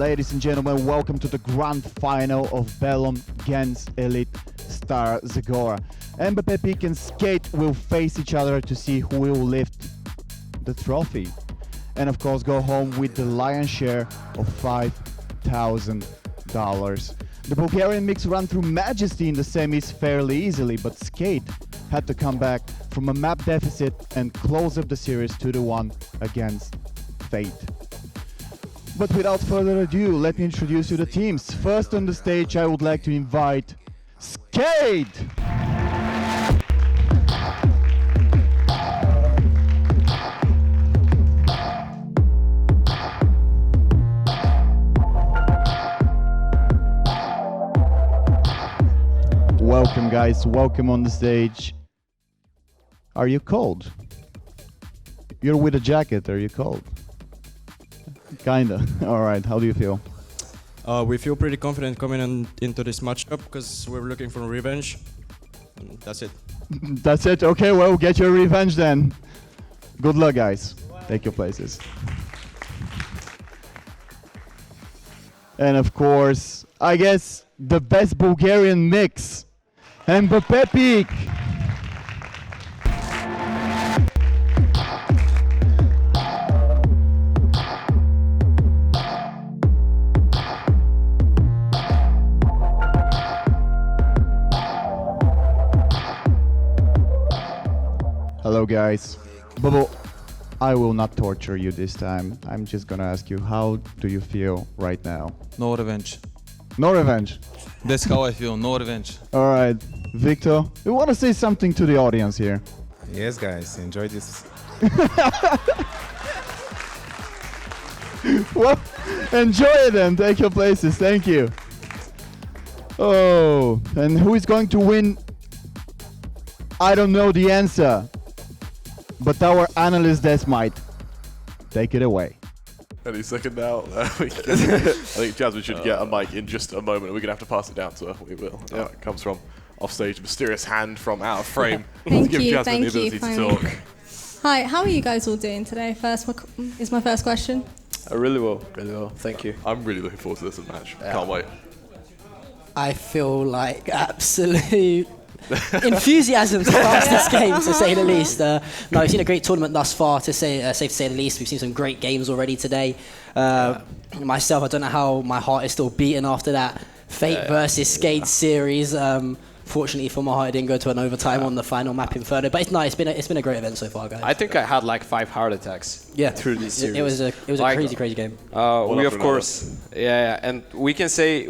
Ladies and gentlemen, welcome to the grand final of Bellum against Elite Stara Zagora. MBAPEEK and Skade will face each other to see who will lift the trophy. And of course go home with the lion's share of $5,000. The Bulgarian mix ran through Majesty in the semis fairly easily, but Skade had to come back from a map deficit and close up the series 2-1 against Fate. But without further ado, let me introduce you the teams. First on the stage, I would like to invite Skade! Welcome guys, welcome on the stage. Are you cold? You're with a jacket, are you cold? Kinda. Alright, how do you feel? We feel pretty confident coming into this matchup because we're looking for revenge. And that's it. That's it? Okay, well, get your revenge then. Good luck, guys. Take your places. And of course, I guess the best Bulgarian mix, MBAPEEK. Hello guys. Bubble, I will not torture you this time. I'm just gonna ask you, how do you feel right now? No revenge. No revenge? That's how I feel, no revenge. Alright, Victor, you wanna say something to the audience here? Yes, guys, enjoy this. Well, enjoy it then, take your places, thank you. Oh, and who is going to win? I don't know the answer, but our analyst Des might. Take it away. Any second now. I think Jasmine should get a mic in just a moment. We're going to have to pass it down to her. We will. Yeah, it comes from offstage. Mysterious hand from out of frame. Thank to give you, Jasmine the thank you. ability to talk. Hi, how are you guys all doing today? First, is my first question. Really well, really well. Thank you. I'm really looking forward to this match. Can't wait. I feel like absolute enthusiasm to pass this game, to say the least. No, we've seen a great tournament thus far, to say safe to say the least. We've seen some great games already today. Myself, I don't know how my heart is still beating after that Fate versus Skade series. Fortunately for my heart, I didn't go to an overtime on the final map Inferno. But it's nice. It's been a great event so far, guys. I think I had like 5 heart attacks. Through this series. It was a like, crazy game. We of course, and we can say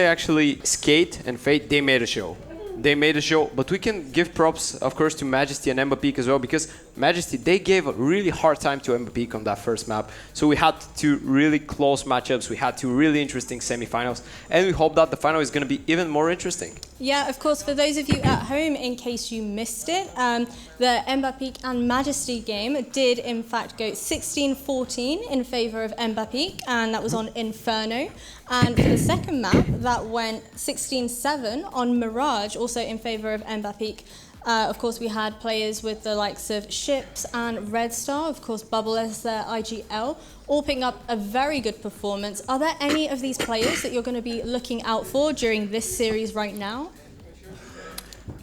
actually Skade and Fate, they made a show. They made a show, but we can give props, of course, to Majesty and MBAPEEK as well, because Majesty, they gave a really hard time to MBAPEEK on that first map. So we had 2 really close matchups, we had 2 really interesting semifinals, and we hope that the final is going to be even more interesting. Yeah, of course, for those of you at home, in case you missed it, the MBAPEEK and Majesty game did in fact go 16-14 in favour of MBAPEEK, and that was on Inferno. And for the second map, that went 16-7 on Mirage, also in favour of MBAPEEK. Of course, we had players with the likes of Ships and Red Star, of course, Bubble as their IGL, all picking up a very good performance. Are there any of these players that you're going to be looking out for during this series right now?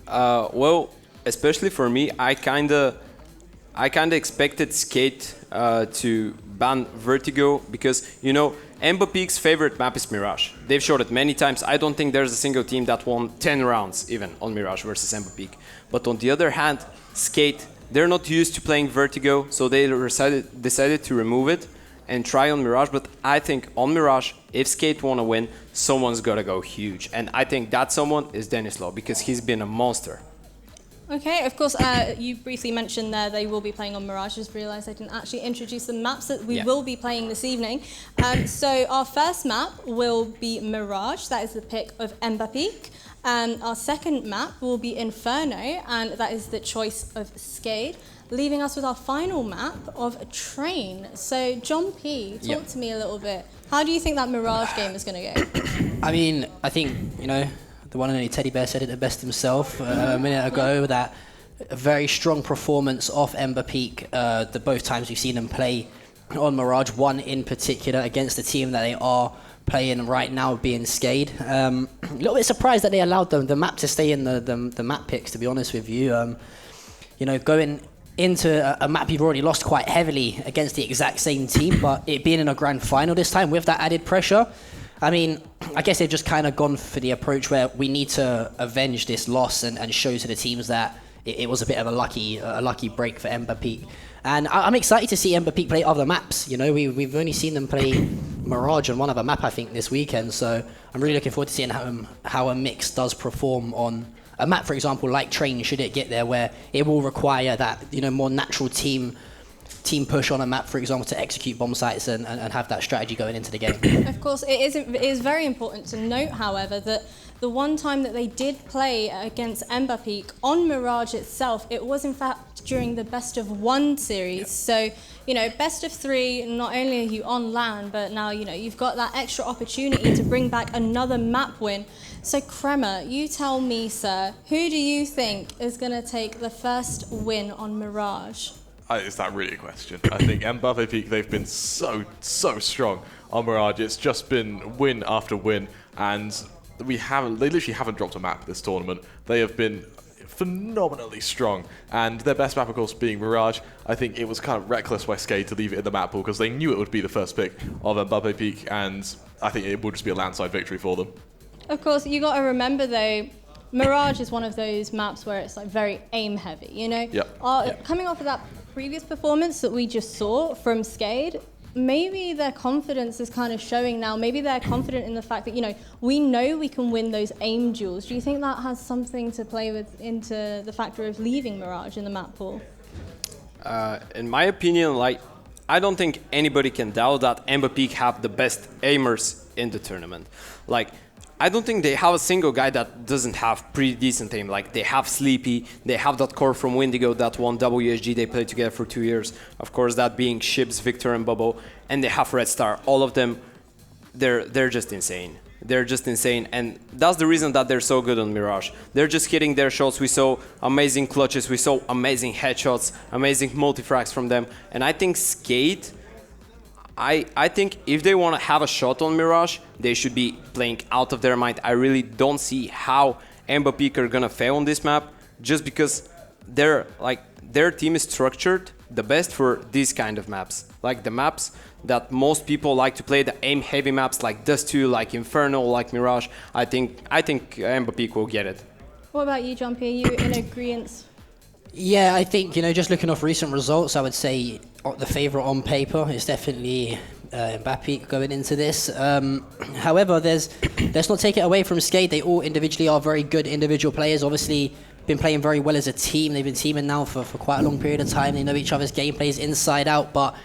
Well, especially for me, I kinda expected Skade to ban Vertigo because, you know, MBAPEEK's favorite map is Mirage. They've showed it many times. I don't think there's a single team that won 10 rounds even on Mirage versus MBAPEEK. But on the other hand, Skade, they're not used to playing Vertigo, so they decided to remove it and try on Mirage. But I think on Mirage, if Skade want to win, someone's got to go huge. And I think that someone is Denislav because he's been a monster. Okay, of course, you briefly mentioned there they will be playing on Mirage. Just realised I didn't actually introduce the maps that we will be playing this evening. So our first map will be Mirage. That is the pick of MBAPEEK. Our second map will be Inferno, and that is the choice of Skade, leaving us with our final map of Train. So John P, talk to me a little bit. How do you think that Mirage game is going to go? I mean, I think, you know, the one and only Teddy Bear said it the best himself a minute ago, that a very strong performance off MBAPEEK, the both times we've seen them play on Mirage, one in particular against the team that they are playing right now being Skade. A little bit surprised that they allowed the map to stay in the map picks, to be honest with you. You know, going into a map you've already lost quite heavily against the exact same team, but it being in a grand final this time with that added pressure, I mean, I guess they've just kind of gone for the approach where we need to avenge this loss and show to the teams that it was a bit of a lucky break for MBAPEEK. And I'm excited to see MBAPEEK play other maps. You know, we've only seen them play Mirage on one other map, I think, this weekend. So I'm really looking forward to seeing how a mix does perform on a map, for example, like Train, should it get there, where it will require that, you know, more natural team push on a map, for example, to execute bomb sites and have that strategy going into the game. Of course, it is very important to note, however, that the one time that they did play against MBAPEEK on Mirage itself, it was in fact during the best of one series. So, you know, best of three, not only are you on LAN, but now, you know, you've got that extra opportunity to bring back another map win. So, Kremer, you tell me, sir, who do you think is going to take the first win on Mirage? Is that really a question? I think MBAPEEK, they've been so strong on Mirage. It's just been win after win, and they literally haven't dropped a map this tournament. They have been phenomenally strong, and their best map, of course, being Mirage. I think it was kind of reckless by Skade to leave it in the map pool because they knew it would be the first pick of MBAPEEK, and I think it would just be a landslide victory for them. Of course, you got to remember though, Mirage is one of those maps where it's like very aim heavy, you know? Yep. Coming off of that previous performance that we just saw from Skade, maybe their confidence is kind of showing now. Maybe they're confident in the fact that, you know we can win those aim duels. Do you think that has something to play with into the factor of leaving Mirage in the map pool? In my opinion, like, I don't think anybody can doubt that MBAPEEK have the best aimers in the tournament. Like, I don't think they have a single guy that doesn't have pretty decent aim. Like, they have Sleepy, they have that core from Windigo that won WSG, they played together for 2 years. Of course, that being Ships, Victor, and Bobo. And they have Red Star. All of them, they're just insane. They're just insane, and that's the reason that they're so good on Mirage. They're just hitting their shots. We saw amazing clutches, we saw amazing headshots, amazing multi-frags from them. And I think Skade, I think if they want to have a shot on Mirage, they should be playing out of their mind. I really don't see how MBAPEEK are gonna fail on this map, just because their team is structured the best for these kind of maps. Like the maps that most people like to play, the aim-heavy maps like Dust 2, like Inferno, like Mirage. I think MBAPEEK will get it. What about you, Jumpy? Are you in agreement? Yeah, I think, you know, just looking off recent results, I would say the favourite on paper is definitely MBAPEEK going into this. However, let's not take it away from Skade. They all individually are very good individual players. Obviously, been playing very well as a team. They've been teaming now for quite a long period of time. They know each other's gameplays inside out. But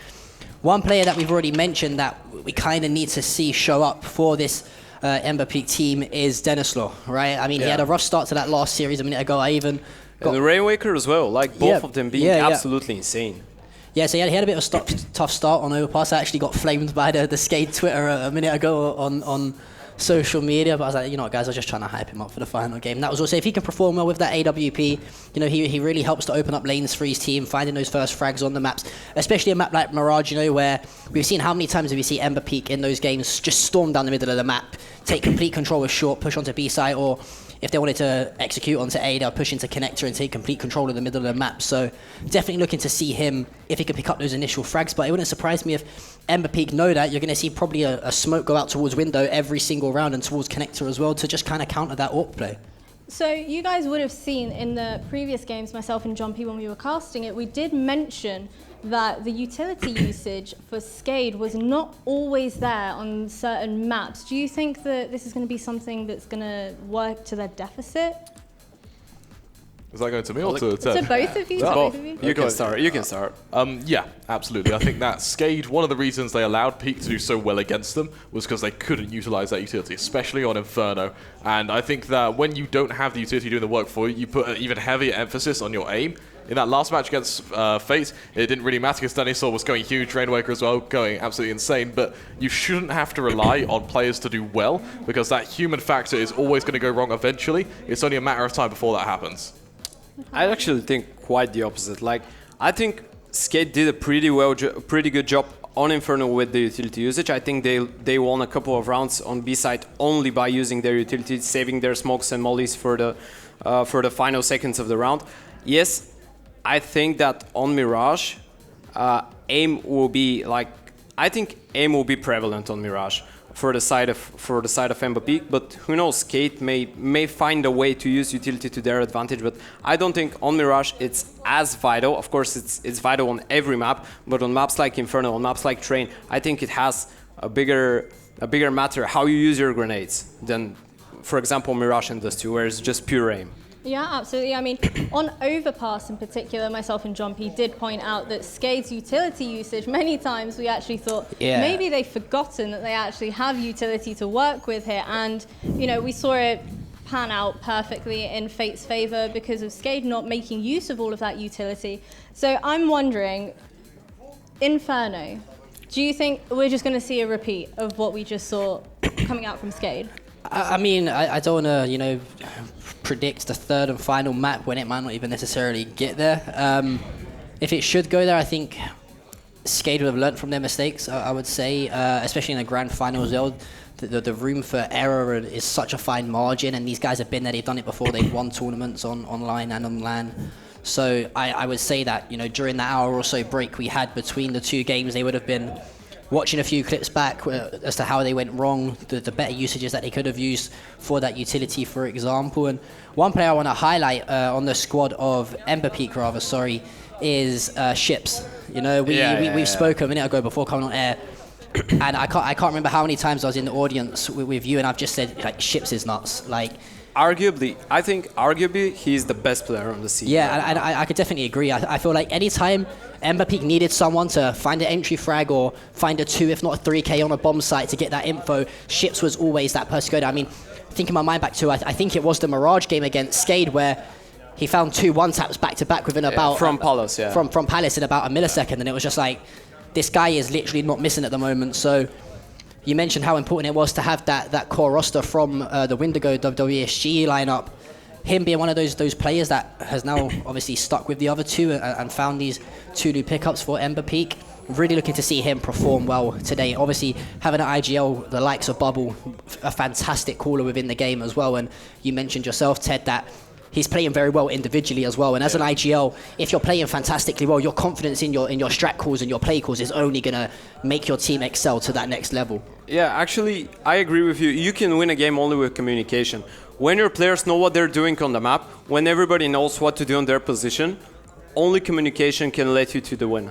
one player that we've already mentioned that we kind of need to see show up for this MBAPEEK team is Denislaw, right? I mean, he had a rough start to that last series a minute ago. I even got... And the Rainwaker as well, like both of them being absolutely insane. Yeah, so he had a bit of a tough start on Overpass. I actually got flamed by the Skade Twitter a minute ago on social media, but I was like, you know what, guys, I was just trying to hype him up for the final game. That was also, if he can perform well with that AWP, you know, he really helps to open up lanes for his team, finding those first frags on the maps, especially a map like Mirage, you know, where we've seen how many times have we seen MBAPEEK in those games just storm down the middle of the map, take complete control with short, push onto B site, or if they wanted to execute onto A, they'll push into connector and take complete control of the middle of the map. So definitely looking to see him, if he could pick up those initial frags. But it wouldn't surprise me if MBAPEEK know that. You're going to see probably a smoke go out towards window every single round and towards connector as well to just kind of counter that AWP play. So you guys would have seen in the previous games, myself and Jumpy, when we were casting it, we did mention that the utility usage for Skade was not always there on certain maps. Do you think that this is going to be something that's going to work to their deficit? Is that going to me or to To both of you? You can start. You can start. Yeah, absolutely. I think that Skade, one of the reasons they allowed Peak to do so well against them was because they couldn't utilize that utility, especially on Inferno. And I think that when you don't have the utility doing the work for you, you put an even heavier emphasis on your aim. In that last match against Fate, it didn't really matter because Denislaw was going huge, Rainwaker as well, going absolutely insane, but you shouldn't have to rely on players to do well because that human factor is always going to go wrong eventually. It's only a matter of time before that happens. I actually think quite the opposite. Like, I think Skade did a pretty good job on Inferno with the utility usage. I think they won a couple of rounds on B side only by using their utility, saving their smokes and mollies for the final seconds of the round. Yes, I think that on Mirage, aim will be like, I think aim will be prevalent on Mirage for the side of MBAPEEK, but who knows, Skade may find a way to use utility to their advantage, but I don't think on Mirage it's as vital. Of course it's vital on every map, but on maps like Inferno, on maps like Train, I think it has a bigger matter how you use your grenades than, for example, Mirage and Dust 2, where it's just pure aim. Yeah, absolutely. I mean, on Overpass in particular, myself and John P did point out that Skade's utility usage, many times we actually thought maybe they've forgotten that they actually have utility to work with here. And, you know, we saw it pan out perfectly in Fate's favor because of Skade not making use of all of that utility. So I'm wondering, Inferno, do you think we're just going to see a repeat of what we just saw coming out from Skade? I mean, I don't want to, you know, predict the third and final map when it might not even necessarily get there. If it should go there, I think Skade would have learnt from their mistakes, I would say, especially in the grand final as well. The room for error is such a fine margin, and these guys have been there, they've done it before, they've won tournaments online and on LAN. So I would say that, you know, during that hour or so break we had between the two games, they would have been watching a few clips back as to how they went wrong, the better usages that they could have used for that utility, for example. And one player I want to highlight on the squad of MBAPEEK, is Ships. You know, we've spoken a minute ago before coming on air, and I can't remember how many times I was in the audience with you, and I've just said, like, Ships is nuts. Like, I think arguably he's the best player on the scene. Yeah, and I could definitely agree. I feel like any time MBAPEEK needed someone to find an entry frag or find a 2, if not a 3K on a bomb site to get that info, Ships was always that person to go to. I mean, thinking my mind back to, I think it was the Mirage game against Skade where he found 2 one-taps back-to-back within about... From Palace, yeah. From Palace in about a millisecond, and it was just like, this guy is literally not missing at the moment, so... You mentioned how important it was to have that core roster from the Windigo WSG lineup. Him being one of those players that has now obviously stuck with the other two and found these 2 new pickups for MBAPEEK. Really looking to see him perform well today. Obviously, having an IGL, the likes of Bubble, a fantastic caller within the game as well. And you mentioned yourself, Ted, that he's playing very well individually as well. And as an IGL, if you're playing fantastically well, your confidence in your strat calls and your play calls is only going to make your team excel to that next level. Yeah, actually, I agree with you. You can win a game only with communication. When your players know what they're doing on the map, when everybody knows what to do in their position, only communication can let you to the win.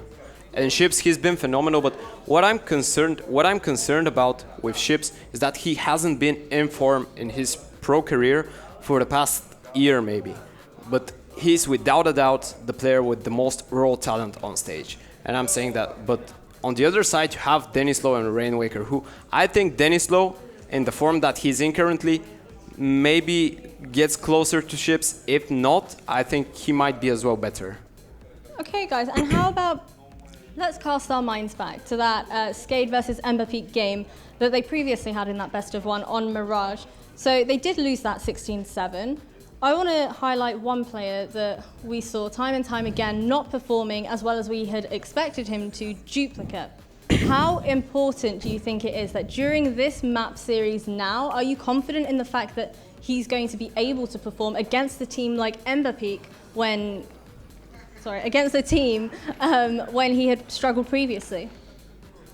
And Ships, he's been phenomenal, but what I'm concerned about with Ships is that he hasn't been in form in his pro career for the past year maybe. But he's without a doubt the player with the most raw talent on stage. And I'm saying that, but on the other side, you have Denislow and Rainwaker, who I think Denislow, in the form that he's in currently, maybe gets closer to Ships. If not, I think he might be as well better. Okay, guys, and how about, let's cast our minds back to that Skade versus MBAPEEK game that they previously had in that best of 1 on Mirage. So they did lose that 16-7. I want to highlight one player that we saw time and time again not performing as well as we had expected him to, Duplicate. How important do you think it is that during this map series now, are you confident in the fact that he's going to be able to perform against a team like MBAPEEK when he had struggled previously?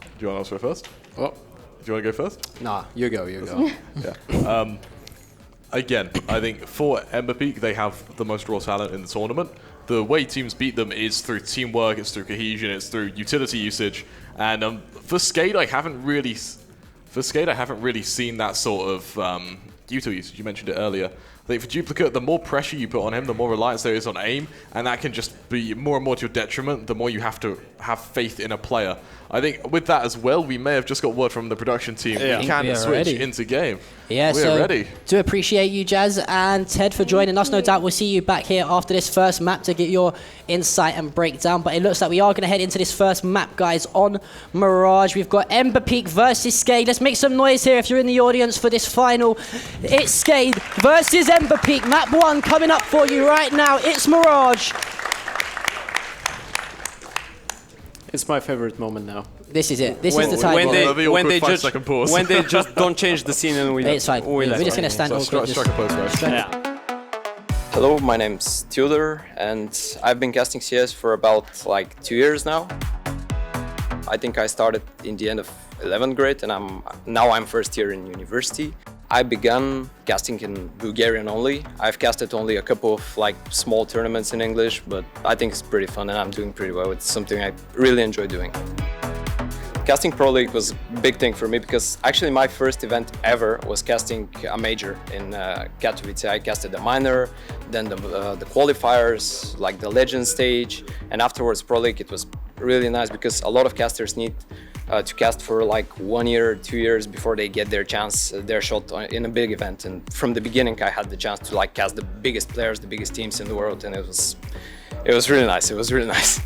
Do you want to answer it first? Oh, do you want to go first? Nah, you go. Yeah. Again, I think for MBAPEEK, they have the most raw talent in the tournament. The way teams beat them is through teamwork, it's through cohesion, it's through utility usage. And for Skade, I haven't really seen that sort of utility usage. You mentioned it earlier. I think for Duplicate, the more pressure you put on him, the more reliance there is on aim, and that can just be more and more to your detriment, the more you have to have faith in a player. I think with that as well, we may have just got word from the production team. Yeah. We can switch into game. Yeah, we're ready. Do appreciate you, Jazz and Ted, for joining us. No doubt we'll see you back here after this first map to get your insight and breakdown. But it looks like we are going to head into this first map, guys, on Mirage. We've got MBAPEEK versus Skade. Let's make some noise here if you're in the audience for this final. It's Skade versus MBAPEEK. Map 1 coming up for you right now. It's Mirage. It's my favorite moment now. This is it. This when, is the time. when where- they The awkward when they 5-second pause. when they just don't change the scene and we It's fine. we We're left. just gonna stand So over. strike a pose, guys. Yeah. Hello, my name's Theodore, and I've been casting CS for about like 2 years now. I think I started in the end of 11th grade, and I'm first year in university. I began casting in Bulgarian only. I've casted only a couple of like small tournaments in English, but I think it's pretty fun and I'm doing pretty well. It's something I really enjoy doing. Casting Pro League was a big thing for me because actually my first event ever was casting a major in Katowice. I casted the minor, then the qualifiers, like the legend stage, and afterwards Pro League. It was really nice because a lot of casters need to cast for like 1 year, 2 years before they get their chance, their shot in a big event. And from the beginning, I had the chance to like cast the biggest players, the biggest teams in the world, and it was really nice. It was really nice.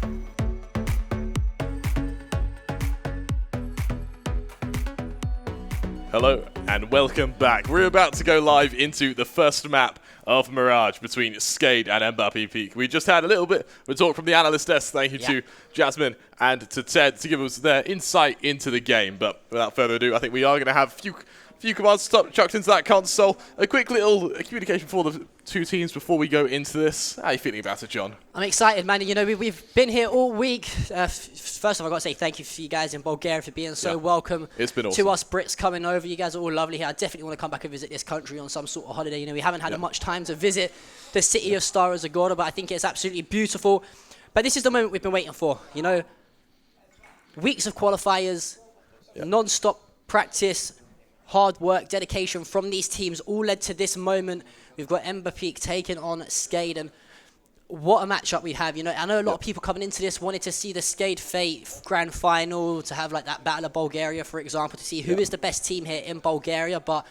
Hello and welcome back. We're about to go live into the first map of Mirage between Skade and MBAPEEK. We just had a little bit of a talk from the analyst desk. Thank you to Jasmine and to Ted to give us their insight into the game. But without further ado, I think we are going to have a few commands chucked into that console. A quick little communication for the two teams before we go into this. How are you feeling about it, John? I'm excited, man. You know, we've been here all week. First of all, I've got to say thank you for you guys in Bulgaria for being so welcome. It's been awesome. To us Brits coming over. You guys are all lovely here. I definitely want to come back and visit this country on some sort of holiday. You know, we haven't had much time to visit the city of Stara Zagora, but I think it's absolutely beautiful. But this is the moment we've been waiting for. You know, weeks of qualifiers, non-stop practice, hard work, dedication from these teams all led to this moment. We've got MBAPEEK taking on Skade, and what a matchup we have. You know, I know a lot of people coming into this wanted to see the Skade Fate grand final, to have like that Battle of Bulgaria, for example, to see who is the best team here in Bulgaria. But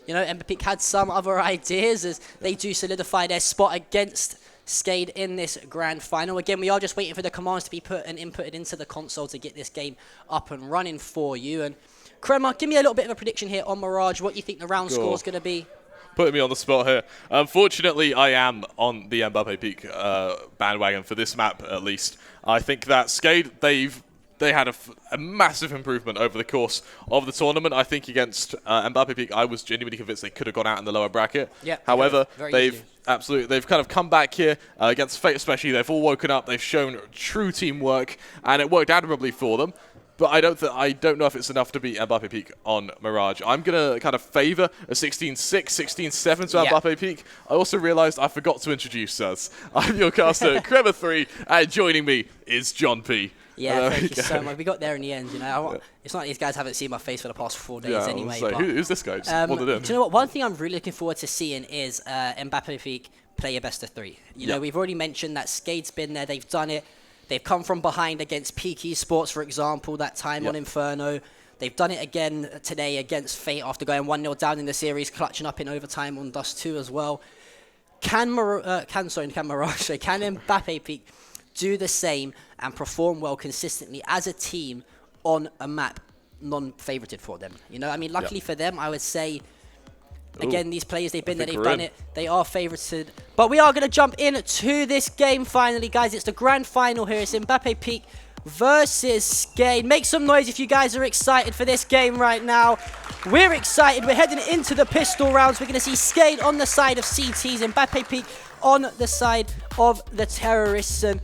you know, MBAPEEK had some other ideas as they do solidify their spot against Skade in this grand final. Again, we are just waiting for the commands to be put and inputted into the console to get this game up and running for you. And Krema, give me a little bit of a prediction here on Mirage. What you think the round score is going to be? Putting me on the spot here. Unfortunately, I am on the MBAPEEK bandwagon for this map, at least. I think that Skade, they had a massive improvement over the course of the tournament. I think against MBAPEEK, I was genuinely convinced they could have gone out in the lower bracket. Yeah, However, they've kind of come back here against Fate especially. They've all woken up. They've shown true teamwork, and it worked admirably for them. But I don't know if it's enough to beat MBAPEEK on Mirage. I'm going to kind of favour a 16-6, 16-7 to MBAPEEK. I also realised I forgot to introduce us. I'm your caster, Krema3, and joining me is John P. Yeah, thank you so much. We got there in the end, you know. It's not like these guys haven't seen my face for the past 4 days anyway. So who's this guy? Just wandered in. Do you know what? One thing I'm really looking forward to seeing is MBAPEEK play a best of 3. You know, we've already mentioned that Skade's been there. They've done it. They've come from behind against Peak Esports, for example, that time on Inferno. They've done it again today against Fate after going 1-0 down in the series, clutching up in overtime on Dust 2 as well. Can MBAPEEK do the same and perform well consistently as a team on a map non-favorited for them? You know, I mean, luckily for them, I would say, again, these players, they've been there, they've done it. They are favorited. But we are going to jump into this game finally, guys. It's the grand final here. It's MBAPEEK versus Skade. Make some noise if you guys are excited for this game right now. We're excited. We're heading into the pistol rounds. We're going to see Skade on the side of CTs, MBAPEEK on the side of the terrorists. And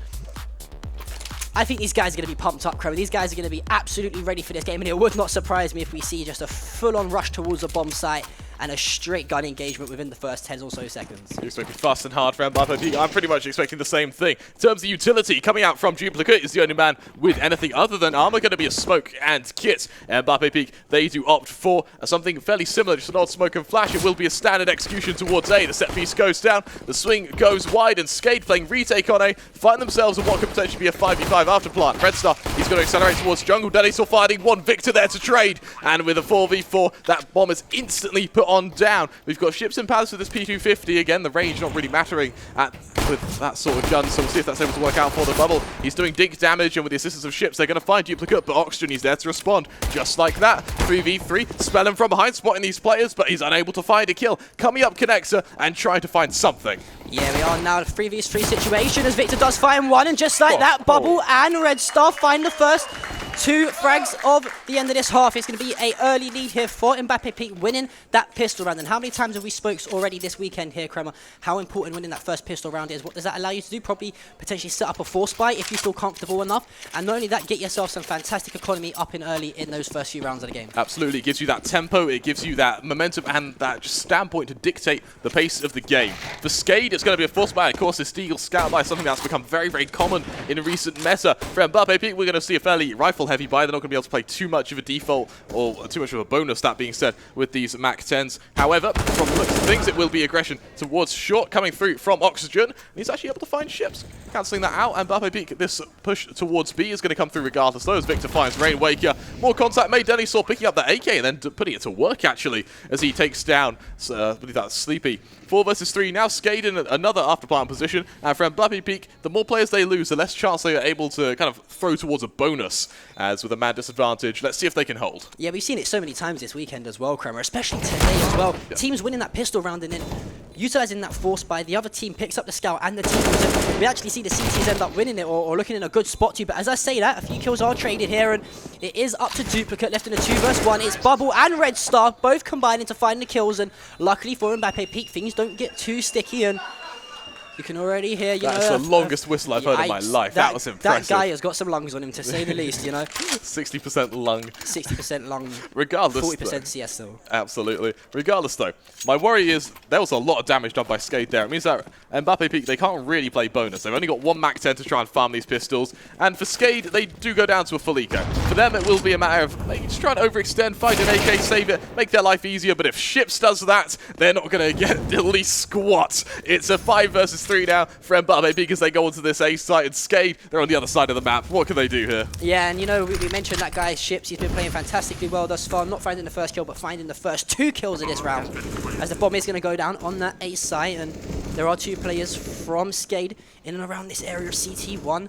I think these guys are going to be pumped up, Krema. These guys are going to be absolutely ready for this game, and it would not surprise me if we see just a full-on rush towards a bomb site and a straight gun engagement within the first 10 or so seconds. You're expecting fast and hard from MBAPEEK. I'm pretty much expecting the same thing. In terms of utility, coming out from Duplicate is the only man with anything other than armor. Going to be a smoke and kit. MBAPEEK, they do opt for something fairly similar, just an odd smoke and flash. It will be a standard execution towards A. The set piece goes down, the swing goes wide, and Skade playing retake on A, find themselves in what could potentially be a 5v5 after plant. Red Star, he's going to accelerate towards jungle. Denny still fighting one Victor there to trade, and with a 4v4, that bomb is instantly put on down. We've got ships and palace with this P250. Again, the range not really mattering with that sort of gun, so we'll see if that's able to work out for the bubble. He's doing dink damage, and with the assistance of ships, they're going to find Duplicate, but Oxygen, he's there to respond. Just like that, 3v3, spell him from behind, spotting these players, but he's unable to find a kill. Coming up Connector and trying to find something. Yeah, we are now in a 3v3 situation as Victor does find one, and just like that, Bubble and Red Star find the first 2 frags of the end of this half. It's going to be an early lead here for MBAPEEK, winning that pistol round. And how many times have we spoke already this weekend here, Kremer, how important winning that first pistol round is? What does that allow you to do? Probably potentially set up a force buy if you feel comfortable enough. And not only that, get yourself some fantastic economy up in early in those first few rounds of the game. Absolutely. It gives you that tempo, it gives you that momentum and that just standpoint to dictate the pace of the game. For Skade, it's going to be a force buy. Of course, this Deagle scout buy is something that's become very, very common in recent meta. For MBAPEEK, we're going to see a fairly rifle-heavy buy. They're not going to be able to play too much of a default or too much of a bonus, that being said, with these Mac 10s. However, from the looks of things, it will be aggression towards short coming through from Oxygen. And he's actually able to find ships. Cancelling that out, and MBAPEEK, this push towards B is going to come through regardless, though, as Victor finds Rainwaker. More contact made. Denny saw picking up that AK and then putting it to work, actually, as he takes down, I believe that's Sleepy. 4 versus 3, now Skade in another afterplant position, and for MBAPEEK, the more players they lose, the less chance they are able to kind of throw towards a bonus, as with a man disadvantage. Let's see if they can hold. Yeah, we've seen it so many times this weekend as well, Kremer, especially today as well. Yeah. Teams winning that pistol round and then utilising that force buy, the other team picks up the scout and the team. We actually see the CTs end up winning it or looking in a good spot too, but as I say that, a few kills are traded here, and it is up to Duplicate, left in a 2 versus 1. It's Bubble and Red Star, both combining to find the kills, and luckily for MBAPEEK, things don't get too sticky, and you can already hear, That's the longest whistle I've heard in my life. That was impressive. That guy has got some lungs on him, to say the least, you know. 60% lung. 60% lung. Regardless, 40% CS though. Absolutely. Regardless, though, my worry is there was a lot of damage done by Skade there. It means that MBAPEEK, they can't really play bonus. They've only got 1 Mac 10 to try and farm these pistols. And for Skade, they do go down to a full eco. For them, it will be a matter of maybe just trying to overextend, find an AK, save it, make their life easier. But if Ships does that, they're not going to get at least squat. It's a 5 versus 3 now for MBAPEEK as they go onto this A site, and Skade, they're on the other side of the map. What can they do here? Yeah, and you know, we mentioned that guy's Ships. He's been playing fantastically well thus far, not finding the first kill, but finding the first 2 kills of this round, as the bomb is going to go down on that A site, and there are 2 players from Skade in and around this area of CT1.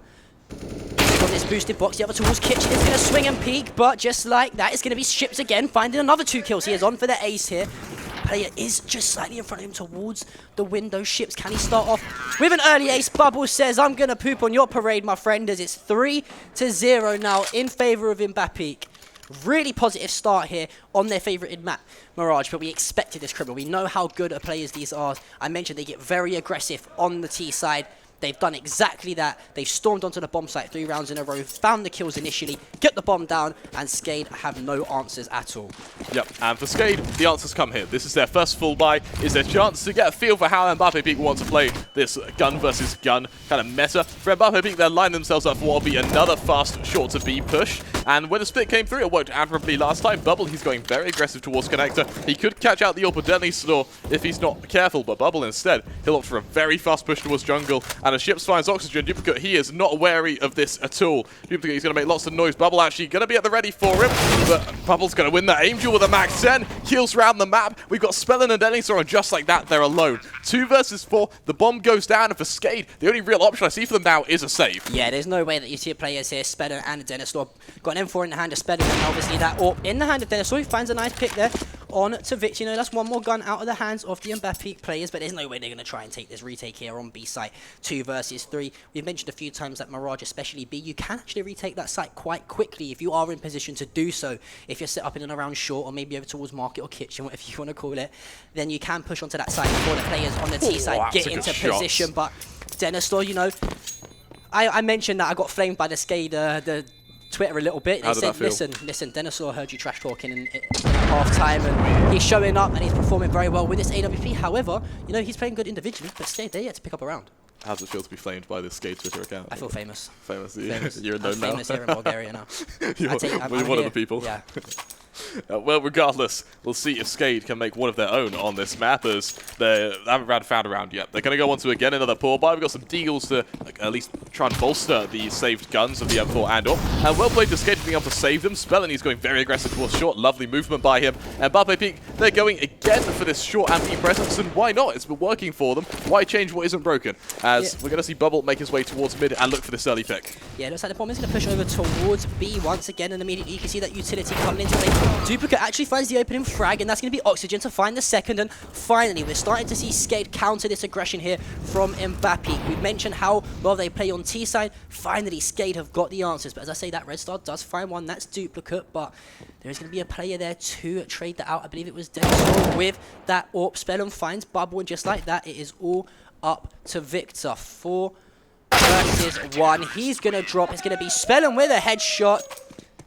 Got this boosted box, the other towards Kitchen is going to swing and peek, but just like that, it's going to be Ships again, finding another 2 kills. He is on for the ace here. Player is just slightly in front of him towards the window. Ships, can he start off with an early ace? Bubble says, I'm going to poop on your parade, my friend, as it's 3-0 now in favour of MBAPEEK. Really positive start here on their favoured map, Mirage, but we expected this, Criminal. We know how good a players these are. I mentioned they get very aggressive on the T side. They've done exactly that. They've stormed onto the bomb site 3 rounds in a row, found the kills initially, get the bomb down, and Skade have no answers at all. Yep, and for Skade, the answers come here. This is their first full buy. It's their chance to get a feel for how MBAPEEK want to play this gun versus gun kind of meta. For MBAPEEK, they're lining themselves up for what will be another fast short to B push. And when the split came through, it worked admirably last time. Bubble, he's going very aggressive towards Connector. He could catch out the AWP deadly store if he's not careful, but Bubble instead, he'll opt for a very fast push towards jungle. And as Ships finds Oxygen, Duplicate, he is not wary of this at all. Duplicate, he's going to make lots of noise. Bubble actually going to be at the ready for him, but Bubble's going to win that aim duel with a Mac 10. Kills round the map. We've got Spellin and Dennisor, and just like that, they're alone. 2 versus 4. The bomb goes down, and for Skade, the only real option I see for them now is a save. Yeah, there's no way that you see players here, Spellin and Dennisor. Got an M4 in the hand of Spellin, and obviously that AWP in the hand of Dennisor. He finds a nice pick there on to Victor. You know, that's 1 more gun out of the hands of the MBAPEEK players, but there's no way they're going to try and take this retake here on B site. 2 versus 3. We've mentioned a few times that Mirage, especially B, you can actually retake that site quite quickly if you are in position to do so. If you're set up in and around short, or maybe over towards market or kitchen, whatever you want to call it, then you can push onto that site before the players on the T side get into position. But Dennisor, you know, I mentioned that I got flamed by the Skade, the Twitter a little bit. They said, listen, Dennisor heard you trash talking in half time, and he's showing up and he's performing very well with this AWP. However, you know, he's playing good individually, but Skade, they're yet to pick up a round. How does it feel to be flamed by this Skade Twitter account? I feel famous. Famous. Famous. You're known now. Famous here in Bulgaria now. You're one of the people. Yeah. Well, regardless, we'll see if Skade can make one of their own on this map, as they haven't found a round yet. They're going to go on to, again, another pull buy. We've got some deals to at least try and bolster the saved guns of the M4 and up. And well played to Skade for being able to save them. Spellin, he's going very aggressive towards short. Lovely movement by him. And MBAPEEK, they're going again for this short and B presence, and why not? It's been working for them. Why change what isn't broken? As we're going to see Bubble make his way towards mid and look for this early pick. Yeah, looks like the bomb is going to push over towards B once again, and immediately you can see that utility coming into play. Duplicate actually finds the opening frag, and that's going to be Oxygen to find the second, and finally we're starting to see Skade counter this aggression here from MBAPEEK. We've mentioned how well they play on T side. Finally, Skade have got the answers, but as I say, that Red Star does find find one that's duplicate, but there's going to be a player there to trade that out. I believe it was Denzel with that AWP spell and finds Bubble, and just like that, it is all up to Victor. 4 versus 1. He's going to drop. It's going to be Spellin with a headshot.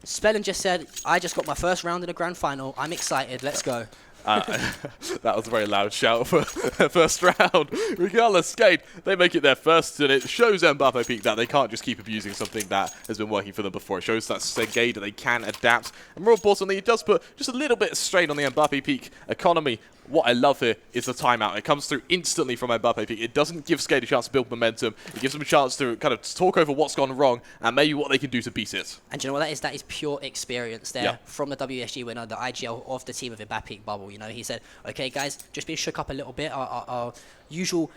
Spellin just said, I just got my first round in the grand final. I'm excited. Let's go. That was a very loud shout for their first round. Regardless, Skade, they make it their first, and it shows MBAPEEK that they can't just keep abusing something that has been working for them before. It shows that Skade, they can adapt. And more importantly, it does put just a little bit of strain on the MBAPEEK economy. What I love here is the timeout. It comes through instantly from MBAPEEK. It doesn't give Skade a chance to build momentum. It gives them a chance to kind of talk over what's gone wrong and maybe what they can do to beat it. And do you know what that is? That is pure experience there from the WSG winner, the IGL of the team of MBAPEEK Bubble. You know, he said, okay, guys, just being shook up a little bit. Our usual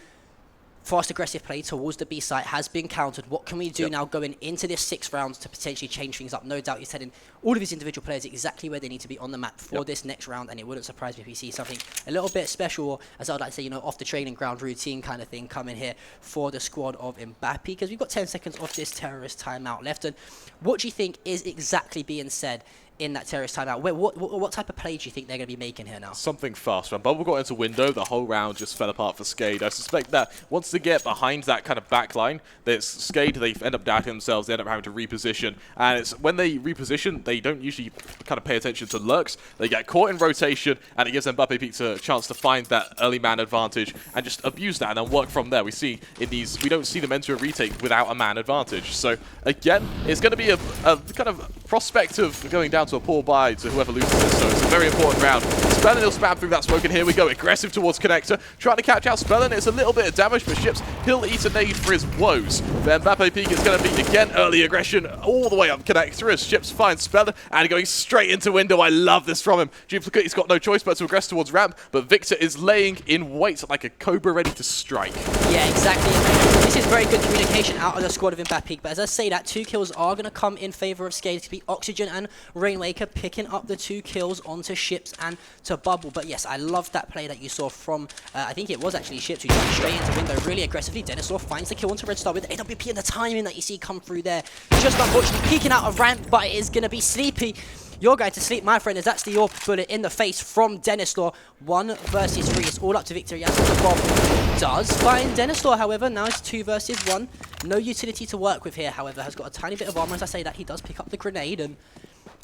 fast aggressive play towards the B site has been countered. What can we do now going into this 6th round to potentially change things up? No doubt he's telling all of his individual players exactly where they need to be on the map for this next round, and it wouldn't surprise me if we see something a little bit special, or as I would like to say, you know, off the training ground routine kind of thing coming here for the squad of MBAPEEK, because we've got 10 seconds of this terrorist timeout left. And what do you think is exactly being said in that terrorist timeout? What type of play do you think they're going to be making here now? Something fast. When Bubble got into window, the whole round just fell apart for Skade. I suspect that once they get behind that kind of back line, that's Skade, they end up doubting themselves, they end up having to reposition. And it's when they reposition, they don't usually kind of pay attention to lurks. They get caught in rotation, and it gives MBAPEEK a chance to find that early man advantage and just abuse that and then work from there. We see in these, we don't see them enter a retake without a man advantage. So again, it's going to be a kind of prospect of going down to a poor buy to whoever loses this, so it's a very important round. Spellin will spam through that smoke, and here we go. Aggressive towards Connector, trying to catch out Spellin. It's a little bit of damage, but Ships, he'll eat a nade for his woes. Then MBAPEEK is going to be, again, early aggression all the way up Connector as Ships finds Spellin, and going straight into window. I love this from him. Duplicate, he's got no choice but to aggress towards ramp, but Victor is laying in wait like a cobra ready to strike. Yeah, exactly. This is very good communication out of the squad of MBAPEEK, but as I say that, 2 kills are going to come in favor of Skade. It's going to be Oxygen and Rainwaker picking up the 2 kills onto Ships and to Bubble. But yes, I love that play that you saw from, I think it was actually Ships who jumped straight into window really aggressively. Denislaw finds the kill onto Red Star with AWP, and the timing that you see come through there. Just unfortunately peeking out of ramp, but it is going to be Sleepy. You're going to sleep, my friend, as that's the AWP bullet in the face from Denislaw. 1 versus 3. It's all up to Victor. As the bomb does find Denislaw, however. Now it's 2 versus 1. No utility to work with here, however. Has got a tiny bit of armor. As I say that, he does pick up the grenade, and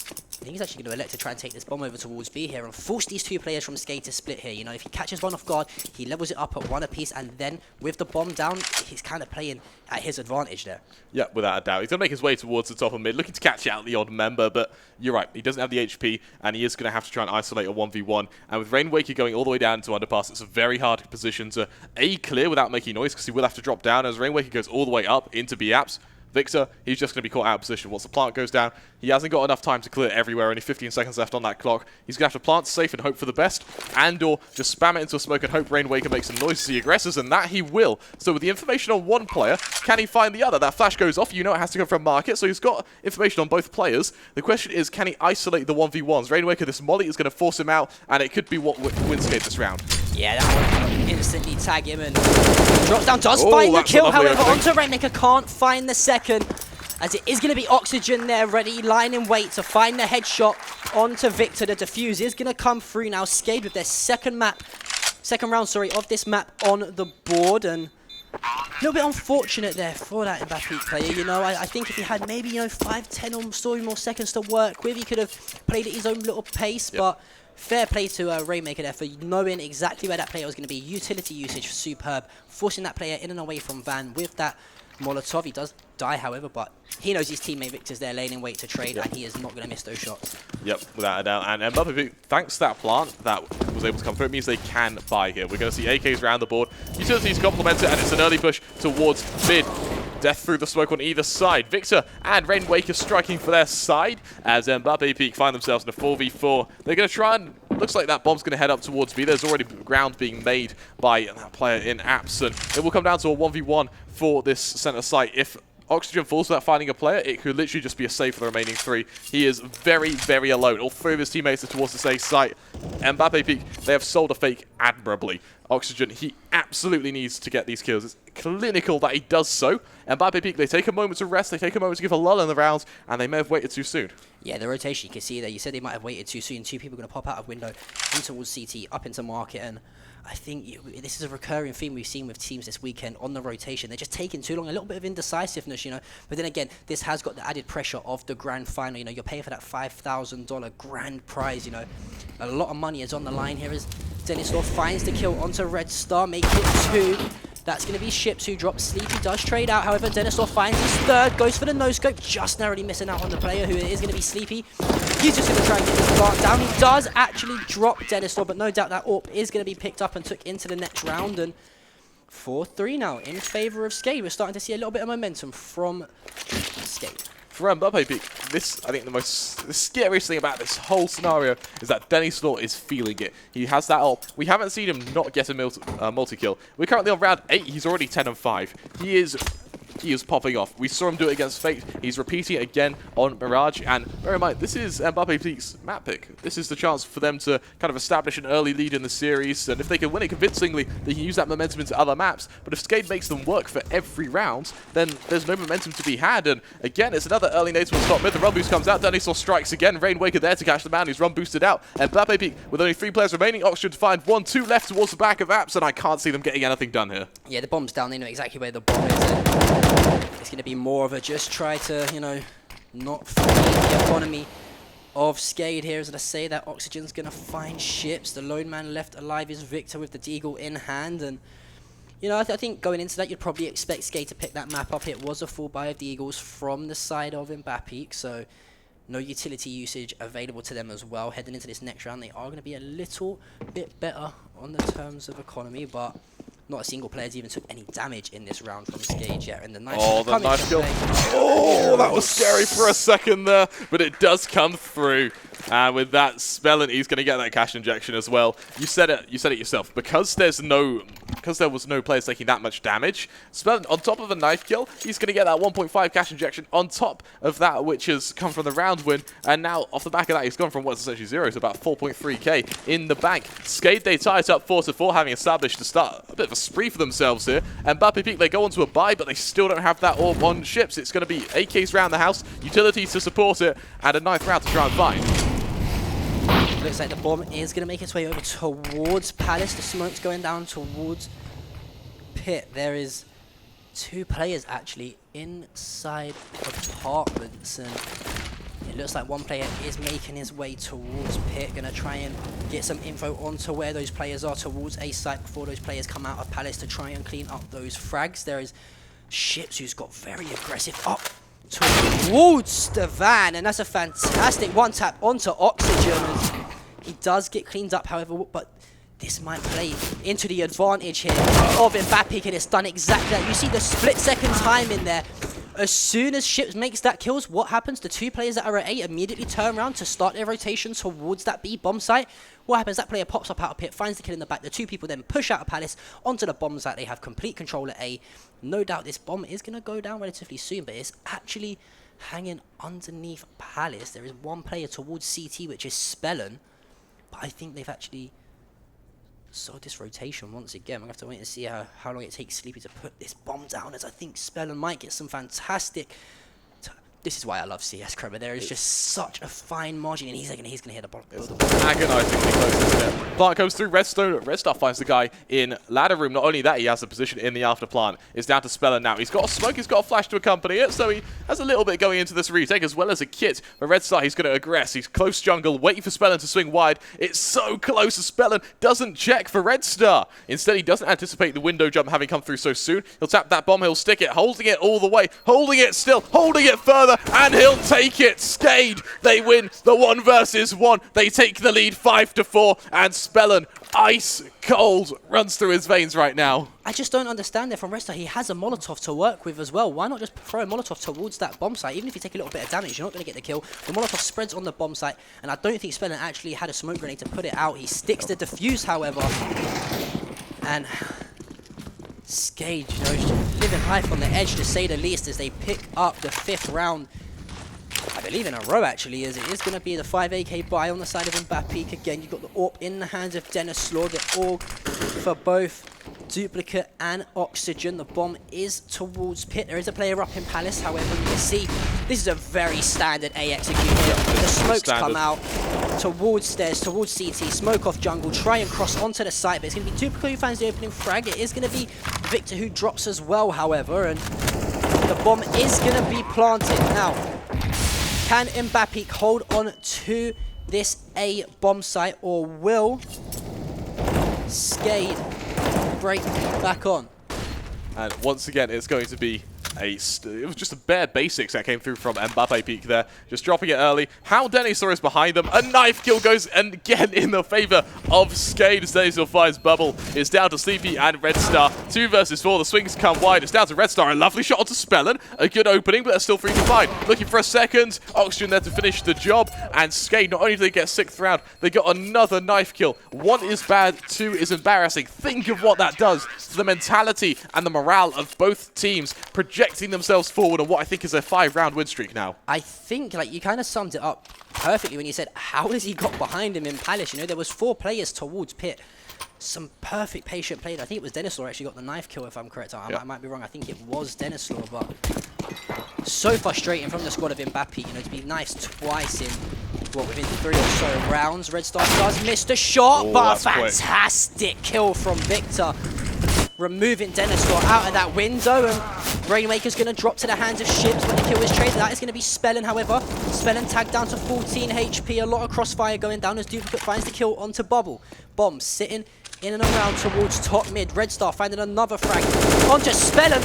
I think he's actually going to elect to try and take this bomb over towards B here and force these 2 players from Skade to split here. You know, if he catches one off guard, he levels it up at 1 apiece, and then with the bomb down, he's kind of playing at his advantage there. Yeah, without a doubt. He's going to make his way towards the top of mid, looking to catch out the odd member, but you're right, he doesn't have the HP, and he is going to have to try and isolate a 1v1. And with Rainwaker going all the way down into underpass, it's a very hard position to A, clear without making noise, because he will have to drop down as Rainwaker goes all the way up into B-apps. Victor, he's just going to be caught out of position. Once the plant goes down, he hasn't got enough time to clear everywhere. Only 15 seconds left on that clock. He's going to have to plant safe and hope for the best, and/or just spam it into a smoke and hope Rainwaker makes some noise to the aggressors, and that he will. So with the information on one player, can he find the other? That flash goes off. You know it has to come from Market, so he's got information on both players. The question is, can he isolate the 1v1s? Rainwaker, this molly is going to force him out, and it could be what wins Skade this round. Yeah, that one instantly tag him, and drops down, does find the kill, however, onto Rainmaker, can't find the second, as it is going to be Oxygen there, ready, lying in wait to find the headshot onto Victor. The defuse is going to come through now. Skade with their second round of this map on the board, and a little bit unfortunate there for that MBAPEEK player. You know, I think if he had maybe, you know, 5, 10 or more seconds to work with, he could have played at his own little pace, but fair play to Rainmaker there for knowing exactly where that player was going to be. Utility usage, superb. Forcing that player in and away from Van with that Molotov. He does die, however, but he knows his teammate Victor's there laying in wait to trade, and he is not going to miss those shots. Yep, without a doubt. And MBAPEEK, thanks to that plant that was able to come through, it means they can buy here. We're going to see AKs around the board. Utilities complement it, and it's an early push towards mid. Death through the smoke on either side. Victor and Rainwaker striking for their side as MBAPEEK find themselves in a 4v4. They're going to try and... Looks like that bomb's going to head up towards B. There's already ground being made by that player in apps, and it will come down to a 1v1 for this center site. If Oxygen falls without finding a player, it could literally just be a save for the remaining 3. He is very, very alone. All 3 of his teammates are towards the safe site. MBAPEEK, they have sold a fake admirably. Oxygen, he absolutely needs to get these kills. It's clinical that he does so. And MBAPEEK, they take a moment to rest, they take a moment to give a lull in the rounds, and they may have waited too soon. Yeah, the rotation, you can see there. You said they might have waited too soon. Two people are going to pop out of window, in towards CT, up into market, and I think this is a recurring theme we've seen with teams this weekend on the rotation. They're just taking too long, a little bit of indecisiveness, you know. But then again, this has got the added pressure of the grand final. You know, you're paying for that $5,000 grand prize, you know. A lot of money is on the line here as Denislaw finds the kill onto Red Star, make it 2. That's going to be Ships who drops. Sleepy does trade out, however, Denislaw finds his third, goes for the no-scope, just narrowly missing out on the player who is going to be Sleepy. He's just going to try and get this dart down. He does actually drop Denislaw, but no doubt that AWP is going to be picked up and took into the next round. And 4-3 now in favour of Skade. We're starting to see a little bit of momentum from Skade. For MBAPEEK, this, I think the scariest thing about this whole scenario is that Denislaw is feeling it. He has that ult. We haven't seen him not get a multi-kill. We're currently on round 8. He's already 10-5. He is popping off. We saw him do it against Fate. He's repeating it again on Mirage. And bear in mind, this is MBAPEEK's map pick. This is the chance for them to kind of establish an early lead in the series. And if they can win it convincingly, they can use that momentum into other maps. But if Skade makes them work for every round, then there's no momentum to be had. And again, it's another early nade towards top mid. The run boost comes out. Denislaw strikes again. Rainwaker there to catch the man who's run boosted out. And MBAPEEK, with only 3 players remaining, Oxygen to find 1-2 left towards the back of Apps. And I can't see them getting anything done here. Yeah, the bomb's down. They know exactly where the bomb is. It's going to be more of a just try to, you know, not feed the economy of Skade here. As I say, that Oxygen's going to find Ships. The lone man left alive is Victor with the Deagle in hand. And, you know, I think going into that, you'd probably expect Skade to pick that map up. It was a full buy of the Eagles from the side of MBAPEEK, so no utility usage available to them as well. Heading into this next round, they are going to be a little bit better on the terms of economy, but not a single player's even took any damage in this round from Skade yet. And the knife kill. Oh, that was scary for a second there, but it does come through. And with that, Spellin, he's going to get that cash injection as well. You said it yourself. Because there was no players taking that much damage, Spellin, on top of a knife kill, he's going to get that 1.5 cash injection on top of that, which has come from the round win. And now, off the back of that, he's gone from what's essentially 0 to about 4.3k in the bank. Skade, they tie it up 4-4, having established to start a bit of a spree for themselves here. And MBAPEEK, they go onto a buy, but they still don't have that orb on Ships. It's going to be AKs round the house, utilities to support it, and a 9th round to try and find. Looks like the bomb is going to make its way over towards Palace. The smoke's going down towards Pit. There is 2 players actually inside apartments, and it looks like one player is making his way towards Pit. Going to try and get some info onto where those players are towards A site before those players come out of Palace to try and clean up those frags. There is Ships, who's got very aggressive up towards the van, and that's a fantastic one tap onto Oxygen. He does get cleaned up, however, but this might play into the advantage here of MBAPEEK, and it's done exactly that. You see the split-second time in there. As soon as Ships makes that kills, what happens? The 2 players that are at A immediately turn around to start their rotation towards that B bomb site. What happens? That player pops up out of Pit, finds the kill in the back. The 2 people then push out of Palace onto the bomb site. They have complete control at A. No doubt this bomb is going to go down relatively soon, but it's actually hanging underneath Palace. There is 1 player towards CT, which is Spellin, but I think they've actually sold this rotation once again. We're going to have to wait and see how long it takes Sleepy to put this bomb down, as I think Spellin might get some fantastic... This is why I love CS, Kremer. There is just such a fine margin, and he's going to hit the ball. Agonizingly close, isn't it? Plant goes through Redstone. Red Star finds the guy in ladder room. Not only that, he has a position in the after plant. It's down to Spellin now. He's got a smoke, he's got a flash to accompany it, so he has a little bit going into this retake, as well as a kit. But Red Star, he's going to aggress. He's close jungle, waiting for Spellin to swing wide. It's so close, as Spellin doesn't check for Red Star. Instead, he doesn't anticipate the window jump having come through so soon. He'll tap that bomb, he'll stick it, holding it all the way, holding it still, holding it further, and he'll take it. Skade, they win the 1 versus 1. They take the lead 5-4, and Spellin, ice cold, runs through his veins right now. I just don't understand there from Red Star. He has a Molotov to work with as well. Why not just throw a Molotov towards that bomb site? Even if you take a little bit of damage, you're not going to get the kill. The Molotov spreads on the bomb site, and I don't think Spellin actually had a smoke grenade to put it out. He sticks the defuse, however, and Skade, you know, living life on the edge, to say the least, as they pick up the 5th round. I believe in a row actually, as it is going to be the 5 AK buy on the side of MBAPEEK again. You've got the AWP in the hands of Dennis Law, the AUG for both Duplicate and Oxygen. The bomb is towards Pit. There is a player up in Palace, however, you can see this is a very standard A execute here. The smokes come out towards stairs, towards CT, smoke off jungle, try and cross onto the site, but it's going to be Duplicate who finds the opening frag. It is going to be Victor who drops as well, however, and the bomb is going to be planted. Now, can MBAPEEK hold on to this A bomb site, or will Skade break back on? And once again, it's going to be it was just a bare basics that came through from MBAPEEK there, just dropping it early. How Denisaur is behind them. A knife kill goes and again in the favor of Skade. Denisaur finds Bubble. It's down to Sleepy and Red Star. 2 versus 4. The swings come wide. It's down to Red Star. A lovely shot onto Spellin. A good opening, but they're still 3 to 5. Looking for a second. Oxygen there to finish the job. And Skade, not only do they get 6th round, they got another knife kill. 1 is bad, 2 is embarrassing. Think of what that does to the mentality and the morale of both teams, projecting themselves forward on what I think is a 5-round win streak now. I think like you kind of summed it up perfectly when you said, how has he got behind him in Palace? You know, there was 4 players towards Pit. Some perfect patient play. I think it was Denisaur actually got the knife kill, if I'm correct. I might be wrong. I think it was Denisaur, but so frustrating from the squad of MBAPEEK, you know, to be knifed twice in, what, within 3 or so rounds. Red Star does miss the shot, but a fantastic kill from Victor, removing Denisaur out of that window, and Rainmaker's going to drop to the hands of Ships when the kill is traded. That is going to be Spellin, however. Spellin tagged down to 14 HP. A lot of crossfire going down as Duplicate finds the kill onto Bubble. Bomb sitting in and around towards top mid. Red Star finding another frag onto Spellin.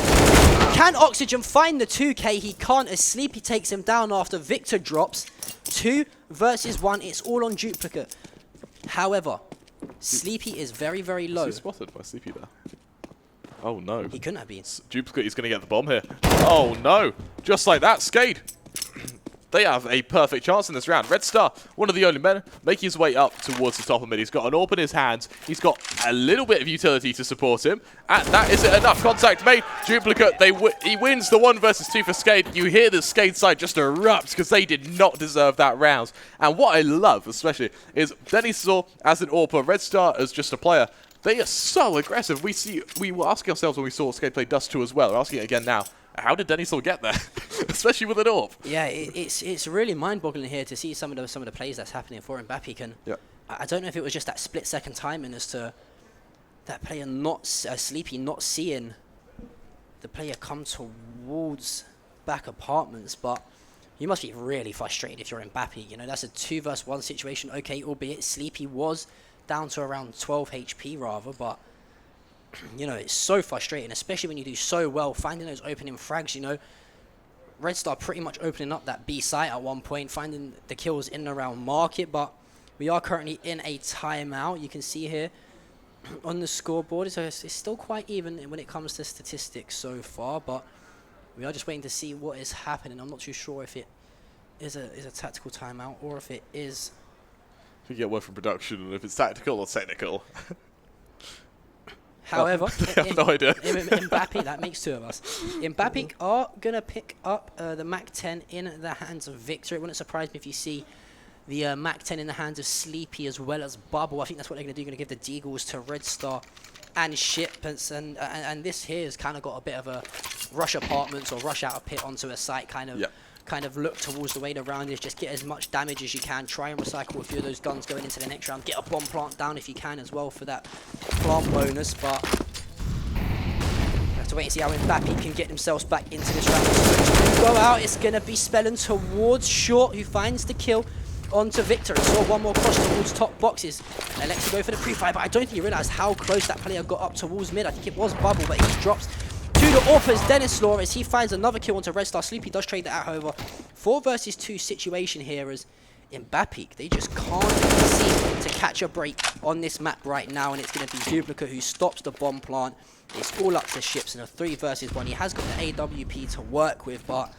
Can Oxygen find the 2K? He can't, as Sleepy takes him down after Victor drops. 2 versus 1. It's all on Duplicate. However, Sleepy is very, very low. He's spotted by Sleepy there. Oh no. He couldn't have been. Duplicate is going to get the bomb here. Oh no. Just like that, Skade. They have a perfect chance in this round. Red Star, one of the only men, making his way up towards the top of mid. He's got an AWP in his hands. He's got a little bit of utility to support him. And that is enough. Contact made. Duplicate, he wins the 1 versus 2 for Skade. You hear the Skade side just erupt because they did not deserve that round. And what I love, especially, is Denisaur as an AWPer, Red Star as just a player. They are so aggressive. We were asking ourselves when we saw Skade play Dust 2 as well. We're asking it again now. How did Denisaur get there? Especially with an AWP. Yeah, it's really mind-boggling here to see some of the plays that's happening for MBAPEEK. And I don't know if it was just that split-second timing as to that player not Sleepy not seeing the player come towards back apartments, but you must be really frustrated if you're MBAPEEK. You know, that's a 2 versus 1 situation. Okay, albeit Sleepy was down to around 12 HP rather, but you know, it's so frustrating, especially when you do so well finding those opening frags. You know, Red Star pretty much opening up that B site at one point, finding the kills in and around market, but we are currently in a timeout. You can see here on the scoreboard, it's still quite even when it comes to statistics so far, but we are just waiting to see what is happening. I'm not too sure if it is a tactical timeout or if it is... We get word from production if it's tactical or technical. However, I have no idea. MBAPEEK, that makes 2 of us. MBAPEEK are going to pick up the MAC-10 in the hands of Victor. It wouldn't surprise me if you see the MAC-10 in the hands of Sleepy as well as Bubble. I think that's what they're going to do. Going to give the Deagles to Red Star and Shipments. And this here has kind of got a bit of a rush apartments or rush out of pit onto a site kind of look towards the way the round is. Just get as much damage as you can. Try and recycle a few of those guns going into the next round. Get a bomb plant down if you can as well for that plant bonus. But we have to wait and see how MBAPEEK can get themselves back into this round. So go out. It's going to be Spellin towards Short, who finds the kill onto Victor. And saw one more cross towards top boxes. And elects to go for the pre-fire, but I don't think he realised how close that player got up towards mid. I think it was Bubble, but he drops to the AWPers, Dennis Law, as he finds another kill onto Red Star. Sleepy does trade that out, however. 4 versus 2 situation here as MBAPEEK, they just can't seem to catch a break on this map right now, and it's going to be Duplicate who stops the bomb plant. It's all up to Ships in a 3 versus 1. He has got the AWP to work with, but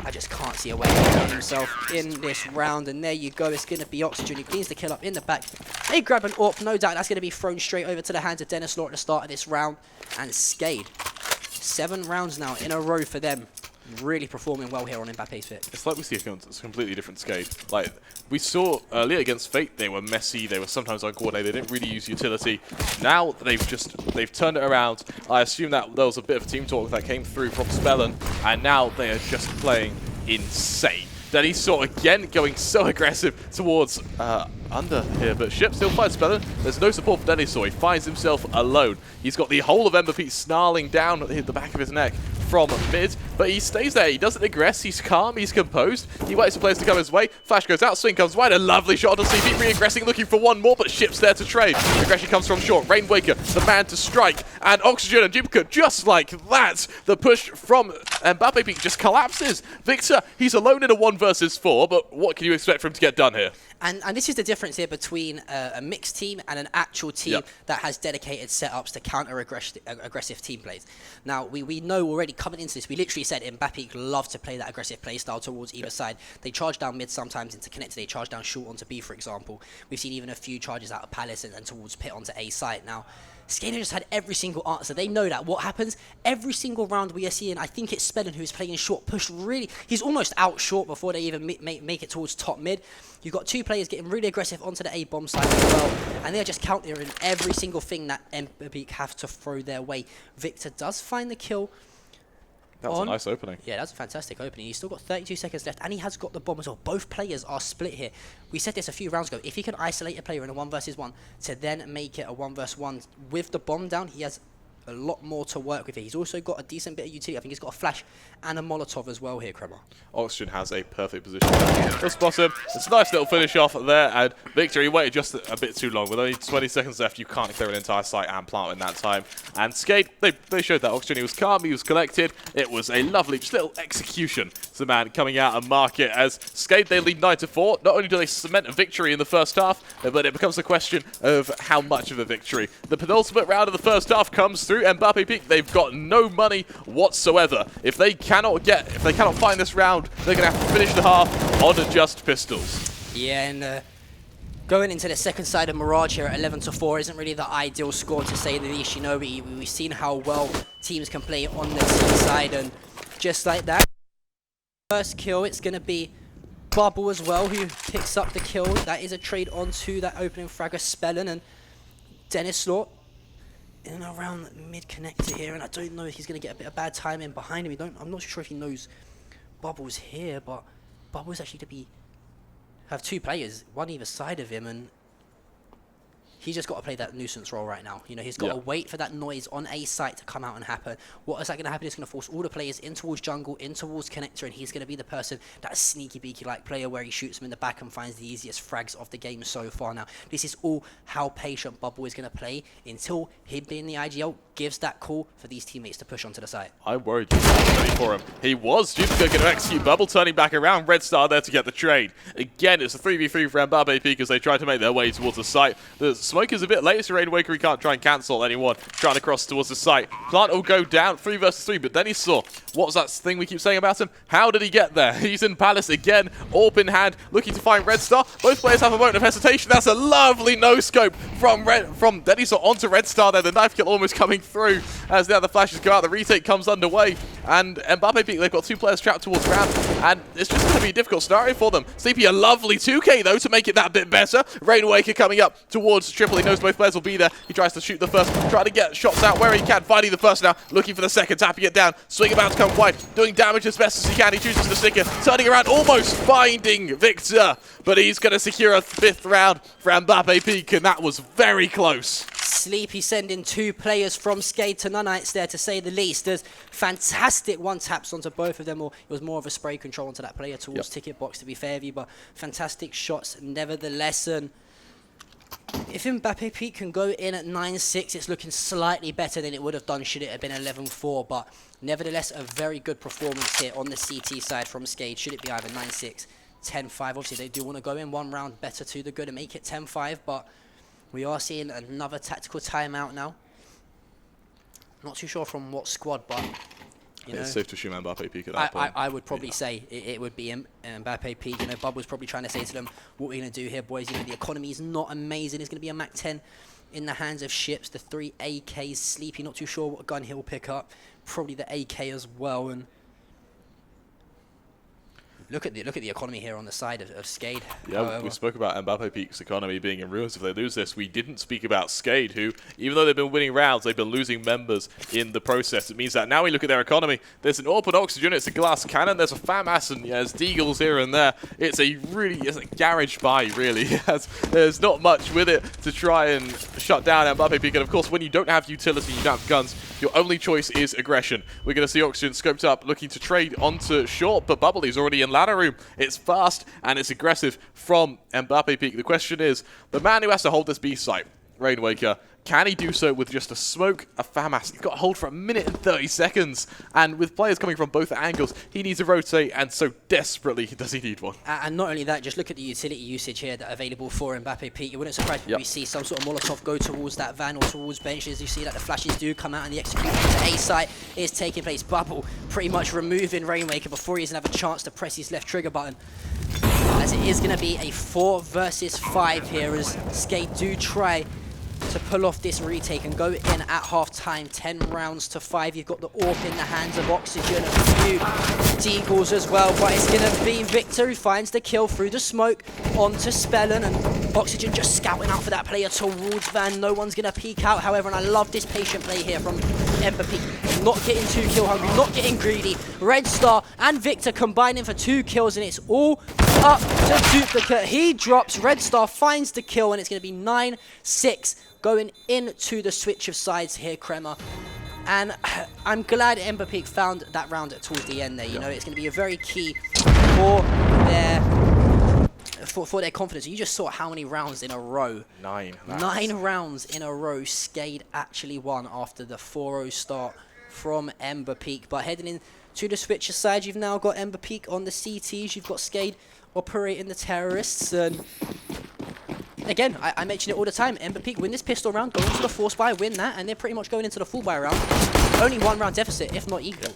I just can't see a way to get himself in this round. And there you go, it's going to be Oxygen who cleans the kill up in the back. They grab an AWP, no doubt that's going to be thrown straight over to the hands of Dennis Law at the start of this round. And Skade, 7 rounds now in a row for them. really performing well here on MBAPEEK's pick. It's like we see a completely different Skade. Like, we saw earlier against Fate, they were messy, they were sometimes uncoordinated, they didn't really use utility. Now, they've turned it around. I assume that there was a bit of team talk that came through from Spellen, and now they are just playing insane. Denisaw again going so aggressive towards under here, but Ship still fights Spellen. There's no support for Denisaw. He finds himself alone. He's got the whole of MBAPEEK snarling down at the back of his neck from mid, but he stays there. He doesn't aggress. He's calm. He's composed. He waits for players to come his way. Flash goes out. Swing comes wide. A lovely shot on CP. Re-aggressing, looking for one more, but Ship's there to trade. Aggression comes from short. Rainwaker, the man to strike. And Oxygen and Duplicate, just like that. The push from MBAPEEK just collapses. Victor, he's alone in a 1 versus 4, but what can you expect for him to get done here? And this is the difference here between a mixed team and an actual team that has dedicated setups to counter aggressive team plays. Now, we know already coming into this, we literally said MBAPEEK love to play that aggressive play style towards either side. They charge down mid sometimes into connector, they charge down short onto B, for example. We've seen even a few charges out of Palace and towards pit onto A site. Now, Skade just had every single answer. They know that what happens every single round we are seeing. I think it's Spellen who's playing short push. Really, he's almost out short before they even make it towards top mid. You've got 2 players getting really aggressive onto the A bomb side as well, and they're just countering every single thing that MBAPEEK have to throw their way. Victor does find the kill. That was a nice opening. Yeah, that's a fantastic opening. He's still got 32 seconds left, and he has got the bomb as well. Both players are split here. We said this a few rounds ago. If he can isolate a player in a 1 versus 1 to then make it a 1 versus 1 with the bomb down, he has a lot more to work with here. He's also got a decent bit of utility. I think he's got a flash and a Molotov as well here, Kremer. Oxygen has a perfect position. Just spot him. It's a nice little finish off there, and Victor, he waited just a bit too long. With only 20 seconds left, you can't clear an entire site and plant in that time. And Skade, they showed that Oxygen, he was calm, he was collected. It was a lovely, just little execution to the man coming out and market. As Skade, they lead 9-4. Not only do they cement a victory in the first half, but it becomes a question of how much of a victory. The penultimate round of the first half comes through MBAPEEK. They've got no money whatsoever. If they cannot find this round, they're going to have to finish the half on just pistols. Yeah, and going into the second side of Mirage here at 11-4 isn't really the ideal score, to say the least. You know, we've seen how well teams can play on the C side, and just like that, first kill, it's going to be Bubble as well, who picks up the kill. That is a trade onto that opening frag of Spellen, and Denisaw in and around mid connector here, and I don't know if he's going to get a bit of bad timing behind him. I'm not sure if he knows Bubble's here, but Bubble's actually to have 2 players, one either side of him, and he's just got to play that nuisance role right now. You know, he's got to wait for that noise on A site to come out and happen. What is that going to happen? It's going to force all the players in towards jungle, in towards connector, and he's going to be the person, that sneaky beaky like player where he shoots them in the back and finds the easiest frags of the game so far. Now, this is all how patient Bubble is going to play until him being the IGL gives that call for these teammates to push onto the site. I worried for him. He was Jupiter going to execute Bubble, turning back around. Red Star there to get the trade. Again, it's a 3v3 for MBAPEEK as they try to make their way towards the site. The smoke is a bit late, so Rainwaker, he can't try and cancel anyone trying to cross towards the site. Plant will go down, 3 versus 3, but then he saw, what was that thing we keep saying about him? How did he get there? He's in Palace again, AWP in hand, looking to find Red Star. Both players have a moment of hesitation. That's a lovely no-scope from Denisaw onto Red Star there. The knife kill almost coming through as the other flashes go out. The retake comes underway, and MBAPEEK, they've got 2 players trapped towards ramp, and it's just going to be a difficult scenario for them. CP a lovely 2k though to make it that bit better. Rainwaker coming up towards Triple. He knows both players will be there. He tries to shoot the first, trying to get shots out where he can. Finding the first now, looking for the second, tapping it down. Swing about to come wide, doing damage as best as he can. He chooses the sticker, turning around, almost finding Victor, but he's going to secure a 5th round for MBAPEEK, and that was very close. Sleepy sending 2 players from Skade to Nunites there, to say the least. There's fantastic one-taps onto both of them, or it was more of a spray control onto that player towards ticket box, to be fair with you, but fantastic shots nevertheless. And if MBAPEEK can go in at 9-6, it's looking slightly better than it would have done should it have been 11-4, but nevertheless a very good performance here on the CT side from Skade. Should it be either 9-6, 10-5, obviously they do want to go in 1 round better to the good and make it 10-5, but we are seeing another tactical timeout now. Not too sure from what squad, but you know, it's safe to assume MBAPEEK at that point. I would probably say it would be MBAPEEK. You know, Bub was probably trying to say to them, what are we going to do here, boys? You know, the economy is not amazing. It's going to be a Mac 10 in the hands of Ships. The 3 AKs. Sleepy, not too sure what gun he'll pick up. Probably the AK as well. And look at the economy here on the side of Skade. Yeah, we spoke about MBAPEEK's economy being in ruins if they lose this. We didn't speak about Skade, who, even though they've been winning rounds, they've been losing members in the process. It means that now we look at their economy. There's an AWP Oxygen, it's a glass cannon, there's a FAMAS, and there's Deagles here and there. It's a garage buy, really. There's not much with it to try and shut down MBAPEEK. And of course, when you don't have utility, you don't have guns, your only choice is aggression. We're going to see Oxygen scoped up, looking to trade onto short, but Bubbly's already in ladder room. It's fast and it's aggressive from MBAPEEK. The question is, the man who has to hold this B site, Rainwaker, can he do so with just a smoke, a FAMAS? He's got a hold for 1 minute and 30 seconds. And with players coming from both angles, he needs to rotate, and so desperately does he need one. And not only that, just look at the utility usage here that are available for MBAPEEK. You wouldn't surprise me if we see some sort of Molotov go towards that van or towards benches. You see that the flashes do come out and the execution to A site is taking place. Bubble pretty much removing Rainmaker before he doesn't have a chance to press his left trigger button. As it is going to be a 4 versus 5 here as Skade do try to pull off this retake and go in at half-time, 10 rounds to 5. You've got the AWP in the hands of Oxygen, a few Deagles as well, but it's going to be Victor who finds the kill through the smoke onto Spellen, and Oxygen just scouting out for that player towards Van. No one's going to peek out, however, and I love this patient play here from MBAPEEK. Not getting too kill hungry, not getting greedy. Red Star and Victor combining for 2 kills, and it's all up to Duplicate. He drops, Red Star finds the kill, and it's going to be 9-6. Going into the switch of sides here, Kremer. And I'm glad MBAPEEK found that round towards the end there. You know, it's going to be a very key for their confidence. You just saw how many rounds in a row. 9. 9 rounds in a row Skade actually won after the 4-0 start from MBAPEEK. But heading into the switcher side, you've now got MBAPEEK on the CTs. You've got Skade operating the terrorists. And again, I mention it all the time. MBAPEEK win this pistol round, go into the force buy, win that, and they're pretty much going into the full buy round. Only 1 round deficit, if not equal.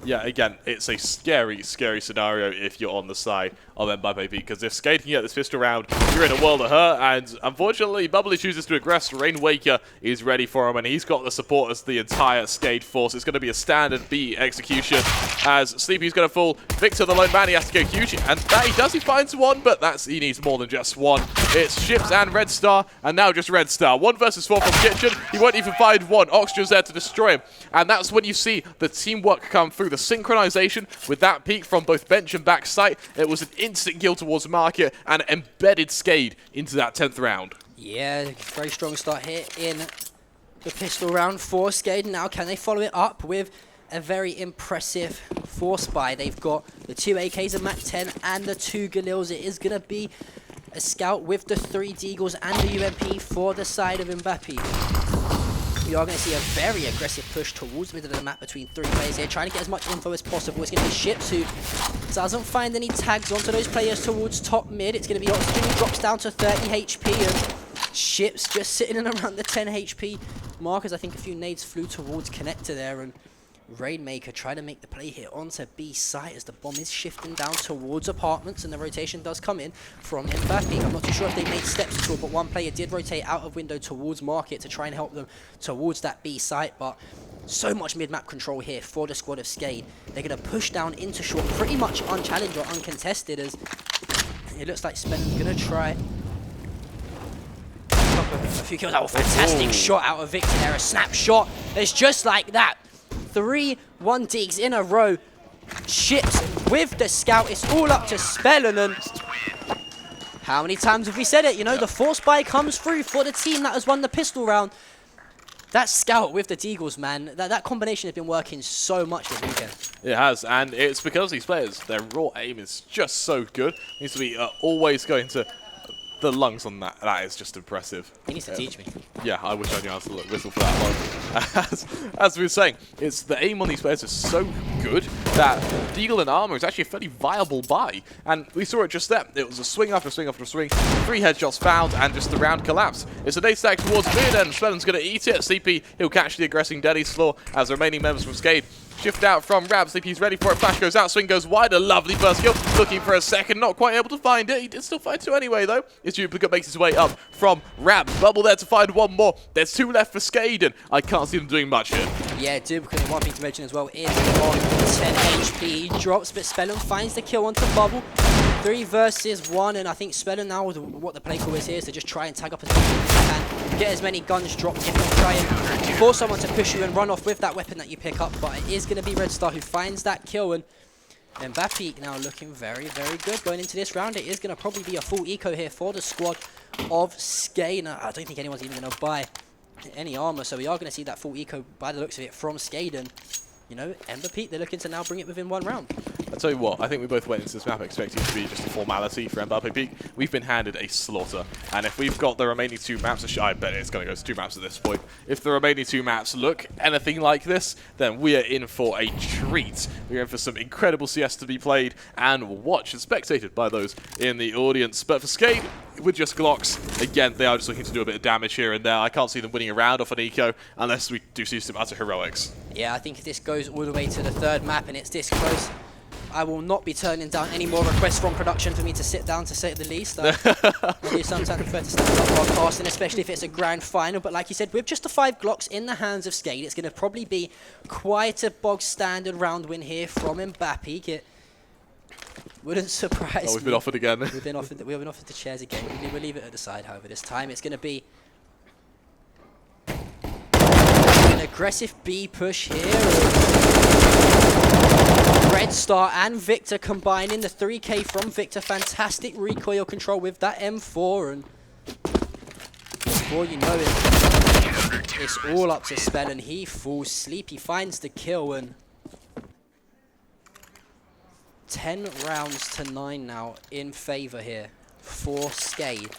Yeah, again, it's a scary, scary scenario if you're on the side of MBAPEEK, because if Skade can get this pistol round, you're in a world of hurt, and unfortunately, Bubbly chooses to aggress. Rainwaker is ready for him, and he's got the support as the entire Skade force. It's going to be a standard B execution, as Sleepy's going to fall. Victor, the lone man, he has to go huge, and that he does, he finds one, but he needs more than just one. It's Ships and Red Star, and now just Red Star. 1 versus 4 from Kitchen. He won't even find one. Oxygen's there to destroy him, and that's when you see the teamwork come through. The synchronization with that peak from both bench and back site. It was an instant kill towards Market and embedded Skade into that 10th round. Yeah, very strong start here in the pistol round for Skade. Now, can they follow it up with a very impressive force buy? They've got the 2 AKs, a MAC-10, and the 2 Galils. It is going to be a scout with the 3 Deagles and the UMP for the side of MBAPEEK. We are going to see a very aggressive push towards the middle of the map between 3 players here, trying to get as much info as possible. It's going to be Ships who doesn't find any tags onto those players towards top mid. It's going to be Oxygen who drops down to 30 HP, and Ships just sitting in around the 10 HP mark, as I think a few nades flew towards connector there, and Rainmaker trying to make the play here onto B site as the bomb is shifting down towards apartments, and the rotation does come in from MBAPEEK. I'm not too sure if they made steps at all, but one player did rotate out of window towards Market to try and help them towards that B site. But so much mid-map control here for the squad of Skade. They're going to push down into short pretty much unchallenged or uncontested, as it looks like Spennan's going to try a few kills. Oh, fantastic shot out of Victor there, a snapshot. It's just like that. 3 1-digs in a row. Ships with the scout. It's all up to Spellen, and how many times have we said it? You know, the force buy comes through for the team that has won the pistol round. That scout with the Deagles, man, that combination has been working so much this weekend. It has, and it's because these players, their raw aim is just so good. Needs to be always going to the lungs on that. That is just impressive. He needs to teach me. Yeah, I wish I knew how to whistle for that one. As we were saying, it's the aim on these players is so good that Deagle and Armor is actually a fairly viable buy. And we saw it just there. It was a swing after swing after swing. 3 headshots found, and just the round collapsed. It's a nade stack towards mid, and Spellen's going to eat it. CP, he'll catch the aggressing Daddy's Slaw as the remaining members from Skade shift out from Rab. Sleepy's ready for it. Flash goes out. Swing goes wide. A lovely first kill. Looking for a second. Not quite able to find it. He did still find 2 anyway, though. His Duplicate makes his way up from Rab. Bubble there to find 1 more. There's 2 left for Skade, and I can't see them doing much here. Yeah, Duplicate, one thing to mention as well, is on 10 HP. He drops, but Spellum finds the kill onto Bubble. 3 versus 1, and I think Spellum now, what the play call is here, is to just try and tag up as much as you can. Get as many guns dropped, if not try and force someone to push you and run off with that weapon that you pick up. But it is going to be Red Star who finds that kill, and MBAPEEK now looking very, very good going into this round. It is going to probably be a full eco here for the squad of Skade. I don't think anyone's even going to buy any armor, so we are going to see that full eco by the looks of it from Skade. And you know, MBAPEEK, they're looking to now bring it within 1 round. I'll tell you what, I think we both went into this map expecting it to be just a formality for MBAPEEK. We've been handed a slaughter, and if we've got the remaining 2 maps, I bet it's going to go to 2 maps at this point. If the remaining 2 maps look anything like this, then we are in for a treat. We're in for some incredible CS to be played and watched and spectated by those in the audience. But for Skade, with just Glocks, again, they are just looking to do a bit of damage here and there. I can't see them winning a round off an eco unless we do see some utter heroics. Yeah, I think if this goes all the way to the 3rd map and it's this close, I will not be turning down any more requests from production for me to sit down, to say the least. I do sometimes prefer to stand up while casting, especially if it's a grand final. But like you said, with just the 5 Glocks in the hands of Skade, it's going to probably be quite a bog standard round win here from MBAPEEK. It wouldn't surprise me. We've been offered again. We've been offered the chairs again. We'll leave it at the side, however, this time. It's going to be an aggressive B push here. Red Star and Victor combining the 3K from Victor. Fantastic recoil control with that M4, and before you know it, it's all up to Spell, and he falls asleep. He finds the kill, and 10 rounds to 9 now in favor here for Skade.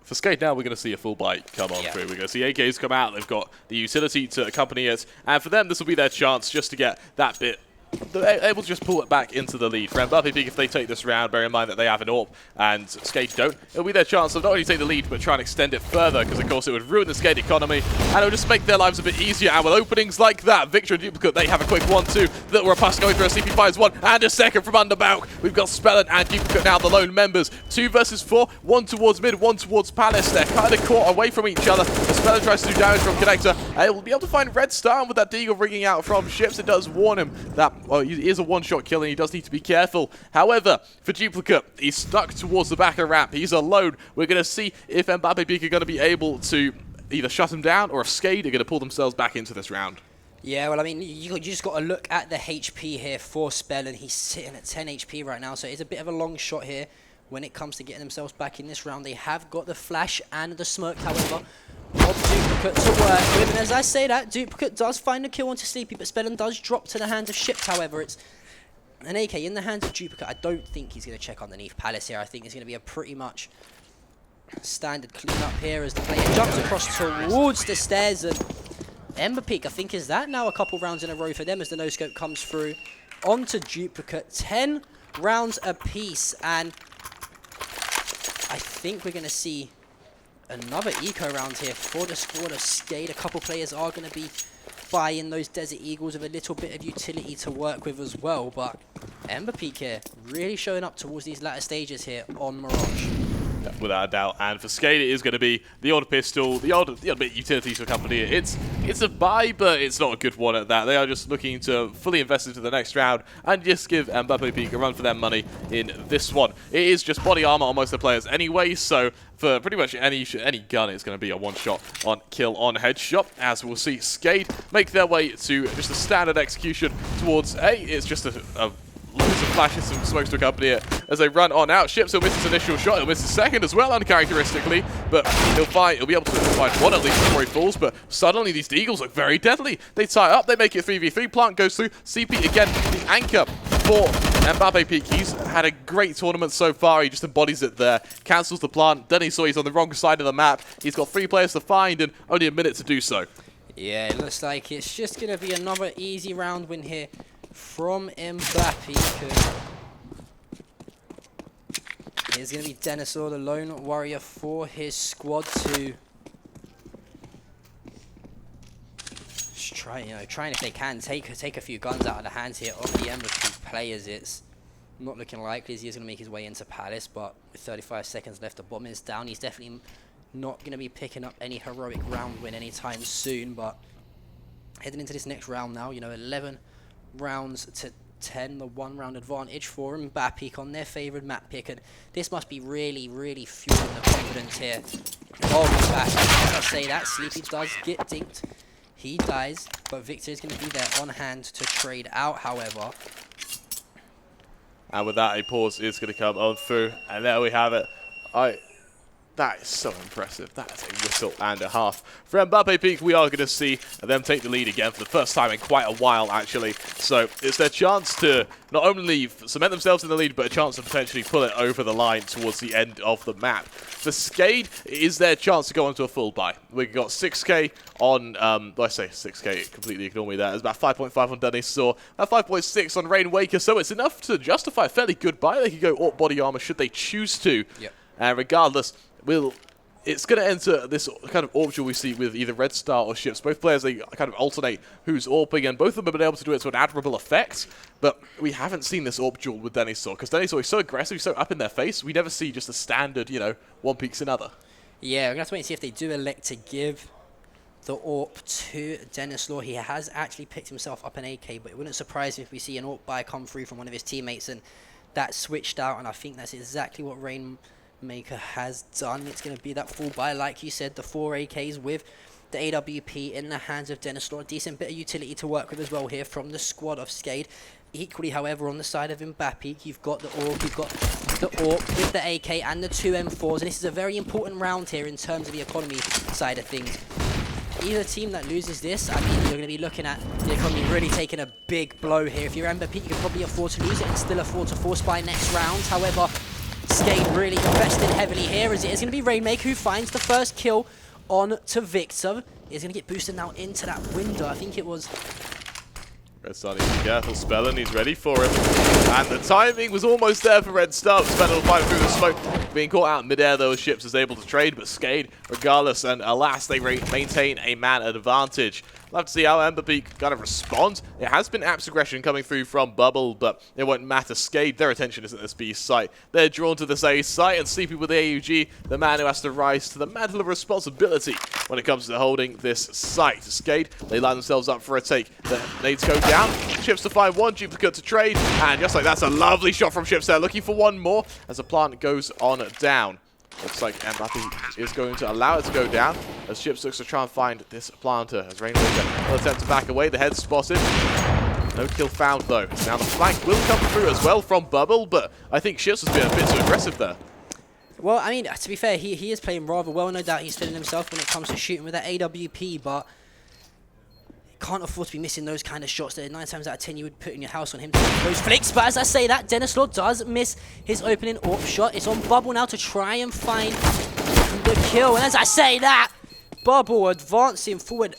For Skade now, we're going to see a full bite come on through. We're going to see AKs come out. They've got the utility to accompany it, and for them, this will be their chance just to get that bit. They're able to just pull it back into the lead. For MBAPEEK, if they take this round, bear in mind that they have an AWP and Skade don't, it'll be their chance to not only take the lead, but try and extend it further, because of course it would ruin the Skade economy, and it would just make their lives a bit easier. And with openings like that, Victor and Duplicate, they have a quick 1-2. That were a pass going through. Sleepy finds 1 and a second from Underbauk. We've got Spellin and Duplicate now the lone members. 2 versus 4, 1 towards mid, 1 towards Palace. They're kind of caught away from each other. The Spellin tries to do damage from Connector, and it will be able to find Red Star, and with that Deagle ringing out from Ships, it does warn him that, well, he is a one-shot kill and he does need to be careful. However, for Duplicate, he's stuck towards the back of ramp. He's alone. We're going to see if MBAPEEK are going to be able to either shut him down, or if Skade are going to pull themselves back into this round. Yeah, well, I mean, you just got to look at the HP here for Spell, and he's sitting at 10 HP right now, so it's a bit of a long shot here when it comes to getting themselves back in this round. They have got the flash and the smoke, however, of Duplicate to work with. And as I say that, Duplicate does find a kill onto Sleepy, but Spellin does drop to the hands of Ships. However, it's an AK in the hands of Duplicate. I don't think he's going to check underneath Palace here. I think it's going to be a pretty much standard clean-up here as the player jumps across towards the stairs. And MBAPEEK, I think, is that now a couple rounds in a row for them as the no-scope comes through onto Duplicate. 10 rounds apiece, and I think we're going to see another eco round here for the squad of Skade. A couple players are going to be buying those Desert Eagles with a little bit of utility to work with as well, but MBAPEEK here really showing up towards these latter stages here on Mirage. Yeah, without a doubt. And for Skade, it is going to be the odd pistol, the odd bit of utility to accompany it. It's a buy, but it's not a good one at that. They are just looking to fully invest into the next round and just give MBAPEEK a run for their money in this one. It is just body armor on most of the players anyway, so for pretty much any gun, it's going to be a one-shot on kill on headshot, as we'll see Skade make their way to just a standard execution towards A. It's just a loads of flashes, some smokes to accompany it as they run on out. Ships will miss his initial shot, he'll miss his second as well, uncharacteristically, but he'll be able to find 1 at least before he falls. But suddenly these Deagles look very deadly. They tie up, they make it 3v3, Plant goes through, CP again, the anchor for MBAPEEK. He's had a great tournament so far, he just embodies it there, cancels the plant, then he saw he's on the wrong side of the map, he's got 3 players to find and only a minute to do so. Yeah, it looks like it's just going to be another easy round win here from MBAPEEK. Here's going to be Denisaur, the lone warrior for his squad, to trying if they can take a few guns out of the hands here of the MBAPEEK players. It's not looking likely as he is going to make his way into Palace, but with 35 seconds left, the bomb is down. He's definitely not going to be picking up any heroic round win anytime soon, but heading into this next round now, 11 rounds to 10, the 1 round advantage for MBAPEEK on their favourite map pick, and this must be really, really fueling the confidence here. Oh, back. As I say that, Sleepy does get dinked. He dies, but Victor is going to be there on hand to trade out, however. And with that, a pause is going to come on through, and there we have it. That is so impressive. That is a whistle and a half. For MBAPEEK, we are going to see them take the lead again for the first time in quite a while, actually. So it's their chance to not only cement themselves in the lead, but a chance to potentially pull it over the line towards the end of the map. For Skade, it is their chance to go into a full buy. We've got 6k on, I say 6k, completely ignore me there. It's about 5.5 on Denisaur, about 5.6 on Rainwaker, so it's enough to justify a fairly good buy. They could go AWP body armor should they choose to. Yep. And regardless, it's going to enter this kind of AWP duel we see with either Red Star or Ships. Both players, they kind of alternate who's AWPing, and both of them have been able to do it to an admirable effect. But we haven't seen this AWP duel with Denisaur, because Denisaur is so aggressive, so up in their face, we never see just a standard, one peaks another. Yeah, we're going to have to wait and see if they do elect to give the AWP to Denisaur. He has actually picked himself up an AK, but it wouldn't surprise me if we see an AWP buy come through from one of his teammates, and that switched out, and I think that's exactly what Rainmaker has done. It's going to be that full buy, like you said, the 4 AKs with the AWP in the hands of Denisaur. A decent bit of utility to work with as well here from the squad of Skade. Equally, however, on the side of MBAPEEK, you've got the AWP, you've got the AWP with the AK and the 2 M4s, and this is a very important round here in terms of the economy side of things. Either team that loses this, I mean, you're going to be looking at the economy really taking a big blow here. If you're MBAPEEK, you can probably afford to lose it and still afford to force buy next round. However, Skade really invested heavily here, as it is going to be Rainmaker who finds the first kill on to Victor. He's going to get boosted now into that window. I think it was... Red Star needs to be careful, Spellin, he's ready for it. And the timing was almost there for Red Star. Spellin will fight through the smoke. Being caught out in midair, though, Ships is able to trade, but Skade, regardless, and alas, they maintain a man advantage. Love to see how MBAPEEK kind of responds. It has been Apps aggression coming through from Bubble, but it won't matter. Skade, their attention isn't this B site. They're drawn to this A site, and Sleepy with the AUG, the man who has to rise to the mantle of responsibility when it comes to holding this site. Skade, they line themselves up for a take. The nades go down. Ships to find one duplicate to trade, and just like that's a lovely shot from Ships there, looking for one more as the plant goes on down. Looks like MBAPEEK is going to allow it to go down as Ships looks to try and find this planter. As Rainwaker will attempt to back away, the head's spotted. No kill found though. Now the flank will come through as well from Bubble, but I think Ships has been a bit too aggressive there. Well, I mean, to be fair, he is playing rather well. No doubt he's feeling himself when it comes to shooting with that AWP, but can't afford to be missing those kind of shots there. 9 times out of 10 you would put in your house on him to make those flicks, but as I say that, Denisaur does miss his opening AWP shot. It's on Bubble now to try and find the kill, and as I say that, Bubble advancing forward.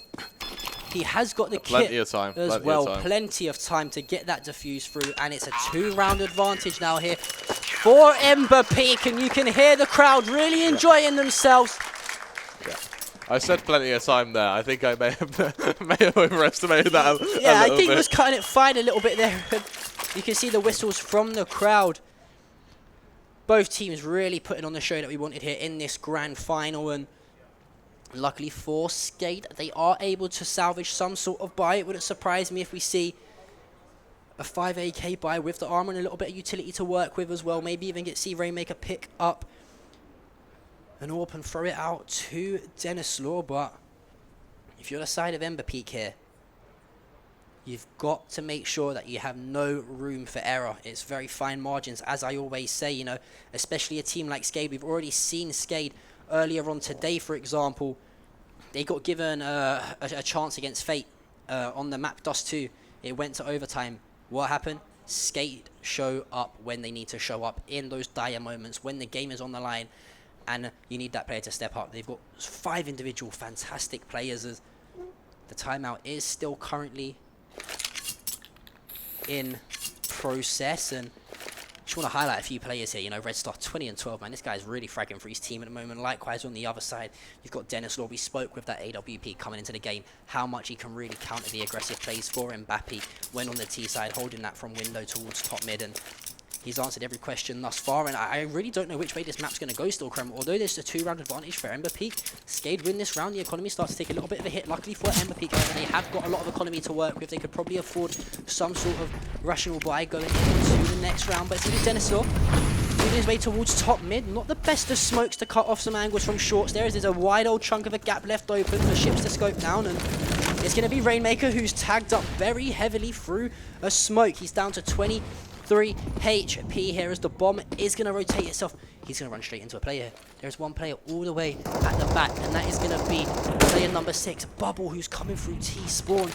He has got the kit as well. Plenty of time to get that defuse through, and it's a 2-round advantage now here for MBAPEEK, and you can hear the crowd really enjoying themselves. Yeah. I said plenty of time there. I think I may have overestimated that a yeah, I little think bit. he was cutting it fine a little bit there. You can see the whistles from the crowd. Both teams really putting on the show that we wanted here in this grand final, and luckily for Skade, they are able to salvage some sort of buy. It wouldn't surprise me if we see a 5 AK buy with the armor and a little bit of utility to work with as well. Maybe even see Rainmaker pick up an AWP and throw it out to Denisaur, but if you're the side of MBAPEEK here, you've got to make sure that you have no room for error. It's very fine margins, as I always say, especially a team like Skade. We've already seen Skade earlier on today, for example. They got given a chance against Fate on the map Dust 2. It went to overtime. What happened? Skade show up when they need to show up in those dire moments, when the game is on the line, and you need that player to step up. They've got 5 individual fantastic players. As the timeout is still currently in process, and just want to highlight a few players here. You know, Red Star 20 and 12, man. This guy's really fragging for his team at the moment. Likewise, on the other side, you've got Dennis Law. We spoke with that AWP coming into the game, how much he can really counter the aggressive plays for MBAPEEK when on the T side, holding that from window towards top mid. And he's answered every question thus far, and I really don't know which way this map's going to go still, Krem. Although there's a 2-round advantage for MBAPEEK, Skade win this round, the economy starts to take a little bit of a hit. Luckily for MBAPEEK, however, they have got a lot of economy to work with. They could probably afford some sort of rational buy going into the next round. But it's Dennis Law moving his way towards top mid. Not the best of smokes to cut off some angles from shorts there, as there's a wide old chunk of a gap left open for ships to scope down. And it's going to be Rainmaker, who's tagged up very heavily through a smoke. He's down to 23 HP here as the bomb is going to rotate itself. He's going to run straight into a player. There's one player all the way at the back, and that is going to be player number 6, Bubble, who's coming through T-spawn.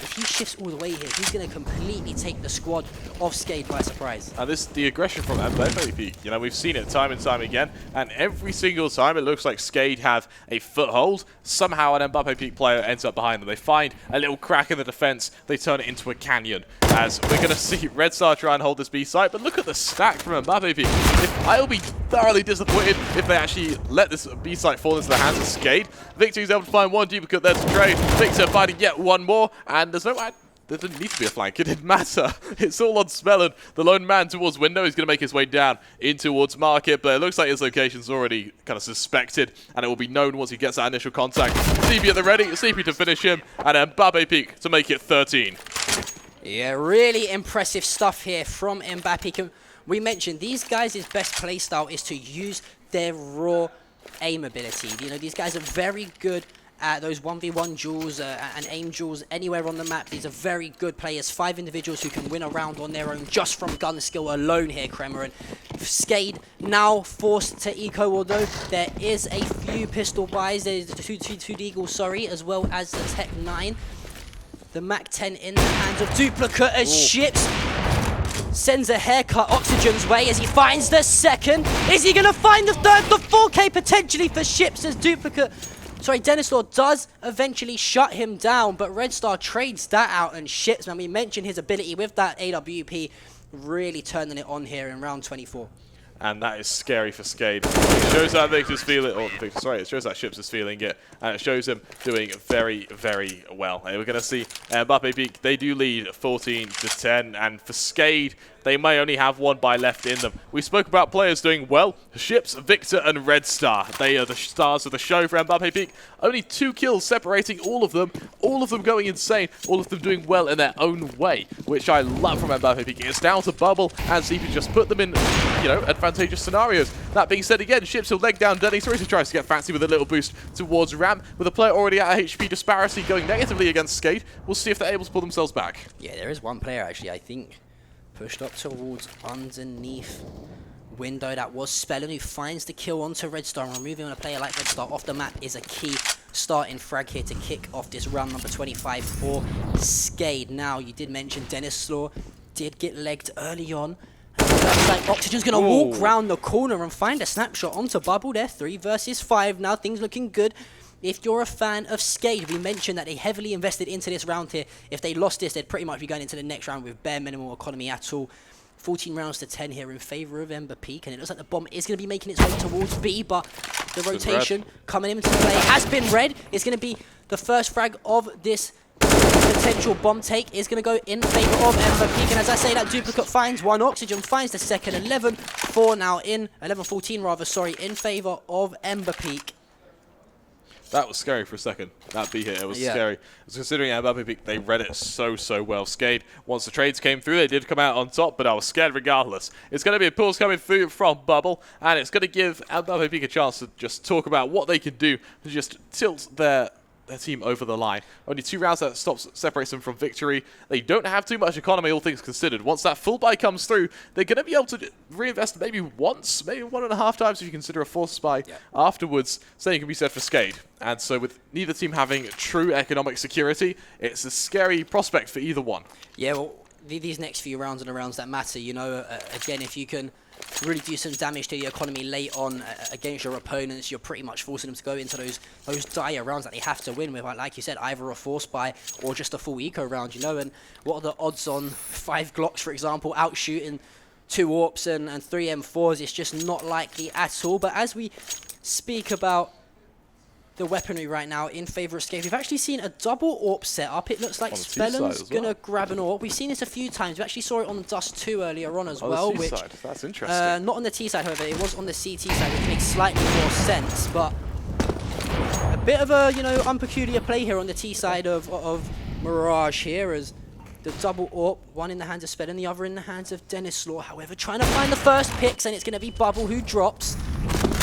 If he shifts all the way here, he's going to completely take the squad of Skade by surprise. And the aggression from MBAPEEK, you know, we've seen it time and time again, and every single time it looks like Skade have a foothold. Somehow an MBAPEEK player ends up behind them. They find a little crack in the defense, they turn it into a canyon. As we're going to see Red Star try and hold this B site, but look at the stack from MBAPEEK. I'll be thoroughly disappointed if they actually let this B site fall into the hands of Skade. Victor's able to find one duplicate there to trade. Victor finding yet one more, and there didn't need to be a flank. It didn't matter. It's all on Smellon. The lone man towards window. He's going to make his way down in towards market, but it looks like his location's already kind of suspected, and it will be known once he gets that initial contact. CP at the ready. CP to finish him, and MBAPEEK to make it 13. Yeah, really impressive stuff here from MBAPEEK. We mentioned these guys' best playstyle is to use their raw aim ability. You know, these guys are very good at those 1v1 duels and aim duels anywhere on the map. These are very good players, 5 individuals who can win a round on their own just from gun skill alone here, Kremer. And Skade now forced to eco, although there is a few pistol buys. There's the 2 Deagle, sorry, as well as the Tech 9. The Mac 10 in the hands of Duplicate as Ships sends a haircut Oxygen's way as he finds the second. Is he going to find the third? The 4K potentially for Ships as Dennis Law does eventually shut him down, but Red Star trades that out, and Ships, man, we mentioned his ability with that AWP, really turning it on here in round 24. And that is scary for Skade. It shows that Victor's feeling, it shows that Ships is feeling it, and it shows him doing very, very well. And we're going to see MBAPEEK, they do lead 14-10, and for Skade, they may only have one buy left in them. We spoke about players doing well. Ships, Victor, and Red Star. They are the stars of the show for MBAPEEK. Only 2 kills separating all of them going insane, all of them doing well in their own way, which I love from MBAPEEK. It's down to Bubble, and CP just put them in, you know, advantageous scenarios. That being said, again, Ships will leg down Denny. Sorry, tries to get fancy with a little boost towards Ram, with a player already at a HP disparity going negatively against Skade. We'll see if they're able to pull themselves back. Yeah, there is one player, actually, I think, pushed up towards underneath window. That was Spellin, who finds the kill onto Red Star. And removing a player like Red Star off the map is a key starting frag here to kick off this round number 25 for Skade. Now, you did mention Dennis Law did get legged early on. And it looks like Oxygen's going to walk round the corner and find a snapshot onto Bubble there. 3 versus 5. Now things looking good. If you're a fan of Skade, we mentioned that they heavily invested into this round here. If they lost this, they'd pretty much be going into the next round with bare minimal economy at all. 14 rounds to 10 here in favour of MBAPEEK, and it looks like the bomb is going to be making its way towards B, but the rotation coming into play has been red. It's going to be the first frag of this potential bomb take is going to go in favour of MBAPEEK, and as I say, that Duplicate finds one, Oxygen finds the second, 11-4 now in, 11-14 rather, sorry, in favour of MBAPEEK. That was scary for a second. That B hit, it was scary. Considering MBAPEEK, they read it so well. Skade, once the trades came through, they did come out on top, but I was scared regardless. It's going to be a pulse coming through from Bubble, and it's going to give MBAPEEK a chance to just talk about what they can do to just tilt their team over the line. Only 2 rounds that separates them from victory. They don't have too much economy, all things considered. Once that full buy comes through, they're going to be able to reinvest maybe once, maybe 1.5 times if you consider a force buy afterwards. Same can be said for Skade. And so with neither team having true economic security, it's a scary prospect for either one. Yeah, well, these next few rounds are the rounds that matter. You know, again, if you can really do some damage to the economy late on against your opponents, you're pretty much forcing them to go into those dire rounds that they have to win with, like you said, either a force buy or just a full eco round, you know. And what are the odds on 5 Glocks, for example, outshooting 2 AWPs and 3 M4s, it's just not likely at all. But as we speak about the weaponry right now in favor of Skade, we've actually seen a double AWP setup. It looks like Spellen's going to grab an AWP. We've seen this a few times. We actually saw it on the Dust 2 earlier on as well. The which, that's interesting. not on the T side, however. It was on the CT side, which makes slightly more sense. But a bit of a, unpeculiar play here on the T side of Mirage here, as the double AWP, one in the hands of Spellen, the other in the hands of Denislaw. However, trying to find the first picks, and it's going to be Bubble who drops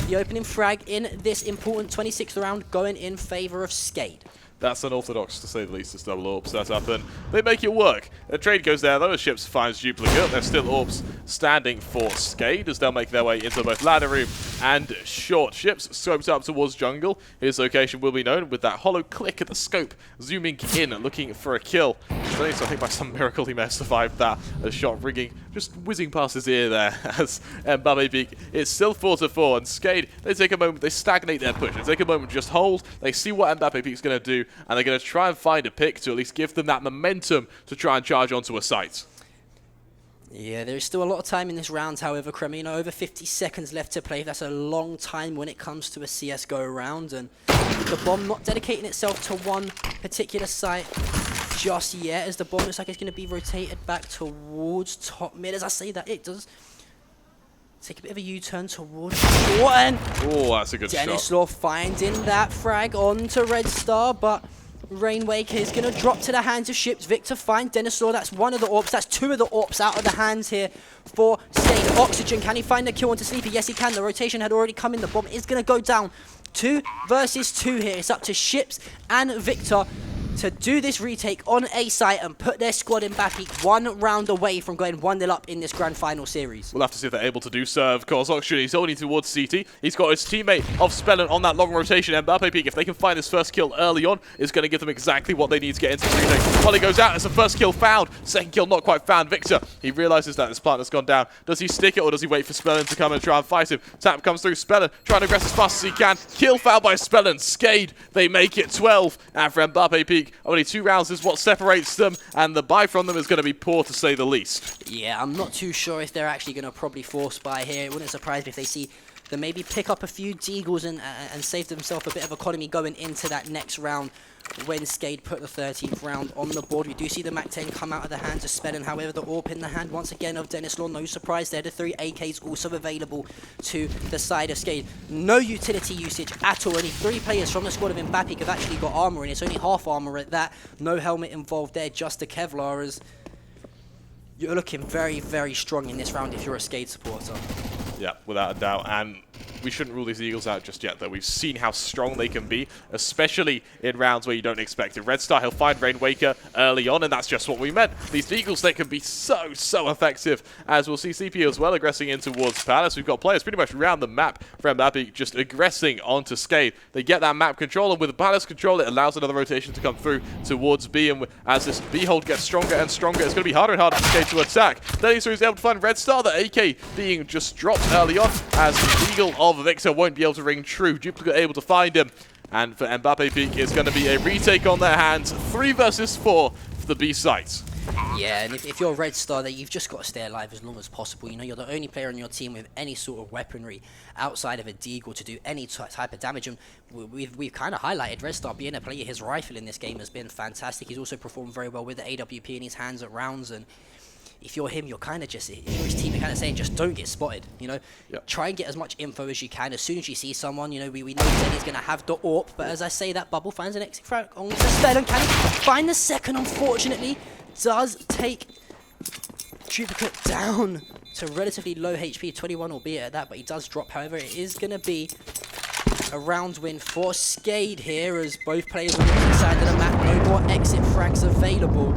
the opening frag in this important 26th round, going in favor of Skade. That's unorthodox, to say the least, this double AWP setup, and they make it work. A trade goes there, though, as Ships finds duplicate. There's still AWPs standing for Skade, as they'll make their way into both ladder room and short. Ships scopes up towards jungle. His location will be known with that hollow click at the scope, zooming in, looking for a kill. So I think by some miracle he may have survived that. A shot ringing, just whizzing past his ear there, as MBAPEEK, it's still 4-4, and Skade, they take a moment, they stagnate their push. They take a moment, just hold, they see what MBAPEEK's going to do, and they're going to try and find a pick to at least give them that momentum to try and charge onto a site. Yeah, there's still a lot of time in this round, however, Crema, over 50 seconds left to play. That's a long time when it comes to a CSGO round, and the bomb not dedicating itself to one particular site just yet, as the bomb looks like it's going to be rotated back towards top mid. As I say that, it does take a bit of a U-turn towards short, and that's a good shot. Denislaw finding that frag onto Red Star, but Rainwaker is going to drop to the hands of Ships. Victor find Denislaw. That's one of the AWPs. That's 2 of the AWPs out of the hands here for Skade. Oxygen, can he find the kill onto Sleepy? Yes, he can. The rotation had already come in. The bomb is going to go down. 2 versus 2 here. It's up to Ships and Victor to do this retake on A site and put their squad in BGE 1 round away from going 1-0 up in this grand final series. We'll have to see if they're able to do so. Of course, Oxygen, he's only towards CT. He's got his teammate of Spellen on that long rotation, and MBAPEEK, if they can find his first kill early on, is going to give them exactly what they need to get into the retake. While he goes out, it's the first kill found. Second kill not quite found. Victor, he realizes that his partner's gone down. Does he stick it, or does he wait for Spellen to come and try and fight him? Tap comes through. Spellen trying to aggress as fast as he can. Kill found by Spellen. Skade, they make it 12. And for MBAPEEK, only 2 rounds is what separates them, and the buy from them is going to be poor, to say the least. Yeah, I'm not too sure if they're actually going to probably force buy here. It wouldn't surprise me if they see them maybe pick up a few deagles and save themselves a bit of economy going into that next round when Skade put the 13th round on the board. We do see the MAC-10 come out of the hands of Spellen. However, the AWP in the hand once again of Denislaw. No surprise there. The 3 AKs also available to the side of Skade. No utility usage at all. Only 3 players from the squad of MBAPEEK have actually got armor, and it's only half armor at that. No helmet involved there, just a Kevlar, as you're looking very, very strong in this round if you're a Skade supporter. Yeah, without a doubt. And we shouldn't rule these Eagles out just yet, though. We've seen how strong they can be, especially in rounds where you don't expect it. Red Star, he'll find Rainwaker early on, and that's just what we meant. These Eagles, they can be so effective, as we'll see CP as well aggressing in towards Palace. We've got players pretty much around the map from MBAPEEK just aggressing onto Skade. They get that map control, and with Palace control, it allows another rotation to come through towards B, and as this B hold gets stronger and stronger, it's going to be harder and harder for Skade to attack. Denislaw is able to find Red Star, the AK being just dropped early on, as the Eagle of Victor won't be able to ring true. Duplicate able to find him. And for MBAPEEK, it's going to be a retake on their hands. 3 versus 4 for the B site. Yeah, and if you're Red Star, then you've just got to stay alive as long as possible. You know, you're the only player on your team with any sort of weaponry outside of a deagle to do any type of damage. And we've kind of highlighted Red Star being a player. His rifle in this game has been fantastic. He's also performed very well with the AWP in his hands at rounds, and if you're him, you're kind of just, if you're his team, you're kind of saying, just don't get spotted, you know? Yep. Try and get as much info as you can. As soon as you see someone, you know, we know that he's going to have the AWP, but as I say, that Bubble finds an exit frag on the Spellen. Can he find the second? Unfortunately, does take Duplicate down to relatively low HP, 21 albeit at that, but he does drop. However, it is going to be a round win for Skade here, as both players on the opposite side of the map. No more exit frags available.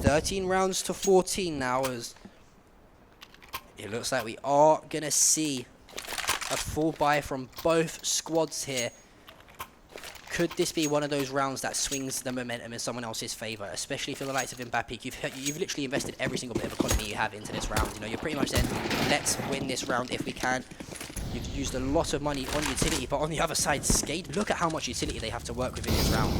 13 rounds to 14 now, as it looks like we are going to see a full buy from both squads here. Could this be one of those rounds that swings the momentum in someone else's favour, especially for the likes of MBAPEEK? You've literally invested every single bit of economy you have into this round. You know, you're pretty much saying, let's win this round if we can. You've used a lot of money on utility, but on the other side, Skade, look at how much utility they have to work with in this round.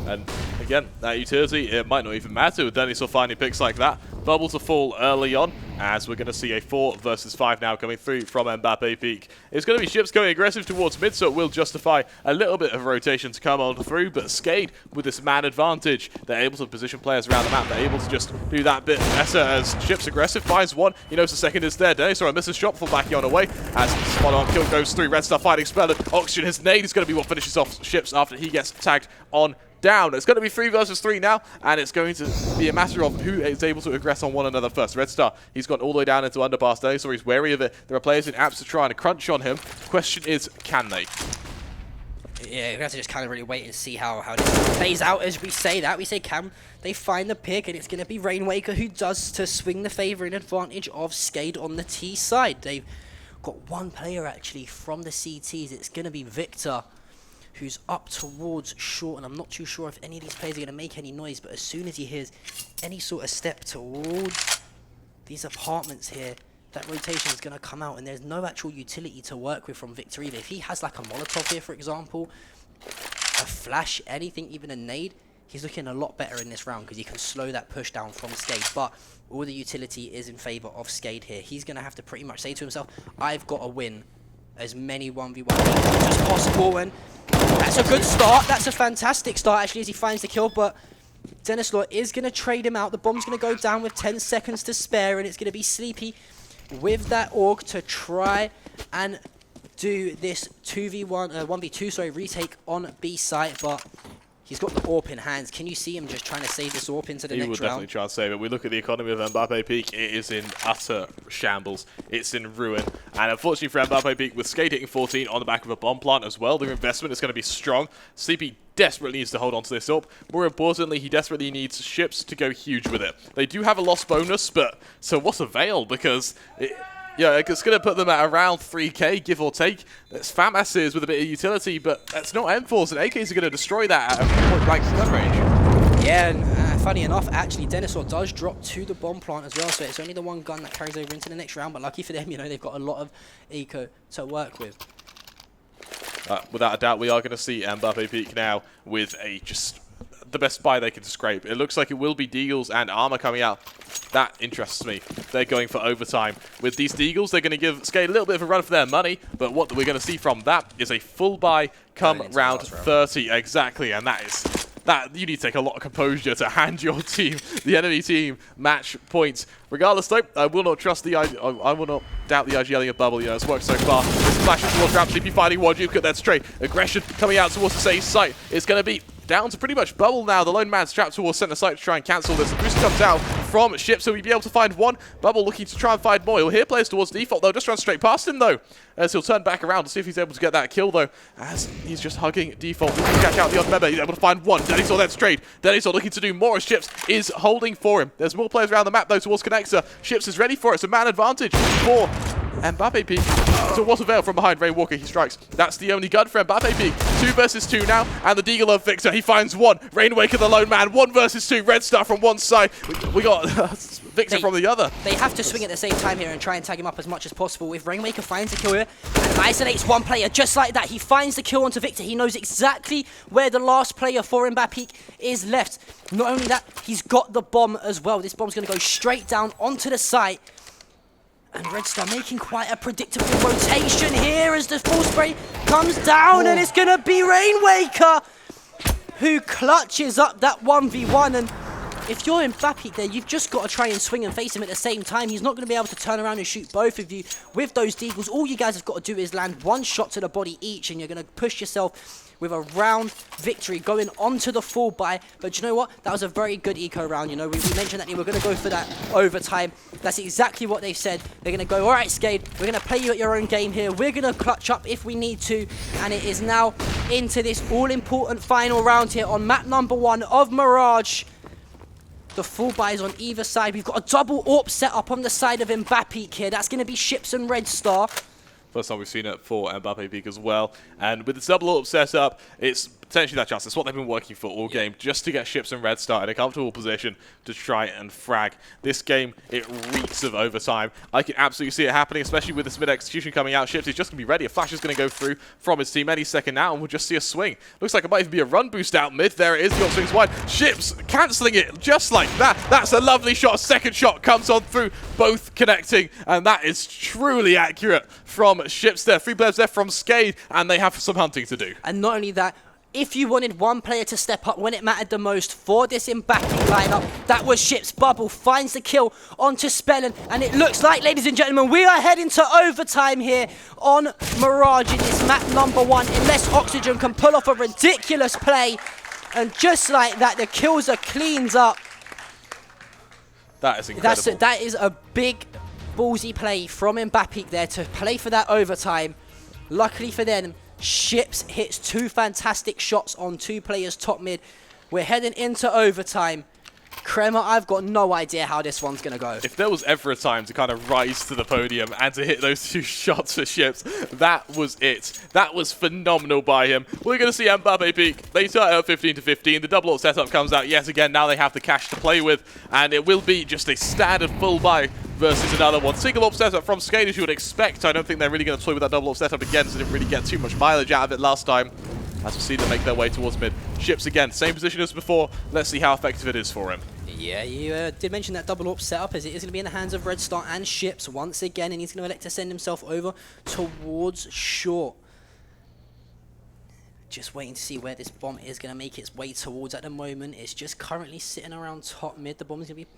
And again, that utility, it might not even matter with Denislaw finding picks like that. Bubble to fall early on. as we're going to see a 4 versus 5 now coming through from MBAPEEK. It's going to be Ships going aggressive towards mid, so it will justify a little bit of rotation to come on through, but Skade with this man advantage, they're able to position players around the map, they're able to just do that bit better as Ships aggressive, finds one, he knows the second is there, Denisaur misses shot for backing on away, as spot-on kill goes through, Red Star fighting Spelled, Oxygen, his nade is going to be what finishes off Ships after he gets tagged on down. It's going to be 3 versus 3 now, and it's going to be a matter of who is able to aggress on one another first. Red Star, he's gone all the way down into underpass there, so he's wary of it. There are players in apps to try and crunch on him. Question is, can they? Yeah, we have to just kind of really wait and see how this plays out as we say that. We say, can they find the pick? And it's going to be Rainwaker who does to swing the favour in advantage of Skade on the T side. They've got one player actually from the CTs. It's going to be Victor, who's up towards short, and I'm not too sure if any of these players are going to make any noise, but as soon as he hears any sort of step towards these apartments here, that rotation is going to come out, and there's no actual utility to work with from Victor either. If he has like a Molotov here, for example, a flash, anything, even a nade, he's looking a lot better in this round because he can slow that push down from Skade, but all the utility is in favour of Skade here. He's going to have to pretty much say to himself, I've got to win as many 1v1 as possible, and that's a good start. That's a fantastic start, actually, as he finds the kill, but Denisaur is going to trade him out. The bomb's going to go down with 10 seconds to spare, and it's going to be Sleepy with that AUG to try and do this 1v2 retake on B site, but he's got the AWP in hands. Can you see him just trying to save this AWP into the next round? He will definitely try to save it. We look at the economy of MBAPEEK, it is in utter shambles. It's in ruin. And unfortunately for MBAPEEK, with Skade hitting 14 on the back of a bomb plant as well, their investment is going to be strong. Sleepy desperately needs to hold on to this AWP. More importantly, he desperately needs Ships to go huge with it. They do have a loss bonus, but so what avail? Because it's going to put them at around 3k, give or take. That's FAMASs with a bit of utility, but that's not M4s, and AKs are going to destroy that at point-blank stun range. Yeah, and funny enough, actually, Denisaur does drop to the bomb plant as well, so it's only the one gun that carries over into the next round, but lucky for them, they've got a lot of eco to work with. Without a doubt, we are going to see MBAPEEK now with just the best buy they can scrape. It looks like it will be Deagles and Armor coming out. That interests me. They're going for overtime. With these Deagles, they're going to give Skade a little bit of a run for their money, but what we're going to see from that is a full buy come round 30. Exactly, and that you need to take a lot of composure to hand your team, the enemy team, match points. Regardless, though, I will not trust the I will not doubt the IGLing of Bubble. It's worked so far. This flashing towards Ramp, Sleepy fighting one. Look at that straight aggression coming out towards the safe site. It's going to be down to pretty much Bubble now. The lone man strapped towards center site to try and cancel this. The boost comes out from Ships, so we'll be able to find one. Bubble looking to try and find more. He'll hear players towards default, though. Just run straight past him, though, as he'll turn back around to see if he's able to get that kill, though, as he's just hugging default. Looking to catch out the odd member. He's able to find one. Denisaur then straight. Denisaur looking to do more as Ships is holding for him. There's more players around the map, though, towards Connector. Ships is ready for it. It's a man advantage for MBAPEEK. So what avail from behind Rainwaker? He strikes. That's the only gun for MBAPEEK. 2 versus 2 now, and the Deagle of Victor. He finds one. Rainwaker the lone man. 1 versus 2. Red Star from one side. We got Victor from the other. They have to swing at the same time here and try and tag him up as much as possible. If Rainwaker finds the kill here and isolates one player just like that, he finds the kill onto Victor. He knows exactly where the last player for MBAPEEK is left. Not only that, he's got the bomb as well. This bomb's going to go straight down onto the site. And Red Star making quite a predictable rotation here as the full spray comes down, and it's going to be Rainwaker who clutches up that 1v1. And if you're in MBAPEEK there, you've just got to try and swing and face him at the same time. He's not going to be able to turn around and shoot both of you with those Deagles. All you guys have got to do is land 1 shot to the body each, and you're going to push yourself with a round victory going on to the full buy. But you know what? That was a very good eco round. We mentioned that they were going to go for that overtime. That's exactly what they said. They're going to go, all right, Skade, we're going to play you at your own game here. We're going to clutch up if we need to. And it is now into this all-important final round here on map number 1 of Mirage. The full buys on either side. We've got a double AWP set up on the side of MBAPEEK here. That's going to be Ships and Red Star. First time we've seen it for MBAPEEK as well. And with the double AWP set up, it's potentially that chance. That's what they've been working for all game, just to get Ships and Red Star in a comfortable position to try and frag. This game, it reeks of overtime. I can absolutely see it happening, especially with this mid-execution coming out. Ships is just going to be ready. A flash is going to go through from his team any second now, and we'll just see a swing. Looks like it might even be a run boost out mid. There it is. The swings wide. Ships cancelling it just like that. That's a lovely shot. Second shot comes on through, both connecting, and that is truly accurate from Ships there. 3 players there from Skade, and they have some hunting to do. And not only that, if you wanted one player to step up when it mattered the most for this MBAPEEK lineup, that was Ships. Bubble finds the kill onto Spellen, and it looks like, ladies and gentlemen, we are heading to overtime here on Mirage in this map number 1, unless Oxygen can pull off a ridiculous play. And just like that, the kills are cleaned up. That is incredible. That is a big ballsy play from MBAPEEK there to play for that overtime. Luckily for them, Ships hits 2 fantastic shots on 2 players top mid. We're heading into overtime. Kremer, I've got no idea how this one's going to go. If there was ever a time to kind of rise to the podium and to hit those 2 shots for Ships, that was it. That was phenomenal by him. We're going to see MBAPEEK. They start out 15-15. The double ult setup comes out yet again. Now they have the cash to play with, and it will be just a standard full buy versus another one. Single ult setup from Skade, as you would expect. I don't think they're really going to toy with that double ult setup again, so they didn't really get too much mileage out of it last time. As we see them make their way towards mid. Ships again, same position as before. Let's see how effective it is for him. Yeah, you did mention that double AWP setup, as it is going to be in the hands of Red Star and Ships once again, and he's going to elect to send himself over towards short. Just waiting to see where this bomb is going to make its way towards at the moment. It's just currently sitting around top mid. The bomb is going to be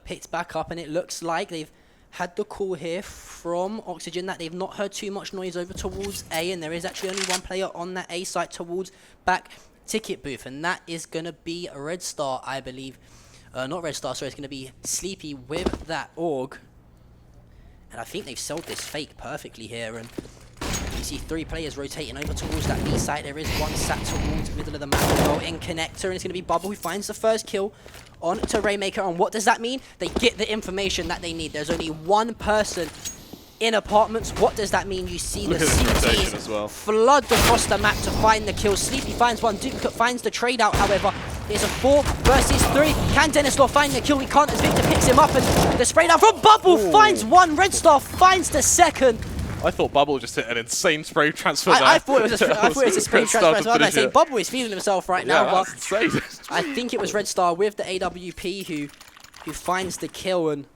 picked back up, and it looks like they've had the call here from Oxygen that they've not heard too much noise over towards A, and there is actually only one player on that A site towards back ticket booth, and that is going to be a Red Star, I believe. Not Red Star, sorry, it's going to be Sleepy with that AUG. And I think they've sold this fake perfectly here, and you see 3 players rotating over towards that B site. There is one sat towards the middle of the map as well in connector, and it's going to be Bubble who finds the first kill on to Rainmaker. And what does that mean? They get the information that they need. There's only one person in apartments. What does that mean? You see the CTs as well flood across the map to find the kill. Sleepy finds one, Duplicate finds the trade out, however. It's a 4 versus 3. Can Dennislaw find the kill? He can't, as Victor picks him up, and the spray down from Bubble finds one. Red Star finds the second. I thought Bubble just hit an insane spray transfer there. I thought it was a spray transfer as well. I say Bubble is feeling himself right now, but insane. I think it was Red Star with the AWP who finds the kill. And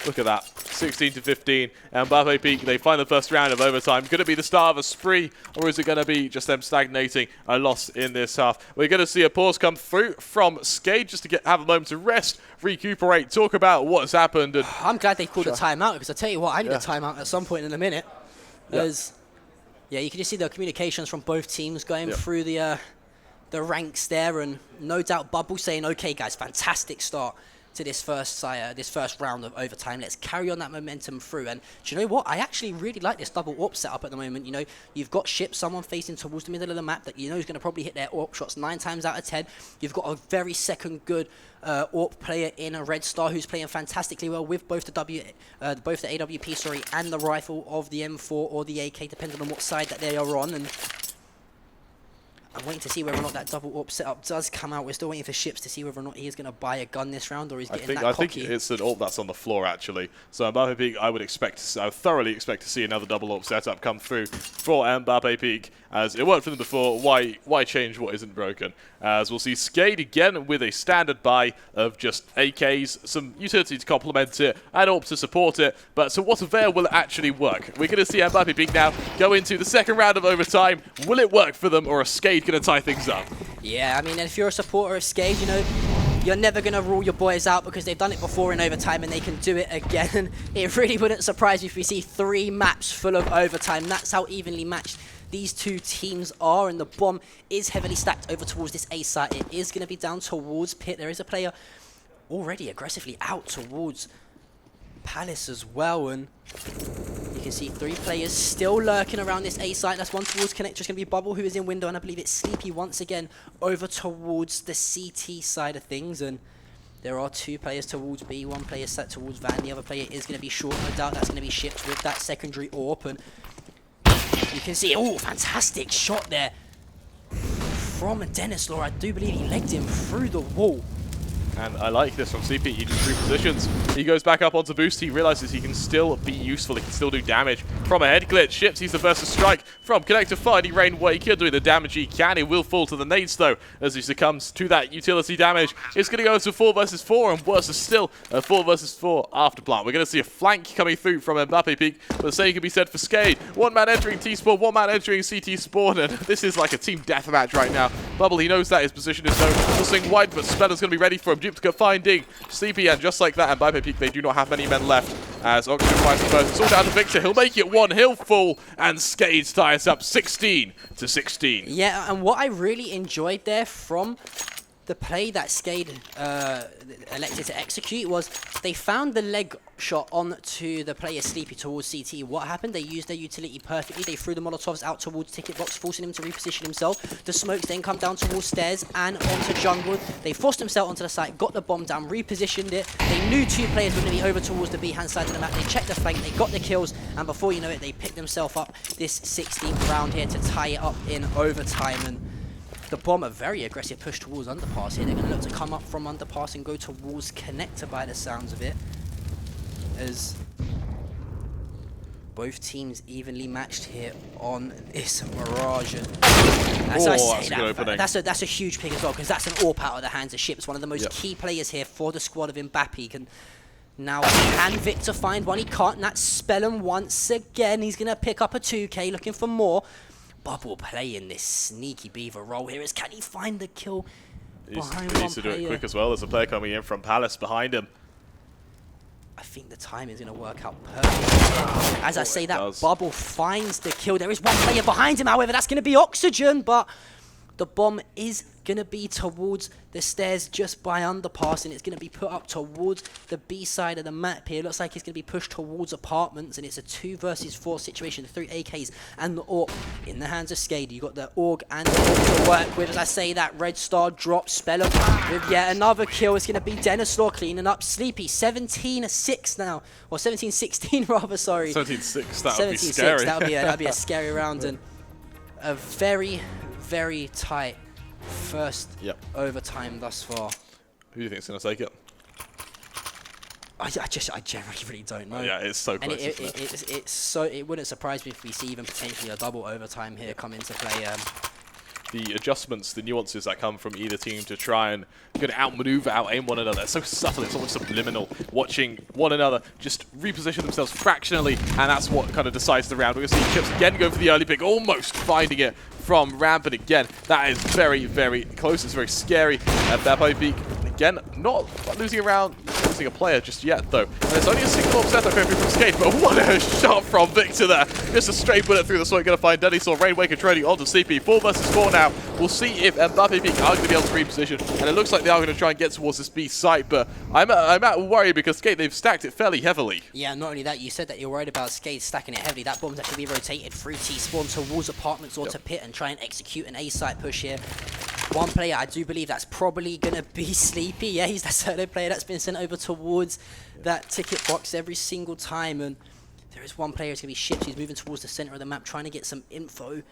look at that, 16-15, and MBAPEEK, they find the first round of overtime. Could it be the start of a spree, or is it going to be just them stagnating a loss in this half? We're going to see a pause come through from Skade just to have a moment to rest, recuperate, talk about what's happened. And I'm glad they called a timeout, because I tell you what, I need a timeout at some point in a minute. As you can just see the communications from both teams going through the ranks there, and no doubt Bubble saying, "Okay, guys, fantastic start to this first round of overtime. Let's carry on that momentum through." And do you know what? I actually really like this double AWP setup at the moment. You know, you've got Ships, someone facing towards the middle of the map that you know is going to probably hit their AWP shots 9 times out of 10. You've got a very second good AWP player in a Red Star who's playing fantastically well with both the AWP, and the rifle of the M4 or the AK, depending on what side that they are on. And I'm waiting to see whether or not that double AWP setup does come out. We're still waiting for Ships to see whether or not he is going to buy a gun this round, or he's getting that cocky. I think it's an AWP that's on the floor, actually. So MBAPEEK, I would thoroughly expect to see another double AWP setup come through for MBAPEEK, as it worked for them before. Why change what isn't broken? As we'll see Skade again with a standard buy of just AKs, some utility to complement it, and AWP to support it. But to what avail will it actually work? We're going to see MBAPEEK now go into the second round of overtime. Will it work for them, or are Skade going to tie things up? Yeah, I mean, if you're a supporter of Skade, you know, you're never going to rule your boys out, because they've done it before in overtime and they can do it again. It really wouldn't surprise you if we see 3 maps full of overtime. That's how evenly matched these 2 teams are, and the bomb is heavily stacked over towards this A site. It is going to be down towards Pit. There is a player already aggressively out towards Palace as well, and you can see 3 players still lurking around this A site. That's one towards Connector. It's going to be Bubble who is in window, and I believe it's Sleepy once again over towards the CT side of things. And there are 2 players towards B, 1 player set towards Van, the other player is going to be short. No doubt that's going to be Ships with that secondary AWP, and you can see, oh, fantastic shot there from Dennis Law. I do believe he legged him through the wall. And I like this from CP. He just repositions. He goes back up onto boost. He realizes he can still be useful. He can still do damage from a head glitch. Ships, he's the first to strike from Connector, finding Rainwaker, doing the damage he can. He will fall to the nades though as he succumbs to that utility damage. It's going to go to 4 versus 4, and worse is still a 4 versus 4 after plant. We're going to see a flank coming through from MBAPEEK, but the same can be said for Skade. One man entering T-Spawn, one man entering CT Spawn, and this is like a team deathmatch right now. Bubble, he knows that his position is known. Pulsing wide, but Speller's going to be ready for him. Duplicate finding Sleepy, and just like that, MBAPEEK, they do not have many men left as Oxygen finds the first. It's all down to Victor. He'll make it one. He'll fall, and Skade ties up 16 to 16. Yeah, and what I really enjoyed there from the play that Skade elected to execute was they found the leg shot onto the player Sleepy towards CT. What happened? They used their utility perfectly. They threw the Molotovs out towards Ticket Box, forcing him to reposition himself. The smokes then come down towards stairs and onto jungle. They forced themselves onto the site, got the bomb down, repositioned it. They knew 2 players were going to be over towards the B-hand side of the map. They checked the flank, they got the kills, and before you know it, they picked themselves up this 16th round here to tie it up in overtime. And the bomb, a very aggressive push towards underpass here. They're going to look to come up from underpass and go towards connector by the sounds of it, as both teams evenly matched here on this Mirage. And as I say that's a huge pick as well, because that's an AWP out of the hands of Ships, one of the most key players here for the squad of MBAPEEK. And now can Victor find one? He can't, and that's Spellum once again. He's going to pick up a 2K, looking for more. Bubble playing this sneaky beaver role here. Can he find the kill behind He needs to do it quick as well. There's a player coming in from Palace behind him. I think the time is going to work out perfectly. As I say that, Bubble finds the kill. There is one player behind him, however, that's going to be Oxygen, but the bomb is going to be towards the stairs just by underpass, and it's going to be put up towards the B side of the map here. Looks like it's going to be pushed towards apartments, and it's a 2 versus 4 situation. The 3 AKs and the AWP in the hands of Skade. You got the AUG and the AWP to work with. As I say that, Red Star drops Spellum with yet another kill. It's going to be Dennis Law cleaning up Sleepy. 17-6 now, or 17-16 rather. Sorry. 17-6. That would be scary. That'd be a scary round, and a very, very tight first overtime thus far. Who do you think's going to take it? I generally really don't know. Yeah, it's so close. And it wouldn't surprise me if we see even potentially a double overtime here come into play. The adjustments, the nuances that come from either team to try and outmaneuver, out-aim one another. It's so subtle, it's almost subliminal. Watching one another just reposition themselves fractionally, and that's what kind of decides the round. We're going to see Chips again go for the early pick, almost finding it from Ramp, and again, that is very, very close. It's very scary. MBAPEEK, again, not losing a round, losing a player just yet, though. And it's only a single setup going through from Skade, but what a shot from Victor there. Just a straight bullet through the smoke, going to find Denny. Saw Rainwaker trading onto CP. 4 versus 4 now. We'll see if MBAPEEK are going to be able to reposition, and it looks like they are going to try and get towards this B site, but I'm at worried because Skade, they've stacked it fairly heavily. Yeah, not only that, you said that you're worried about Skade stacking it heavily. That bomb's actually be rotated through T-Spawn towards apartments or to pit and try and execute an A-site push here. One player, I do believe that's probably going to be Sleepy. Yeah, he's that solo player that's been sent over towards that ticket box every single time. And there is one player, it's going to be Ships. He's moving towards the center of the map, trying to get some info.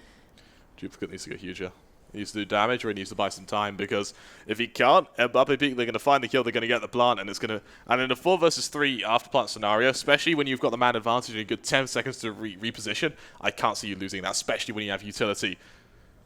Duplicate needs to go huge here. He needs to do damage, or he needs to buy some time, because if he can't, MBAPEEK, they're going to find the kill, they're going to get the plant, and it's going to... And in a 4 versus 3 after plant scenario, especially when you've got the man advantage and a good 10 seconds to reposition, I can't see you losing that, especially when you have utility.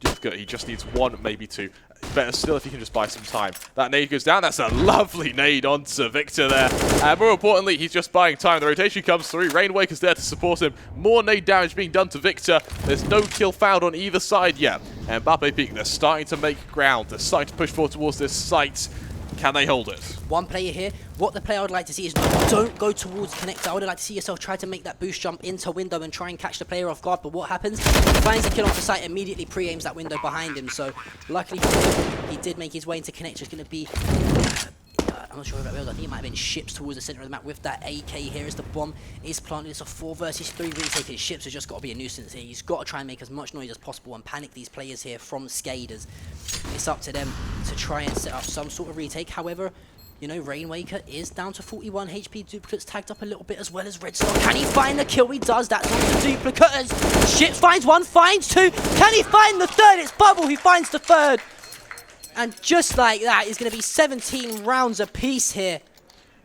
Duplicate, he just needs 1, maybe 2. Better still if he can just buy some time. That nade goes down. That's a lovely nade onto Victor there. And more importantly, he's just buying time. The rotation comes through. Rainwaker's there to support him. More nade damage being done to Victor. There's no kill found on either side yet. And MBAPEEK, they're starting to make ground. They're starting to push forward towards this site. Can they hold it? One player here. What the player I would like to see is don't go towards connector. I would like to see yourself try to make that boost jump into window and try and catch the player off guard. But what happens? He finds the kill off the site, immediately pre-aims that window behind him. So luckily for him, he did make his way into connector. It's going to be... I'm not sure if that was. I think it might have been Ships towards the center of the map with that AK here as the bomb is planted. It's a 4 versus 3 retake, and Ships has just got to be a nuisance here. He's got to try and make as much noise as possible and panic these players here from Skade. It's up to them to try and set up some sort of retake. However, You know, Rainwaker is down to 41 HP. Duplicate's tagged up a little bit as well as Red Star. Can he find the kill? He does. That's on to Duplicate as Shit finds one, finds two. Can he find the third? It's Bubble who finds the third. And just like that, it's going to be 17 rounds apiece here.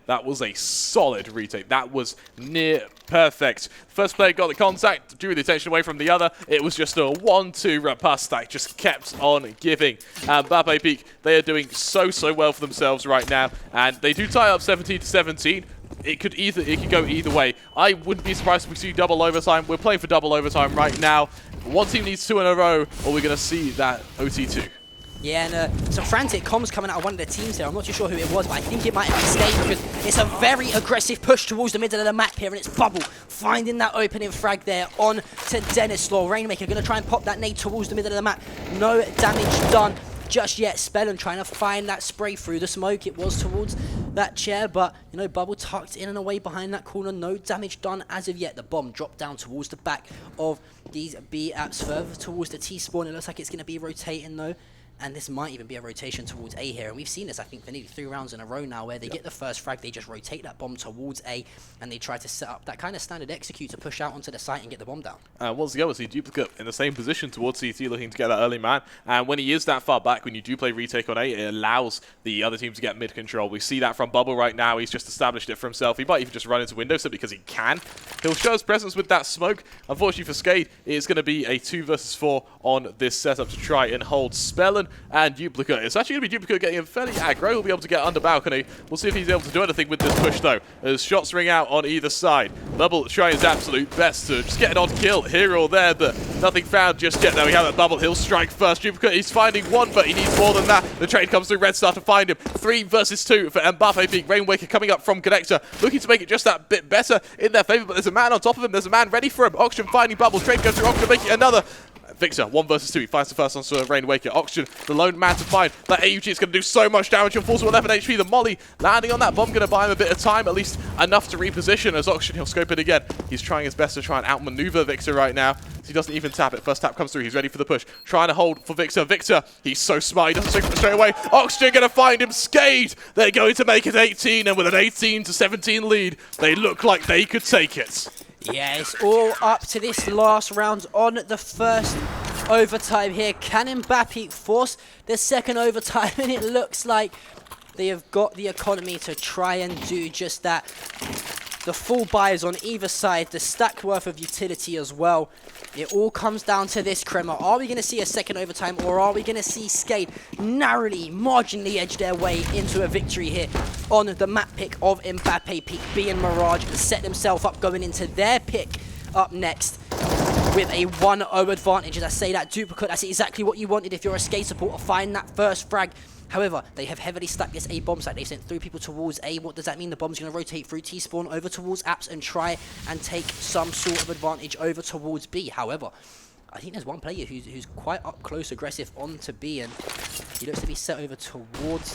That was a solid retake. That was near perfect. First player got the contact, drew the attention away from the other. It was just a 1-2 riposte that just kept on giving. And MBAPEEK, they are doing so well for themselves right now. And they do tie up 17-17. It could go either way. I wouldn't be surprised if we see double overtime. We're playing for double overtime right now. One team needs 2 in a row, or we're going to see that OT2. Yeah, and some frantic comms coming out of one of the teams here. I'm not too sure who it was, but I think it might have been Skade because it's a very aggressive push towards the middle of the map here, and it's Bubble finding that opening frag there on to Denislaw. Rainmaker going to try and pop that nade towards the middle of the map. No damage done just yet. Spellin trying to find that spray through the smoke. It was towards that chair, but you know, Bubble tucked in and away behind that corner. No damage done as of yet. The bomb dropped down towards the back of these B apps, further towards the T spawn. It looks like it's going to be rotating though. And this might even be a rotation towards A here. And we've seen this, I think, for nearly 3 rounds in a row now, where they get the first frag, they just rotate that bomb towards A, and they try to set up that kind of standard execute to push out onto the site and get the bomb down. Once again, we see Duplicate in the same position towards CT, looking to get that early man. And when he is that far back, when you do play retake on A, it allows the other team to get mid control. We see that from Bubble right now. He's just established it for himself. He might even just run into window simply because he can. He'll show his presence with that smoke. Unfortunately for Skade, it's going to be a 2 versus 4 on this setup to try and hold Spellin and Duplicate. It's actually going to be Duplicate getting him fairly aggro. He'll be able to get under balcony. We'll see if he's able to do anything with this push, though, as shots ring out on either side. Bubble trying his absolute best to just get an odd kill here or there, but nothing found just yet. There we have that Bubble. He'll strike first. Duplicate, he's finding one, but he needs more than that. The trade comes through. Red Star to find him. 3 versus 2 for MBAPEEK. Rainwaker coming up from Connector, looking to make it just that bit better in their favor, but there's a man on top of him. There's a man ready for him. Oxygen finding Bubble. Trade goes through Oxygen, making another. Victor, 1 versus 2. He finds the first on Rainwaker. Oxygen, the lone man to find. That AUG is going to do so much damage. And falls to 11 HP. The molly landing on that bomb going to buy him a bit of time, at least enough to reposition. As Oxygen, he'll scope it again. He's trying his best to try and outmaneuver Victor right now. He doesn't even tap it. First tap comes through. He's ready for the push. Trying to hold for Victor. Victor, he's so smart. He doesn't take it straight away. Oxygen going to find him. Skade, they're going to make it 18. And with an 18-17 lead, they look like they could take it. Yeah, it's all up to this last round on the first overtime here. Can MBAPEEK force the second overtime? And it looks like they have got the economy to try and do just that. The full buys on either side, the stack worth of utility as well. It all comes down to this, Kremer. Are we going to see a second overtime, or are we going to see Skade narrowly, marginally edge their way into a victory here on the map pick of MBAPEEK? B and Mirage set themselves up going into their pick up next with a 1-0 advantage. As I say that, Duplicate, that's exactly what you wanted if you're a Skade supporter. Find that first frag. However, they have heavily stacked this A bomb site. They've sent 3 people towards A. What does that mean? The bomb's going to rotate through T-spawn over towards apps and try and take some sort of advantage over towards B. However, I think there's one player who's quite up close, aggressive onto B, and he looks to be set over towards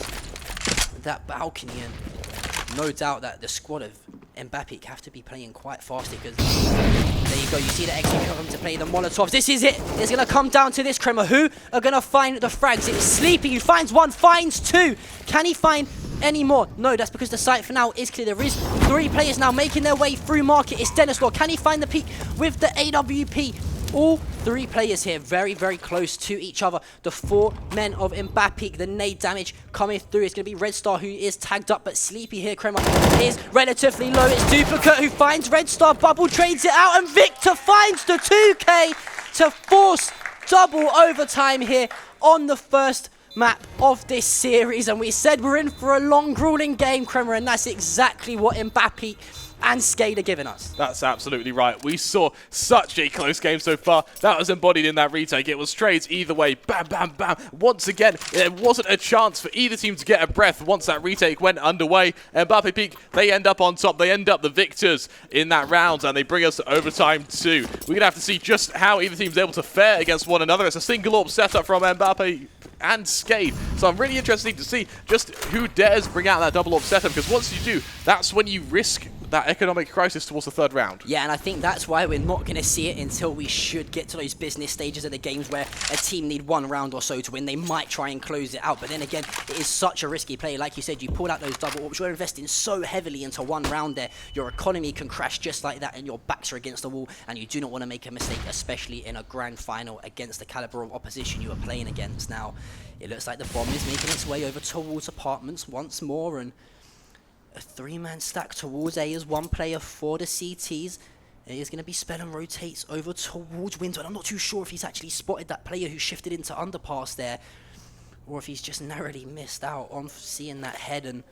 that balcony. And no doubt that the squad of MBAPEEK have to be playing quite fast, because there you go, you see the execute come to play the Molotovs. This is it. It's going to come down to this, Kremer. Who are going to find the frags? It's Sleepy who finds 1, finds 2. Can he find any more? No, that's because the site for now is clear. There is 3 players now making their way through market. It's Denislaw. Can he find the peak with the AWP? All 3 players here very, very close to each other. The 4 men of MBAPEEK, the nade damage coming through. It's going to be Red Star who is tagged up, but Sleepy here, Kremer, is relatively low. It's Duplicate who finds Red Star. Bubble trades it out, and Victor finds the 2K to force double overtime here on the first map of this series. And we said we're in for a long, grueling game, Kremer, and that's exactly what MBAPEEK and Skade are giving us. That's absolutely right. We saw such a close game so far. That was embodied in that retake. It was trades either way. Bam, bam, bam. Once again, there wasn't a chance for either team to get a breath once that retake went underway. MBAPEEK, they end up on top. They end up the victors in that round, and they bring us to overtime too. We're going to have to see just how either team's able to fare against one another. It's a single AWP setup from MBAPEEK and Skade. So I'm really interested to see just who dares bring out that double AWP setup, because once you do, that's when you risk that economic crisis towards the third round. Yeah, and I think that's why we're not going to see it until we should get to those business stages of the games where a team need one round or so to win. They might try and close it out, but then again, it is such a risky play. Like you said, you pulled out those double orbs. You're investing so heavily into one round there. Your economy can crash just like that, and your backs are against the wall, and you do not want to make a mistake, especially in a grand final against the caliber of opposition you are playing against. Now, it looks like the bomb is making its way over towards apartments once more, and a 3-man stack towards A as one player for the CTs. It is going to be Spellin rotates over towards window, and I'm not too sure if he's actually spotted that player who shifted into underpass there, or if he's just narrowly missed out on seeing that head. And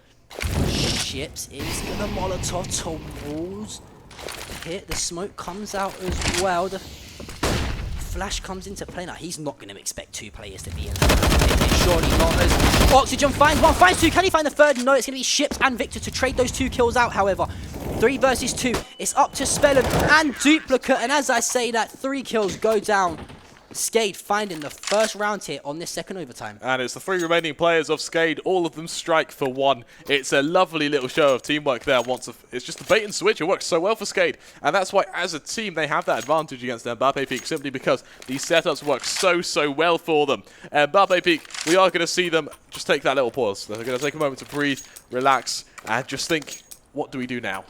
Ships is going to Molotov towards hit. The smoke comes out as well. The flash comes into play. Now, he's not going to expect 2 players to be in there. Surely not, as Oxygen finds 1, finds 2. Can he find the 3rd? No, it's going to be Ships and Victor to trade those 2 kills out, however. 3 versus 2. It's up to Spellin and Duplicate, and as I say that, 3 kills go down. Skade finding the first round here on this second overtime. And it's the 3 remaining players of Skade, all of them strike for 1. It's a lovely little show of teamwork there. It's just the bait and switch. It works so well for Skade. And that's why, as a team, they have that advantage against MBAPEEK, simply because these setups work so well for them. MBAPEEK, we are going to see them just take that little pause. They're going to take a moment to breathe, relax, and just think, what do we do now?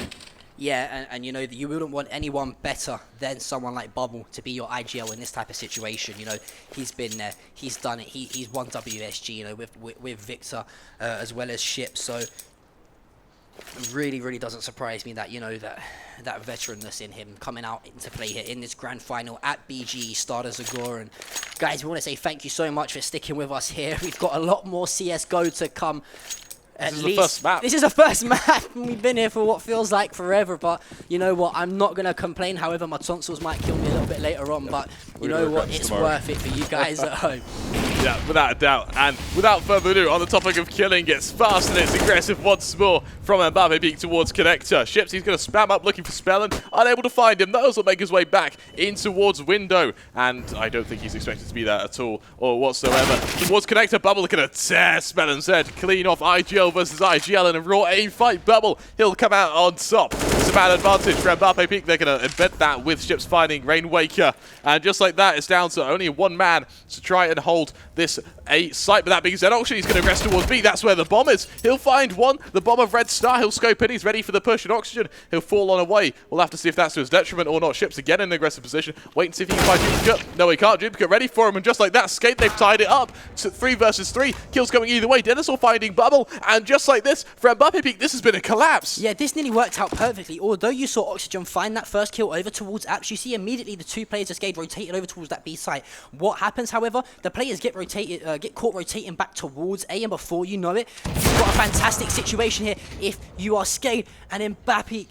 Yeah, and you know, you wouldn't want anyone better than someone like Bubble to be your IGL in this type of situation. You know, he's been there, he's done it, he's won WSG, you know, with Victor as well as Ship. So it really doesn't surprise me that, you know, that veteranness in him coming out into play here in this grand final at BGE Stara Zagora. And guys, we want to say thank you so much for sticking with us here. We've got a lot more CSGO to come. This is the first map. This is the first map. We've been here for what feels like forever, but you know what? I'm not going to complain. However, my tonsils might kill me a little bit later on, but you know what? It's worth it for you guys at home. Yeah, without a doubt. And without further ado, on the topic of killing, it's fast and it's aggressive once more from MBAPEEK towards Connector. Ships, he's going to spam up looking for Spellin. Unable to find him. Those will make his way back in towards Window. And I don't think he's expected to be there at all or whatsoever. Towards Connector, Bubble looking to tear Spellin's head. Clean off IGL versus IGL in a raw aim fight. Bubble, he'll come out on top. It's a bad advantage for MBAPEEK. They're going to embed that with Ships finding Rainwaker. And just like that, it's down to only 1 man to try and hold this A site. But that being said, Oxygen, he's going to aggress towards B. That's where the bomb is. He'll find one. The bomb of Red Star. He'll scope in. He's ready for the push. And Oxygen, he'll fall on away. We'll have to see if that's to his detriment or not. Ships again in an aggressive position. Wait and see if he can find Duplicate. No, he can't. Duplicate ready for him. And just like that, Skade, they've tied it up. To 3 versus 3. Kills going either way. Dennis finding Bubble. And just like this, for MBAPEEK, this has been a collapse. Yeah, this nearly worked out perfectly. Although you saw Oxygen find that first kill over towards Apps, you see immediately the 2 players of Skade rotated over towards that B site. What happens, however, the players get caught rotating back towards A, and before you know it, you've got a fantastic situation here. If you are Skade and MBAPEEK,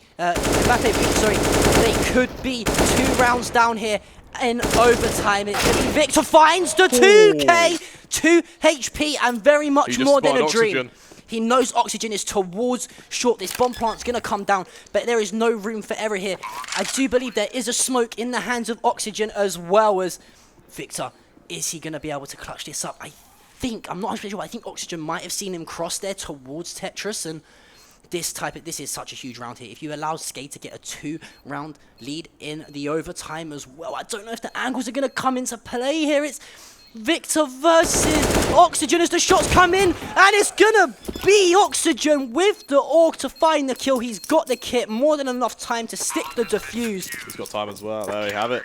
they could be 2 rounds down here in overtime. It's Victor finds the 2K, 2 HP, and very much more than a dream. He knows Oxygen is towards short. This bomb plant's going to come down, but there is no room for error here. I do believe there is a smoke in the hands of Oxygen as well as Victor. Is he going to be able to clutch this up? I'm not sure, but I think Oxygen might have seen him cross there towards Tetris, and this is such a huge round here. If you allow Skade to get a 2-round lead in the overtime as well, I don't know if the angles are going to come into play here. It's Victor versus Oxygen as the shots come in, and it's gonna be Oxygen with the AUG to find the kill. He's got the kit, more than enough time to stick the defuse. He's got time as well. There we have it.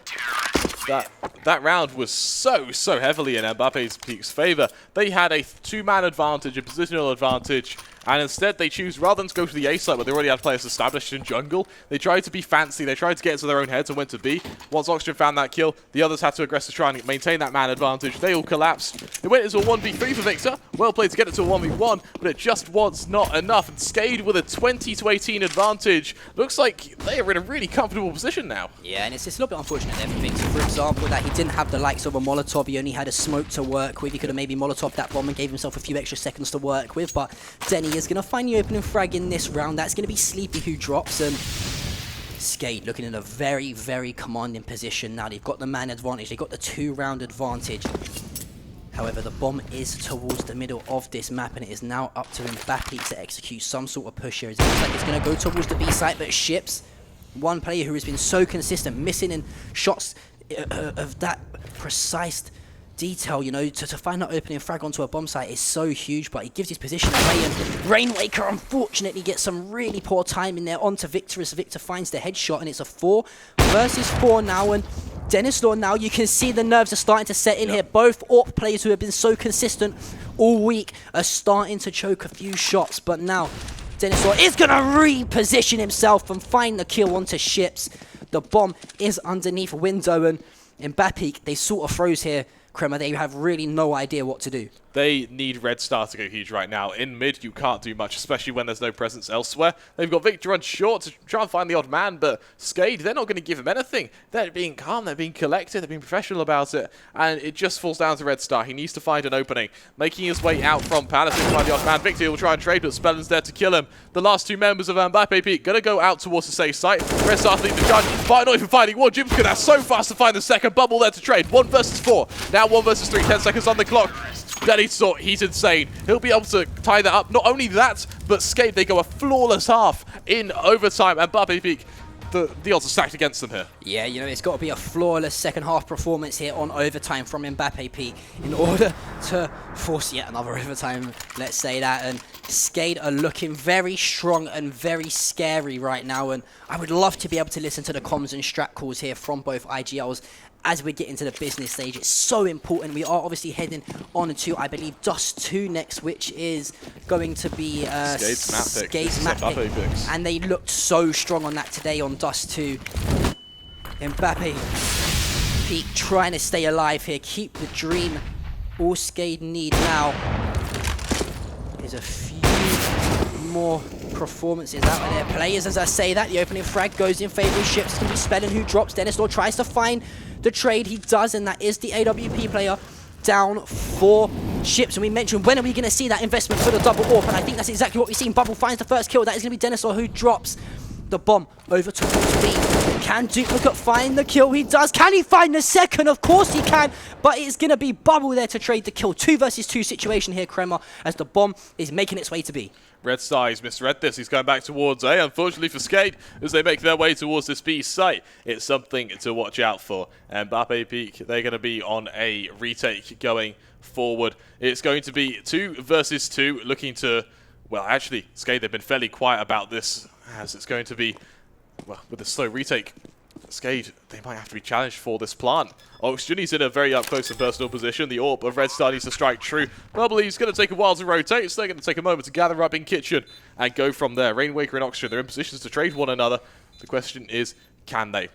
That round was so heavily in MBAPEEK's favor. They had a 2-man advantage, a positional advantage, and instead they choose, rather than to go to the A site where they already had players established in jungle, they tried to be fancy, they tried to get into their own heads and went to B. Once Oxygen found that kill, the others had to aggress to try and maintain that man advantage. They all collapsed. It went into a 1v3 for Victor. Well played to get it to a 1v1, but it just was not enough. And Skade with a 20-18 advantage. Looks like they are in a really comfortable position now. Yeah, and it's a little bit unfortunate there for Victor, for example, that he didn't have the likes of a Molotov. He only had a smoke to work with. He could have maybe Molotov that bomb and gave himself a few extra seconds to work with, but Denny is going to find the opening frag in this round. That's going to be Sleepy who drops, and Skade looking in a very commanding position now. They've got the man advantage. They've got the 2-round advantage. However, the bomb is towards the middle of this map, and it is now up to MBAPEEK to execute some sort of push here. It looks like it's going to go towards the B site, but Ships, one player who has been so consistent, missing in shots of that precise detail, you know, to find that opening frag onto a bomb site is so huge, but he gives his position away, and Rainwaker unfortunately gets some really poor timing there onto Victor as Victor finds the headshot, and it's a 4 versus 4 now, and Dennis Law now, you can see the nerves are starting to set in here. Both AWP players who have been so consistent all week are starting to choke a few shots, but now Dennis Law is going to reposition himself and find the kill onto Ships. The bomb is underneath a window, and MBAPEEK, they sort of froze here. Kremer, they have really no idea what to do. They need Red Star to go huge right now. In mid, you can't do much, especially when there's no presence elsewhere. They've got Victor on short to try and find the odd man, but Skade, they're not going to give him anything. They're being calm, they're being collected, they're being professional about it, and it just falls down to Red Star. He needs to find an opening. Making his way out from Palace to find the odd man. Victor will try and trade, but Spellen's there to kill him. The last 2 members of MBAPEEK going to go out towards the safe site. Red Star leading the charge, but not even finding one. Jim's going to so fast to find the second. Bubble there to trade. 1 versus 4. Now 1 versus 3. 10 seconds on the clock. Dennis Law, he's insane. He'll be able to tie that up. Not only that, but Skade, they go a flawless half in overtime. And MBAPEEK, the odds are stacked against them here. Yeah, you know, it's got to be a flawless second half performance here on overtime from MBAPEEK in order to force yet another overtime, let's say that. And Skade are looking very strong and very scary right now. And I would love to be able to listen to the comms and strat calls here from both IGLs as we get into the business stage. It's so important. We are obviously heading on to, I believe, Dust 2 next, which is going to be Skade's map pick. And they looked so strong on that today on Dust 2. MBAPEEK trying to stay alive here, keep the dream. All Skade need now is a few more performances out of their players. As I say that, the opening frag goes in favor of Ships. It's going to be Spellen who drops. Dennis Law tries to find the trade. He does, and that is the AWP player down for Ships. And we mentioned, when are we going to see that investment for the double AWP? And I think that's exactly what we've seen. Bubble finds the first kill. That is going to be Dennis Law who drops the bomb over towards B. Can Duplicate find the kill? He does. Can he find the second? Of course he can. But it's going to be Bubble there to trade the kill. 2 versus 2 situation here, Kremer, as the bomb is making its way to B. Red Star, he's misread this. He's going back towards A. Unfortunately for Skade, as they make their way towards this B site, it's something to watch out for. And MBAPEEK, they're going to be on a retake going forward. It's going to be 2 versus 2, looking to... Well, actually, Skade, they've been fairly quiet about this, as it's going to be... Well, with the slow retake, Skade, they might have to be challenged for this plant. Oxygen, he's in a very up close and personal position. The AWP of Red Star needs to strike true. Probably he's going to take a while to rotate, so they're going to take a moment to gather up in kitchen and go from there. Rainwaker and Oxygen, they're in positions to trade one another. The question is, can they?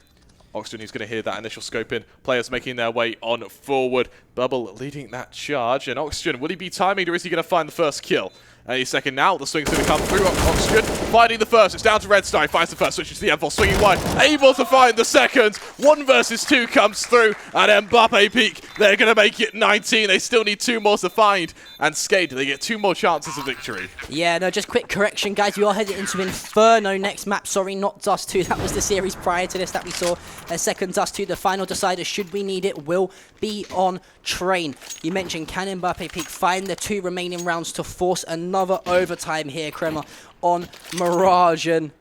Oxygen, he's going to hear that initial scope in. Players making their way on forward. Bubble leading that charge. And Oxygen, will he be timing or is he going to find the first kill? Any second now, the swing's going to come through. Oxygen finding the first. It's down to Red Star. He finds the first, switches to the M4, swinging wide. Able to find the second. 1 versus 2 comes through. And MBAPEEK, they're going to make it 19. They still need 2 more to find. And Skade, they get 2 more chances of victory. Yeah, no, just quick correction, guys. We are heading into Inferno next map. Sorry, not Dust 2. That was the series prior to this that we saw. A second Dust 2. The final decider, should we need it, will be on Train. You mentioned, can MBAPEEK find the 2 remaining rounds to force another overtime here, Kremer, on Mirage? And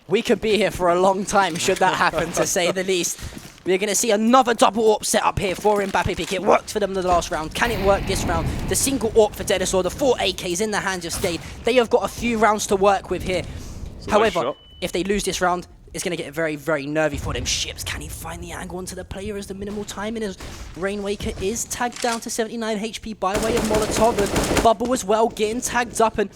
we could be here for a long time should that happen, to say the least. We're going to see another double AWP set up here for MBAPEEK. It worked for them the last round. Can it work this round? The single AWP for Dennis, or the 4 AKs in the hands of Skade. They have got a few rounds to work with here. However, if they lose this round, it's going to get very, very nervy for them. Ships, can he find the angle onto the player as the minimal timing, as Rainwaker is tagged down to 79 HP by way of Molotov, and Bubble as well getting tagged up. And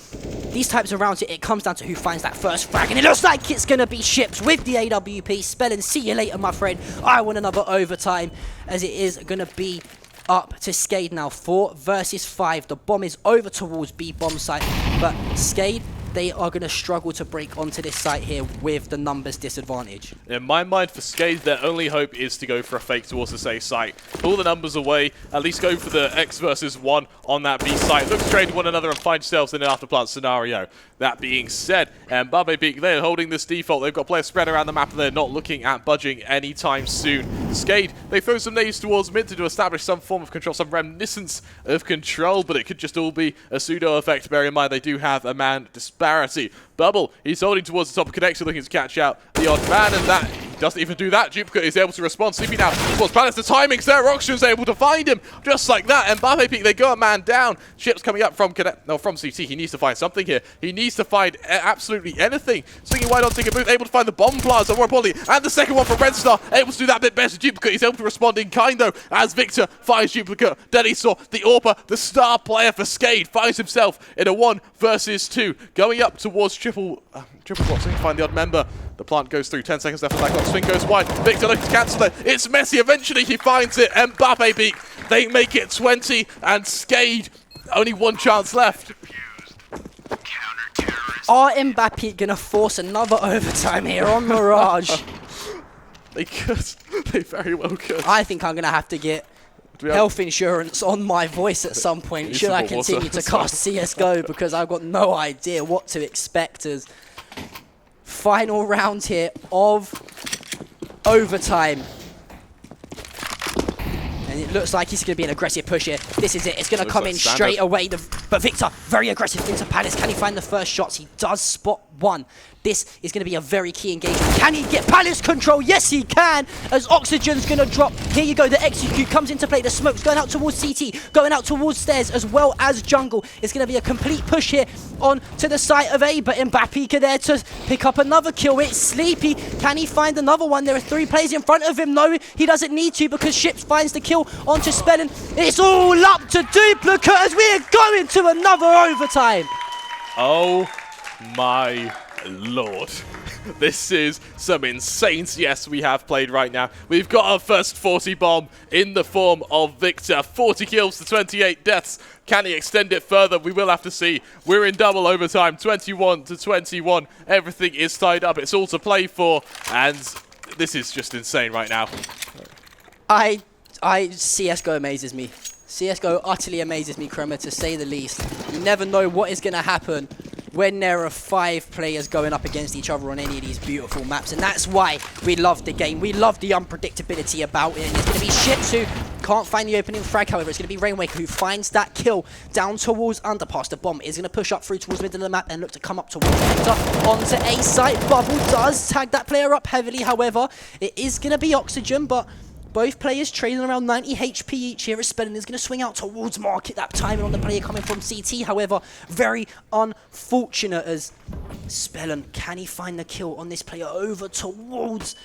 these types of rounds, it comes down to who finds that first frag, and it looks like it's going to be Ships with the AWP. Spelling, see you later, my friend. I want another overtime, as it is going to be up to Skade now. 4 versus 5. The bomb is over towards B bomb site, but Skade, they are going to struggle to break onto this site here with the numbers disadvantage. In my mind, for Skade, their only hope is to go for a fake towards this A site. Pull the numbers away, at least go for the X versus 1 on that B site. Look to trade one another and find yourselves in an afterplant scenario. That being said, MBAPEEK, they're holding this default. They've got players spread around the map and they're not looking at budging anytime soon. Skade, they throw some nades towards mid to establish some form of control, some reminiscence of control, but it could just all be a pseudo effect. Bear in mind, they do have a man disparity. Bubble, he's holding towards the top of connection, looking to catch out the odd man, and that doesn't even do that. Duplicate is able to respond. Sleepy now towards Palace. The timing's there. Roxion's able to find him just like that. And MBAPEEK, they go a man down. Ships coming up from from CT. He needs to find something here. He needs to find absolutely anything. Swinging wide on Ticket Booth, able to find the bomb plaza, more importantly, and the second one from Red Star, able to do that bit better. Duplicate, he's able to respond in kind though, as Victor finds Duplicate. Then he saw the AWPer, the star player for Skade, finds himself in a 1 versus 2, going up towards triple boxing to find the odd member. The plant goes through, 10 seconds left on that clock. Swing goes wide. Victor looking to cancel it. It's messy. Eventually he finds it. MBAPEEK, they make it 20, and Skade, only 1 chance left. Are MBAPEEK going to force another overtime here on Mirage? They could. They very well could. I think I'm going to have to get health insurance on my voice at some point should I continue to cast CSGO, because I've got no idea what to expect as final round here of overtime. And it looks like he's going to be an aggressive push here. This is it. It's going to come in straight away. But Victor, very aggressive into Palace. Can he find the first shots? He does spot 1. This is going to be a very key engagement. Can he get Palace control? Yes, he can. As Oxygen's going to drop. Here you go. The execute comes into play. The smoke's going out towards CT, going out towards stairs, as well as jungle. It's going to be a complete push here on to the site of A, but MBAPEEK are there to pick up another kill. It's Sleepy. Can he find another one? There are 3 players in front of him. No, he doesn't need to, because Ships finds the kill onto Spellin. It's all up to Duplicate as we're going to another overtime. Oh my lord. This is some insane CS we have played right now. We've got our first 40 bomb in the form of Victor. 40 kills to 28 deaths. Can he extend it further? We will have to see. We're in double overtime, 21 to 21. Everything is tied up. It's all to play for, and this is just insane right now. CSGO amazes me. CSGO utterly amazes me, Kremer, to say the least. You never know what is going to happen when there are 5 players going up against each other on any of these beautiful maps, and that's why we love the game. We love the unpredictability about it, and it's going to be Ships who can't find the opening frag. However, it's going to be Rainwaker who finds that kill down towards underpass. The bomb is going to push up through towards middle of the map and look to come up towards Victor onto A site. Bubble does tag that player up heavily. However, it is going to be Oxygen, but both players trading around 90 HP each here. As Spellin is going to swing out towards Market. That timing on the player coming from CT, however, very unfortunate as Spellin. Can he find the kill on this player over towards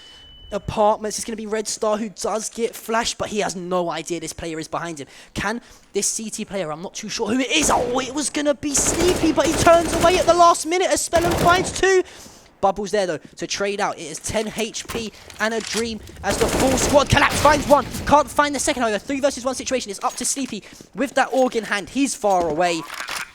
Apartments? It's going to be Red Star who does get flashed, but he has no idea this player is behind him. Can this CT player, I'm not too sure who it is. Oh, it was going to be Sleepy, but he turns away at the last minute as Spellin finds 2. Bubbles there though to trade out. It is 10 HP and a dream as the full squad collapse. Finds 1, can't find the second. However, 3 versus 1 situation. It's up to Sleepy with that org in hand. He's far away,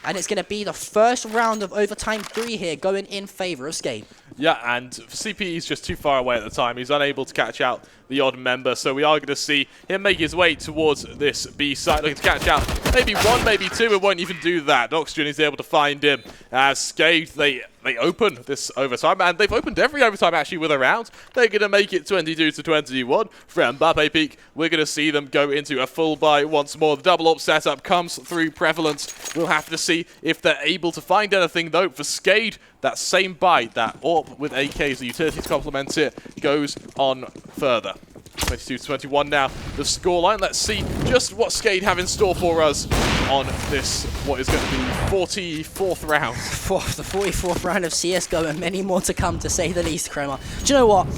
and it's going to be the first round of overtime 3 here, going in favour of Skade. Yeah, and CP is just too far away at the time. He's unable to catch out the odd member, so we are going to see him make his way towards this B site, looking to catch out maybe 1, maybe 2, it won't even do that. Oxygen is able to find him. Skade, they open this overtime, and they've opened every overtime actually with a round. They're going to make it 22 to 21 from MBAPEEK. We're going to see them go into a full buy once more. The double up setup comes through Prevalence. We'll have to see if they're able to find anything though. For Skade, that same buy, that AWP with AKs, the utilities complement it, goes on further. 22 to 21 now, the scoreline. Let's see just what Skade have in store for us on this, what is going to be 44th round. The 44th round of CSGO, and many more to come, to say the least, Kremer. Do you know what?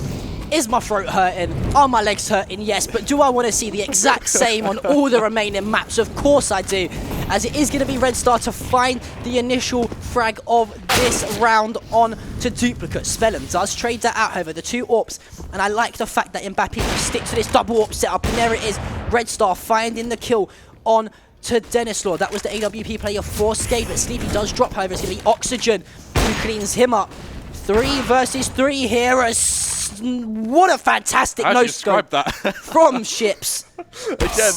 Is my throat hurting? Are my legs hurting? Yes, but do I want to see the exact same on all the remaining maps? Of course I do, as it is going to be Red Star to find the initial frag of this round on to Duplicate. Spellin does trade that out, however, the 2 AWPs, and I like the fact that MBAPEEK sticks to this double AWP setup, and there it is, Red Star finding the kill on to Dennis Law. That was the AWP player for Skade, but Sleepy does drop, however, it's going to be Oxygen who cleans him up. 3 versus 3 here. What a fantastic How do you no-scope describe that? from Ships. Again,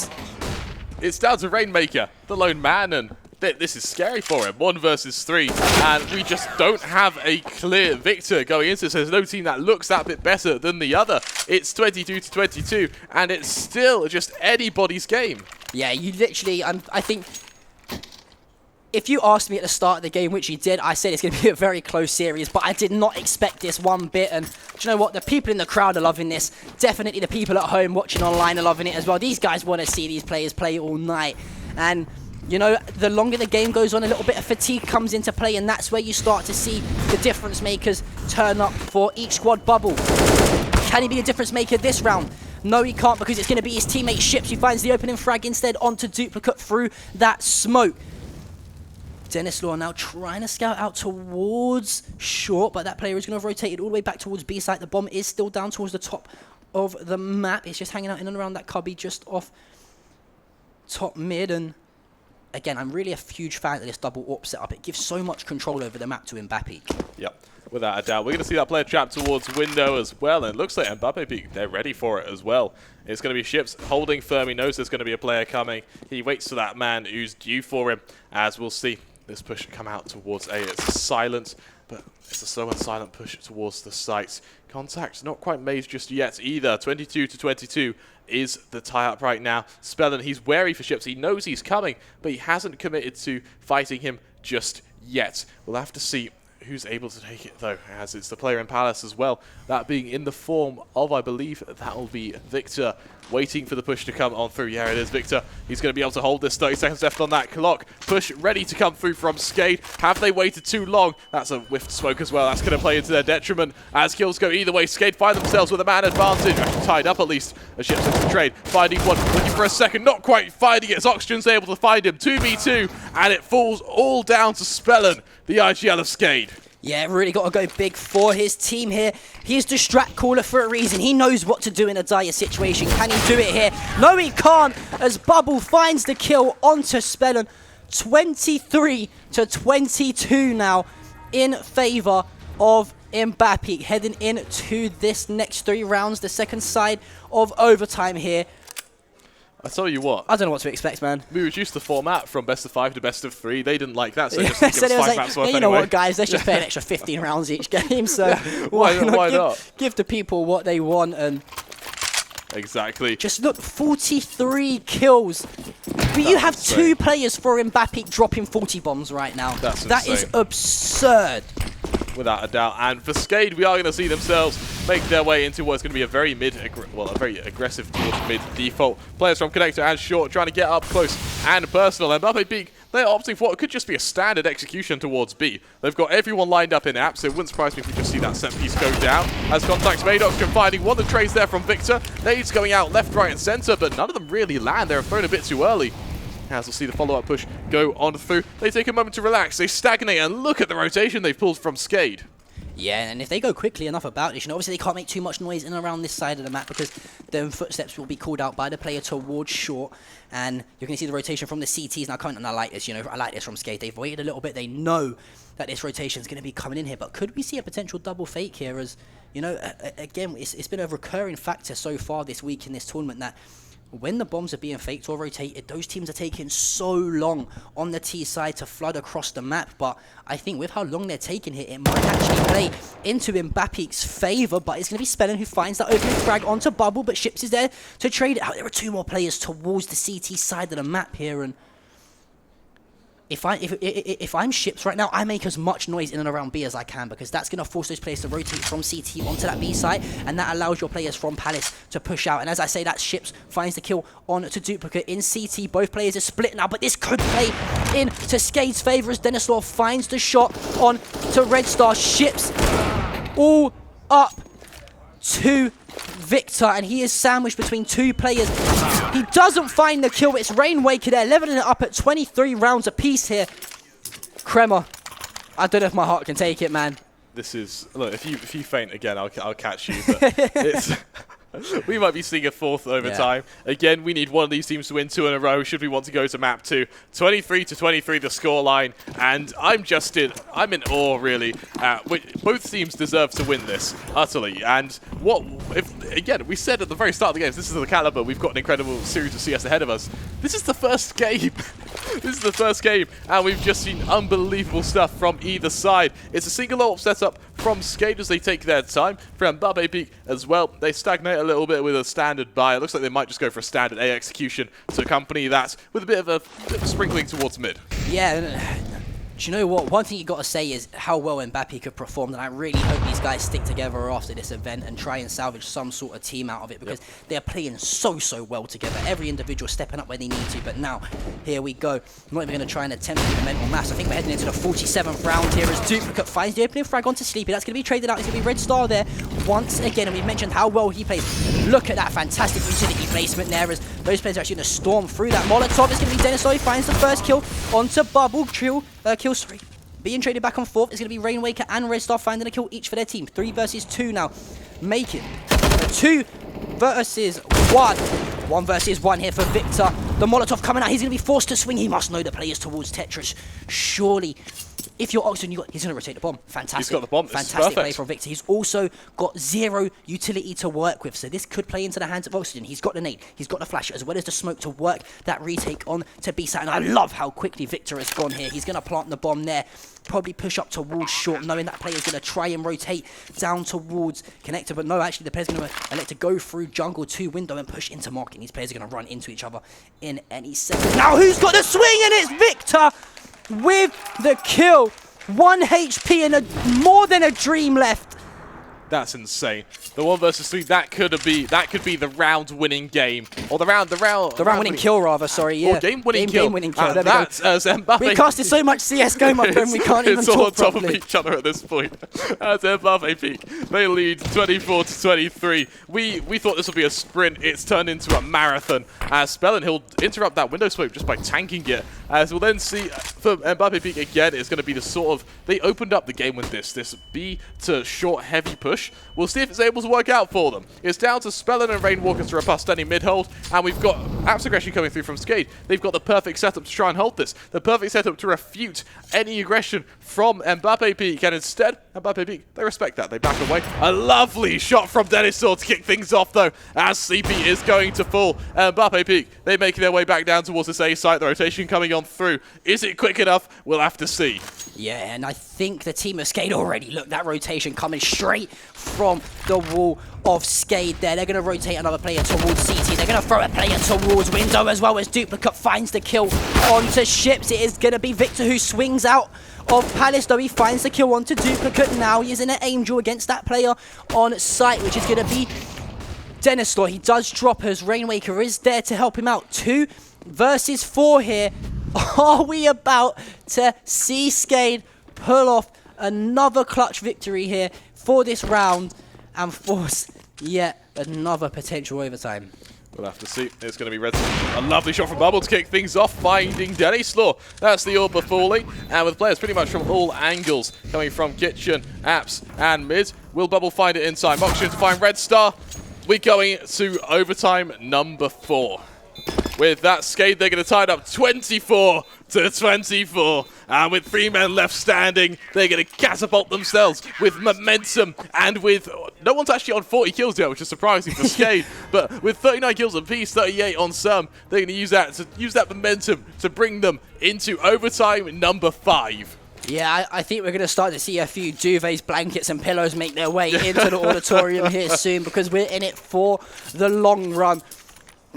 it's down to Rainmaker, the lone man, and this is scary for him. 1 versus 3, and we just don't have a clear victor going into this. There's no team that looks that bit better than the other. It's 22 to 22, and it's still just anybody's game. Yeah, you literally, I think, if you asked me at the start of the game, which you did, I said it's going to be a very close series, but I did not expect this one bit. And do you know what? The people in the crowd are loving this. Definitely the people at home watching online are loving it as well. These guys want to see these players play all night. And, you know, the longer the game goes on, a little bit of fatigue comes into play, and that's where you start to see the difference makers turn up for each squad bubble. Can he be a difference maker this round? No, he can't, because it's going to be his teammate Ships who finds the opening frag instead onto Duplicate through that smoke. Dennis Law now trying to scout out towards short, but that player is going to have rotated all the way back towards B site. The bomb is still down towards the top of the map. It's just hanging out in and around that cubby just off top mid. And again, I'm really a huge fan of this double AWP setup. It gives so much control over the map to MBAPEEK. Yep, without a doubt. We're going to see that player trapped towards window as well, and it looks like MBAPEEK, they're ready for it as well. It's going to be Ships holding firm. He knows there's going to be a player coming. He waits for that man who's due for him, as we'll see this push come out towards A. It's silent, but it's a slow and silent push towards the site. Contact not quite made just yet either. 22 to 22 is the tie-up right now. Spellin, he's wary for Ships. He knows he's coming, but he hasn't committed to fighting him just yet. We'll have to see who's able to take it, though, as it's the player in Palace as well. That being in the form of, I believe, that will be Victor, waiting for the push to come on through. Yeah, it is Victor. He's going to be able to hold this. 30 seconds left on that clock. Push ready to come through from Skade. Have they waited too long? That's a whiffed smoke as well. That's going to play into their detriment as kills go either way. Skade find themselves with a man advantage. Actually tied up at least. As Ships into the trade. Finding one. Looking for a second. Not quite finding it as Oxygen's able to find him. 2v2. And it falls all down to Spellin, the IGL of Skade. Yeah, really got to go big for his team here. He's the strat caller for a reason. He knows what to do in a dire situation. Can he do it here? No, he can't, as Bubble finds the kill onto Spellin. 23 to 22 now in favor of MBAPEEK, heading into this next 3 rounds, the second side of overtime here. I tell you what. I don't know what to expect, man. We reduced the format from best of 5 to best of 3. They didn't like that, so just give us 5 maps worth you know anyway. what, guys? Let's just play an extra 15 rounds each game. So Yeah, why not? Give the people what they want and exactly. just look, 43 kills. But you have insane. 2 players for MBAPEEK dropping 40 bombs right now. That is insane. absurd. Without a doubt. And for Skade, we are going to see themselves make their way into what's going to be a very a very aggressive towards mid default. Players from Connector and Short trying to get up close and personal. And MBAPEEK, they're opting for what could just be a standard execution towards B. They've got everyone lined up in apps, so it wouldn't surprise me if we just see that set piece go down. As contacts made, Oxygen finding one of the trades there from Victor. Nades going out left, right, and center, but none of them really land. They're thrown a bit too early. As we'll see the follow-up push go on through. They take a moment to relax, they stagnate, and look at the rotation they've pulled from Skade. Yeah, and if they go quickly enough about this, you know, obviously they can't make too much noise in and around this side of the map because their footsteps will be called out by the player towards short. And you're going to see the rotation from the CTs now coming. And I like this, you know, I like this from Skade. They've waited a little bit. They know that this rotation is going to be coming in here. But could we see a potential double fake here as, you know, again, it's been a recurring factor so far this week in this tournament that when the bombs are being faked or rotated, those teams are taking so long on the T side to flood across the map. But I think with how long they're taking here, it might actually play into MBAPEEK's favour. But it's going to be Spellin who finds that opening frag onto Bubble, but Ships is there to trade it out. There are 2 more players towards the CT side of the map here, and if I'm Ships right now, I make as much noise in and around B as I can because that's going to force those players to rotate from CT onto that B site, and that allows your players from Palace to push out. And as I say, that Ships finds the kill on to Duplicate in CT. Both players are split now, but this could play into Skade's favour as Dennis Law finds the shot on to Red Star. Ships all up to Victor, and he is sandwiched between 2 players. He doesn't find the kill. It's Rainwaker there, leveling it up at 23 rounds apiece here. Crema, I don't know if my heart can take it, man. This is, look, if you faint again, I'll catch you. But We might be seeing a fourth overtime. Again, we need one of these teams to win 2 in a row should we want to go to map 2. 23-23 the scoreline, and I'm in awe really. Both teams deserve to win this utterly. And again, we said at the very start of the games, this is the caliber. We've got an incredible series of CS ahead of us. This is the first game. This is the first game, and we've just seen unbelievable stuff from either side. It's a single AWP setup from Skade as they take their time. From MBAPEEK as well, they stagnate a little bit with a standard buy. It looks like they might just go for a standard A execution to accompany that with a bit of a sprinkling towards mid. Yeah. Do you know what? One thing you got to say is how well MBAPEEK have performed, and I really hope these guys stick together after this event and try and salvage some sort of team out of it, because they're playing so well together. Every individual stepping up where they need to, but now, here we go. I'm not even going to try and attempt to do the mental maths. I think we're heading into the 47th round here as Duplicate finds the opening frag onto Sleepy. That's going to be traded out. It's going to be Red Star there once again, and we mentioned how well he plays. Look at that fantastic utility placement there as those players are actually going to storm through that Molotov. It's going to be Dennis Lowe finds the first kill onto Bubble. Being traded back and forth. It's going to be Rainwaker and Red Star finding a kill each for their team. 3 versus 2 now. Make it 2 versus 1. 1 versus 1 here for Victor. The Molotov coming out. He's going to be forced to swing. He must know the players towards Tetris. Surely. If you're Oxygen, he's going to rotate the bomb. Fantastic. He's got the bomb. Fantastic play from Victor. He's also got 0 utility to work with, so this could play into the hands of Oxygen. He's got the nade, he's got the flash, as well as the smoke to work that retake on to BSAT. And I love how quickly Victor has gone here. He's going to plant the bomb there. Probably push up towards short, knowing that player's going to try and rotate down towards connector. But no, actually, the player's going to elect to go through jungle to window and push into marking. These players are going to run into each other in any second. Now, who's got the swing? And it's Victor with the kill. 1 HP and more than a dream left. That's insane. The 1 versus 3, that could be the round-winning game, or the round-winning kill, rather. Sorry, yeah. Or game-winning kill. Game-winning kill. And that's as Mbappe. We casted so much CS:GO, my friend, we can't even talk It's all on top properly. of each other at this point. As MBAPEEK, they lead 24-23. We thought this would be a sprint. It's turned into a marathon. As Spellin, he'll interrupt that window smoke just by tanking it. As we'll then see for MBAPEEK again, it's going to be the sort of, they opened up the game with this B to short heavy push. We'll see if it's able to work out for them. It's down to Spellin and Rainwalker to robust any mid-hold, and we've got Apps aggression coming through from Skade. They've got the perfect setup to try and hold this. The perfect setup to refute any aggression from MBAPEEK, and instead, MBAPEEK, they respect that. They back away. A lovely shot from Denisaur to kick things off, though, as CP is going to fall. MBAPEEK, they make their way back down towards this A site. The rotation coming on through. Is it quick enough? We'll have to see. Yeah, and I think the team of Skade already, look, that rotation coming straight from the wall of Skade there. They're going to rotate another player towards CT. They're going to throw a player towards window as well as Duplicate finds the kill onto Ships. It is going to be Victor who swings out of Palace, though he finds the kill onto Duplicate. Now he is in an Angel against that player on site, which is going to be Denisaur. He does drop as Rainwaker is there to help him out. 2 versus 4 here. Are we about to see Skade pull off another clutch victory here for this round and force yet another potential overtime? We'll have to see. It's going to be Red. A lovely shot from Bubble to kick things off, finding Denisaur. That's the Orb falling, and with players pretty much from all angles coming from Kitchen, Apps, and mid. Will Bubble find it inside? Moxie to find Red Star. We're going to overtime number 4. With that Skade, they're going to tie it up 24-24. And with 3 men left standing, they're going to catapult themselves with momentum. And with no one's actually on 40 kills yet, which is surprising for Skade. But with 39 kills apiece, 38 on some, they're going to use that momentum to bring them into overtime number 5. Yeah, I think we're going to start to see a few duvets, blankets and pillows make their way into the auditorium here soon, because we're in it for the long run.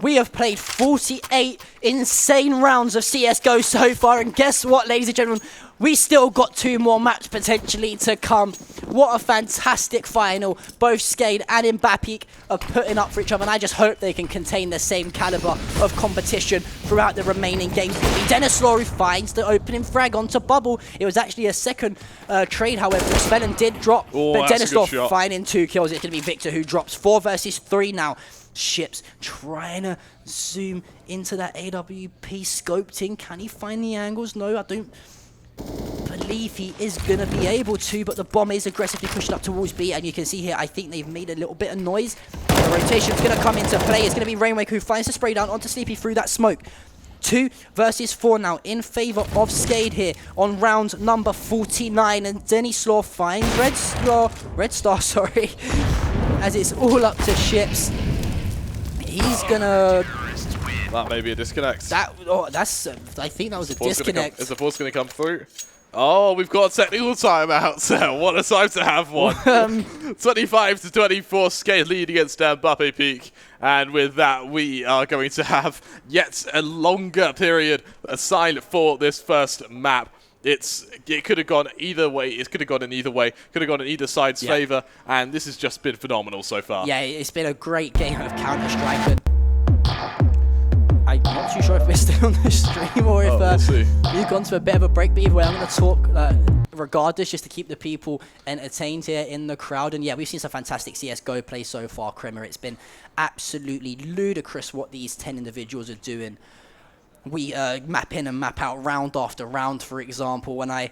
We have played 48 insane rounds of CSGO so far, and guess what, ladies and gentlemen? We still got 2 more maps potentially to come. What a fantastic final both Skade and MBAPEEK are putting up for each other, and I just hope they can contain the same caliber of competition throughout the remaining games. Denisaur finds the opening frag onto Bubble. It was actually a second trade, however. Spellin did drop, but Denisaur finding 2 kills. It's going to be Victor who drops. 4 versus 3 now. Ships trying to zoom into that AWP scoped in. Can he find the angles? No, I don't believe he is going to be able to, but the bomb is aggressively pushing up towards B, and you can see here, I think they've made a little bit of noise. The rotation's going to come into play. It's going to be Rainwake who finds the spray down onto Sleepy through that smoke. 2 versus 4 now in favor of Skade here on round number 49, and Denny Slaw finds Red Star, sorry, as it's all up to Ships. He's gonna. That may be a disconnect. I think that was a disconnect. Is the force going to come through? Oh, we've got technical timeouts. What a time to have one. 25-24, Skade lead against MBAPEEK. And with that, we are going to have yet a longer period assigned for this first map. It could have gone either way. It could have gone in either way. Could have gone in either side's favor. And this has just been phenomenal so far. Yeah, it's been a great game of Counter-Strike. I'm not too sure if we're still on the stream or if we've gone to a bit of a break, but either way, I'm going to talk regardless, just to keep the people entertained here in the crowd. And yeah, we've seen some fantastic CSGO play so far, Kremer. It's been absolutely ludicrous what these 10 individuals are doing. We map in and map out round after round, for example, and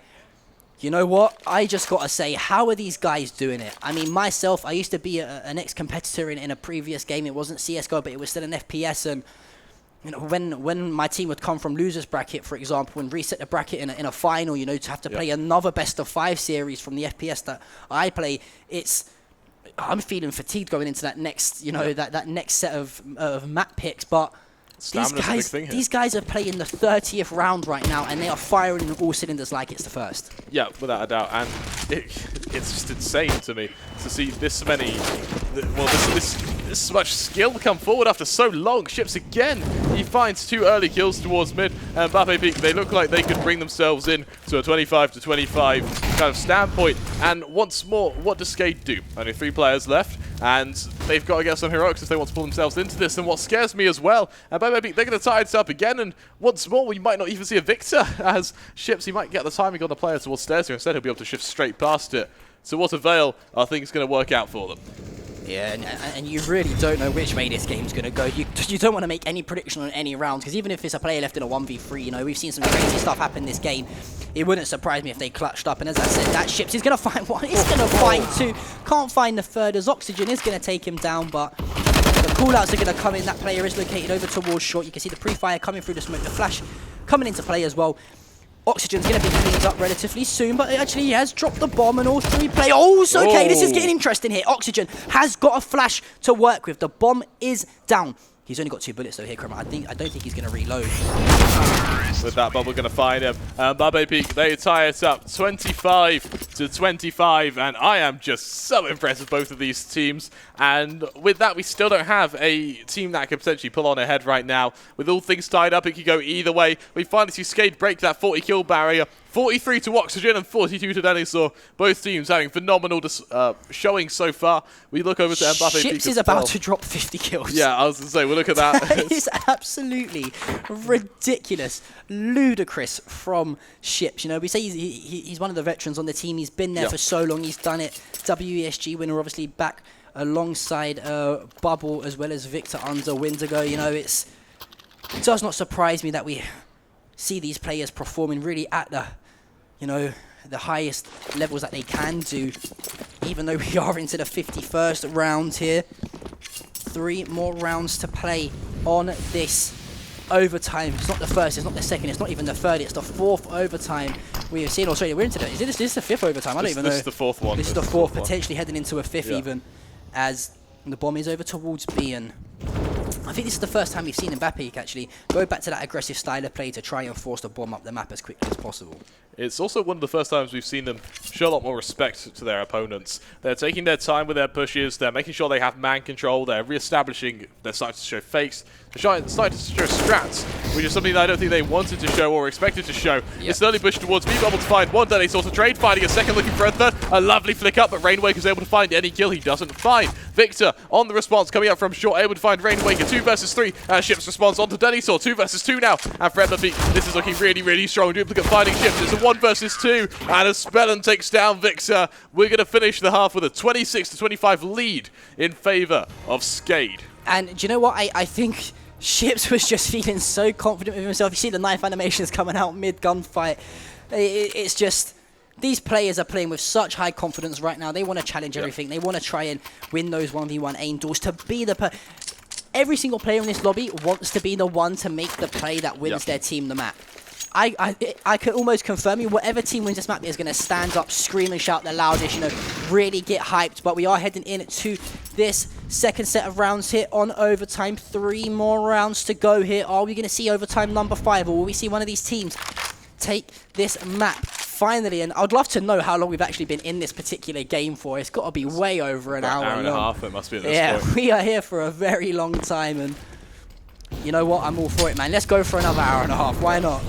you know what? I just got to say, how are these guys doing it? I mean, myself, I used to be an ex-competitor in a previous game. It wasn't CSGO, but it was still an FPS, and you know, when my team would come from losers bracket, for example, and reset the bracket in a final, you know, to have to play another best of 5 series from the FPS that I play, I'm feeling fatigued going into that next, you know, that next set of map picks. But these guys are playing the 30th round right now, and they are firing on all cylinders like it's the first. Yeah, without a doubt, and it's just insane to me to see this many, this much skill come forward after so long. Ships again, he finds 2 early kills towards mid, and MBAPEEK, they look like they could bring themselves in to a 25-25 kind of standpoint. And once more, what does Skade do? Only 3 players left, and they've got to get some heroics if they want to pull themselves into this. And what scares me as well, MBAPEEK, they're going to tie it up again, and once more, we might not even see a victor, as Ships, he might get the timing on the player towards stairs here. Instead, he'll be able to shift straight past it. So what avail are things going to work out for them? Yeah, and you really don't know which way this game's going to go. You don't want to make any prediction on any round, because even if it's a player left in a 1v3, you know, we've seen some crazy stuff happen this game. It wouldn't surprise me if they clutched up, and as I said, that Ships is going to find 1, he's going to find 2, can't find the 3rd, as Oxygen is going to take him down, but the callouts are going to come in. That player is located over towards short. You can see the pre-fire coming through the smoke, the flash coming into play as well. Oxygen's going to be cleaned up relatively soon, but actually he has dropped the bomb, and all 3 play. Oh, so okay, this is getting interesting here. Oxygen has got a flash to work with. The bomb is down. He's only got 2 bullets though here, Kremer. I don't think he's going to reload. With that bubble going to find him. MBAPEEK, they tie it up 25-25, and I am just so impressed with both of these teams. And with that, we still don't have a team that can potentially pull on ahead right now. With all things tied up, it could go either way. We finally see Skade break that 40 kill barrier. 43 to Oxygen and 42 to Denisaur. Both teams having phenomenal showing so far. We look over to MBAPEEK. Ships is about to drop 50 kills. Yeah, I was going to say, we'll look at that. That is absolutely ridiculous, ludicrous from Ships. You know, we say he's one of the veterans on the team. He's been there for so long. He's done it. WESG winner, obviously back alongside Bubble as well as Victor under Windigo. You know, it does not surprise me that we see these players performing really at the, you know, the highest levels that they can do, even though we are into the 51st round here. 3 more rounds to play on this overtime. It's not the first, it's not the second, it's not even the 3rd, it's the 4th overtime we have seen. Australia, we're into this. Is this the 5th overtime? I don't even know. This is the 4th one. This is the 4th, potentially heading into a 5th even, as the bomb is over towards B, and I think this is the first time we've seen MBAPEEK actually go back to that aggressive style of play to try and force the bomb up the map as quickly as possible. It's also one of the first times we've seen them show a lot more respect to their opponents. They're taking their time with their pushes, they're making sure they have man control, they're re-establishing, they're starting to show fakes, they're starting to show strats, which is something that I don't think they wanted to show or expected to show. It's an early push towards B, Bubble to find 1, then they sort of trade, finding a second, looking for a 3rd, a lovely flick up, but Rainwake is able to find any kill he doesn't find. Victor on the response, coming up from short, able to find Rainwake, 2 versus 3, Ships response onto Denisaur, 2 versus 2 now, and for MBAPEEK, this is looking really, really strong. Duplicate finding Ships, it's a 1 versus 2, and as Spellin takes down Victor, we're going to finish the half with a 26-25 lead in favour of Skade. And do you know what? I think Ships was just feeling so confident with himself. You see the knife animations coming out mid-gunfight. It's just, these players are playing with such high confidence right now. They want to challenge everything. They want to try and win those 1v1 aim duels to be the... Every single player in this lobby wants to be the one to make the play that wins their team the map. I could almost confirm you, whatever team wins this map is going to stand up, scream and shout the loudest, you know, really get hyped. But we are heading into this second set of rounds here on overtime. 3 more rounds to go here. Are we going to see overtime number 5, or will we see one of these teams take this map finally? And I'd love to know how long we've actually been in this particular game for. It's got to be way over an hour and a half it must be at this yeah, point. we are here for a very long time, and you know what? I'm all for it, man. Let's go for another hour and a half. Why not?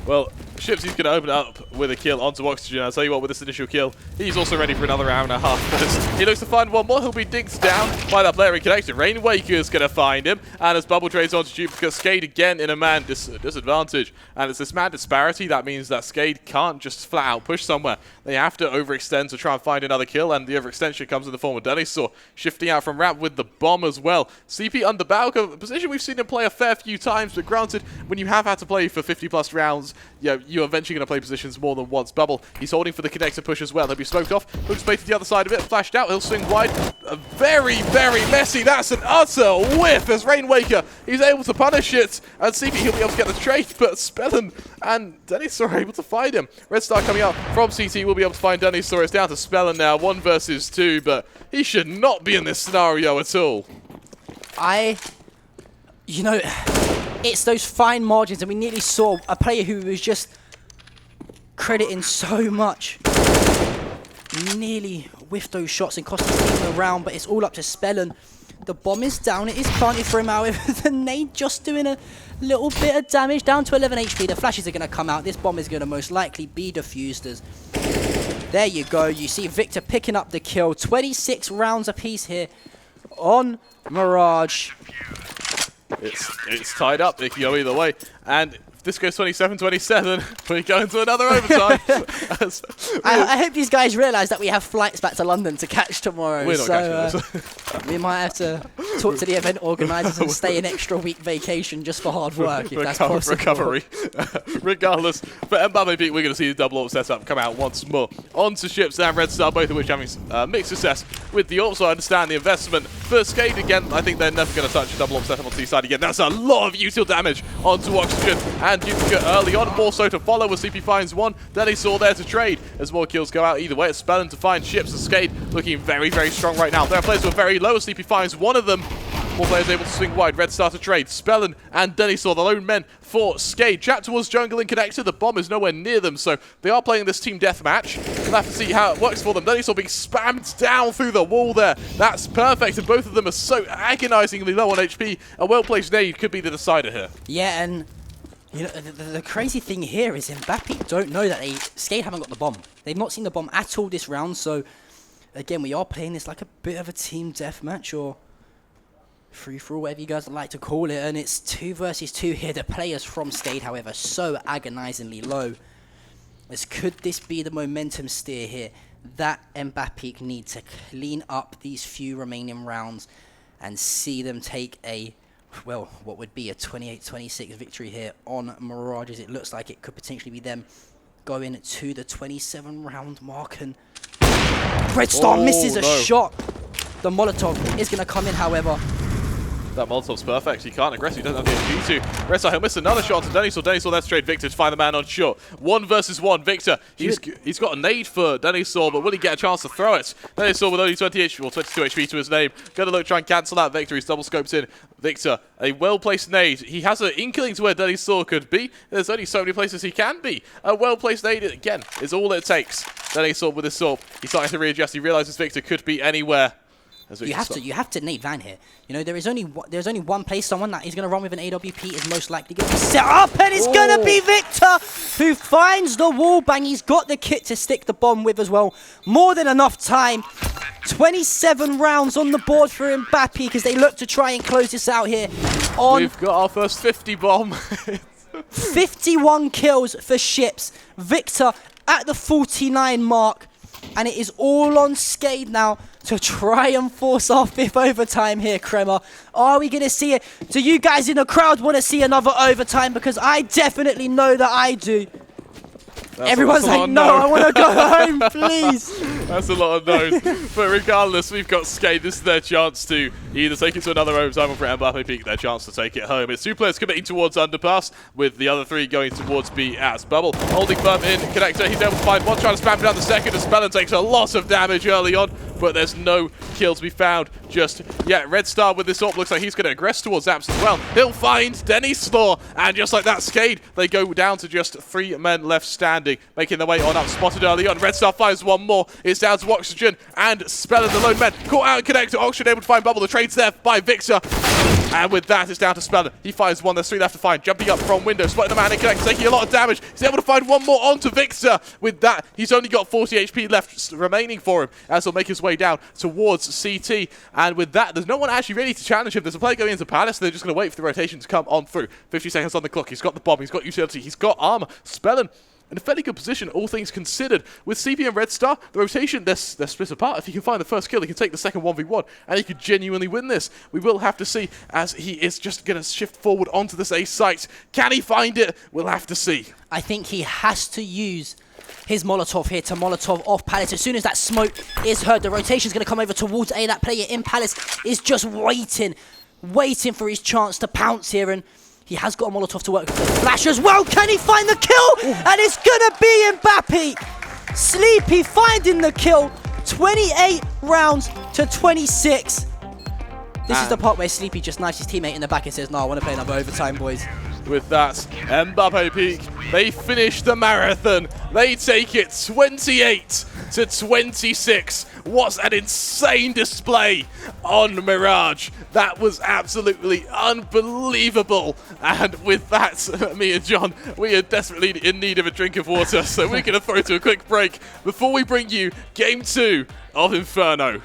Well, Ships, he's going to open up with a kill onto Oxygen. I'll tell you what, with this initial kill, he's also ready for another hour and a half. As he looks to find one more, he'll be dinked down by that player in connection. Rainwaker's going to find him, and as Bubble trades onto Duplicate, Skade again in a man disadvantage. And it's this man disparity that means that Skade can't just flat out push somewhere. They have to overextend to try and find another kill, and the overextension comes in the form of Denisaur shifting out from Rap with the bomb as well. CP under Balco, a position we've seen him play a fair few times, but granted, when you have had to play for 50+ rounds, you're eventually going to play positions more than once. Bubble, he's holding for the connector push as well. He'll be smoked off, hooks bait to the other side of it, flashed out, he'll swing wide. Very, very messy. That's an utter whiff as Rainwaker, he's able to punish it, and CP, he'll be able to get the trade, but Spellin and Denisaur are able to find him. Red Star coming out from CT will be able to find Denisaur. It's down to Spellin now, 1 versus 2, but he should not be in this scenario at all. You know, it's those fine margins, and we nearly saw a player who was just crediting so much nearly whiffed those shots and cost his team the round, but it's all up to Spellin. The bomb is down, it is planted for him, however, the nade just doing a little bit of damage, down to 11 HP. The flashes are going to come out, this bomb is going to most likely be defused as... There you go, you see Victor picking up the kill, 26 rounds apiece here on Mirage. It's tied up, it can go either way, and if this goes 27-27, we go into another overtime. I hope these guys realise that we have flights back to London to catch tomorrow. We're not catching this. We might have to talk to the event organisers and stay an extra week vacation just for hard work, if that's possible. Recovery. Regardless, for MBAPEEK, we're going to see the double AWP setup come out once more. On to Ships and Red Star, both of which having mixed success with the AWP, so I understand the investment. For Skade again, I think they're never going to touch a double AWP setup on T-side again. That's a lot of util damage onto Oxygen, and Duplicate early on, more so to follow as CP finds one. Denisaur there to trade as more kills go out either way. It's Spellin to find Ships, and Skade looking very, very strong right now. There are players who are very low as CP finds one of them. More players able to swing wide. Red Star to trade. Spellin and Denisaur, the lone men for Skade. Trapped towards jungle and connected. The bomb is nowhere near them, so they are playing this team deathmatch. We'll have to see how it works for them. Denisaur being spammed down through the wall there. That's perfect, and both of them are so agonizingly low on HP. A well-placed nade could be the decider here. Yeah, and you know, the crazy thing here is MBAPEEK don't know that Skade haven't got the bomb. They've not seen the bomb at all this round, so again, we are playing this like a bit of a team deathmatch, or free-for-all, whatever you guys like to call it, and it's 2 versus 2 here. The players from Skade, however, so agonizingly low. Could this be the momentum steer here that MBAPEEK need to clean up these few remaining rounds and see them take a, well, what would be a 28-26 victory here on Mirages? It looks like it could potentially be them going to the 27-round mark, and Red Star misses a shot. The Molotov is going to come in, however. That Molotov's perfect. He can't aggress. He doesn't have the HP to. Red Star, he'll miss another shot to Denisaur. Denisaur there straight Victor to find the man on shot. 1 versus 1. Victor, he's got a nade for Denisaur, but will he get a chance to throw it? Denisaur with only 20 HP, or 22 HP to his name. Gonna look, try and cancel that. Victor, he's double scoped in. Victor, a well-placed nade. He has an inkling to where Denisaur could be. There's only so many places he can be. A well-placed nade, again, is all it takes. Denisaur with his sword. He's starting to readjust. He realizes Victor could be anywhere. You have to nade Van here. You know, there's only one place someone that is going to run with an AWP is most likely going to be set up, and it's going to be Victor who finds the wall bang. He's got the kit to stick the bomb with as well. More than enough time. 27 rounds on the board for MBAPEEK as they look to try and close this out here. We've got our first 50 bomb. 51 kills for Ships. Victor at the 49 mark. And it is all on Skade now to try and force our 5th overtime here, Kremer. Are we going to see it? Do you guys in the crowd want to see another overtime? Because I definitely know that I do. Everyone's like, no, I want to go home, please. That's a lot of no's. But regardless, we've got Skade. This is their chance to either take it to another overtime or for MBAPEEK, their chance to take it home. It's two players committing towards underpass, with the other three going towards B as bubble. Holding firm in connector, he's able to find one, trying to spam down the second, as Spellin takes a lot of damage early on, but there's no kill to be found just yet. Red Star with this AWP looks like he's going to aggress towards Zaps as well. He'll find Denny's Slaw, and just like that, Skade, they go down to just 3 men left standing, making their way on up, spotted early on. Red Star finds one more, it's down to Oxygen, and Spellin, the lone men, caught out in connector. Oxygen able to find bubble, the trade's there by Victor. And with that, it's down to Spellin. He finds one, there's 3 left to find. Jumping up from window, spotting the man in connector, taking a lot of damage. He's able to find one more onto Victor. With that, he's only got 40 HP left remaining for him, as he'll make his way down towards CT. And with that, there's no one actually ready to challenge him. There's a player going into Palace, so they're just going to wait for the rotation to come on through. 50 seconds on the clock. He's got the bomb, he's got utility, he's got armor. Spellin in a fairly good position, all things considered. With CP and Red Star, the rotation, they're split apart. If he can find the first kill, he can take the second 1v1, and he could genuinely win this. We will have to see, as he is just going to shift forward onto this A site. Can he find it? We'll have to see. I think he has to use his Molotov here to Molotov off Palace. As soon as that smoke is heard, the rotation is going to come over towards A. That player in Palace is just waiting for his chance to pounce here, and he has got a Molotov to work with. The flash as well. Can he find the kill? And it's going to be MBAPEEK. Sleepy finding the kill. 28 rounds to 26. This is the part where Sleepy just knifes his teammate in the back and says, no, I want to play another overtime, boys. With that, MBAPEEK, they finish the marathon. They take it 28 to 26. What an insane display on Mirage. That was absolutely unbelievable. And with that, me and John, we are desperately in need of a drink of water. So we're going to throw to a quick break before we bring you Game 2 of Inferno.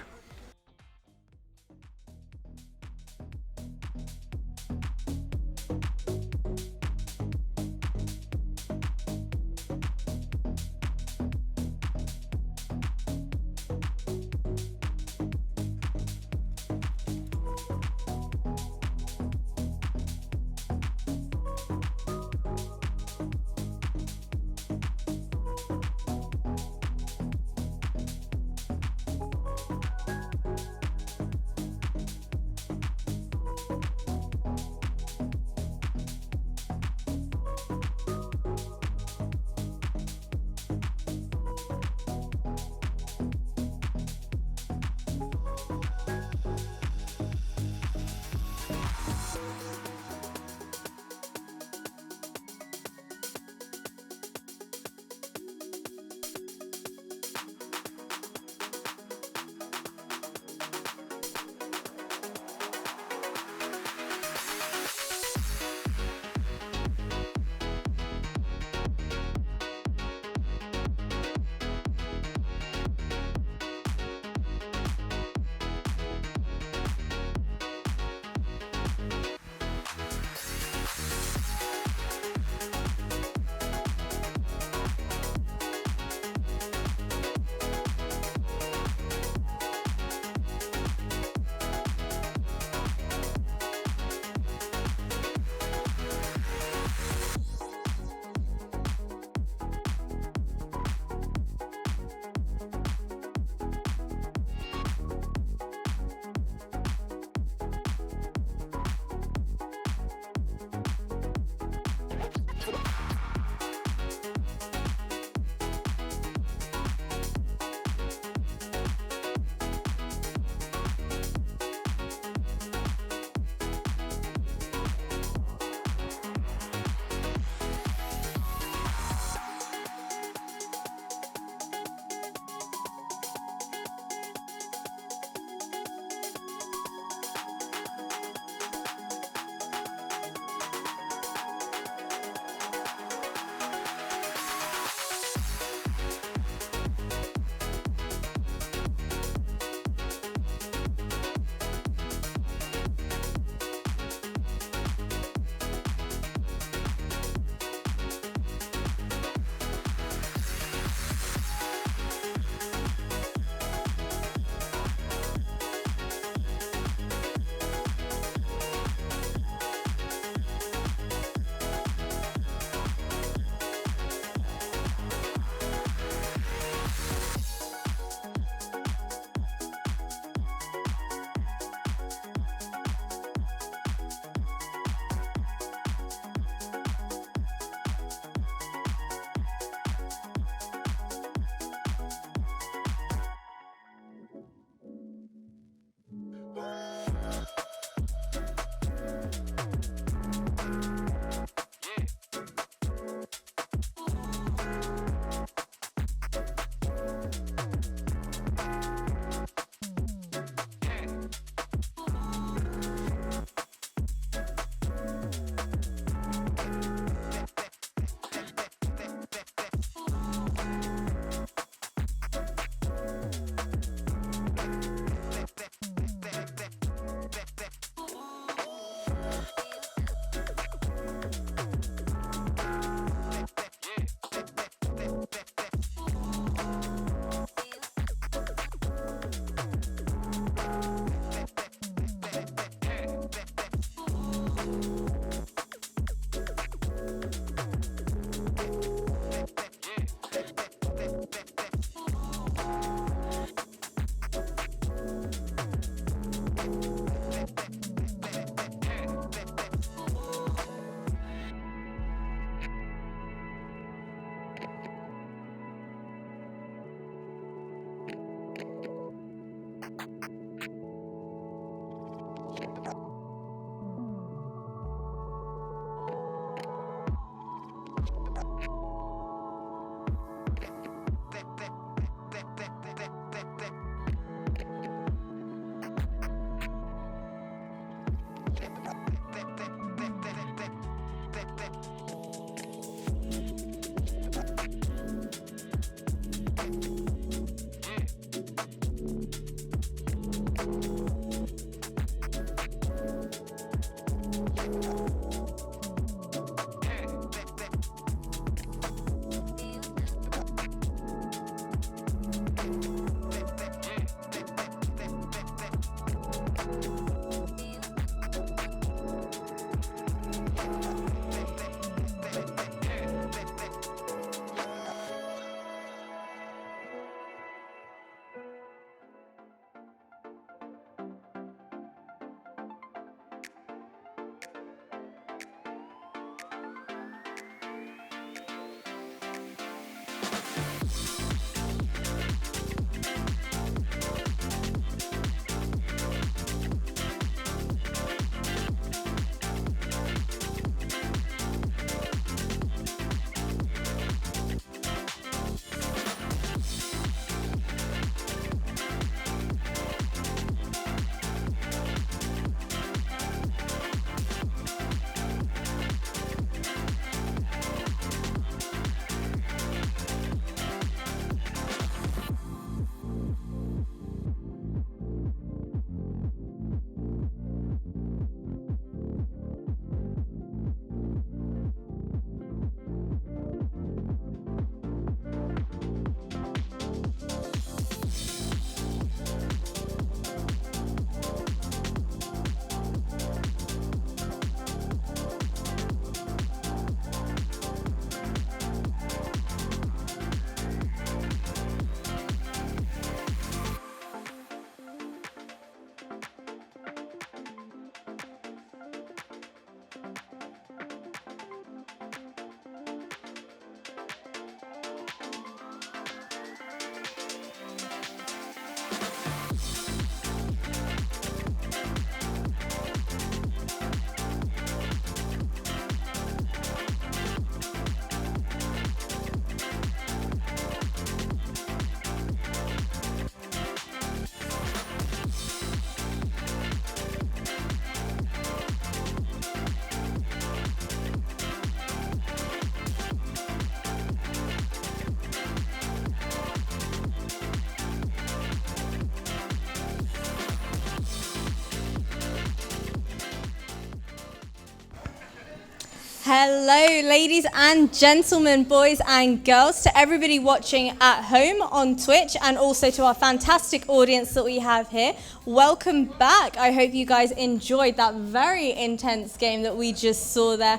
Hello, ladies and gentlemen, boys and girls, to everybody watching at home on Twitch, and also to our fantastic audience that we have here. Welcome back. I hope you guys enjoyed that very intense game that we just saw there.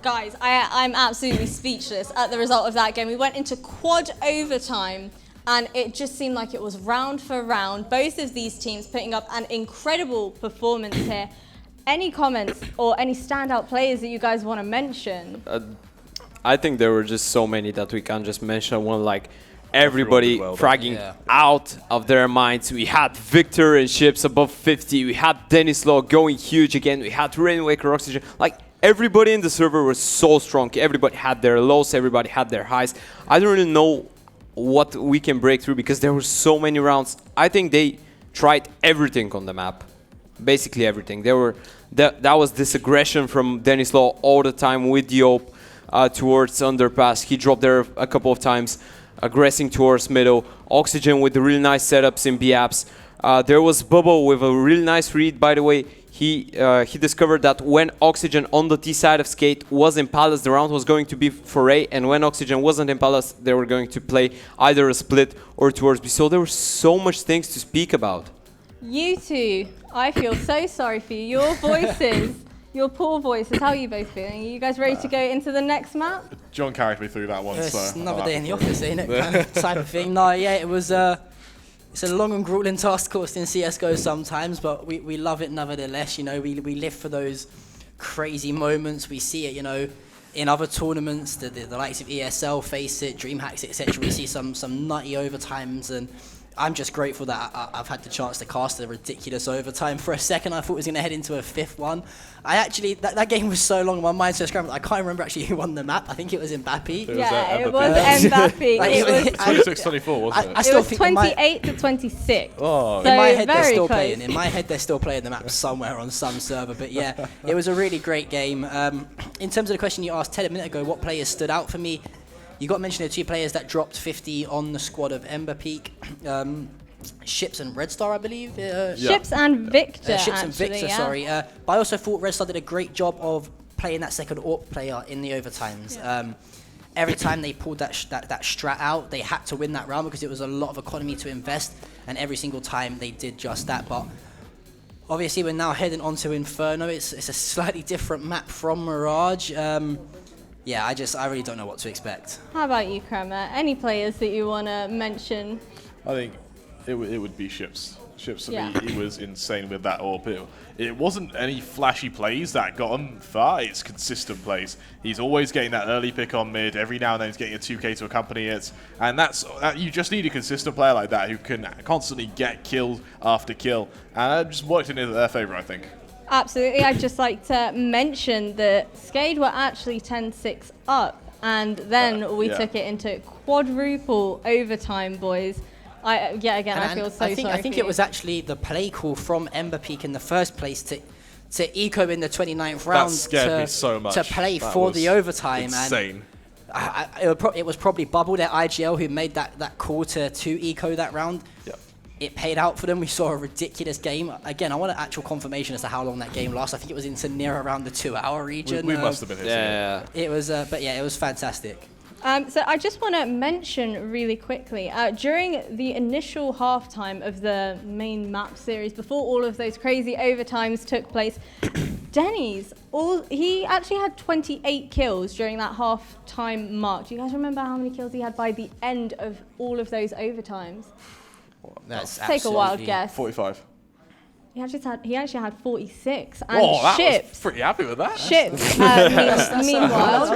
Guys, I'm absolutely speechless at the result of that game. We went into quad overtime, and it just seemed like it was round for round. Both of these teams putting up an incredible performance here. Any comments or any standout players that you guys want to mention? I think there were just so many that we can't just mention one, like everybody fragging out of their minds. We had Victor and Ships above 50. We had Dennis Law going huge again. We had Rainwaker Oxygen. Like, everybody in the server was so strong. Everybody had their lows. Everybody had their highs. I don't really know what we can break through because there were so many rounds. I think they tried everything on the map. Basically everything. That was this aggression from Dennis Law all the time with Diop towards underpass. He dropped there a couple of times, aggressing towards middle. Oxygen with the really nice setups in B-apps. There was Bubble with a really nice read, by the way. He discovered that when Oxygen on the T side of Skate was in Palace, the round was going to be for A, and when Oxygen wasn't in Palace, they were going to play either a split or towards B. So there were so much things to speak about. You two, I feel so sorry for you. Your voices, your poor voices. How are you both feeling? Are you guys ready to go into the next map? John carried me through that one. It's another day in the office, ain't it? Kind of type of thing. No, yeah, it was. It's a long and grueling task, of course, in CS:GO sometimes, but we love it nevertheless. You know, we live for those crazy moments. We see it, you know, in other tournaments. The likes of ESL, Face It, DreamHacks, etc. We see some nutty overtimes, and I'm just grateful that I've had the chance to cast a ridiculous overtime. For a second, I thought it was going to head into a fifth one. I actually, that game was so long, my mind's so scrambled. I can't remember actually who won the map. I think it was MBAPEEK. Yeah, it was MBAPEEK. Like, it was 26-24, wasn't it? It was 28 to 26. Oh, so in my head, they're still close. playing. In my head, they're still playing the map somewhere on some server. But yeah, it was a really great game. In terms of the question you asked 10 minutes ago, what players stood out for me? You got mentioned the two players that dropped 50 on the squad of MBAPEEK. Ships and Red Star, I believe. Ships and Victor. Ships and Victor, yeah. sorry. But I also thought Red Star did a great job of playing that second AWP player in the overtimes. Yeah. Every time they pulled that strat out, they had to win that round because it was a lot of economy to invest, and every single time they did just that. But obviously, we're now heading on to Inferno. It's a slightly different map from Mirage. Yeah, I really don't know what to expect. How about you, Kremer? Any players that you want to mention? I think it would be Ships. Ships for Yeah. me, he was insane with that AWP. It wasn't any flashy plays that got him far, it's consistent plays. He's always getting that early pick on mid, every now and then he's getting a 2K to accompany it, and you just need a consistent player like that who can constantly get kill after kill, and it just worked in their favour, I think. Absolutely. I'd just like to mention that Skade were actually 10-6 up, and then we took it into quadruple overtime, boys. I feel so sorry. I think it was actually the play call from MBAPEEK in the first place to eco in the 29th round That scared me so much. to play That for was the overtime. insane. And it was probably Bubble at IGL who made that call to eco that round. Yep. It paid out for them. We saw a ridiculous game. Again, I want an actual confirmation as to how long that game lasted. I think it was into near around the 2-hour region. We must have been hitting it. It was, but yeah, it was fantastic. So I just want to mention really quickly, during the initial halftime of the main map series, before all of those crazy overtimes took place, Denny's, he actually had 28 kills during that halftime mark. Do you guys remember how many kills he had by the end of all of those overtimes? That's Take a wild guess. 45. He actually had 46. And Oh, Ships. was pretty happy with that. Ships. Meanwhile,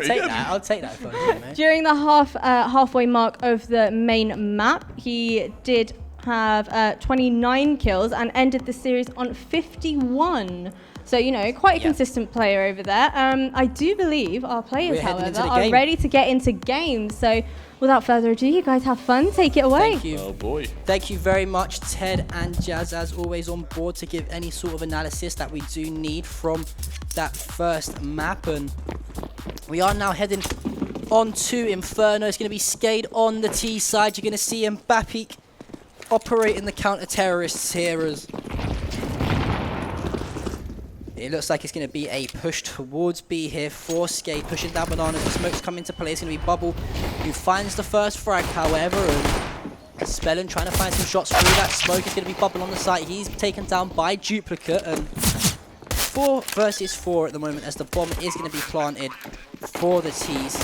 I'll take that for you, mate. during the halfway mark of the main map, he did have 29 kills and ended the series on 51. So, you know, quite a consistent player over there. I do believe our players, however, are ready to get into games. So, without further ado, you guys have fun. Take it away. Thank you. Oh, boy. Thank you very much, Ted and Jazz, as always, on board to give any sort of analysis that we do need from that first map. And we are now heading on to Inferno. It's going to be Skade on the T side. You're going to see MBAPEEK operating the counter-terrorists here as It looks like it's going to be a push towards B here for Skade, pushing down Banana. The smoke's come into play. It's going to be Bubble who finds the first frag, however, and Spellin trying to find some shots through that smoke. It's going to be Bubble on the site. He's taken down by Duplicate, and 4 versus 4 at the moment as the bomb is going to be planted for the T's.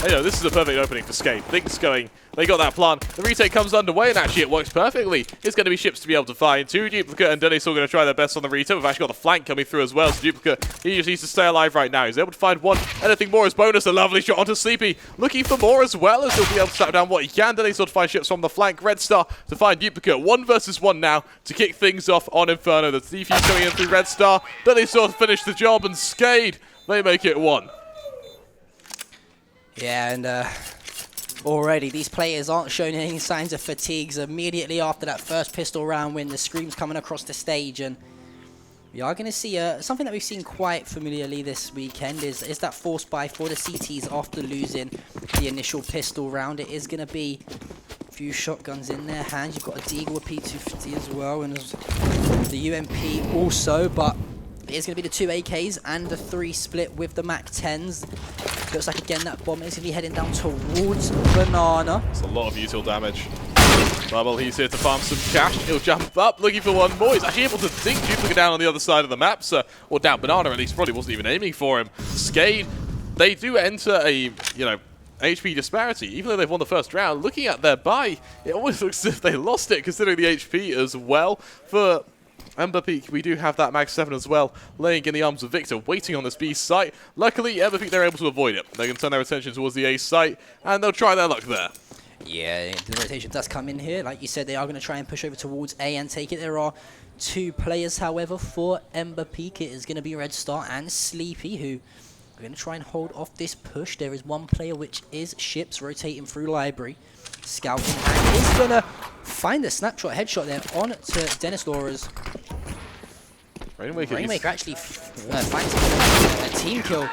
You know, this is a perfect opening for Skade. Things going. They got that plan. The retake comes underway, and actually it works perfectly. It's going to be ships to be able to find. 2 Duplicate and Dennis all going to try their best on the retake. We've actually got the flank coming through as well. So Duplicate, he just needs to stay alive right now. He's able to find one. Anything more as bonus. A lovely shot onto Sleepy. Looking for more as well, as he'll be able to slap down what he can. Dennis will find ships from the flank. Red Star to find Duplicate. 1 versus 1 now to kick things off on Inferno. The defuse coming in through Red Star. Dennis will finish the job, and Skade, they make it 1. Yeah, and already these players aren't showing any signs of fatigues immediately after that first pistol round win. The screams coming across the stage, and we are going to see something that we've seen quite familiarly this weekend is that force buy for the CTs after losing the initial pistol round. It is going to be a few shotguns in their hands. You've got a Deagle with P250 as well, and the UMP also, but it is going to be the 2 AKs and the 3 split with the MAC 10s. Looks like, again, that bomb is going to be heading down towards Banana. It's a lot of util damage. Bubble, he's here to farm some cash. He'll jump up, looking for one more. He's actually able to dink Duplicate down on the other side of the map. So, or down Banana, at least. Probably wasn't even aiming for him. Skade, they do enter a, HP disparity. Even though they've won the first round, looking at their buy, it almost looks as if they lost it, considering the HP as well. For MBAPEEK, we do have that Mag 7 as well, laying in the arms of Victor, waiting on this B site. Luckily, MBAPEEK, they're able to avoid it. They can turn their attention towards the A site, and they'll try their luck there. Yeah, the rotation does come in here. Like you said, they are going to try and push over towards A and take it. There are 2 players, however, for MBAPEEK. It is going to be Red Star and Sleepy, who are going to try and hold off this push. There is 1 player, which is Ships, rotating through Library, scouting, and is going to find a snapshot headshot there on to Dennis Laura's. Rainmaker actually finds a team kill,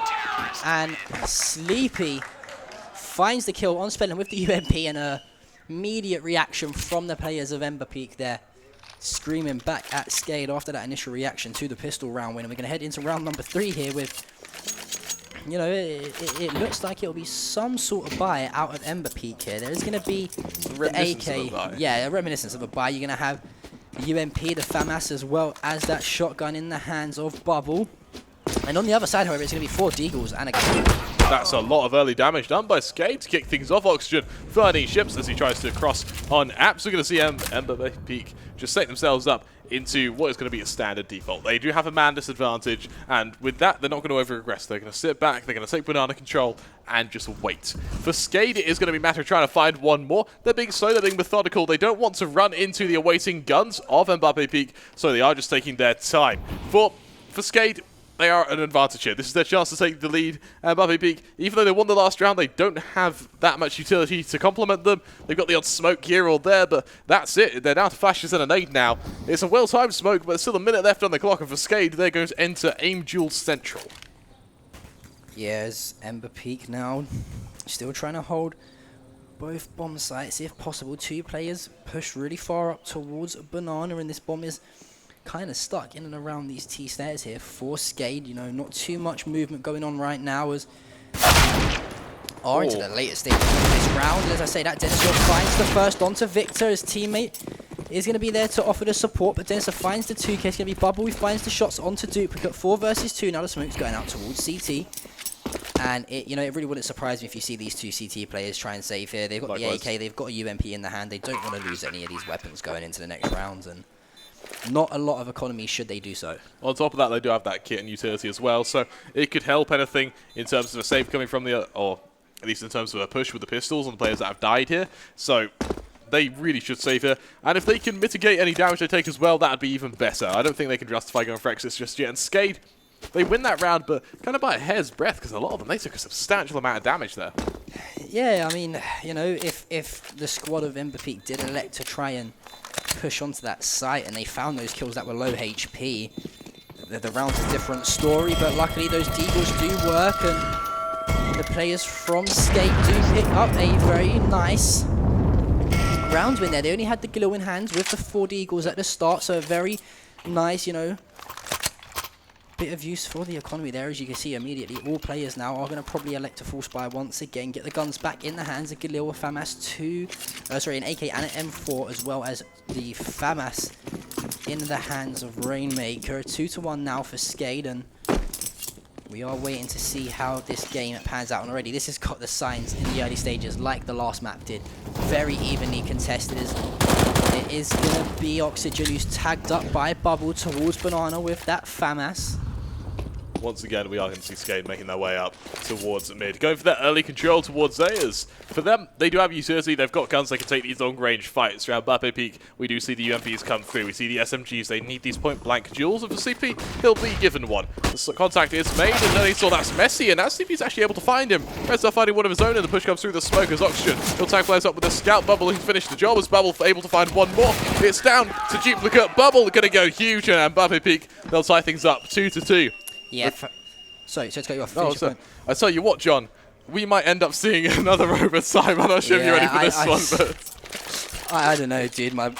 and Sleepy finds the kill on Spellin with the UMP, and a immediate reaction from the players of MBAPEEK there, screaming back at Skade after that initial reaction to the pistol round win. And we're going to head into round number 3 here with, it looks like it'll be some sort of buy out of MBAPEEK here. There is going to be the AK, a reminiscence of a buy. You're going to have the UMP, the FAMAS, as well as that shotgun in the hands of Bubble. And on the other side, however, it's going to be 4 Deagles and a kill. That's a lot of early damage done by Skade to kick things off. Oxygen finding ships as he tries to cross on apps. We're going to see MBAPEEK just set themselves up into what is going to be a standard default. They do have a man disadvantage, and with that, they're not going to over-aggress. They're going to sit back, they're going to take Banana control, and just wait. For Skade, it is going to be a matter of trying to find one more. They're being slow, they're being methodical. They don't want to run into the awaiting guns of MBAPEEK, so they are just taking their time. For Skade, they are an advantage here. This is their chance to take the lead. MBAPEEK, even though they won the last round, they don't have that much utility to complement them. They've got the odd smoke here or there, but that's it. They're down to flashes and a nade now. It's a well-timed smoke, but there's still a minute left on the clock, and for Skade, they're going to enter Aim Duel Central. Yes, MBAPEEK now still trying to hold both bomb sites if possible. 2 players push really far up towards Banana, and this bomb is kind of stuck in and around these T stairs here for Skade. Not too much movement going on right now as are into the later stage of this round. And as I say, that Dennis finds the first onto Victor. His teammate is going to be there to offer the support, but Dennis finds the 2K. It's going to be Bubble. He finds the shots onto Duplicate. 4 versus 2. Now the smoke's going out towards CT. And it really wouldn't surprise me if you see these 2 CT players try and save here. They've got the AK, they've got a UMP in the hand. They don't want to lose any of these weapons going into the next rounds, and not a lot of economy should they do so. On top of that, they do have that kit and utility as well, so it could help anything in terms of a save coming from the, or at least in terms of a push with the pistols on the players that have died here. So they really should save here, and if they can mitigate any damage they take as well, that would be even better. I don't think they can justify going for Exis just yet, and Skade, they win that round, but kind of by a hair's breadth, because a lot of them, they took a substantial amount of damage there. Yeah, I mean, if the squad of MBAPEEK did elect to try and push onto that site and they found those kills that were low HP, the round's a different story, but luckily those Deagles do work, and the players from Skade do pick up a very nice round win there. They only had the glue in hands with the 4 Deagles at the start, so a very nice, bit of use for the economy there, as you can see immediately. All players now are going to probably elect to full spy once again, get the guns back in the hands of Galil with FAMAS 2, an AK and an M4, as well as the FAMAS in the hands of Rainmaker. 2-1 now for Skade, and we are waiting to see how this game pans out. And already this has got the signs in the early stages, like the last map did. Very evenly contested. It is going to be Oxygen, who's tagged up by Bubble towards Banana with that FAMAS. Once again, we are going to see Skade making their way up towards mid. Going for that early control towards Zayas. For them, they do have utility. They've got guns that can take these long-range fights. Around MBAPEEK, we do see the UMPs come through. We see the SMGs. They need these point-blank duels. And for CP, he'll be given one. The contact is made, and then he saw that's Messi, and now CP's actually able to find him. Red's not finding one of his own, and the push comes through the smoke as Oxygen. He'll tag players up with a scout. Bubble, who's finished the job, as Bubble able to find one more. It's down to duplicate. Bubble going to go huge, and MBAPEEK, they'll tie things up 2-2. Yeah. Sorry, to cut you off. No, I tell you what, John, we might end up seeing another overtime. I'm not sure if you're ready for this one, but I don't know, dude. My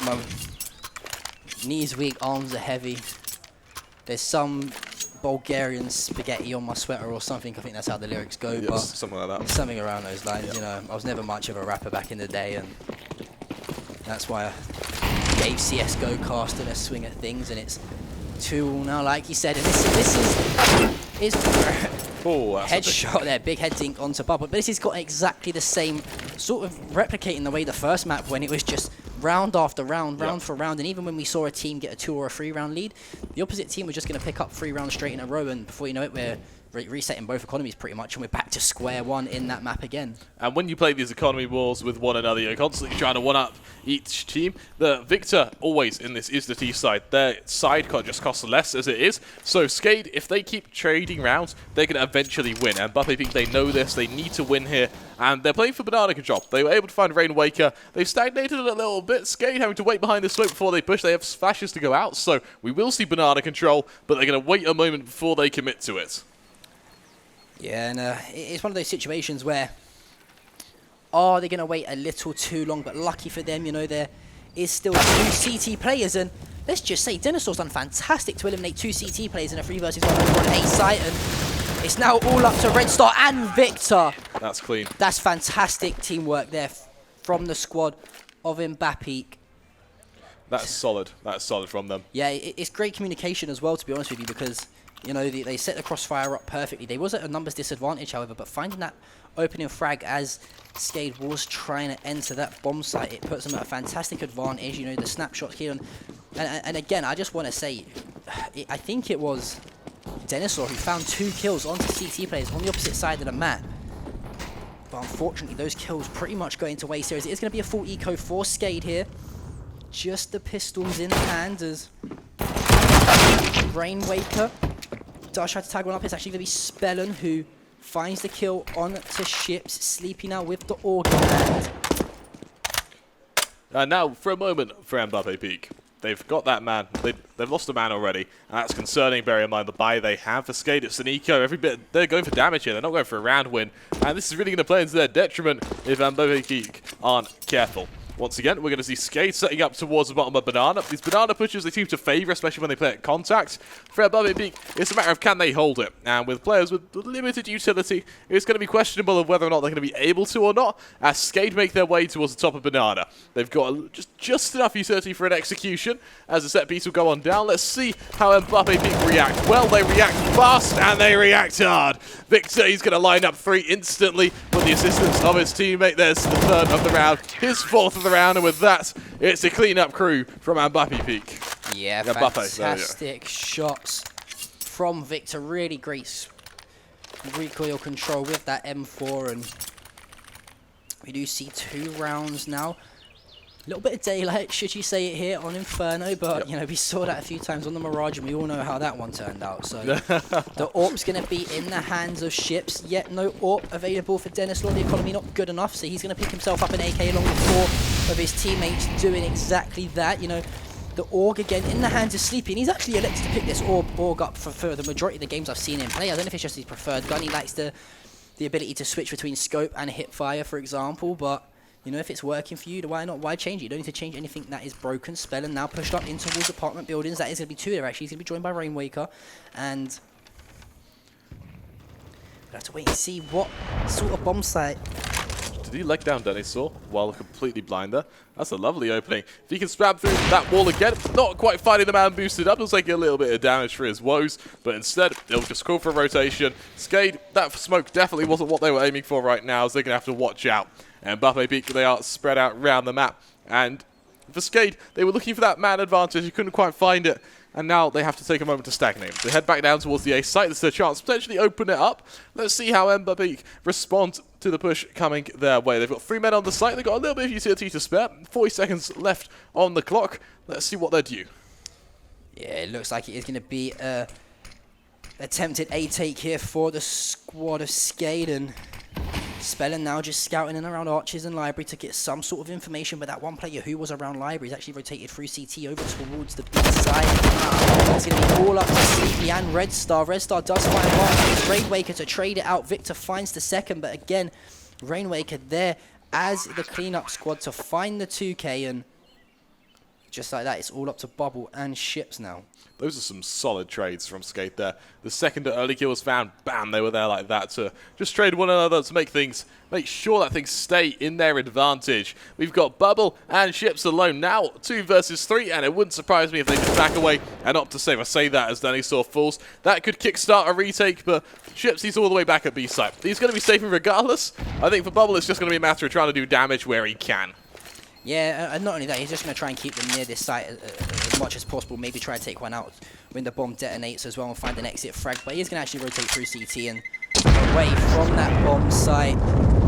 knees weak, arms are heavy. There's some Bulgarian spaghetti on my sweater or something. I think that's how the lyrics go. Yeah, but something like that. Something around those lines. You know, I was never much of a rapper back in the day, and that's why I gave CS:GO casting a swing at things, and it's 2 now, like you said, and this is headshot there, big head dink onto Bubble, but this has got exactly the same sort of replicating the way the first map, when it was just round after round, round for round, and even when we saw a team get a 2 or a 3 round lead, the opposite team was just going to pick up 3 rounds straight in a row, and before you know it, we're resetting both economies pretty much, and we're back to square one in that map again. And when you play these economy wars with one another, you're constantly trying to one-up each team. The victor always in this is the T side. Their side can't just cost less as it is. So Skade, if they keep trading rounds, they're going to eventually win. And MBAPEEK, they know this. They need to win here. And they're playing for banana control. They were able to find Rainwaker. They've stagnated a little bit. Skade having to wait behind the smoke before they push. They have flashes to go out. So we will see banana control, but they're going to wait a moment before they commit to it. Yeah, and it's one of those situations where, are they going to wait a little too long? But lucky for them, you know, there is still 2 CT players, and let's just say Dinosaur's done fantastic to eliminate 2 CT players in a 3 versus 1 on A site, and it's now all up to Red Star and Victor. That's clean. That's fantastic teamwork there from the squad of MBAPEEK. That's solid. That's solid from them. Yeah, it's great communication as well, to be honest with you, because you know, they set the crossfire up perfectly. They was at a numbers disadvantage, however, but finding that opening frag as Skade was trying to enter that bomb site, it puts them at a fantastic advantage. You know, the snapshots here. And again, I just want to say, I think it was Dinosaur who found 2 kills onto CT players on the opposite side of the map. But unfortunately, those kills pretty much go into waste here. It is going to be a full eco for Skade here. Just the pistols in hand as Rainwaker does try to tag one up. It's actually going to be Spellin who finds the kill onto Ships. Sleepy now with the organ hand. And now, for a moment, for MBAPEEK. They've got that man. They've lost a man already. And that's concerning, bear in mind the buy they have for Skade. It's an eco. Every bit, they're going for damage here. They're not going for a round win. And this is really going to play into their detriment if MBAPEEK aren't careful. Once again, we're going to see Skade setting up towards the bottom of Banana. These Banana pushes, they seem to favour, especially when they play at contact. For MBAPEEK, it's a matter of can they hold it. And with players with limited utility, it's going to be questionable of whether or not they're going to be able to or not, as Skade make their way towards the top of Banana. They've got just enough utility for an execution, as the set piece will go on down. Let's see how MBAPEEK react. Well, they react fast, and they react hard. Victor, he's going to line up 3 instantly with the assistance of his teammate. There's the 3rd of the round, his 4th of the round, and with that, it's a clean-up crew from MBAPEEK. Yeah, fantastic shots from Victor. Really great recoil control with that M4, and we do see 2 rounds now. A little bit of daylight, should you say it here, on Inferno, but you know, we saw that a few times on the Mirage, and we all know how that one turned out. So the AWP's going to be in the hands of Ships, yet no AWP available for Dennis Law. The economy not good enough, so he's going to pick himself up an AK along with 4 of his teammates doing exactly that. You know, the AUG again in the hands of Sleepy, and he's actually elected to pick this AUG up for the majority of the games I've seen him play. I don't know if it's just his preferred gun. He likes the ability to switch between scope and hip fire, for example, but you know, if it's working for you, why not? Why change it? You don't need to change anything that is broken. Spellin now pushed up in towards apartment buildings. That is going to be 2 there, actually. He's going to be joined by Rainwaker. And We'll have to wait and see what sort of bomb site. Did he leg down Denisaur while completely blind there? That's a lovely opening. If he can spam through that wall again, not quite finding the man boosted up, it'll take a little bit of damage for his woes, but instead, it'll just call for a rotation. Skade, that smoke definitely wasn't what they were aiming for right now, so they're going to have to watch out. And MBAPEEK, they are spread out around the map, and for Skade, they were looking for that man advantage, you couldn't quite find it. And now they have to take a moment to stagnate. They head back down towards the A site. There's a chance to potentially open it up. Let's see how MBAPEEK respond to the push coming their way. They've got 3 men on the site. They've got a little bit of utility to spare. 40 seconds left on the clock. Let's see what they're due. Yeah, it looks like it is going to be a attempted A take here for the squad of Skade, and Spellen now just scouting in around Arches and Library to get some sort of information, but that one player who was around Library is actually rotated through CT over towards the B side. It's going to be all up to Sleepy and Red Star. Red Star does find one. Rainwaker to trade it out. Victor finds the second, but again, Rainwaker there as the cleanup squad to find the 2K, and just like that, it's all up to Bubble and Ships now. Those are some solid trades from Skade there. The second early kill was found, bam, they were there like that to just trade one another to make sure that things stay in their advantage. We've got Bubble and Ships alone now, 2 versus 3, and it wouldn't surprise me if they just back away and opt to save. I say that as Denisaur falls. That could kickstart a retake, but Ships, he's all the way back at B site. He's going to be saving regardless. I think for Bubble, it's just going to be a matter of trying to do damage where he can. Yeah, and not only that, he's just going to try and keep them near this site as much as possible. Maybe try to take one out when the bomb detonates as well and find an exit frag. But he's going to actually rotate through CT and away from that bomb site.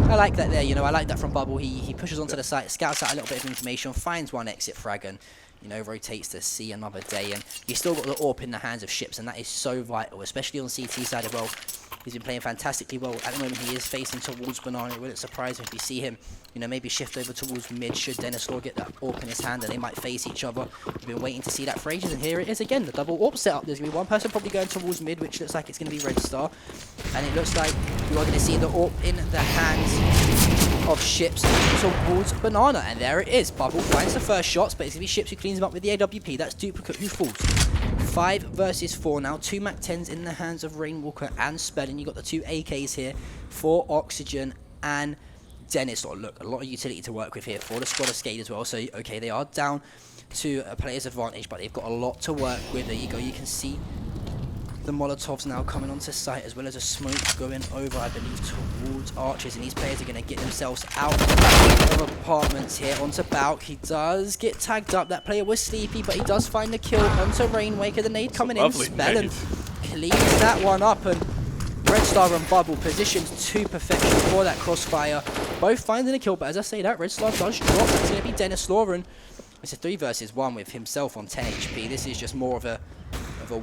I like that there, you know, I like that from Bubble. He pushes onto the site, scouts out a little bit of information, finds one exit frag, and, you know, rotates to see another day. And he's still got the AWP in the hands of Ships, and that is so vital, especially on CT side as well. He's been playing fantastically well. At the moment, he is facing towards Banana. It wouldn't surprise me if we see him, you know, maybe shift over towards mid. Should Denisaur get that AWP in his hand, and they might face each other. We've been waiting to see that for ages, and here it is again, the double AWP setup. There's going to be one person probably going towards mid, which looks like it's going to be Red Star. And it looks like we are going to see the AWP in the hands of Ships towards Banana. And there it is. Bubble finds the first shots, but it's going to be Ships who cleans him up with the AWP. That's Duplicate who falls. 5 versus 4 now. 2 MAC-10s in the hands of Rainwalker and Spellen. You got the 2 AKs here for Oxygen and Denisaur. Look, a lot of utility to work with here for the squad of Skade as well. So, okay, they are down to a player's advantage, but they've got a lot to work with. There you go. You can see the Molotovs now coming onto site, as well as a smoke going over, I believe, towards Archers. And these players are going to get themselves out of apartments here onto Bauk. He does get tagged up. That player was sleepy, but he does find the kill onto Rainwaker. The nade coming in. Spellen cleans that one up, and Red Star and Bubble positioned to perfection for that crossfire. Both finding a kill, but as I say that, Red Star does drop. That's going to be Denisaur, and it's a 3 versus 1 with himself on 10 HP. This is just more of a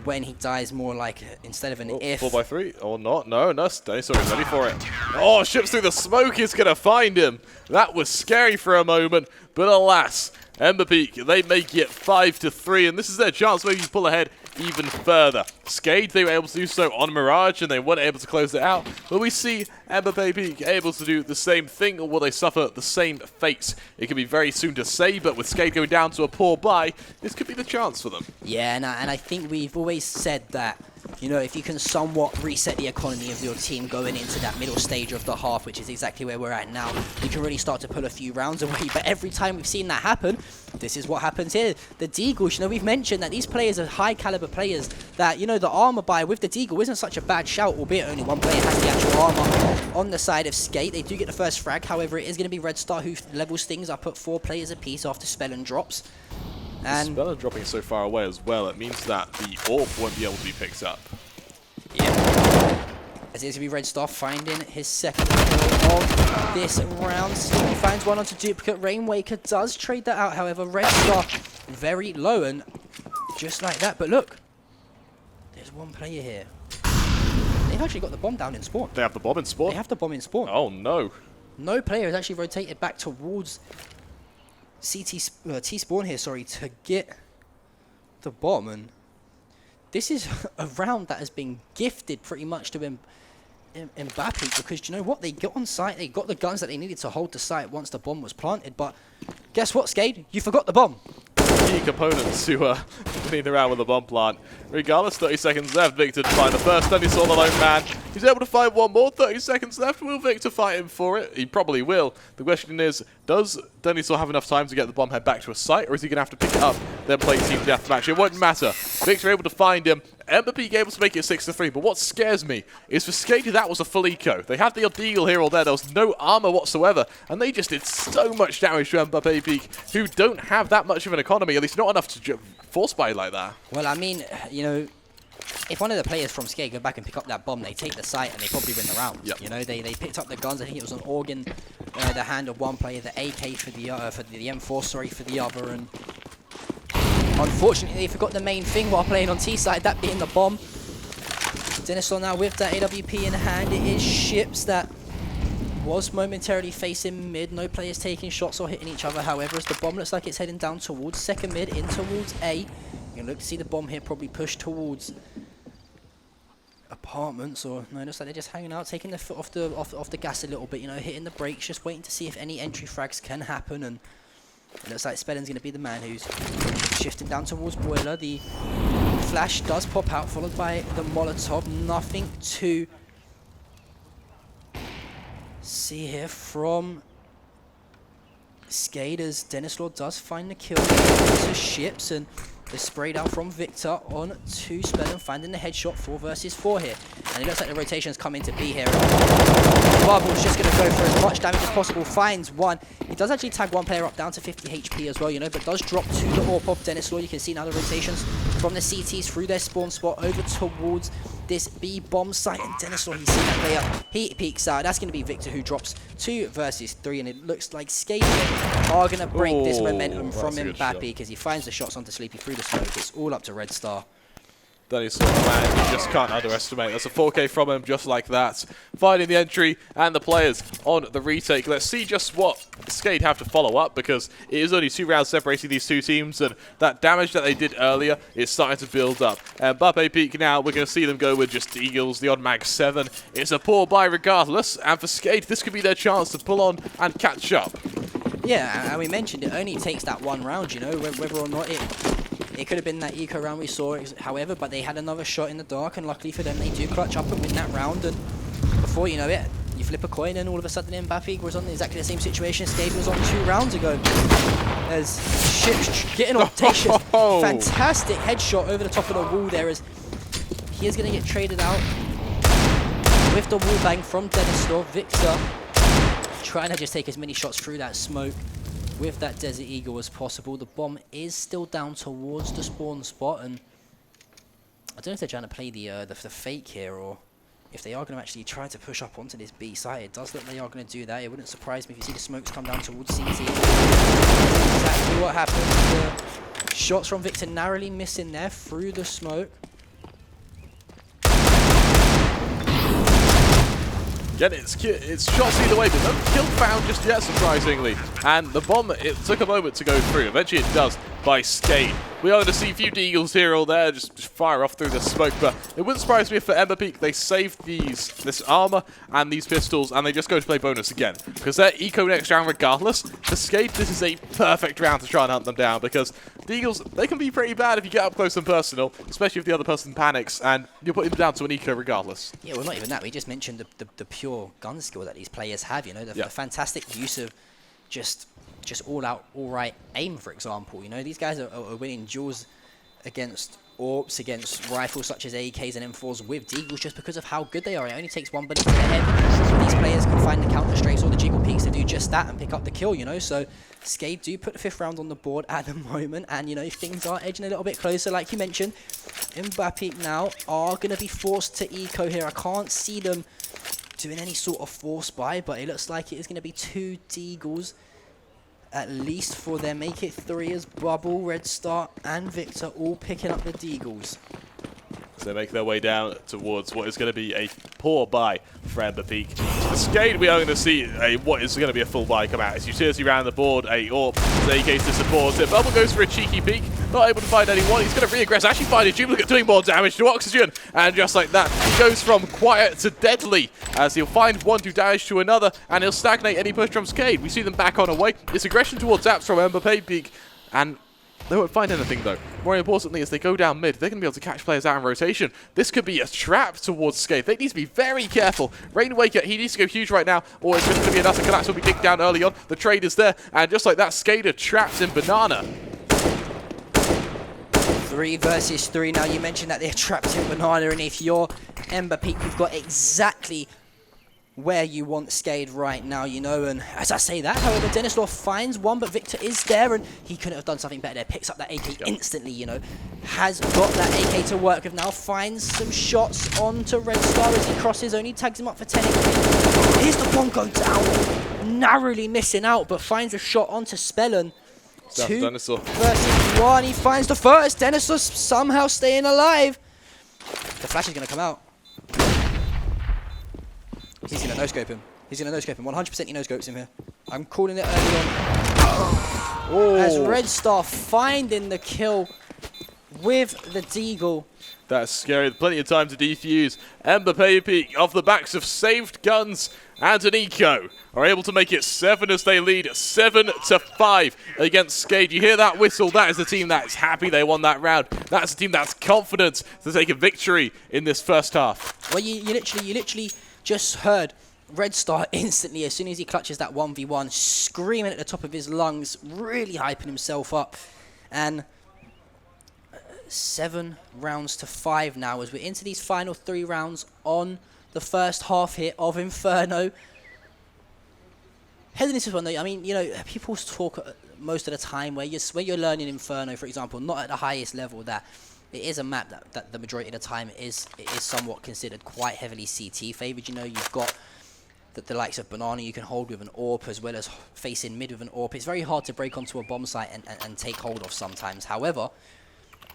when he dies, more like instead of an if. 4x3 or not? No, Denisaur is ready for it. Oh, Ships through the smoke is going to find him. That was scary for a moment, but alas, MBAPEEK, they make it 5-3, and this is their chance maybe to pull ahead even further. Skade, they were able to do so on Mirage, and they weren't able to close it out, but we see MBAPEEK able to do the same thing, or will they suffer the same fate? It could be very soon to say, but with Skade going down to a poor buy, this could be the chance for them. Yeah, and I think we've always said that, you know, if you can somewhat reset the economy of your team going into that middle stage of the half, which is exactly where we're at now, you can really start to pull a few rounds away. But every time we've seen that happen, this is what happens here. The Deagles, you know, we've mentioned that these players are high caliber players, that, you know, the armor buy with the Deagle isn't such a bad shout, albeit only one player has the actual armor on the side of Skate. They do get the first frag, however, it is going to be Red Star who levels things up at 4 players apiece after Spellen drops. And Spellen dropping so far away as well, it means that the AWP won't be able to be picked up. Yeah. As it's going to be Red Star finding his second kill of this round. He finds one onto Duplicate. Rainwaker does trade that out, however. Red Star very low, and just like that. But look, there's one player here. They've actually got the bomb down in spawn. They have the bomb in spawn? They have the bomb in spawn. Oh, no. No player has actually rotated back towards T-spawn here, sorry, to get the bomb. And this is a round that has been gifted pretty much to MBAPEEK, because, you know what? They got on site, they got the guns that they needed to hold the site once the bomb was planted, but guess what, Skade? You forgot the bomb. key components to winning the round with the bomb plant. Regardless, 30 seconds left. Victor to find the first. Then he saw the lone man. He's able to find one more. 30 seconds left. Will Victor fight him for it? He probably will. The question is, does Denisaur have enough time to get the bomb head back to a site, or is he going to have to pick it up, then play team deathmatch? It won't matter. Victor able to find him. MBAPEEK able to make it 6-3, but what scares me is for Skade, that was a full eco. They had the Deagle here or there was no armor whatsoever, and they just did so much damage to MBAPEEK, who don't have that much of an economy, at least not enough to force buy like that. Well, I mean, you know, if one of the players from Skade go back and pick up that bomb, they take the site and they probably win the round. Yep. You know, they picked up the guns. I think it was an organ, the hand of one player, the AK for the M4, sorry, for the other, and unfortunately they forgot the main thing while playing on T side, that being the bomb. Denisaur now with that AWP in hand. It is Ships that was momentarily facing mid. No players taking shots or hitting each other. However, as the bomb looks like it's heading down towards second mid, in towards A. You can look to see the bomb here probably push towards apartments, or no, it looks like they're just hanging out, taking their foot off the gas a little bit. You know, hitting the brakes, just waiting to see if any entry frags can happen. And it looks like Speden's going to be the man who's shifting down towards Boiler. The flash does pop out, followed by the Molotov. Nothing to see here from Skade, as Denisaur does find the kill to Ships, and the spray down from Victor on to Speden, finding the headshot 4 versus 4 here. And it looks like the rotation's come into B here. Bubble's just going to go for as much damage as possible, finds one. He does actually tag one player up down to 50 HP as well, you know, but does drop to the AWP of Denisaur. You can see now the rotations from the CTs through their spawn spot over towards this B bomb site, and Denisaur, he's seen that player. He peeks out. That's going to be Victor, who drops 2 versus 3, and it looks like Skade are going to break this momentum from MBAPEEK because he finds the shots onto Sleepy through the smoke. It's all up to Red Star. Denisaur, man, you just can't underestimate. That's a 4K from him, just like that. Finding the entry and the players on the retake. Let's see just what Skade have to follow up, because it is only 2 rounds separating these two teams, and that damage that they did earlier is starting to build up. And MBAPEEK now, we're going to see them go with just Eagles, the odd mag 7. It's a poor buy regardless, and for Skade, this could be their chance to pull on and catch up. Yeah, and we mentioned it only takes that 1 round, you know, whether or not it could have been that eco round we saw, however, but they had another shot in the dark, and luckily for them, they do clutch up and win that round. And before you know it, you flip a coin, and all of a sudden MBAPEEK was on exactly the same situation Skade was on 2 rounds ago. As Ships getting audacious, fantastic headshot over the top of the wall there, as he is going to get traded out with the wall bang from Denisaur. Victor trying to just take as many shots through that smoke with that Desert Eagle as possible. The bomb is still down towards the spawn spot, and I don't know if they're trying to play the fake here, or if they are going to actually try to push up onto this B side. It does look like they are going to do that. It wouldn't surprise me if you see the smokes come down towards CT. Exactly what happened. The shots from Victor narrowly missing there through the smoke. Again, it's shots either way, but no kill found just yet, surprisingly. And the bomb, it took a moment to go through. Eventually it does by Skade. We are going to see a few Deagles here or there just fire off through the smoke, but it wouldn't surprise me if for MBAPEEK they saved this armor and these pistols, and they just go to play bonus again. Because they're eco next round regardless. For Skade, this is a perfect round to try and hunt them down, because Deagles, they can be pretty bad if you get up close and personal, especially if the other person panics, and you're putting them down to an eco regardless. Yeah, well, not even that. We just mentioned the pure gun skill that these players have, you know, the fantastic use of just all-out, all-right aim, for example. You know, these guys are winning duels against AWPs, against rifles such as AKs and M4s with Deagles just because of how good they are. It only takes 1 bullet to the head. These players can find the counter strafes or the jiggle peaks to do just that and pick up the kill, you know. So Skade do put the 5th round on the board at the moment, and, you know, things are edging a little bit closer, like you mentioned. MBAPEEK now are going to be forced to eco here. I can't see them doing any sort of force buy, but it looks like it is going to be 2 Deagles at least for them. Make it 3 as Bubble, Red Star and Victor all picking up the Deagles. So they make their way down towards what is going to be a poor buy for MBAPEEK. For Skade, we are going to see what is going to be a full buy come out. It's utility round the board, a AWP, AKs to support it. Bubble goes for a cheeky peek, not able to find anyone. He's going to re-aggress, actually find a duplicate doing more damage to Oxygen. And just like that, he goes from quiet to deadly, as he'll find one do damage to another, and he'll stagnate any push from Skade. We see them back on away. It's aggression towards apps from MBAPEEK, and They won't find anything though. More importantly, as they go down mid, they're going to be able to catch players out in rotation. This could be a trap towards Skade. They need to be very careful. Rainwaker, he needs to go huge right now, or it's just going to be an utter collapse. Will be digged down early on. The trade is there, and just like that, Skade are trapped in Banana. 3 versus 3 now. You mentioned that they're trapped in Banana, and if you're MBAPEEK, you've got exactly where you want Skade right now, you know. And as I say that, however, Denislaw finds one, but Victor is there, and he couldn't have done something better there. Picks up that AK instantly, you know. Has got that AK to work with now. Finds some shots onto Red Star as he crosses. Only tags him up for 10 HP. Here's the bomb go down. Narrowly missing out, but finds a shot onto Spellen. 2 versus 1. He finds the first. Denislaw somehow staying alive. The flash is going to come out. He's going to no-scope him. He's going to no-scope him. 100% he no-scopes him here. I'm calling it early on. As Red Star finding the kill with the Deagle. That's scary. Plenty of time to defuse. MBAPEEK, off the backs of saved guns and an eco, are able to make it 7 as they lead 7-5 against Skade. You hear that whistle? That is the team that's happy they won that round. That's the team that's confident to take a victory in this first half. Well, you literally just heard Red Star instantly, as soon as he clutches that 1v1, screaming at the top of his lungs, really hyping himself up. And 7 rounds to 5 now, as we're into these final 3 rounds on the first half here of Inferno. Heading into this one, though, I mean, you know, people talk most of the time where you're learning Inferno, for example, not at the highest level, that it is a map that the majority of the time is somewhat considered quite heavily CT favoured. You know, you've got the likes of Banana you can hold with an AWP, as well as facing mid with an AWP. It's very hard to break onto a bomb site and take hold of sometimes. However,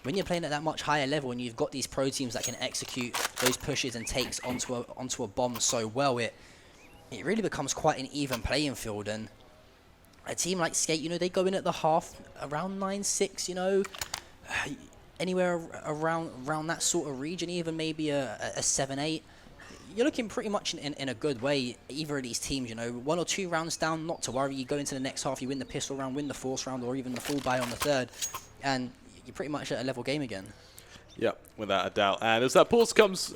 when you're playing at that much higher level and you've got these pro teams that can execute those pushes and takes onto a bomb so well, it really becomes quite an even playing field. And a team like Skate, you know, they go in at the half around 9-6, you know, anywhere around that sort of region, even maybe a 7-8. You're looking pretty much in a good way. Either of these teams, you know, 1 or 2 rounds down, not to worry. You go into the next half, you win the pistol round, win the force round, or even the full buy on the 3rd, and you're pretty much at a level game again. Yep, without a doubt. And as that pause comes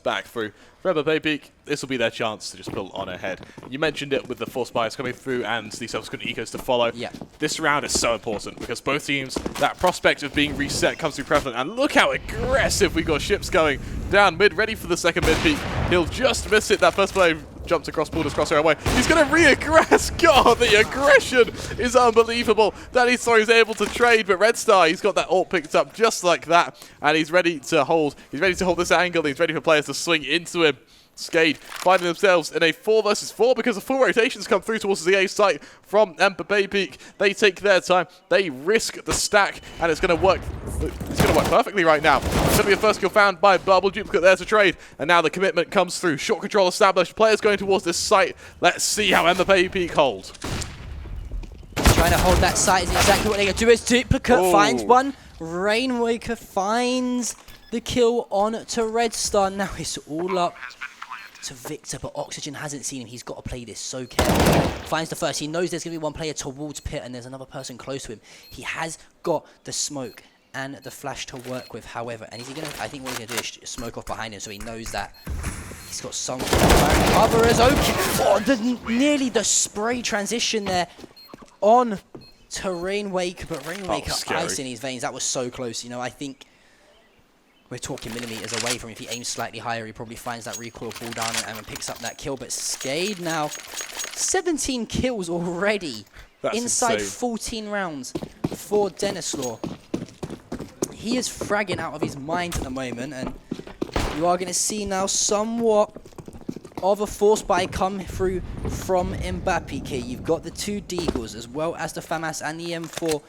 back through, for MBAPEEK, this will be their chance to just pull on ahead. You mentioned it with the force bias coming through and the subsequent ecos to follow. Yeah. This round is so important because both teams, that prospect of being reset comes through prevalent. And look how aggressive we got ships going down mid, ready for the second mid peak. He'll just miss it. That first player jumped across, pulled his crosshair away. He's going to re-aggress. God, the aggression is unbelievable. That he's able to trade, but Red Star, he's got that ult picked up just like that, and he's ready to hold. He's ready to hold this angle. He's ready for players to swing into him. Skade finding themselves in a 4 versus 4 because the full rotations come through towards the A site from MBAPEEK. They take their time. They risk the stack, and it's going to work. It's going to work perfectly right now. It's going to be a first kill found by Bubble. Duplicate there to trade, and now the commitment comes through. Short control established. Players going towards this site. Let's see how MBAPEEK hold. Trying to hold that site is exactly what they're going to do. As Duplicate finds one. Rainwaker finds the kill on to Red Star. Now it's all up to Victor, but Oxygen hasn't seen him. He's got to play this so carefully. Finds the first. He knows there's going to be one player towards pit and there's another person close to him. He has got the smoke and the flash to work with, however. And is he going to, I think what he's going to do is smoke off behind him so he knows that he's got some cover as okay. Oh, nearly the spray transition there on to Rainwaker, but Rainwaker ice in his veins. That was so close. You know, I think we're talking millimeters away from him. If he aims slightly higher, he probably finds that recoil pull down and picks up that kill. But Skade now, 17 kills already. That's inside insane. 14 rounds for Denislaw. He is fragging out of his mind at the moment, and you are going to see now somewhat of a force buy come through from MBAPEEK here. You've got the 2 Deagles as well as the FAMAS and the M4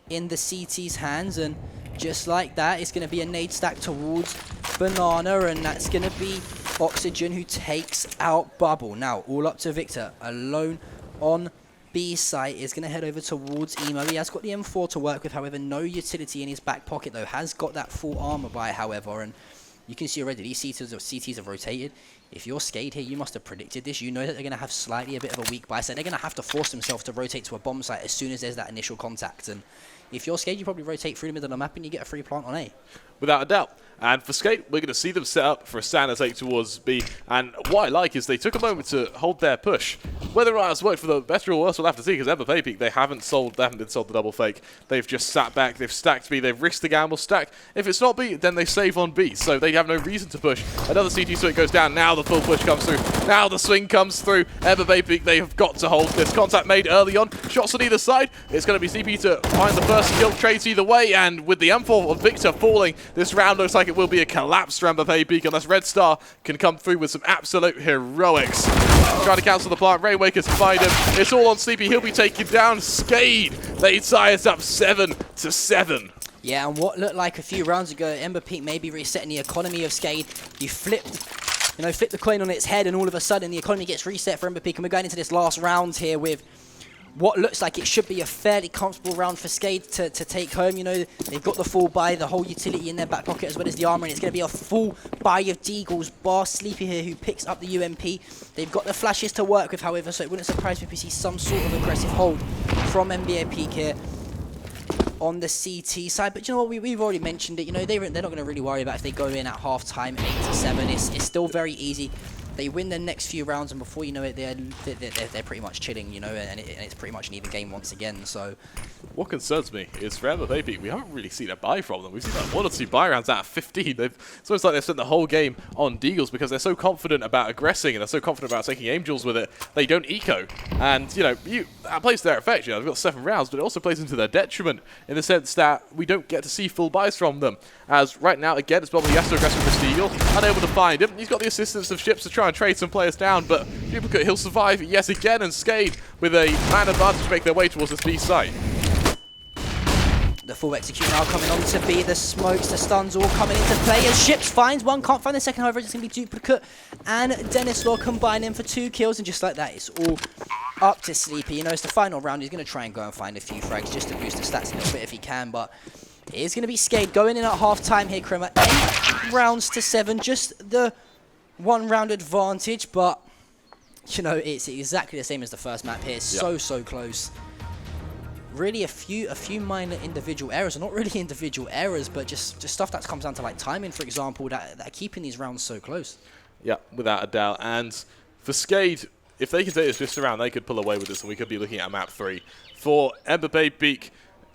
in the CT's hands, and just like that, it's going to be a nade stack towards Banana, and that's going to be Oxygen who takes out Bubble. Now, all up to Victor, alone on B site, is going to head over towards Emo. He has got the M4 to work with, however, no utility in his back pocket, though. Has got that full armor buy, however, and you can see already these CTs have rotated. If you're Skade here, you must have predicted this. You know that they're going to have slightly a bit of a weak buy, so they're going to have to force themselves to rotate to a bomb site as soon as there's that initial contact, and if you're Skade, you probably rotate through the middle of the map and you get a free plant on A. Without a doubt. And for Skade, we're going to see them set up for a standard take towards B. And what I like is they took a moment to hold their push. Whether or not it's worked for the better or worse, we'll have to see, because MBAPEEK, they haven't been sold the double fake. They've just sat back, they've stacked B, they've risked the gamble stack. If it's not B, then they save on B, so they have no reason to push. Another CT swing goes down, now the full push comes through. Now the swing comes through. MBAPEEK, they have got to hold this. Contact made early on, shots on either side. It's going to be CP to find the first kill, trades either way, and with the M4 of Victor falling, this round looks like it will be a collapse for MBAPEEK unless Red Star can come through with some absolute heroics. Trying to cancel the plant, Rainwaker's to find him. It's all on Sleepy, he'll be taken down. Skade, they tie us up 7-7. Yeah, and what looked like a few rounds ago, MBAPEEK maybe resetting the economy of Skade. You flipped the coin on its head, and all of a sudden the economy gets reset for MBAPEEK, and we're going into this last round here with what looks like it should be a fairly comfortable round for Skade to take home. You know, they've got the full buy, the whole utility in their back pocket, as well as the armor, and it's going to be a full buy of Deagles, bar Sleepy here, who picks up the UMP. They've got the flashes to work with, however, so it wouldn't surprise me if we see some sort of aggressive hold from MBAPEEK here on the CT side. But you know what, we've already mentioned it. You know, they're not going to really worry about if they go in at half-time 8-7. It's still very easy. They win the next few rounds, and before you know it, they're pretty much chilling, you know, and it's pretty much an even game once again. So, what concerns me is for MBAPEEK, we haven't really seen a buy from them. We've seen like 1 or 2 buy rounds out of 15. It's almost like they've spent the whole game on Deagles because they're so confident about aggressing and they're so confident about taking Angels with it. They don't eco, and you know, that plays to their effect. You know, they've got 7 rounds, but it also plays into their detriment in the sense that we don't get to see full buys from them. As right now, again, it's probably has to aggress with Mr. Eagle, unable to find him. He's got the assistance of ships to try and trade some players down, but Duplicate, he'll survive yet again, and Skade, with a man advantage, make their way towards this B site. The full execute now coming on to B, the smokes, the stuns all coming into play as Ships finds one, can't find the second, however it's going to be Duplicate and Dennis Law combining for 2 kills, and just like that, it's all up to Sleepy. You know, it's the final round, he's going to try and go and find a few frags just to boost the stats a little bit if he can, but it is going to be Skade going in at half-time here, Kremmer. 8 rounds to 7, just the 1 round advantage, but you know, it's exactly the same as the first map here. It's so close. Really a few minor individual errors, or not really individual errors, but just stuff that comes down to like timing, for example, that are keeping these rounds so close. Yeah, without a doubt. And for Skade, if they could take this pistol round, they could pull away with this, and we could be looking at map 3. For MBAPEEK,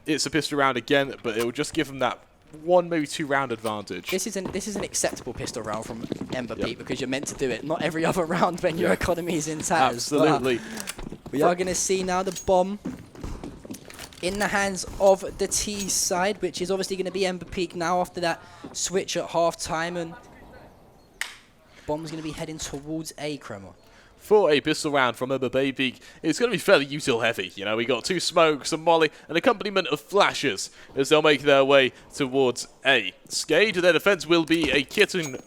it's a pistol round again, but it will just give them that 1, maybe 2 round advantage. This is an acceptable pistol round from MBAPEEK because you're meant to do it. Not every other round when your economy is in tatters. Absolutely. We are going to see now the bomb in the hands of the T side, which is obviously going to be MBAPEEK now after that switch at half time, and bomb's going to be heading towards A, Kremmer. For a pistol round from MBAPEEK, it's going to be fairly util heavy. You know, we got 2 smokes, some molly, an accompaniment of flashes as they'll make their way towards A. Skade, their defense will be a kitten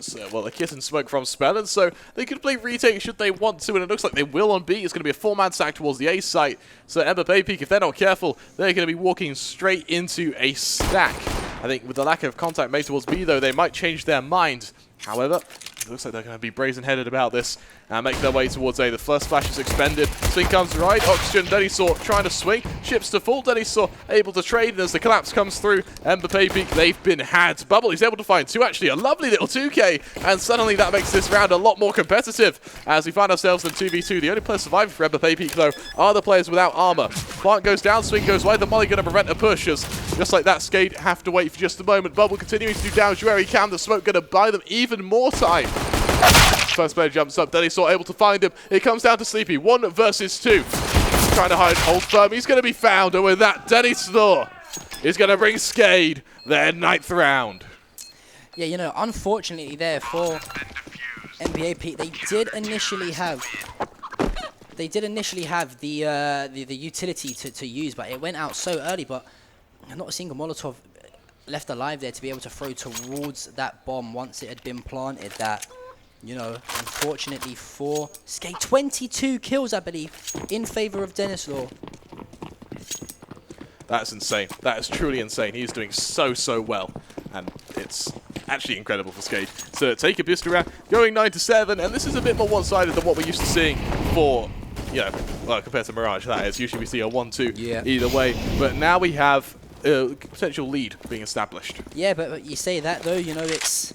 smoke from Spellin, so they could play retake should they want to, and it looks like they will on B. It's going to be a 4-man stack towards the A site, so MBAPEEK, if they're not careful, they're going to be walking straight into a stack. I think with the lack of contact made towards B, though, they might change their mind. However, it looks like they're going to be brazen-headed about this and make their way towards A. The first flash is expended. Swing comes right. Oxygen, Dennysaw trying to swing. Ships to full. Dennysaw able to trade. And as the collapse comes through, MBAPEEK, they've been had. Bubble, he's able to find 2, actually. A lovely little 2K. And suddenly that makes this round a lot more competitive as we find ourselves in 2v2. The only players surviving for MBAPEEK, though, are the players without armor. Plant goes down. Swing goes wide. The molly going to prevent a push as, just like that, Skade have to wait for just a moment. Bubble continuing to do damage where he can. The smoke going to buy them even more time. First player jumps up, Dennysaw able to find him. It comes down to Sleepy, 1 versus 2. Trying to hold firm, he's going to be found, and with that, Dennysaw is going to bring Skade their 9th round. Yeah, you know, unfortunately there for MBAPEEK, they did initially have the utility to use, but it went out so early, but not a single Molotov left alive there to be able to throw towards that bomb once it had been planted. That, you know, unfortunately for Skade, 22 kills, I believe, in favor of Dennis Law. That's insane. That is truly insane. He's doing so well, and it's actually incredible for Skade to take a pistol round, going 9-7, and this is a bit more one-sided than what we're used to seeing for, you know, well, compared to Mirage. That is usually we see a 1-2 either way, but now we have potential lead being established. Yeah, but you say that though, you know, it's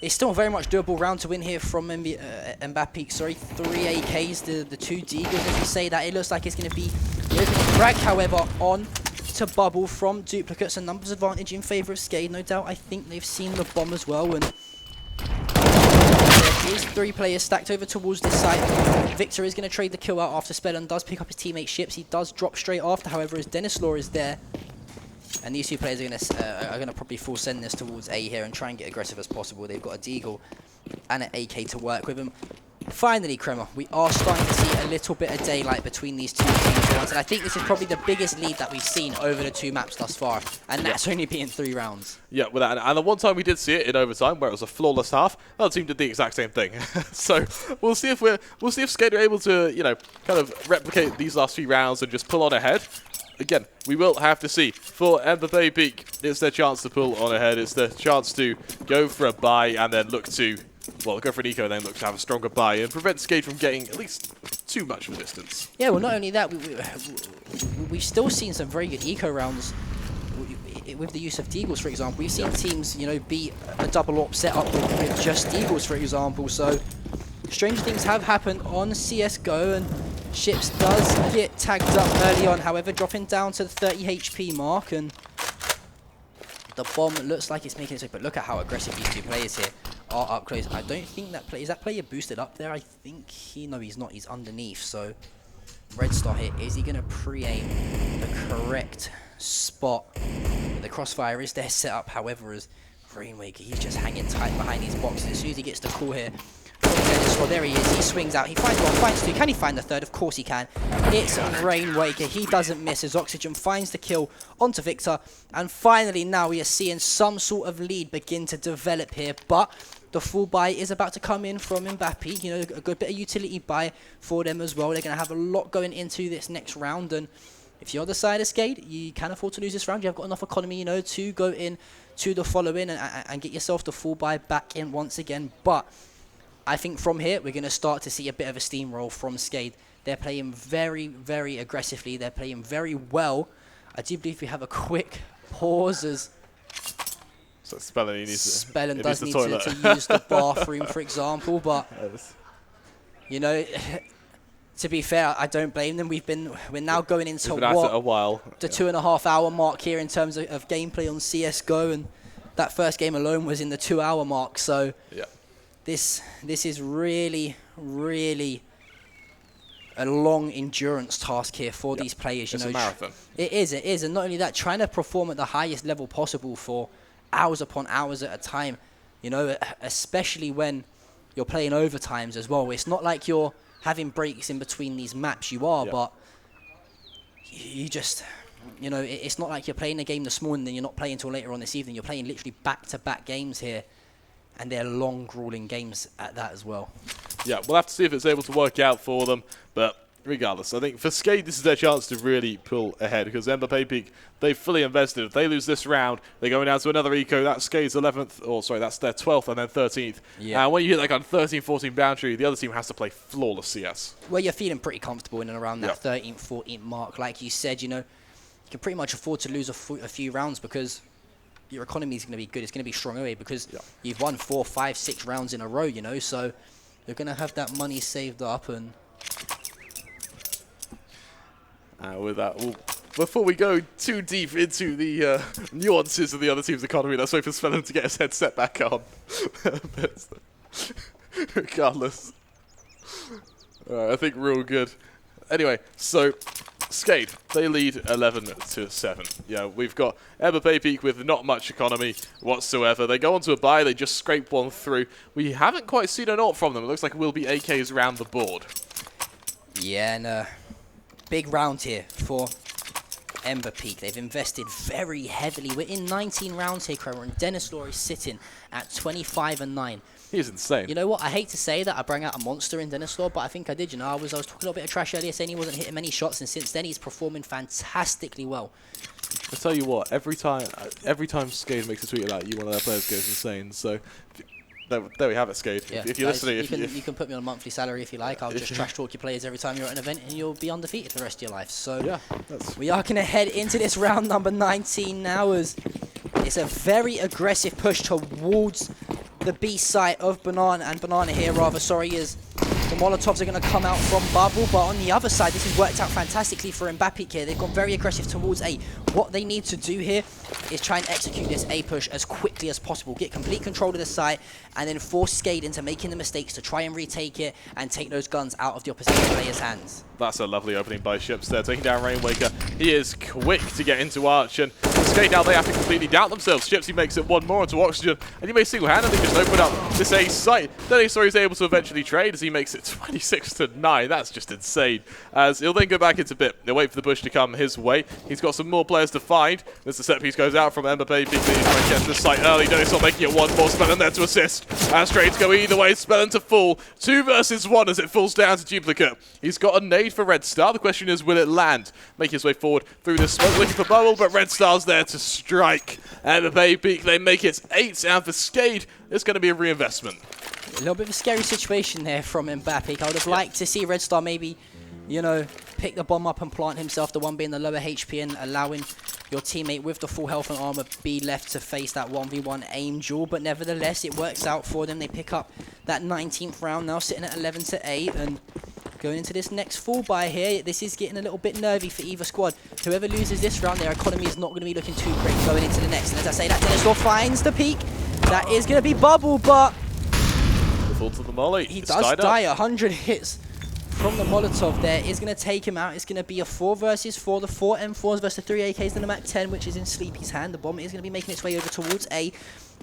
still a very much doable round to win here from MBAPEEK. Sorry, 3 AKs, the 2 Deagles. As you say that, it looks like it's going to be the opening frag, however, on to Bubble from Duplicates. A numbers advantage in favour of Skade, no doubt. I think they've seen the bomb as well. And there is 3 players stacked over towards this side. Victor is going to trade the kill out after Spellon does pick up his teammate's ships. He does drop straight after, however, as Denislaw is there. And these 2 players are going to probably full send this towards A here and try and get aggressive as possible. They've got a Deagle and an AK to work with them. Finally, Kremer, we are starting to see a little bit of daylight between these 2 teams. And I think this is probably the biggest lead that we've seen over the 2 maps thus far. And that's only been 3 rounds. Yeah, with that, and the one time we did see it in overtime, where it was a flawless half, that team did the exact same thing. So we'll see if Skade are able to, you know, kind of replicate these last few rounds and just pull on ahead. Again, we will have to see. For MBAPEEK, it's their chance to pull on ahead. It's their chance to go for a buy and then look to, well, go for an eco and then look to have a stronger buy and prevent Skade from getting at least too much of a distance. Yeah, well, not only that, we've still seen some very good eco rounds with the use of Deagles, for example. We've seen teams, you know, beat a double op setup with just Deagles, for example. So strange things have happened on CSGO, and Ships does get tagged up early on, however, dropping down to the 30 HP mark, and the bomb looks like it's making its way, but look at how aggressive these 2 players here are up close. I don't think that is that player boosted up there? I think no, he's not. He's underneath. So Red Star here, is he going to pre-aim the correct spot? The crossfire is there set up, however, as Rainwaker, he's just hanging tight behind these boxes. As soon as he gets the call here, well, there he is. He swings out. He finds 1, finds 2. Can he find the 3rd? Of course he can. It's Rainwaker. He doesn't miss as Oxygen finds the kill onto Victor. And finally, now we are seeing some sort of lead begin to develop here. But the full buy is about to come in from MBAPEEK. You know, a good bit of utility buy for them as well. They're going to have a lot going into this next round. And if you're the side of Skade, you can afford to lose this round. You have got enough economy, you know, to go in to the following and get yourself the full buy back in once again. But I think from here, we're going to start to see a bit of a steamroll from Skade. They're playing very, very aggressively. They're playing very well. I do believe we have a quick pause as So Spellon does need to use the bathroom, for example. But, you know, to be fair, I don't blame them. We're now going into at it a while. The 2.5 hour mark here in terms of gameplay on CSGO. And that first game alone was in the 2 hour mark. So yeah. This is really, really a long endurance task here for these players. It's a marathon. It is. And not only that, trying to perform at the highest level possible for hours upon hours at a time, you know, especially when you're playing overtimes as well. It's not like you're having breaks in between these maps. You are, but you just, you know, it's not like you're playing a game this morning and you're not playing until later on this evening. You're playing literally back-to-back games here. And they're long, grueling games at that as well. Yeah, we'll have to see if it's able to work out for them. But regardless, I think for Skade, this is their chance to really pull ahead. Because MBAPEEK, they've fully invested. If they lose this round, they're going down to another eco. That's Skade's 11th, or sorry, that's their 12th and then 13th. Yeah. And when you hit like on 13-14 boundary, the other team has to play flawless CS. Well, you're feeling pretty comfortable in and around that 13th, 14th mark. Like you said, you know, you can pretty much afford to lose a few rounds because your economy is going to be good. It's going to be strong anyway because you've won 4, 5, 6 rounds in a row, you know, so you're going to have that money saved up. And with that, before we go too deep into the nuances of the other team's economy, let's wait for Spellon to get his headset back on. Regardless. I think we're all good. Anyway, so Skade, they lead 11-7. Yeah, we've got MBAPEEK with not much economy whatsoever. They go onto a buy, they just scrape one through. We haven't quite seen an ult from them. It looks like it will be AKs around the board. Yeah, and big round here for MBAPEEK. They've invested very heavily. We're in 19 rounds here, Cromer, and Denislaw is sitting at 25-9. He's insane. You know what? I hate to say that I bring out a monster in Denislaw, but I think I did. You know, I was talking a little bit of trash earlier, saying he wasn't hitting many shots, and since then he's performing fantastically well. I tell you what, every time Skade makes a tweet like that, one of their players goes insane. So There we have it, Skade. Yeah, If you're guys, listening, you can put me on a monthly salary if you like. I'll just trash talk your players every time you're at an event, and you'll be undefeated for the rest of your life. So yeah, we are going to head into this round number 19 now, as it's a very aggressive push towards the B site of Banana here, rather, sorry, is the Molotovs are going to come out from Bubble, but on the other side, this has worked out fantastically for MBAPEEK here. They've gone very aggressive towards A. What they need to do here is try and execute this A push as quickly as possible, get complete control of the site, and then force Skade into making the mistakes to try and retake it and take those guns out of the opposition player's hands. That's a lovely opening by Ships there, taking down Rainwaker. He is quick to get into Arch, and Skade now they have to completely doubt themselves. Ships, he makes it one more into Oxygen, and he may single-handedly just open up this A site. Then he's able to eventually trade as he makes it 26-9. That's just insane. As he'll then go back into BIP. They'll wait for the push to come his way. He's got some more players to find. As the set piece goes out from MBAPEEK, he's trying to get to the site early. Dennis not making it one more. Spellin there to assist. As trades go either way, Spellin to fall. 2 versus 1 as it falls down to Duplicate. He's got a nade for Red Star. The question is, will it land? Make his way forward through the smoke, looking for Bubble, but Red Star's there to strike. MBAPEEK, they make it 8, and for Skade, it's going to be a reinvestment. A little bit of a scary situation there from MBAPEEK. I would have liked to see Red Star maybe, you know, pick the bomb up and plant himself, the one being the lower HP, and allowing your teammate with the full health and armor be left to face that 1v1 aim duel. But nevertheless, it works out for them. They pick up that 19th round now, sitting at 11-8, and going into this next full buy here, this is getting a little bit nervy for either squad. Whoever loses this round, their economy is not going to be looking too great going into the next. And as I say, that Dinosaur finds the peak. That is going to be Bubble, but Fall to the molly. he does die. 100 hits from the Molotov there is going to take him out. It's going to be a 4 versus 4. The 4 M4s versus the 3 AKs and the Mac 10, which is in Sleepy's hand. The bomb is going to be making its way over towards A.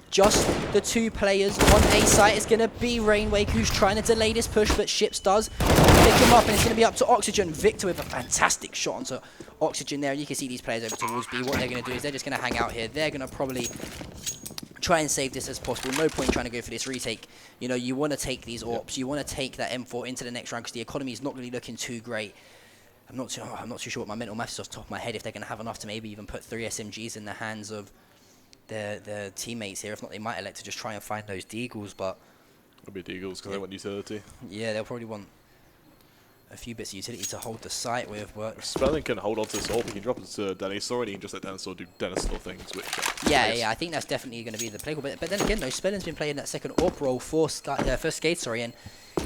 Just the 2 players on A site. Is going to be Rainwake, who's trying to delay this push, but Ships does pick him up, and it's going to be up to Oxygen. Victor with a fantastic shot onto Oxygen there, and you can see these players over towards B. What they're going to do is they're just going to hang out here. They're going to probably try and save this as possible. No point trying to go for this retake. You know, you want to take these AWPs. You want to take that M4 into the next round because the economy is not really looking too great. I'm not too sure what my mental maths is off the top of my head, if they're going to have enough to maybe even put 3 SMGs in the hands of their teammates here. If not, they might elect to just try and find those Deagles, but It'll be Deagles because they want utility. yeah, they'll probably want a few bits of utility to hold the site with. But Spellin can hold on to this AWP, he can drop it to Dinosaur, and he can just let Dinosaur do Dinosaur things, which yeah, I think that's definitely going to be the play. But then again, though, Spellin's been playing that second AWP role for Skade, sorry, and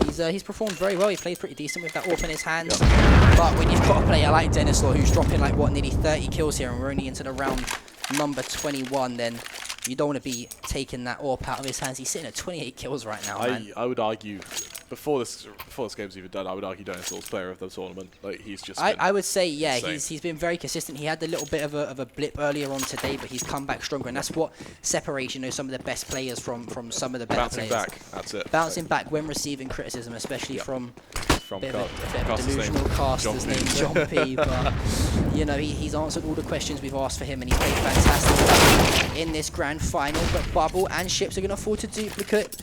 he's performed very well. He played pretty decent with that AWP in his hands. But when you've got a player like Dinosaur who's dropping like what, nearly 30 kills here, and we're only into the round number 21, then you don't want to be taking that AWP out of his hands. He's sitting at 28 kills right now, man. I would argue, before this game's even done, I would argue Dinosaur's player of the tournament. Like, he's just I would say, yeah, insane. he's been very consistent. He had a little bit of a blip earlier on today, but he's come back stronger, and that's what separates, you know, some of the best players from some of the better bouncing players. back. That's it. Bouncing back when receiving criticism, especially from a bit of a Caster's delusional caster's John name, John P. But you know, he's answered all the questions we've asked for him, and he's played fantastic in this grand final. But Bubble and Ships are going to fall to Duplicate.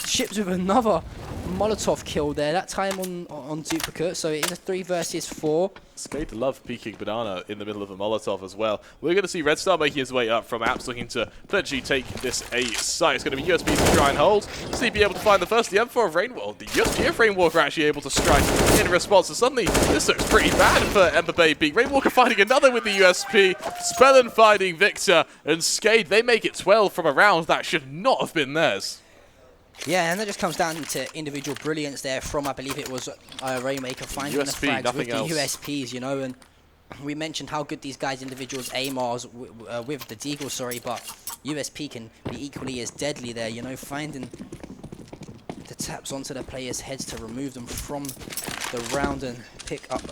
Ships with another Molotov kill there, that time on Duplicate, so it is a 3 versus 4. Skade love peeking Banana in the middle of a Molotov as well. We're going to see Red Star making his way up from Apps, looking to potentially take this A site. It's going to be USB to try and hold. Sleepy able to find the first. The M4 of Rainwalker, the USB of Rainwalker actually able to strike in response. So suddenly, this looks pretty bad for MBAPEEK. Rainwalker finding another with the USP. Spellin finding Victor, and Skade, they make it 12 from a round that should not have been theirs. Yeah, and that just comes down to individual brilliance there from, I believe it was Rainmaker finding the frags with the USPs, you know, and we mentioned how good these guys' individuals aim are with the Deagle, sorry, but USP can be equally as deadly there, you know, finding the taps onto the players' heads to remove them from the round and pick up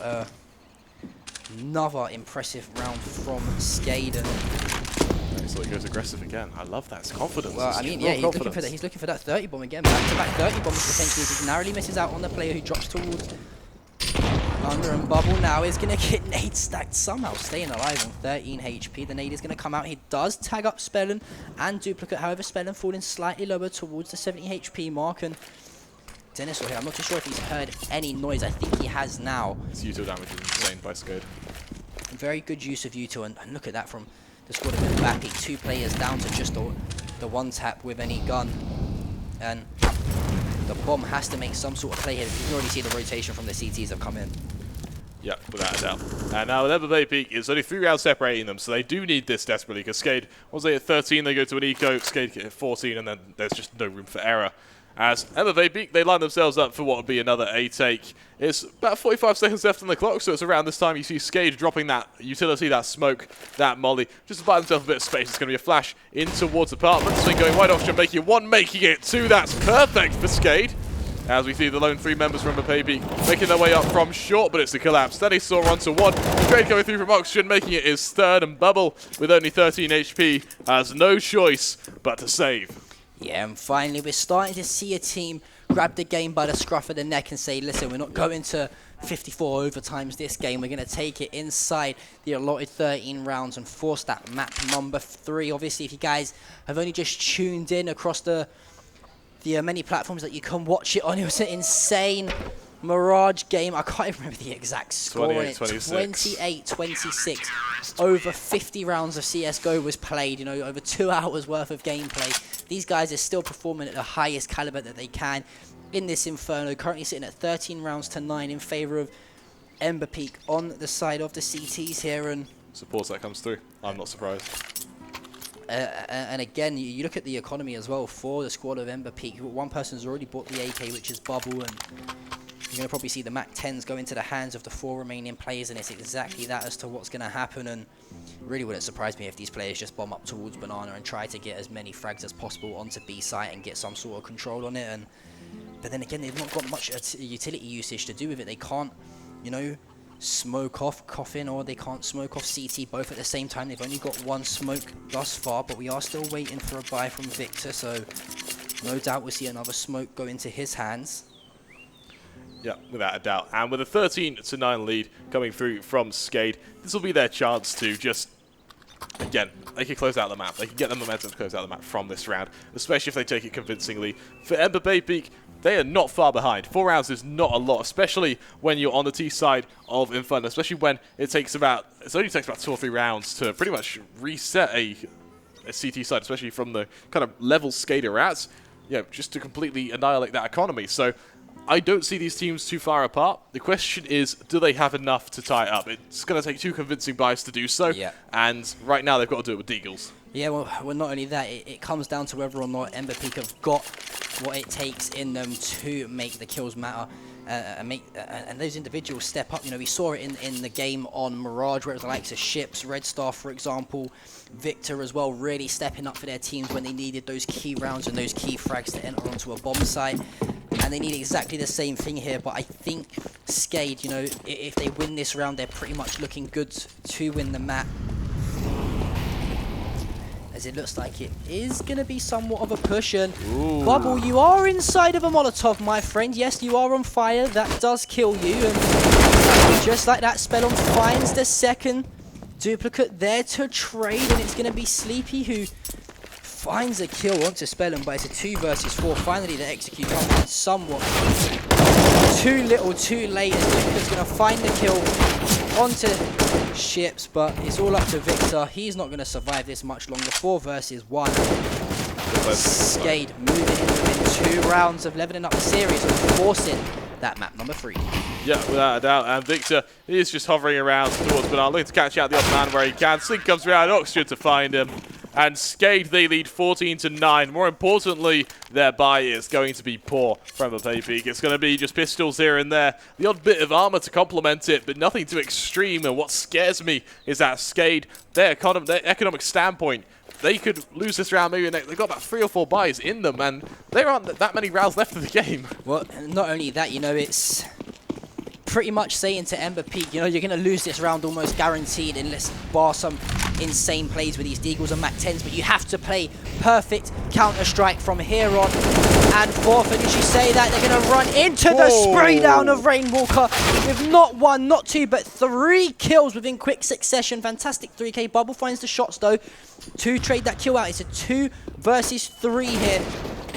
another impressive round from Skade. So he goes aggressive again. I love that. It's confidence. Well, I mean, yeah, he's looking for that 30 bomb again. Back-to-back 30 bombs potentially. He narrowly misses out on the player who drops towards under, and Bubble now is going to get nade stacked somehow, staying alive on 13 HP. The nade is going to come out. He does tag up Spellin and Duplicate. However, Spellin falling slightly lower towards the 70 HP mark, and Dennis here, I'm not too sure if he's heard any noise. I think he has now. His util damage is insane by Skade. Very good use of util, and look at that from the squad of MBAPEEK. 2 players down to just the one tap with any gun. and the bomb has to make some sort of play here. You can already see the rotation from the CTs have come in. Yeah, without a doubt. And now with MBAPEEK, it's only 3 rounds separating them, so they do need this desperately, because Skade, once they hit 13, they go to an eco, Skade hit 14, and then there's just no room for error. As MBAPEEK, they line themselves up for what would be another A-take. It's about 45 seconds left on the clock, so it's around this time you see Skade dropping that utility, that smoke, that molly, just to buy themselves a bit of space. It's going to be a flash in towards apartments, then going wide oxygen, making it 1, making it 2. That's perfect for Skade. As we see the lone 3 members from MBAPEEK making their way up from short, but it's the collapse. Then he saw onto 1. Skade coming through from oxygen, making it his third, and Bubble, with only 13 HP, has no choice but to save. Yeah, and finally we're starting to see a team grab the game by the scruff of the neck and say, listen, we're not going to 54 overtimes this game. We're going to take it inside the allotted 13 rounds and force that map number 3. Obviously, if you guys have only just tuned in across the many platforms that you can watch it on, it was an insane Mirage game. I can't even remember the exact score. 28-26. Over 50 rounds of CSGO was played, you know, over 2 hours worth of gameplay. These guys are still performing at the highest caliber that they can in this Inferno, currently sitting at 13 rounds to 9 in favor of MBAPEEK on the side of the CTs here. And supports that comes through. I'm not surprised. And again, you look at the economy as well for the squad of MBAPEEK. One person's already bought the AK, which is Bubble, and you're going to probably see the MAC 10s go into the hands of the 4 remaining players, and it's exactly that as to what's going to happen. And really wouldn't surprise me if these players just bomb up towards Banana and try to get as many frags as possible onto B site and get some sort of control on it. But then again, they've not got much utility usage to do with it. They can't, you know, smoke off Coffin, or they can't smoke off CT both at the same time. They've only got 1 smoke thus far, but we are still waiting for a buy from Victor, so no doubt we'll see another smoke go into his hands. Yeah, without a doubt. And with a 13-9 lead coming through from Skade, this will be their chance to just, again, they can close out the map. They can get the momentum to close out the map from this round, especially if they take it convincingly. For MBAPEEK, they are not far behind. 4 rounds is not a lot, especially when you're on the T side of Inferno, especially when it only takes about 2 or 3 rounds to pretty much reset a CT side, especially from the kind of level Skade are at, you know, just to completely annihilate that economy. So I don't see these teams too far apart. The question is, do they have enough to tie it up? It's going to take 2 convincing buys to do so, and right now they've got to do it with Deagles. Yeah, well, not only that, it comes down to whether or not MBAPEEK have got what it takes in them to make the kills matter, and those individuals step up. You know, we saw it in the game on Mirage, where it was the likes of Ships, Red Star, for example, Victor as well, really stepping up for their teams when they needed those key rounds and those key frags to enter onto a bomb site. And they need exactly the same thing here, but I think Skade, you know, if they win this round, they're pretty much looking good to win the map. As it looks like it is going to be somewhat of a push. And Bubble, you are inside of a Molotov, my friend. Yes, you are on fire. That does kill you. And just like that, Spellon finds the second duplicate there to trade. And it's going to be Sleepy who finds a kill onto Spellon, but it's a 2 versus 4. Finally, the execute comes in somewhat too little, too late. As Duplicate's going to find the kill onto Ships, but it's all up to Victor. He's not going to survive this much longer. 4 versus 1. Skade moving in within 2 rounds of leveling up the series and forcing that map number 3. Yeah, without a doubt. And Victor is just hovering around towards Banana, looking to catch out the other man where he can. Slink comes around, Oxygen to find him. And Skade, they lead 14-9. More importantly, their buy is going to be poor from MBAPEEK. It's going to be just pistols here and there. The odd bit of armor to complement it, but nothing too extreme. And what scares me is that Skade, their economic standpoint, they could lose this round. Maybe they've got about 3 or 4 buys in them, and there aren't that many rounds left of the game. Well, not only that, you know, it's pretty much saying to MBAPEEK, you know, you're going to lose this round almost guaranteed unless bar some insane plays with these Deagles and MAC 10s, but you have to play perfect Counter-Strike from here on and forth. And as you say that, they're going to run into the spray down of Rainwalker with not 1, not 2, but 3 kills within quick succession. Fantastic 3K. Bubble finds the shots though to trade that kill out. It's a 2 versus 3 here.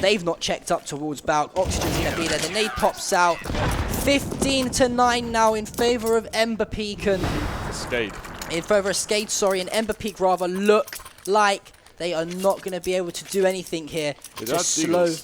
They've not checked up towards Bout. Oxygen's going to be there. The nade pops out. 15-9 now in favor of MBAPEEK and Skade. In favor of Skade, sorry, and MBAPEEK rather look like they are not going to be able to do anything here to slow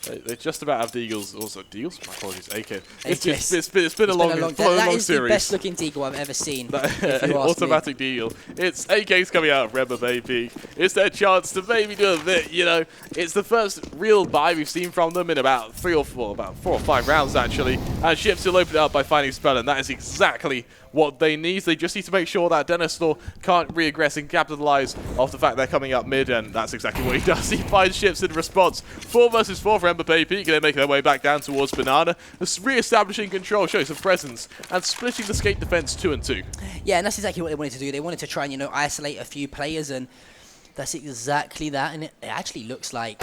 They just about have Deagles. Also, Deagles? My apologies, AK. AKs. It's been a long That long is the series. best looking Deagle I've ever seen. if you ask Automatic Deagle. It's AKs coming out of MBAPEEK. It's their chance to maybe do a bit, you know. It's the first real buy we've seen from them in about 4 or 5 rounds, actually. And Ships will open it up by finding Spell, and that is exactly what they need. They just need to make sure that Dennistor can't re-aggress and capitalize off the fact they're coming up mid, and that's exactly what he does. He finds Ships in response. 4 versus 4 for MBAPEEK. They make their way back down towards Banana. Re-establishing control, shows some presence, and splitting the Skate defense 2 and 2. Yeah, and that's exactly what they wanted to do. They wanted to try and, you know, isolate a few players, and that's exactly that. And it actually looks like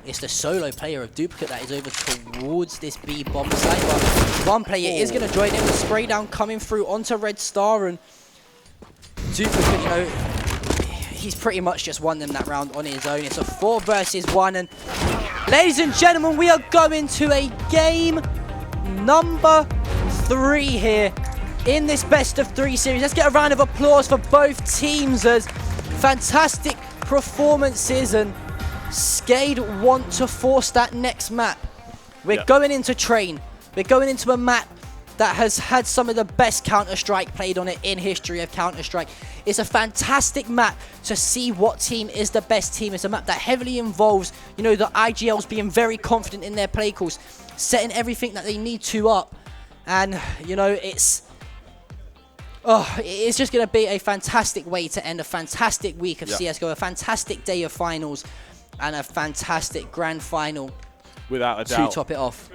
it's the solo player of Duplicate that is over towards this B bomb site. But one player is going to join in with spray down coming through onto Red Star, and Duplicate, you know, he's pretty much just won them that round on his own. It's a 4 versus 1, and ladies and gentlemen, we are going to a game number 3 here in this best of 3 series. Let's get a round of applause for both teams as fantastic performances, and Skade want to force that next map. We're going into Train. We're going into a map that has had some of the best Counter-Strike played on it in history of Counter-Strike. It's a fantastic map to see what team is the best team. It's a map that heavily involves, you know, the IGLs being very confident in their play calls, setting everything that they need to up. And, you know, it's just going to be a fantastic way to end a fantastic week of CSGO, a fantastic day of finals, and a fantastic grand final. Without a doubt. To top it off.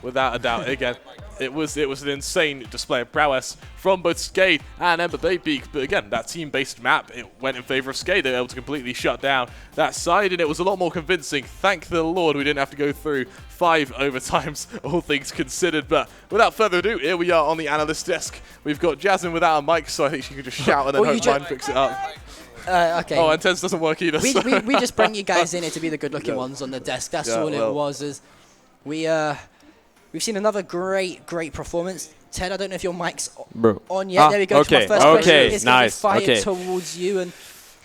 Without a doubt, again, it was an insane display of prowess from both Skade and MBAPEEK. But again, that team-based map, it went in favor of Skade. They were able to completely shut down that side, and it was a lot more convincing. Thank the Lord we didn't have to go through 5 overtimes, all things considered. But without further ado, here we are on the analyst desk. We've got Jasmine without a mic, so I think she can just shout and then hope mine picks it up. Okay. Oh, and Tense doesn't work either. We just bring you guys in here to be the good-looking ones on the desk. That's all it was. Is we've seen another great performance. Ted, I don't know if your mic's on yet. There we go. Okay. My first question is Nice. fired towards you. And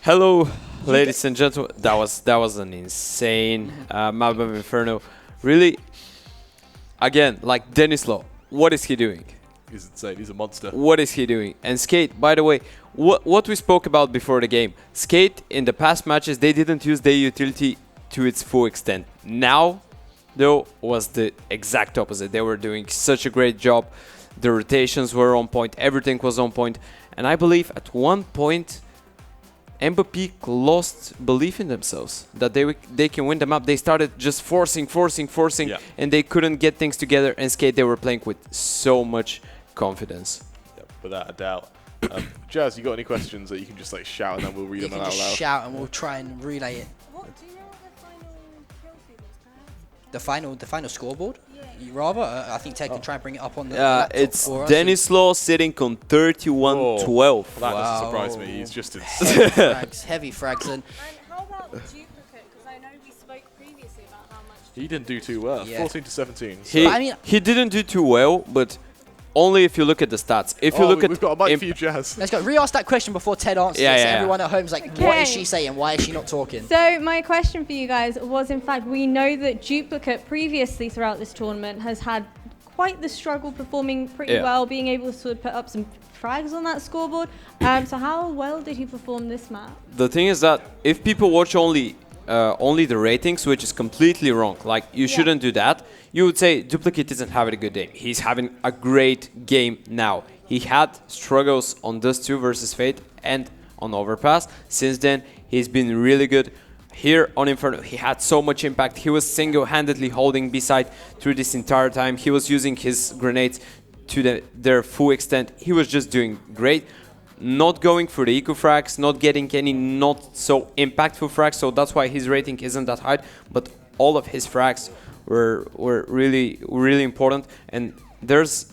hello, ladies and gentlemen. That was an insane map of Inferno. Really, again, like Dennistor, what is he doing? He's insane. He's a monster. What is he doing? And Skate, by the way, what we spoke about before the game, Skate in the past matches, they didn't use their utility to its full extent. Now, though, was the exact opposite. They were doing such a great job. The rotations were on point. Everything was on point. And I believe at one point, MBAPEEK lost belief in themselves that they can win the map. They started just forcing, and they couldn't get things together. And Skate, they were playing with so much confidence. Without a doubt. Jazz, you got any questions that you can just like shout and then we'll read them out loud? Just shout and we'll try and relay it. Do you know what the final kill feed was? The final scoreboard? Rather, I think Ted can try and bring it up on the laptop it's for us. Dennistor sitting on 31-12. Well, that doesn't surprise me. He's just heavy frags. Heavy frags. And how about Duplicate? Because I know we spoke previously about how much he didn't do too well. Yeah. 14 to 17. He didn't do too well, but only if you look at the stats. If you look at we've got a mic for you, Jazz. let's go. Re-ask that question before Ted answers it. So everyone at home's like, what is she saying? Why is she not talking? So my question for you guys was, in fact, we know that Duplicate previously throughout this tournament has had quite the struggle performing pretty well, being able to sort of put up some frags on that scoreboard. So how well did he perform this map? The thing is that if people watch only the ratings, which is completely wrong, like you shouldn't do that, you would say Duplicate isn't having a good day. He's having a great game now. He had struggles on Dust 2 versus Fate and on Overpass. Since then, he's been really good. Here on Inferno, he had so much impact. He was single-handedly holding B-side through this entire time. He was using his grenades to their full extent. He was just doing great. Not going for the eco frags, not getting any not so impactful frags, so that's why his rating isn't that high. But all of his frags were really important. And there's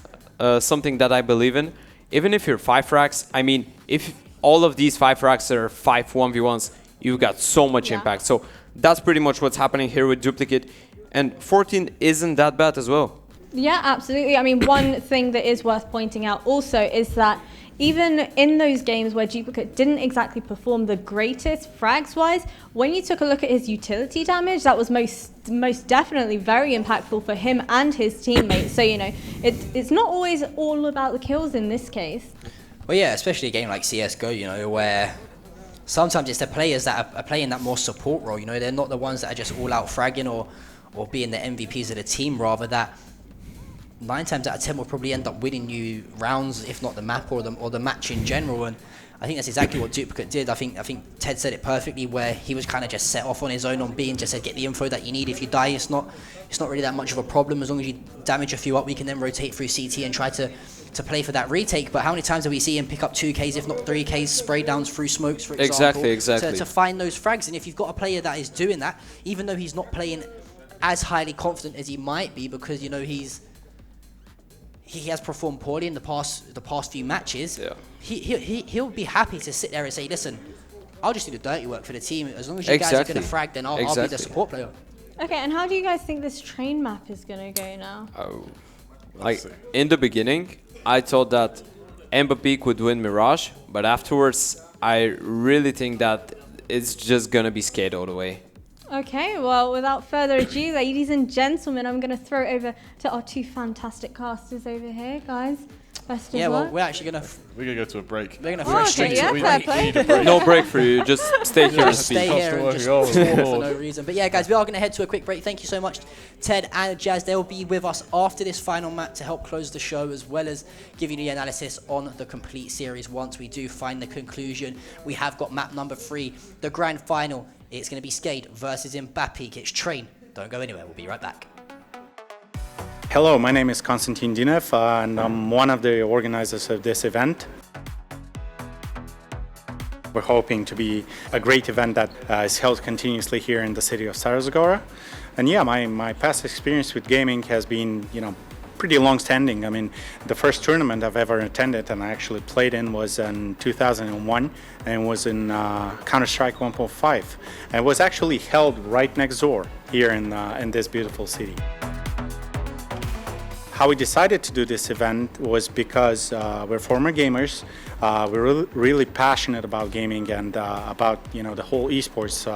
something that I believe in. Even if you're 5 frags, I mean, if all of these 5 frags are 5 1v1s, you've got so much impact. So that's pretty much what's happening here with Duplicate. And 14 isn't that bad as well. Yeah, absolutely. I mean, one thing that is worth pointing out also is that even in those games where Duplicate didn't exactly perform the greatest frags-wise, when you took a look at his utility damage, that was most definitely very impactful for him and his teammates. So, you know, it's not always all about the kills in this case. Well, yeah, especially a game like CSGO, you know, where sometimes it's the players that are playing that more support role, you know, they're not the ones that are just all out fragging or being the MVPs of the team, rather that 9 times out of 10 will probably end up winning you rounds, if not the map or the match in general. And I think that's exactly what Duplicate did. I think Ted said it perfectly, where he was kind of just set off on his own on B and just said, get the info that you need. If you die, it's not really that much of a problem. As long as you damage a few up, we can then rotate through CT and try to play for that retake. But how many times have we seen him pick up 2Ks, if not 3Ks, spray downs through smokes, for example? Exactly. To find those frags. And if you've got a player that is doing that, even though he's not playing as highly confident as he might be, because, you know, he has performed poorly in the past few matches. Yeah. He'll be happy to sit there and say, listen, I'll just do the dirty work for the team. As long as you guys are going to frag, then I'll be the support player. Okay, and how do you guys think this train map is going to go now? Like, in the beginning, I thought that MBAPEEK would win Mirage, but afterwards, I really think that it's just going to be Skade all the way. Okay, well, without further ado, ladies and gentlemen, I'm going to throw it over to our two fantastic casters over here, guys. Best of luck. Well, we're actually going to... We're going to go to a break. We're going to throw straight to a break. No break for you, just stay here and speak. Stay here and just talk for no reason. But yeah, guys, we are going to head to a quick break. Thank you so much, Ted and Jazz. They'll be with us after this final map to help close the show, as well as give you the analysis on the complete series once we do find the conclusion. We have got map number 3, the grand final. It's going to be Skade versus MBAPEEK. It's Train. Don't go anywhere. We'll be right back. Hello, my name is Konstantin Dinev, and I'm one of the organizers of this event. We're hoping to be a great event that is held continuously here in the city of Stara Zagora. And yeah, my past experience with gaming has been, you know, pretty long-standing. I mean, the first tournament I've ever attended and I actually played in was in 2001, and was in Counter-Strike 1.5. And it was actually held right next door here in this beautiful city. How we decided to do this event was because we're former gamers. We're really passionate about gaming and about, you know, the whole esports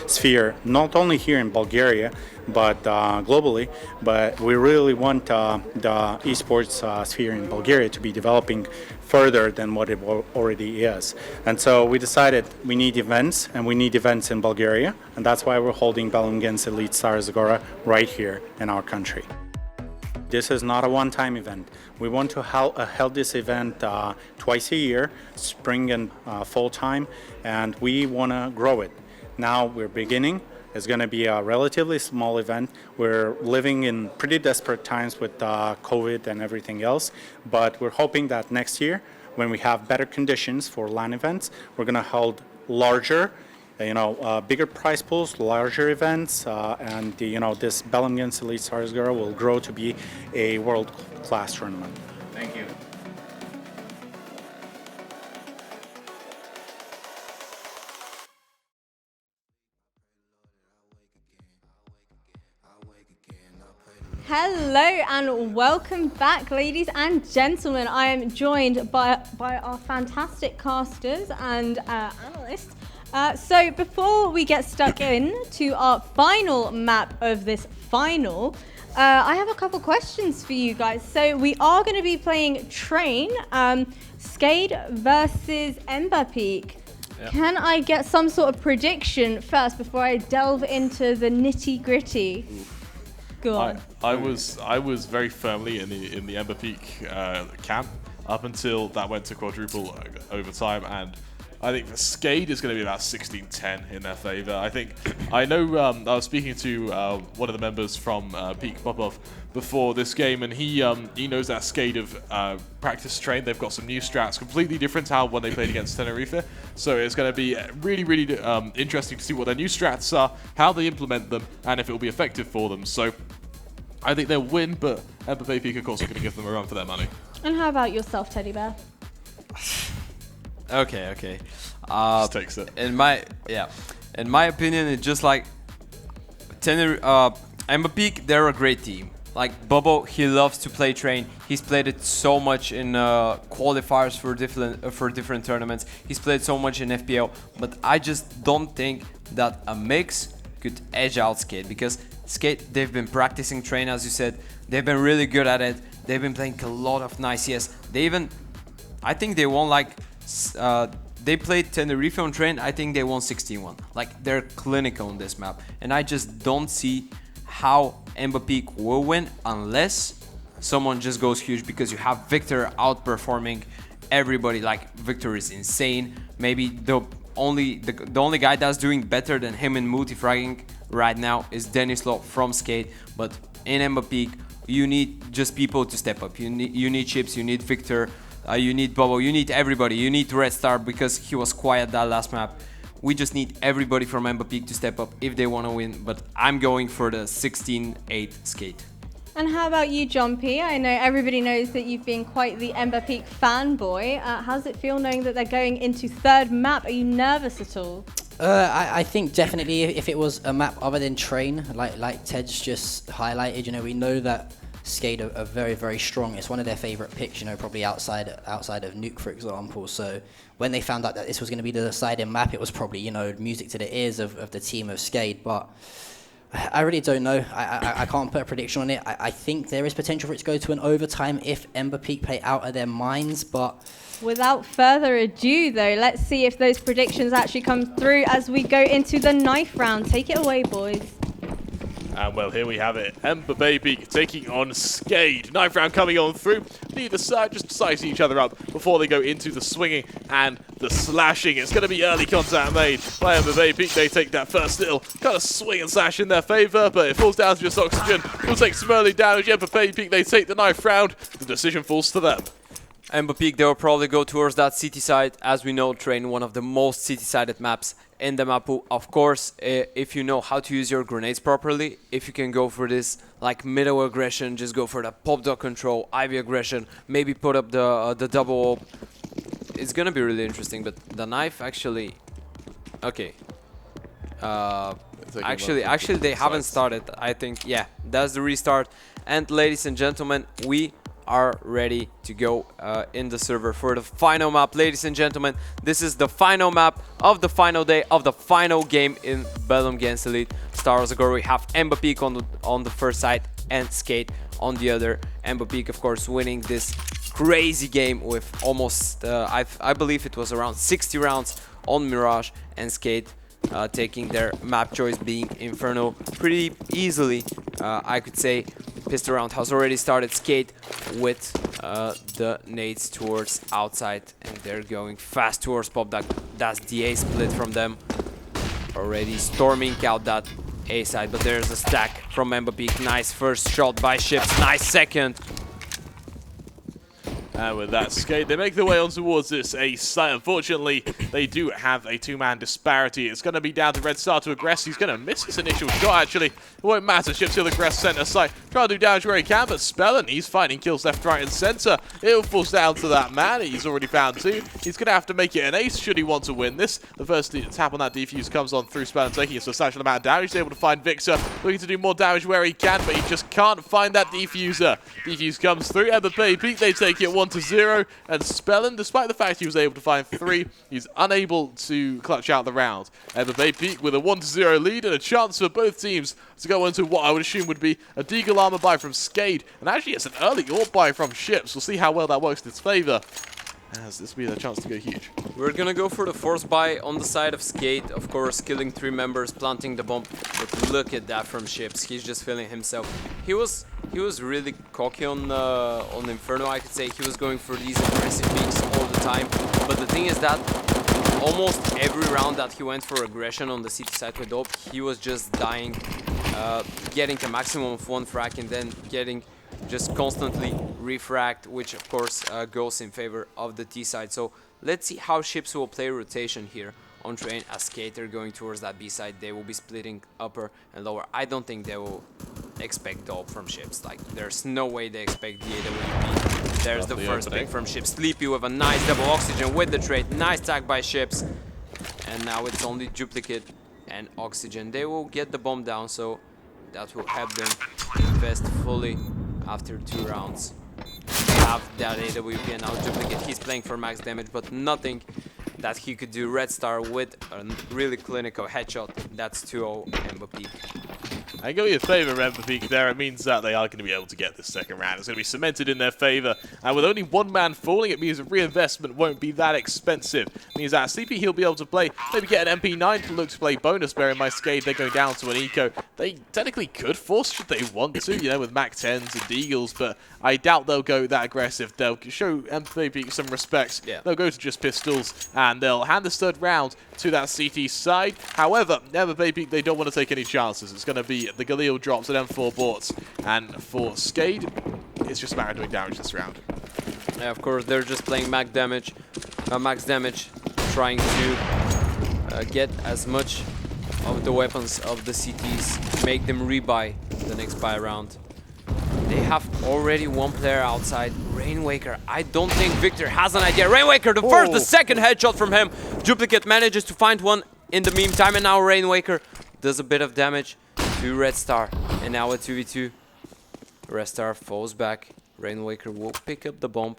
sphere, not only here in Bulgaria but globally. But we really want the esports sphere in Bulgaria to be developing further than what it already is. And so we decided we need events, and we need events in Bulgaria, and that's why we're holding Battle Against Elite Stara Zagora right here in our country. This is not a one-time event. We want to hold this event twice a year, spring and fall time, and we want to grow it. Now we're beginning. It's going to be a relatively small event. We're living in pretty desperate times with COVID and everything else, but we're hoping that next year, when we have better conditions for LAN events, we're going to hold larger, bigger prize pools, larger events, and this Battle Against Elite Stara Zagora will grow to be a world-class tournament. Thank you. Hello and welcome back, ladies and gentlemen. I am joined by our fantastic casters and analysts. So before we get stuck in to our final map of this final, I have a couple questions for you guys. So we are going to be playing Train, Skade versus MBAPEEK. Yep. Can I get some sort of prediction first before I delve into the nitty gritty? Go on. I was very firmly in the MBAPEEK camp up until that went to quadruple overtime, and I think the Skade is going to be about 16-10 in their favour. I know I was speaking to one of the members from Peak Popov before this game, and he knows that Skade have practice trained. They've got some new strats, completely different to how when they played against Tenerife. So it's going to be really, really interesting to see what their new strats are, how they implement them, and if it will be effective for them. So I think they'll win, but MBAPEEK, of course, are going to give them a run for their money. And how about yourself, Teddy Bear? Okay. Just takes it. In my opinion, it's just like MBAPEEK. They're a great team. Like Bobo, he loves to play Train. He's played it so much in qualifiers for different tournaments. He's played so much in FPL, but I just don't think that a mix could edge out Skade, because Skade, they've been practicing Train, as you said. They've been really good at it. They've been playing a lot of nice CS. They even, I think they won like, they played Tenerife on Train. I think they won 16-1. Like, they're clinical on this map, and I just don't see how MBAPEEK will win unless someone just goes huge, because you have Victor outperforming everybody. Like, Victor is insane. Maybe the only guy that's doing better than him in multi-fragging right now is Denislo from Skade. But in MBAPEEK, you need just people to step up. You need Chips, you need Victor, you need Bobo, you need everybody. You need Red Star because he was quiet that last map. We just need everybody from MBAPEEK to step up if they want to win, but I'm going for the 16-8 Skade. And how about you, John P? I know everybody knows that you've been quite the MBAPEEK fanboy. How does it feel knowing that they're going into third map? Are you nervous at all? I think definitely if it was a map other than Train, like Ted's just highlighted, you know, we know that Skade are very, very strong. It's one of their favourite picks, you know, probably outside of Nuke, for example. So when they found out that this was going to be the deciding map, it was probably, you know, music to the ears of the team of Skade. But I really don't know. I can't put a prediction on it. I think there is potential for it to go to an overtime if MBAPEEK play out of their minds, but without further ado, though, let's see if those predictions actually come through as we go into the knife round. Take it away, boys. And well, here we have it. MBAPEEK taking on Skade. Knife round coming on through. Neither side just sizing each other up before they go into the swinging and the slashing. It's going to be early contact made by MBAPEEK. They take that first little kind of swing and slash in their favour, but it falls down to just Oxygen. We'll take some early damage. MBAPEEK, they take the knife round. The decision falls to them. MBAPEEK, they will probably go towards that city side. As we know, Train, one of the most city-sided maps in the map pool. Of course, if you know how to use your grenades properly, if you can go for this like middle aggression, just go for the pop dot control, Ivy aggression, maybe put up the double op. It's gonna be really interesting, but the knife actually, okay. Actually, they haven't started. I think, yeah, that's the restart. And ladies and gentlemen, we are ready to go in the server for the final map. Ladies and gentlemen, this is the final map of the final day of the final game in Belgium against Elite Stara Zagora. We have MBAPEEK on the first side and Skade on the other. MBAPEEK, of course, winning this crazy game with almost, I believe it was around 60 rounds on Mirage, and Skade taking their map choice being Inferno pretty easily, I could say. Pistol round has already started. Skade with the nades towards outside, and they're going fast towards pop. That's the A split from them. Already storming out that A side, but there's a stack from MBAPEEK. Nice first shot by Ships, nice second. And with that, Skade, they make their way on towards this A site. Unfortunately, they do have a two-man disparity. It's going to be down to Red Star to aggress. He's going to miss his initial shot, actually. It won't matter. Ships will aggress center site. Try to do damage where he can, but Spellin, he's finding kills left, right, and center. It'll force down to that man. He's already found two. He's going to have to make it an ace should he want to win this. The first tap on that defuse comes on through Spellin, taking a substantial amount of damage. He's able to find Victor, looking to do more damage where he can, but he just can't find that defuser. Defuse comes through. MBAPEEK, they take it 1-0. And Spellin, despite the fact he was able to find 3, he's unable to clutch out the round. MBAPEEK with a 1-0 lead and a chance for both teams to go into what I would assume would be a Deagle armor buy from Skade. And actually, it's an early AWP buy from Ships. We'll see how well that works in its favor, as this will be the chance to go huge. We're gonna go for the force buy on the side of Skade, of course, killing 3 members, planting the bomb. But look at that from Ships. He's just feeling himself. He was really cocky on Inferno, I could say. He was going for these aggressive peaks all the time. But the thing is that almost every round that he went for aggression on the city side with AWP, he was just dying, getting a maximum of 1 frag and then getting just constantly refragged, which of course goes in favor of the T side. So let's see how Ships will play rotation here on Train as Skater going towards that B side. They will be splitting upper and lower. I don't think they will expect dope from Ships. Like, there's no way they expect the AWP. There's the first pick from Ships. Sleepy with a nice double Oxygen with the trade. Nice tag by Ships. And now it's only Duplicate and Oxygen. They will get the bomb down, so that will help them invest fully after 2 rounds. They have that AWP and now Duplicate. He's playing for max damage, but nothing that he could do. Red Star with a really clinical headshot. That's 2-0 MBAPEEK. I go your favour, MBAPEEK there. It means that they are going to be able to get this second round. It's going to be cemented in their favour. And with only one man falling, it means a reinvestment won't be that expensive. It means that Sleepy, he'll be able to play, maybe get an MP9 to look to play bonus. Bear in mind, Skade, they're going down to an eco. They technically could force, should they want to, you know, with Mac 10s and Deagles, but I doubt they'll go that aggressive. They'll show MBAPEEK some respect. Yeah. They'll go to just pistols, and they'll hand the third round to that CT side. However, MBAPEEK, they don't want to take any chances. It's going to be the Galil drops at M4 boards. And for Skade, it's just a matter of doing damage this round. Yeah, of course, they're just playing max damage, trying to get as much of the weapons of the CTs, make them rebuy the next buy round. They have already one player outside, Rainwaker. I don't think Victor has an idea. Rainwaker, the second headshot from him. Duplicate manages to find one in the meantime, and now Rainwaker does a bit of damage to Red Star. And now a 2v2. Red Star falls back. Rainwaker will pick up the bomb.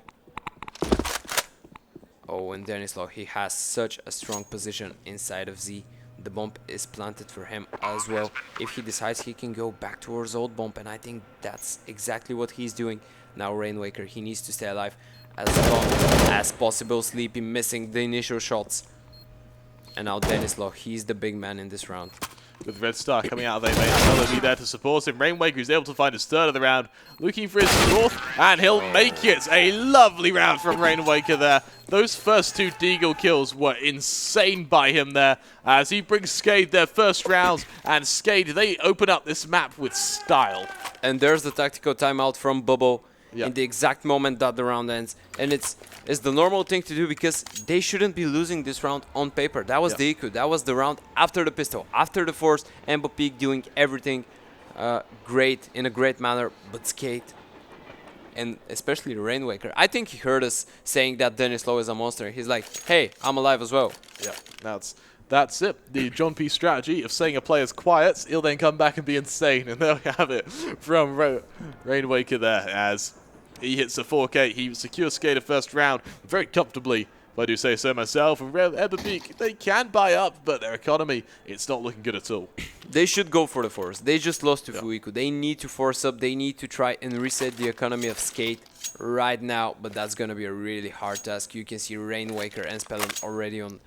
Oh, and Denislaw, he has such a strong position inside of Z. The bomb is planted for him as well. If he decides, he can go back towards old bomb, and I think that's exactly what he's doing. Now Rainwaker, he needs to stay alive as long as possible. Sleepy missing the initial shots. And now Denislaw, he's the big man in this round. With Red Star coming out of their main, will be there to support him. Rainwaker is able to find his third of the round, looking for his fourth, and he'll make it. A lovely round from Rainwaker there. Those first 2 Deagle kills were insane by him there, as he brings Skade their first rounds, and Skade, they open up this map with style. And there's the tactical timeout from Bubble in the exact moment that the round ends. And it's the normal thing to do because they shouldn't be losing this round on paper. That was the IQ. That was the round after the pistol, after the force. MBAPEEK doing everything great, in a great manner, but Skade, and especially Rainwaker. I think he heard us saying that Denislaw is a monster. He's like, hey, I'm alive as well. Yeah, that's it. The John P strategy of saying a player's quiet, he'll then come back and be insane, and there we have it from Rainwaker there, as he hits a 4K. He secures Skade a first round very comfortably, if I do say so myself. And MBAPEEK, they can buy up, but their economy, it's not looking good at all. They should go for the force. They just lost to Fuiku. They need to force up. They need to try and reset the economy of Skade right now, but that's going to be a really hard task. You can see Rainwaker and Spellin already on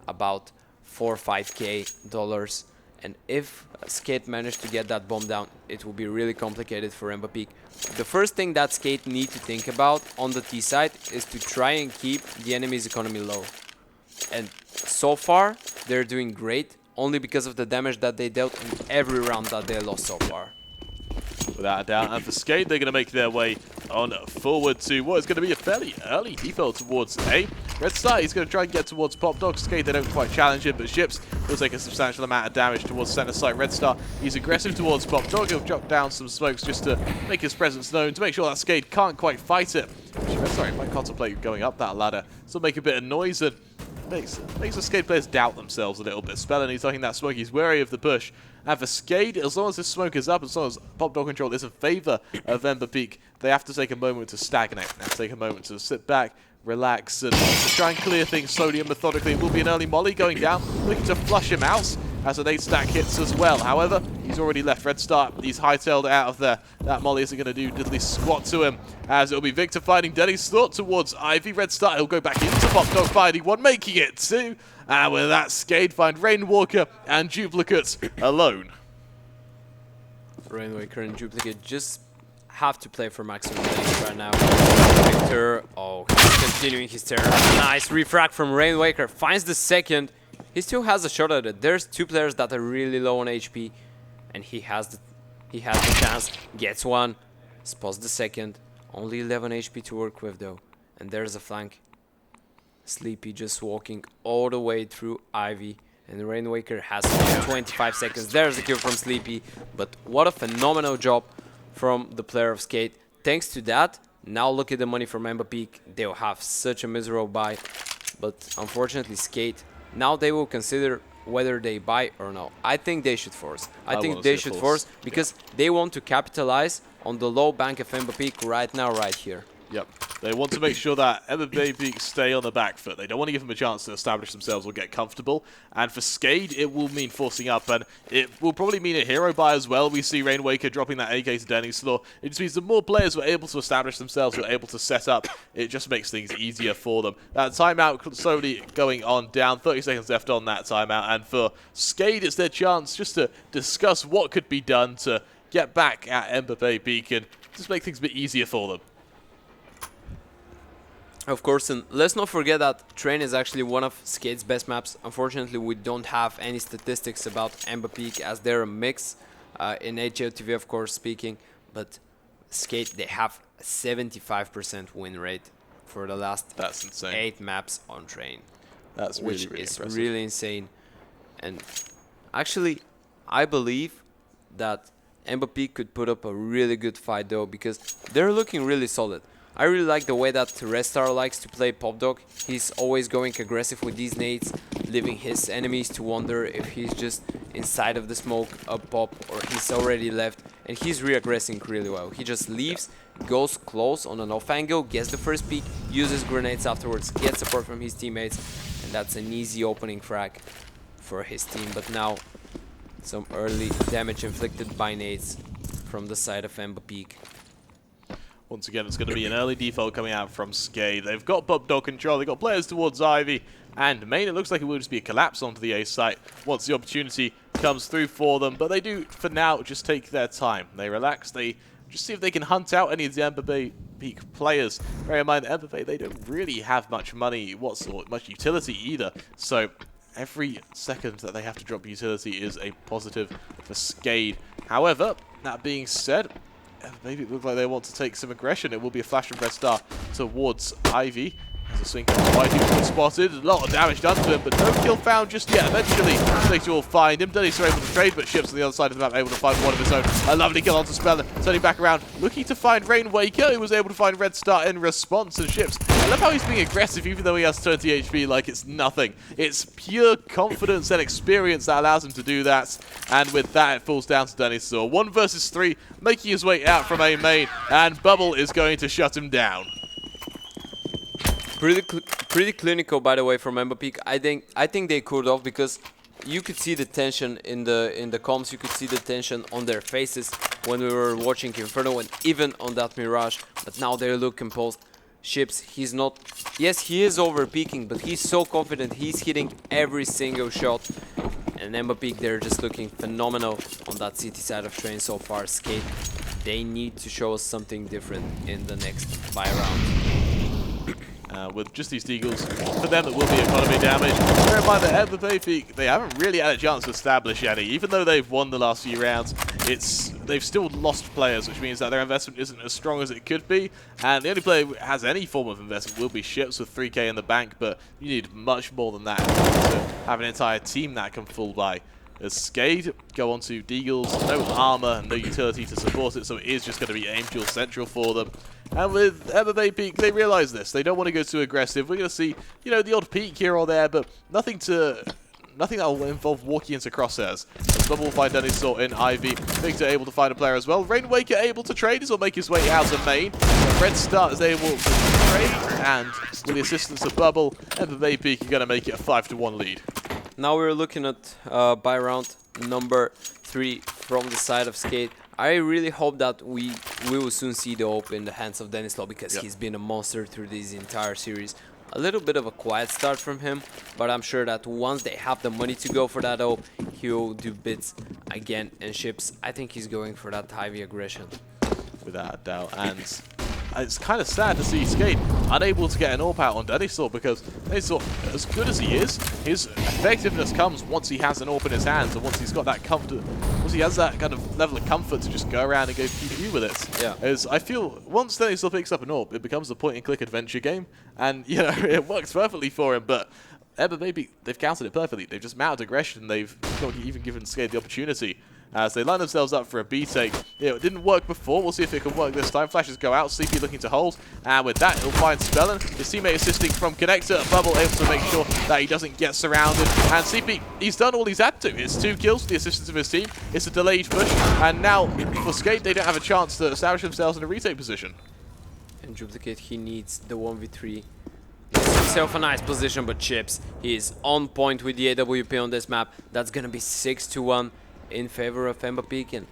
about $4 or $5K. And if Skade managed to get that bomb down, it will be really complicated for MBAPEEK. The first thing that Skade need to think about on the T side is to try and keep the enemy's economy low. And so far, they're doing great, only because of the damage that they dealt in every round that they lost so far. Without a doubt, and for Skade, they're going to make their way on forward to what is going to be a fairly early defo towards A. Red Star, he's going to try and get towards Pop Dog. Skade, they don't quite challenge him, but Ships will take a substantial amount of damage towards center side. Red Star, he's aggressive towards Pop Dog. He'll drop down some smokes just to make his presence known, to make sure that Skade can't quite fight it. Red Star, he might contemplate going up that ladder, so make a bit of noise, and makes the Skade players doubt themselves a little bit. Spellin, he's taking that smoke, he's wary of the push. And for Skade, as long as this smoke is up, as long as Pop Dog control is in favor of MBAPEEK, they have to take a moment to stagnate. They have to take a moment to sit back, relax, and try and clear things slowly and methodically. It will be an early molly going down, looking to flush him out as an 8-stack hits as well. However, he's already left Red Star. He's hightailed out of there. That molly isn't going to do diddly squat to him, as it'll be Victor fighting Denny's thought towards Ivy. Red Star, he'll go back into Pop Dog fighting one, making it 2. And with that, Skade find Rainwaker and Duplicates alone. Rainwaker and Duplicate just have to play for maximum damage right now. Victor, oh, he's continuing his turn. Nice refrag from Rainwaker. Finds the second. He still has a shot at it. There's 2 players that are really low on HP, and he has the chance. Gets one. Spots the second. Only 11 HP to work with though. And there's a flank. Sleepy just walking all the way through Ivy. And Rainwaker has 25 seconds. There's a kill from Sleepy. But what a phenomenal job from the player of Skade. Thanks to that, now look at the money from MBAPEEK. They'll have such a miserable buy. But unfortunately, Skade, now they will consider whether they buy or no. I think they should force. I think wanna they see a should force. force because they want to capitalize on the low bank of MBAPEEK right now, right here. Yep. They want to make sure that MBAPEEK stay on the back foot. They don't want to give them a chance to establish themselves or get comfortable. And for Skade, it will mean forcing up, and it will probably mean a hero buy as well. We see Rainwaker dropping that AK to Denny's Slaw. It just means the more players were able to establish themselves, were able to set up, it just makes things easier for them. That timeout slowly going on down, 30 seconds left on that timeout. And for Skade, it's their chance just to discuss what could be done to get back at MBAPEEK and just make things a bit easier for them. Of course, and let's not forget that Train is actually one of Skade's best maps. Unfortunately, we don't have any statistics about MBAPEEK as they're a mix in HLTV, of course, speaking. But Skade, they have a 75% win rate for the last That's insane. 8 maps on Train. That's which really is impressive. really insane. And actually, I believe that MBAPEEK could put up a really good fight though, because they're looking really solid. I really like the way that Restar likes to play Pop Dog. He's always going aggressive with these nades, leaving his enemies to wonder if he's just inside of the smoke, up pop, or he's already left. And he's re-aggressing really well. He just leaves, goes close on an off angle, gets the first peek, uses grenades afterwards, gets support from his teammates, and that's an easy opening frag for his team. But now, some early damage inflicted by nades from the side of MBAPEEK. Once again, it's going to be an early default coming out from Skade. They've got Pop Dog control, they've got players towards Ivy, and main, it looks like it will just be a collapse onto the A site once the opportunity comes through for them. But they do, for now, just take their time. They relax, they just see if they can hunt out any of the MBAPEEK players. Bear in mind, MBAPEEK, they don't really have much money, much utility either. So every second that they have to drop utility is a positive for Skade. However, that being said, maybe it looks like they want to take some aggression. It will be a flash from Red Star towards Ivy. As a swing comes wide, he's been spotted. A lot of damage done to him, but no kill found just yet. Eventually, they will find him. Denny's able to trade, but Ships on the other side of the map able to find one of his own. A lovely kill onto Speller. Turning back around, looking to find Rainwaker, who was able to find Red Star in response to Ships. I love how he's being aggressive, even though he has 20 HP like it's nothing. It's pure confidence and experience that allows him to do that. And with that, it falls down to Denny's Saw. 1 versus 3, making his way out from A main, and Bubble is going to shut him down. Pretty clinical, by the way, from MBAPEEK. I think they cooled off because you could see the tension in the comms. You could see the tension on their faces when we were watching Inferno, and even on that Mirage. But now they look composed. Ships, he's not. Yes, he is overpeaking, but he's so confident. He's hitting every single shot. And MBAPEEK, they're just looking phenomenal on that city side of Train so far. Skade, they need to show us something different in the next buy round. With just these deagles, for them it will be economy damage. Bear in mind that MBAPEEK, they haven't really had a chance to establish any. Even though they've won the last few rounds, they've still lost players, which means that their investment isn't as strong as it could be. And the only player who has any form of investment will be Ships with 3k in the bank, but you need much more than that to have an entire team that can full buy. As Skade go on to deagles, no armor and no utility to support it, so it is just going to be aim duel central for them. And with MBAPEEK, they realize this. They don't want to go too aggressive. We're going to see, the odd peek here or there, but nothing that will involve walking into crosshairs. As Bubble will find Denny's Saw in Ivy. Victor able to find a player as well. Rainwaker able to trade. This will make his way out of main. Red Star is able to trade, and with the assistance of Bubble, MBAPEEK are going to make it a 5-1 lead. Now we're looking at buy round number 3 from the side of Skade. I really hope that we will soon see the OP in the hands of Dennis Law, because he's been a monster through this entire series. A little bit of a quiet start from him, but I'm sure that once they have the money to go for that OP, he'll do bits again. And Ships, I think he's going for that Ivy aggression. Without a doubt. And it's kind of sad to see Skade unable to get an AWP out on Denny's Saw, because Denny's Saw, as good as he is, his effectiveness comes once he has an AWP in his hands, and once he's got that comfort, once he has that kind of level of comfort to just go around and go PvP with it. Yeah. As I feel once Denny's Saw picks up an AWP, it becomes a point-and-click adventure game, and it works perfectly for him. But maybe they've countered it perfectly. They've just mounted aggression. They've not even given Skade the opportunity as they line themselves up for a B-take. It didn't work before. We'll see if it can work this time. Flashes go out. Sleepy looking to hold. And with that, he'll find Spellin. His teammate assisting from Connector. Bubble able to make sure that he doesn't get surrounded. And Sleepy, he's done all he's had to. It's 2 kills, the assistance of his team. It's a delayed push. And now, for Skade, they don't have a chance to establish themselves in a retake position. And Duplicate, he needs the 1v3. Gets himself a nice position, but Chips, he is on point with the AWP on this map. That's gonna be 6-1 in favor of MBAPEEK, and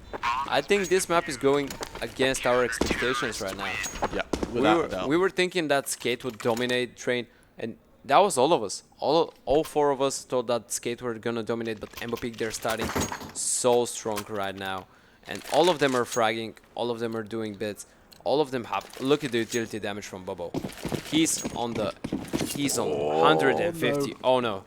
I think this map is going against our expectations right now. Yeah, without a doubt. We were thinking that Skate would dominate Train, and that was all of us. All 4 of us thought that Skate were gonna dominate, but MBAPEEK, they're starting so strong right now. And all of them are fragging, all of them are doing bits. All of them have. Look at the utility damage from Bubbo. He's on 150. Oh no.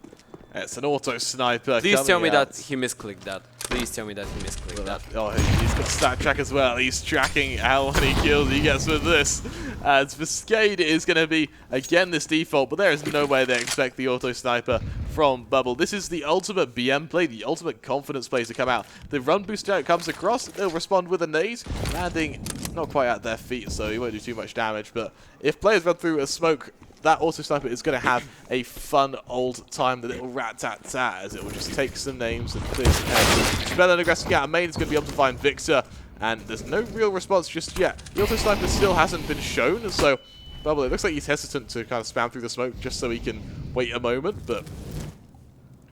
It's an auto sniper. Please tell me out. that he misclicked that. Please tell me that he misclicked that. Oh, he's got stat track as well. He's tracking how many kills he gets with this. As for Skade, it is going to be, again, this default, but there is no way they expect the auto sniper from Bubble. This is the ultimate BM play, the ultimate confidence play to come out. The run booster comes across, they'll respond with a nade, landing not quite at their feet, so he won't do too much damage. But if players run through a smoke, that auto sniper is going to have a fun old time, the little rat-tat-tat, as it will just take some names and clear some heads. Spellin aggressing out, main is going to be able to find Victor, and there's no real response just yet. The auto sniper still hasn't been shown, so Bubble, it looks like he's hesitant to kind of spam through the smoke just so he can wait a moment, but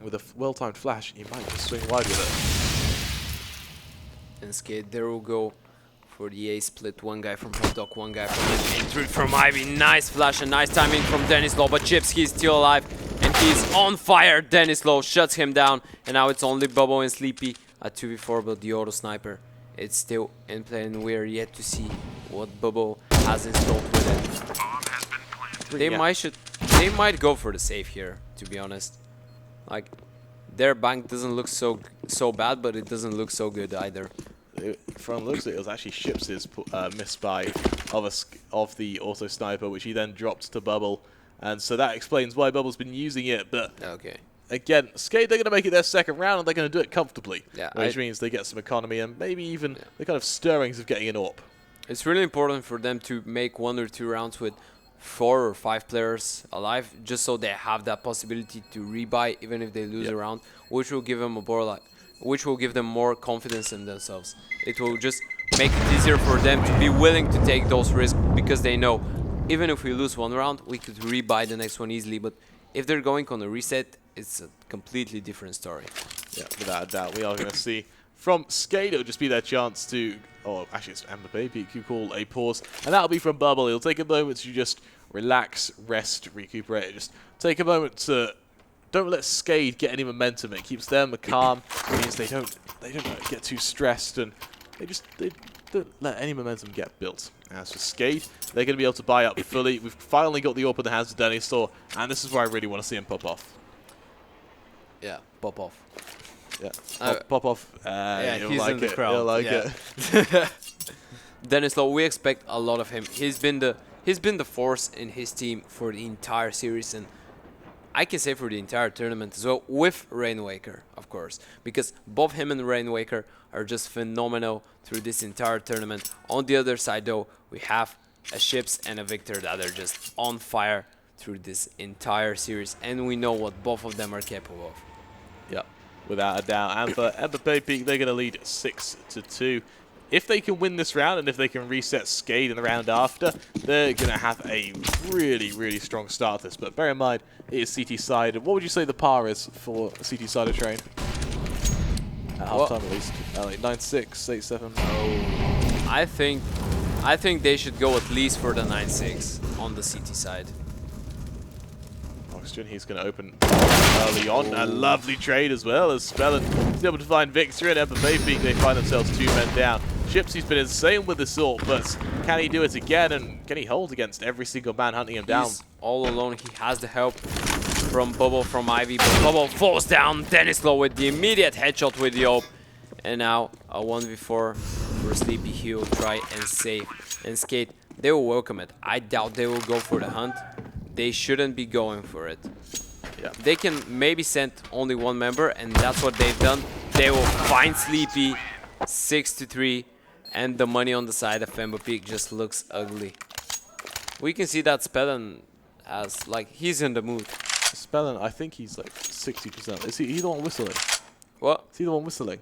with a well-timed flash, he might just swing wide with it. And Skate, there will go for the A split. One guy from Hot Dog, one guy from Intrude from Ivy. Nice flash and nice timing from Dennis Low, but Chips, he's still alive and he's on fire. Dennis Low shuts him down, and now it's only Bubbo and Sleepy at 2v4, but the auto sniper, it's still in play, and we're yet to see what Bubbo has installed with it. They might go for the save here, to be honest. Like, their bank doesn't look so bad, but it doesn't look so good either. From looks it was actually Ships' misbuy of the auto sniper, which he then dropped to Bubble, and so that explains why Bubble's been using it. But okay, again, Skade, they're going to make it their second round, and they're going to do it comfortably, which means they get some economy and maybe even the kind of stirrings of getting an AWP. It's really important for them to make 1 or 2 rounds with 4 or 5 players alive, just so they have that possibility to rebuy even if they lose a round, which will give them which will give them more confidence in themselves. It will just make it easier for them to be willing to take those risks, because they know even if we lose 1 round, we could rebuy the next one easily. But if they're going on a reset, it's a completely different story. Yeah, without a doubt. We are going to see from Skade, it'll just be their chance to, or actually it's MBAPEEK who call a pause, and that'll be from Bubble. He'll take a moment to just relax, rest, recuperate, just take a moment to don't let Skade get any momentum. It keeps them calm. It means they don't get too stressed, and they don't let any momentum get built. As for Skade, they're going to be able to buy up fully. We've finally got the AWP in the hands of Denny Store, and this is where I really want to see him pop off. Yeah, pop off. Yeah, pop off. Yeah, he'll he's like in the it. crowd. He'll like it. Dennis Low, we expect a lot of him. He's been the force in his team for the entire series, and I can say for the entire tournament as well, with Rainwaker, of course, because both him and Rainwaker are just phenomenal through this entire tournament. On the other side, though, we have a Ships and a Victor that are just on fire through this entire series, and we know what both of them are capable of. Yeah, without a doubt. And for MBAPEEK, they're going to lead 6-2. If they can win this round, and if they can reset Skade in the round after, they're going to have a really, really strong start to this. But bear in mind, it is CT-sided. What would you say the par is for a CT-sided train? At halftime, at least. Like 9-6, 8-7. Oh, I think they should go at least for the 9-6 on the CT side. Oxygen, he's going to open early on. A lovely trade as well, as Spellin is able to find Victor, and MBAPEEK, they find themselves 2 men down. Gypsy's been insane with this ult, but can he do it again, and can he hold against every single man hunting him down? He's all alone. He has the help from Bubble, from Ivy, but Bubble falls down. Dennis Low with the immediate headshot with the ult. And now a 1v4 for Sleepy. He will try and save. And Skate, they will welcome it. I doubt they will go for the hunt. They shouldn't be going for it. Yeah. They can maybe send only 1 member, and that's what they've done. They will find Sleepy, 6-3, and the money on the side of MBAPEEK just looks ugly. We can see that Spellen as, like, he's in the mood. Spellen, I think he's like 60%. Is he the one whistling? What? Is he the one whistling?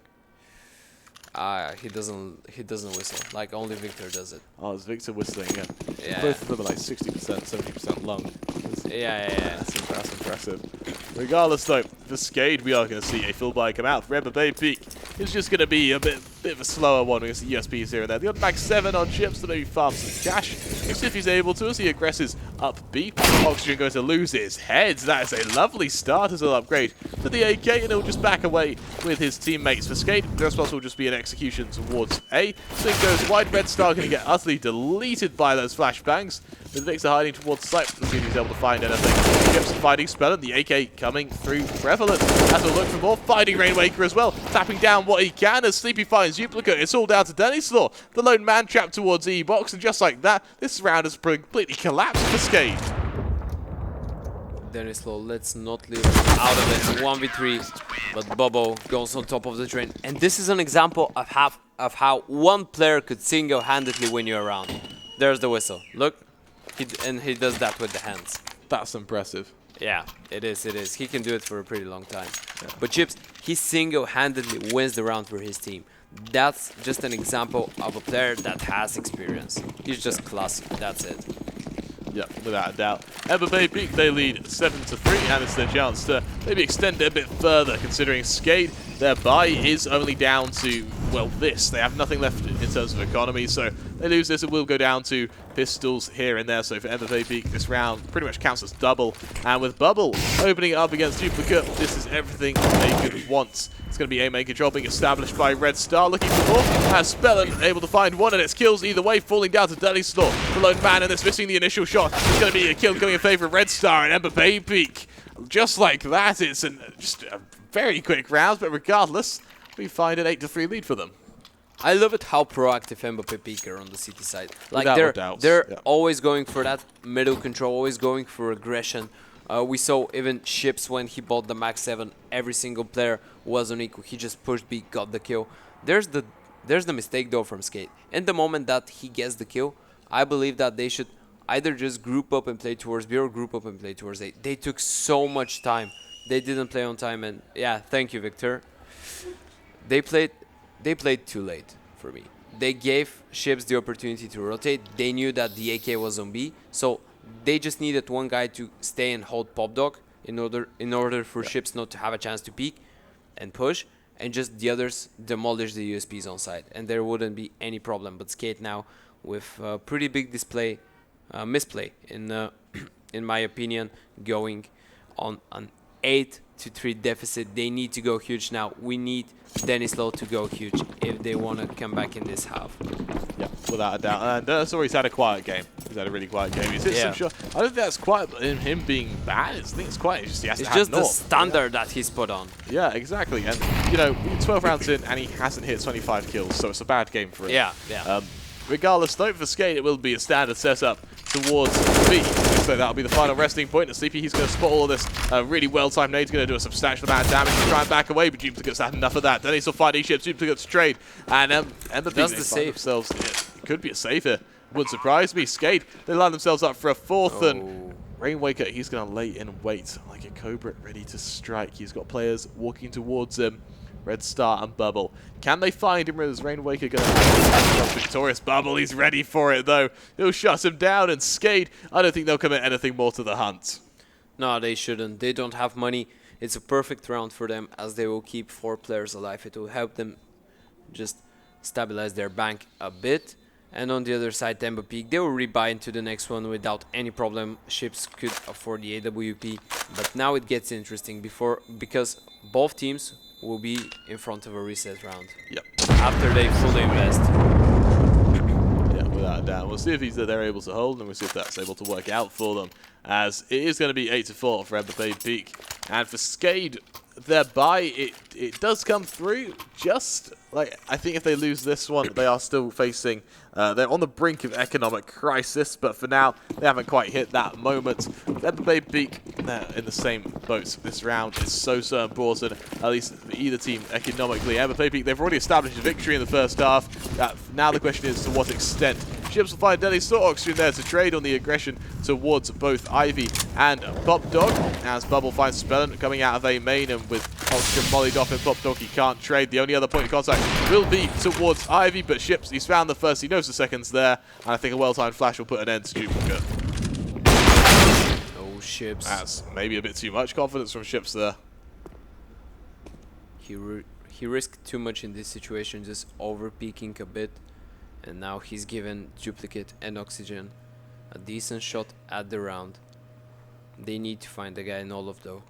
He doesn't whistle. Like, only Victor does it. Oh, it's Victor whistling, yeah. Yeah. Both of them are like 60%, 70% long. Yeah. That's impressive. Regardless, though, for Skade, we are going to see a full buy come out. For MBAPEEK, it's just going to be a bit of a slower one. We're going to see USPs here and there. They got back 7 on chips to maybe farm some cash. We'll see if he's able to as he aggresses up B. Oxygen going to lose his head. That is a lovely start as an upgrade for the AK, and he'll just back away with his teammates. For Skade, the response will just be an execution towards A. Swing goes wide. Red Star going to get utterly deleted by those flashbangs. With Victor hiding towards the site, we'll see if he's able to find anything. Chips fighting Spellen, the AK coming through prevalent. Has to look for more, finding Rainwaker as well, tapping down what he can as Sleepy finds Duplicate. It's all down to Denislaw, the lone man trapped towards E-Box, and just like that, this round has completely collapsed for Skade. Denislaw, let's not leave out of it. 1v3, but Bobo goes on top of the train. And this is an example of how one player could single-handedly win you around. There's the whistle. Look, and he does that with the hands. That's impressive. Yeah, it is. He can do it for a pretty long time. Yeah. But Chips, he single-handedly wins the round for his team. That's just an example of a player that has experience. He's just classy. That's it. Yeah, without a doubt. MBAPEEK, they lead 7-3, and it's their chance to maybe extend it a bit further, considering Skade, their buy is only down to, well, this. They have nothing left in terms of economy, so they lose this, it will go down to pistols here and there. So for MBAPEEK, this round pretty much counts as double. And with Bubble opening it up against Duplicate, this is everything they could want. It's going to be A-main control being established by Red Star, looking for more. As Spellen able to find one, and it's kills either way, falling down to Denislaw, the lone man, and it's missing the initial shot. It's going to be a kill going in favor of Red Star and MBAPEEK. Just like that, it's just a very quick round, but regardless, we find an 8-3 lead for them. I love it how proactive MBAPEEK are on the city side. Like they're always going for that middle control, always going for aggression. We saw even Ships when he bought the Max 7, every single player was on equal. He just pushed B, got the kill. There's the mistake though from Skade. In the moment that he gets the kill, I believe that they should either just group up and play towards B or group up and play towards A. They took so much time. They didn't play on time, and yeah, thank you, Victor. They played too late for me. They gave Ships the opportunity to rotate. They knew that the AK was on B, so they just needed one guy to stay and hold Pop Dog in order for Ships not to have a chance to peek and push, and just the others demolish the USPs on side, and there wouldn't be any problem. But Skate now with a pretty big misplay in my opinion, going on an 8-3 deficit. They need to go huge now. We need Denislaw to go huge if they want to come back in this half. Yeah, without a doubt. And Denislaw, he's had a quiet game. He's had a really quiet game. He's hit some shots. I don't think that's quite in him being bad. I think it's quite. He has it's just the standard that he's put on. Yeah, exactly. And, you know, 12 rounds in and he hasn't hit 25 kills, so it's a bad game for him. Yeah. Regardless, though, for Skade, it will be a standard setup towards B. So that'll be the final resting point. And Sleepy, he's going to spot all of this really well-timed nade. He's going to do a substantial amount of damage to try and back away, but Duplicate's had enough of that. Then he's still fighting ships. Duplicate's trade. And MBAPEEK, does the save themselves. It could be a save here. Wouldn't surprise me. Skade, they line themselves up for a fourth. And Rainwaker, he's going to lay in wait like a Cobra ready to strike. He's got players walking towards him. Red Star and Bubble. Can they find him? Is Rainwaker going to have victorious? Bubble, he's ready for it though. He'll shut him down, and Skade, I don't think they'll commit anything more to the hunt. No, they shouldn't. They don't have money. It's a perfect round for them as they will keep 4 players alive. It will help them just stabilize their bank a bit. And on the other side, MBAPEEK, they will rebuy into the next one without any problem. Ships could afford the AWP. But now it gets interesting because both teams will be in front of a reset round. Yep. After they fully invest. Yeah, without a doubt. We'll see if they're able to hold, and we'll see if that's able to work out for them. As it is going to be 8-4 for MBAPEEK. And for Skade, their bye, it does come through. Just like, I think if they lose this one, they are still facing, they're on the brink of economic crisis, but for now, they haven't quite hit that moment. MBAPEEK, they're in the same boat. This round is so important, at least for either team economically. MBAPEEK, they've already established a victory in the first half. Now the question is to what extent. Ships will find Delhi saw Oxygen there to trade on the aggression towards both Ivy and Pop Dog. As Bubble finds Spellin coming out of A main, and with Oxygen mollied off in Pop Dog, he can't trade. The only other point of contact will be towards Ivy, but Ships, he's found the first, he knows the second's there, and I think a well-timed flash will put an end to Duplicate. Oh, Ships. That's maybe a bit too much confidence from Ships there. He risked too much in this situation, just over-peaking a bit. And now he's given Duplicate and Oxygen a decent shot at the round. They need to find the guy in all of though.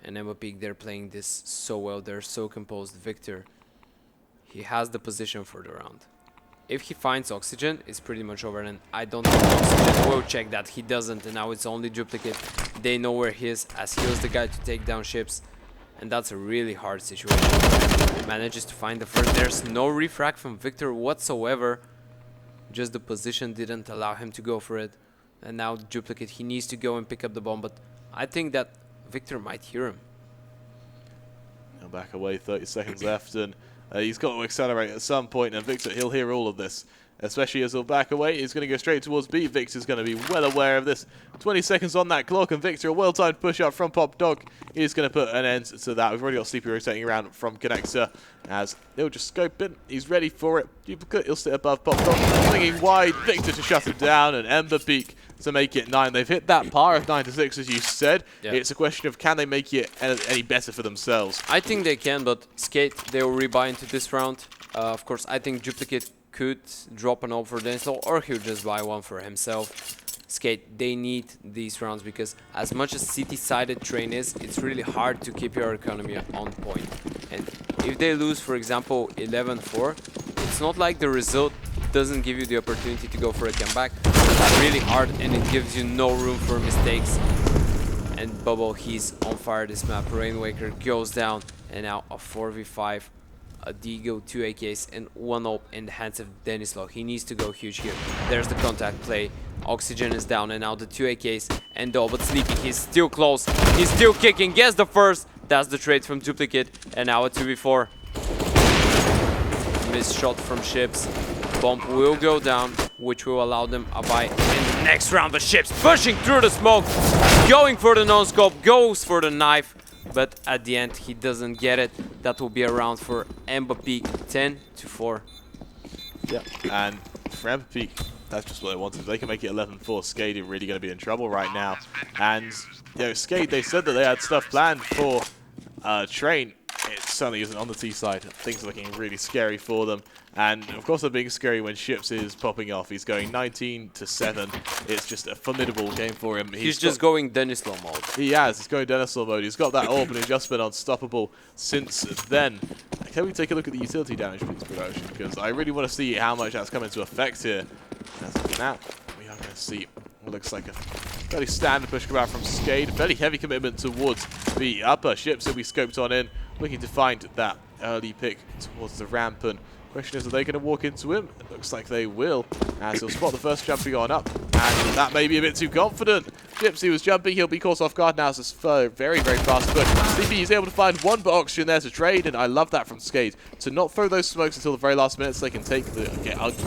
And MBAPEEK, they're playing this so well, they're so composed. Victor, he has the position for the round. If he finds Oxygen, it's pretty much over, and I don't think Oxygen will check that. He doesn't, and now it's only Duplicate. They know where he is, as he was the guy to take down Ships. And that's a really hard situation. Manages to find the first. There's no refrag from Victor whatsoever. Just the position didn't allow him to go for it. And now Duplicate, he needs to go and pick up the bomb, but I think that Victor might hear him. Now back away, 30 seconds left, and he's got to accelerate at some point, and Victor, he'll hear all of this. Especially as he'll back away, he's going to go straight towards B. Victor's going to be well aware of this. 20 seconds on that clock, and Victor, a well-timed push-up from Pop Dog, is going to put an end to that. We've already got Sleepy rotating around from Connector, as he'll just scope in. He's ready for it. Duplicate, he'll sit above Pop Dog, swinging wide. Victor to shut him down, and MBAPEEK to make it 9. They've hit that par of 9-6, as you said. Yeah. It's a question of can they make it any better for themselves. I think they can, but Skade, they will rebuy into this round. Of course, I think Duplicate could drop an ult for Denzel, or he'll just buy one for himself. Skade, they need these rounds, because as much as city-sided train is, it's really hard to keep your economy on point. And if they lose, for example, 11-4, it's not like the result doesn't give you the opportunity to go for a comeback. It's really hard, and it gives you no room for mistakes. And Bubble, he's on fire this map. Rainwaker goes down, and now a 4v5. A Deagle, 2 AKs, and 1 ult in the hands of Denislo. He needs to go huge here. There's the contact play. Oxygen is down, and now the 2 AKs and Doll, but Sleepy, he's still close. He's still kicking, gets the first. That's the trade from Duplicate, and now a 2v4. Missed shot from Ships. Bomb will go down, which will allow them a buy in the next round. The Ships pushing through the smoke, going for the non-scope, goes for the knife. But at the end, he doesn't get it. That will be a round for MBAPEEK, 10-4. Yeah, and for MBAPEEK, that's just what they wanted. If they can make it 11-4, Skade are really going to be in trouble right now. And, you know, Skade, they said that they had stuff planned for Train. It certainly isn't on the T side. Things are looking really scary for them. And, of course, they're being scary when Ships is popping off. He's going 19-7. It's just a formidable game for him. He's just going Denislo mode. He has. He's going Denislo mode. He's got that orb and he's just been unstoppable since then. Can we take a look at the utility damage, please, production? Because I really want to see how much that's come into effect here. As of now, we are going to see what looks like a fairly standard push combat from Skade. Fairly heavy commitment towards the upper Ships that we scoped on in. Looking to find that early pick towards the ramp, and question is, are they going to walk into him? It looks like they will, as he'll spot the first jumping on up, and that may be a bit too confident. Gypsy was jumping, he'll be caught off guard now, as this very, very fast, but Sleepy is able to find one Oxygen there to trade, and I love that from Skade, to not throw those smokes until the very last minute so they can take the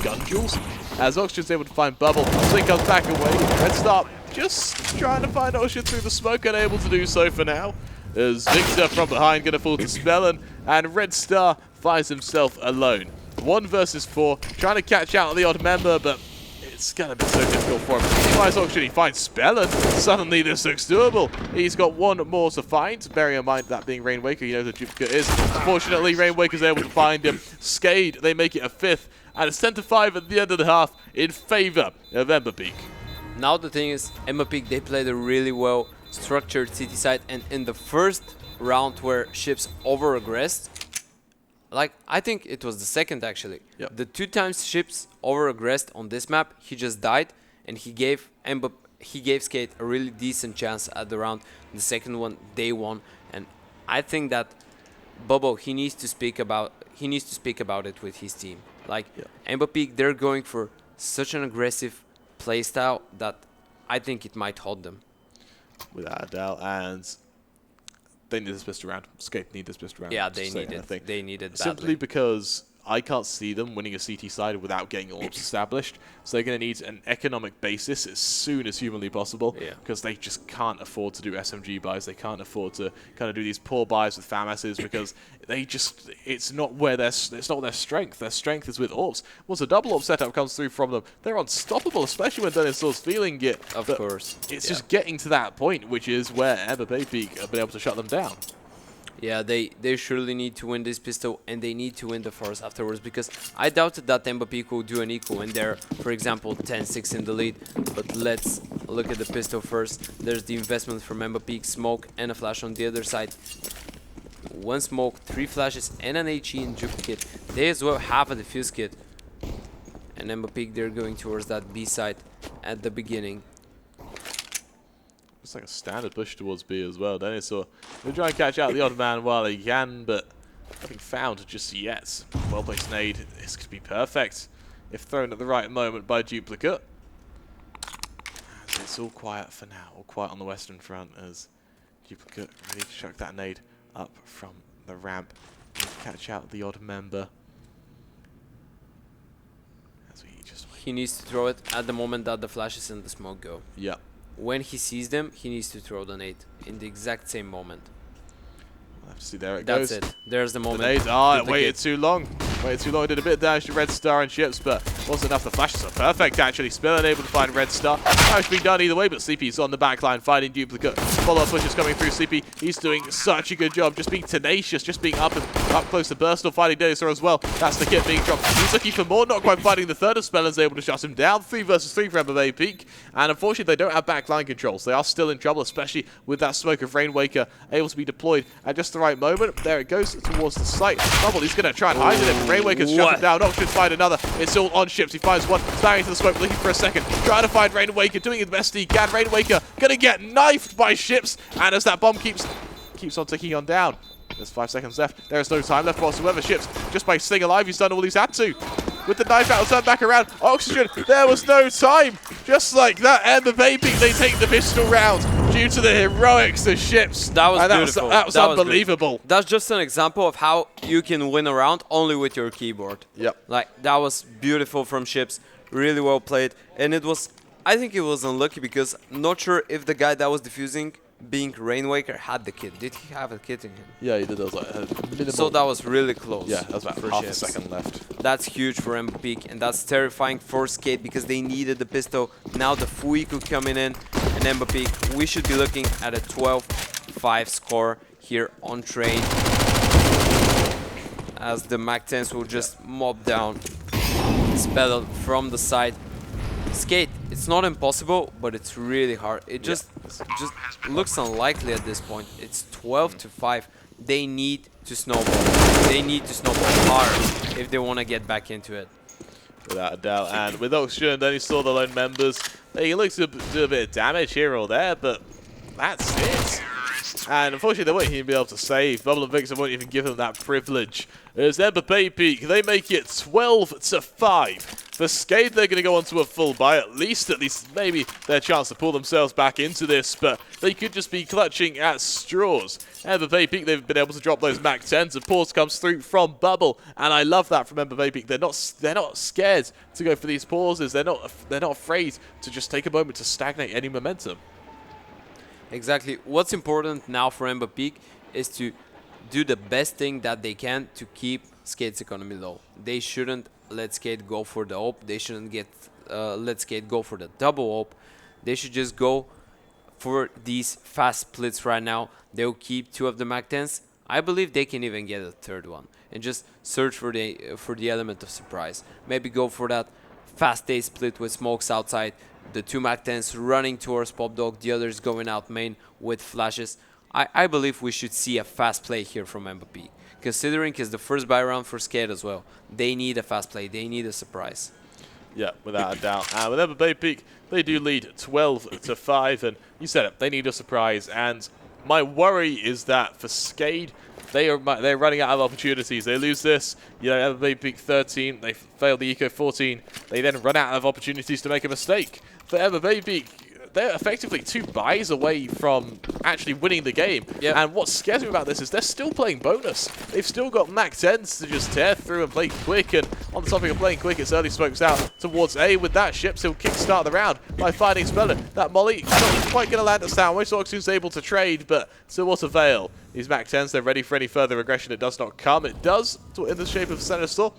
gun duels, as Oxygen's able to find Bubble, so he comes back away. Red Star just trying to find Oxygen through the smoke, unable to do so for now, as Victor from behind going to fall to Spellin, and Red Star finds himself alone. 1 versus 4, trying to catch out the odd member, but it's going to be so difficult for him. He finds Oxygen, he finds Spellin. Suddenly this looks doable. He's got 1 more to find. Bearing in mind that being Rainwaker, you know the Duplicate is. Unfortunately, Rainwaker's able to find him. Skade, they make it a 5th, and it's 10-5 at the end of the half in favor of MBAPEEK. Now the thing is, MBAPEEK, they played a really well structured city side, and in the first round where Ships over-aggressed, like, I think it was the second actually. Yep. The 2 times Ships over-aggressed on this map, he just died, and he gave Skade a really decent chance at the round. The second one, they won, and I think that Bobo, he needs to speak about it with his team. Like MBAPEEK, they're going for such an aggressive playstyle that I think it might hold them. Without a doubt, and they need this best round. Skade need this best round. Yeah, they need it. They need it badly. Simply because I can't see them winning a CT side without getting orbs established. So they're going to need an economic basis as soon as humanly possible, because they just can't afford to do SMG buys. They can't afford to kind of do these poor buys with FAMASs because they just, it's not their strength. Their strength is with orbs. Once a double orb setup comes through from them, they're unstoppable, especially when Dinosaur's feeling it. Of course. It's just getting to that point, which is where MBAPEEK have been able to shut them down. Yeah, they surely need to win this pistol, and they need to win the force afterwards, because I doubted that MBAPEEK will do an equal and they're, for example, 10-6 in the lead. But let's look at the pistol first. There's the investment from MBAPEEK, smoke and a flash on the other side. One smoke, 3 flashes and an HE in duplicate. They as well have a defuse kit. And MBAPEEK, they're going towards that B side at the beginning. It's like a standard push towards B as well. Dinosaur will try and catch out the odd man while he can, but nothing found just yet. Well-placed nade. This could be perfect if thrown at the right moment by Duplicate. And it's all quiet for now. All quiet on the Western front as Duplicate ready to chuck that nade up from the ramp and catch out the odd member. As we just wait. He needs to throw it at the moment that the flashes and the smoke go. Yeah. When he sees them, he needs to throw the nade in the exact same moment. We'll have to see. There it That's goes. it. There's the moment. The nade. Ah, it waited too long. Waited too long. Did a bit of damage to Red Star and ships, but wasn't enough. The flashes are perfect, actually. Spill unable to find Red Star. Damage being done either way, but Sleepy's on the back line fighting Duplicate. Follow-up pushes coming through. Sleepy, he's doing such a good job, just being tenacious, just being up close to Burstal, fighting Dinosaur as well. That's the kit being dropped. He's looking for more, not quite finding the third of Speller's able to shut him down. 3 versus 3 for MBAPEEK, and unfortunately they don't have backline controls. They are still in trouble, especially with that smoke of Rainwaker able to be deployed at just the right moment. There it goes towards the site. Bubble, he's going to try and hide it. Rainwaker's shut him down. Noxious find another. It's all on ships. He finds one. Sparing to the smoke, looking for a second. Trying to find Rainwaker, doing the best he can. Rainwaker going to get knifed by ships. And as that bomb keeps on ticking on down. There's 5 seconds left. There is no time left whatsoever. Ships, just by staying alive, he's done all he's had to. With the knife out, he'll turn back around. Oxygen, there was no time. Just like that, MBAPEEK, they take the pistol round due to the heroics of ships. That was beautiful. That was unbelievable. That's just an example of how you can win a round only with your keyboard. Yep. Like, that was beautiful from ships. Really well played. And it was, I think it was unlucky because I'm not sure if the guy that was defusing, being Rainwaker, had the kit. Did he have a kit in him? Yeah, he did. That was like so that was really close. Yeah, that was about half a second left. That's huge for MBAPEEK, and that's terrifying for Skade because they needed the pistol. Now the Fuiku coming in, and MBAPEEK, we should be looking at a 12-5 score here on train. As the MAC-10s will just mob down Spell from the side. Skade, it's not impossible, but it's really hard. It just looks unlikely at this point. It's 12-5. They need to snowball. They need to snowball hard if they want to get back into it. Without a doubt. And with Oxygen, then he saw the lone members. They look to do a bit of damage here or there, but that's it. And unfortunately, they won't even be able to save. Bubble and Victor won't even give them that privilege. As MBAPEEK, they make it 12-5. For Skade, they're going to go on to a full buy, at least maybe their chance to pull themselves back into this, but they could just be clutching at straws. MBAPEEK, they've been able to drop those MAC-10s. A pause comes through from Bubble, and I love that from MBAPEEK. They're not scared to go for these pauses. They're not afraid to just take a moment to stagnate any momentum. Exactly. What's important now for MBAPEEK is to do the best thing that they can to keep Skade's economy low. They shouldn't let Skade go for the AWP. They shouldn't let Skade go for the double AWP. They should just go for these fast splits right now. They'll keep 2 of the MAC-10s. I believe they can even get a third one and just search for the element of surprise. Maybe go for that fast A split with smokes outside. The 2 MAC-10s running towards Pop Dog, the others going out main with flashes. I believe we should see a fast play here from MBAPEEK, considering it's the first buy round for Skade as well. They need a fast play. They need a surprise. Yeah, without a doubt. And with MBAPEEK, they do lead 12-5, and you said it, they need a surprise. And My worry is that for Skade, they're running out of opportunities. They lose this, you know, MBAPEEK 13, they fail the Eco 14. They then run out of opportunities to make a mistake. For MBAPEEK, they're effectively 2 buys away from actually winning the game. Yep. And what scares me about this is they're still playing bonus. They've still got Mac 10s to just tear through and play quick. And on the topic of playing quick, it's early smokes out towards A. With that, Ships, he'll kickstart the round by finding Speller. That molly not quite going to land at Soundwave. Sorksoon's able to trade, but still what avail? These Mac 10s, they're ready for any further aggression. It does not come. It does in the shape of Sinister.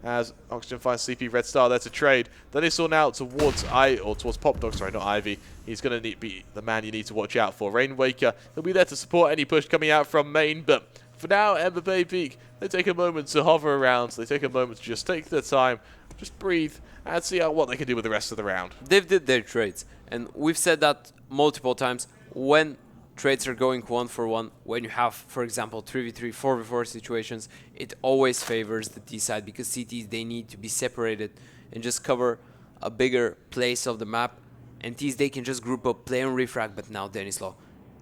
As Oxygen finds CP Red Star there to trade. Then it's all now towards towards Pop Dog, sorry, not Ivy. He's going to be the man you need to watch out for. Rainwaker, he'll be there to support any push coming out from main, but for now, MBAPEEK, they take a moment to hover around. They take a moment to just take their time, just breathe, and see what they can do with the rest of the round. They've did their trades, and we've said that multiple times. When trades are going 1-for-1, when you have, for example, 3v3, 4v4 situations, it always favors the T side because CTs, they need to be separated and just cover a bigger place of the map. And Ts, they can just group up, play on refrag, but now Denislaw,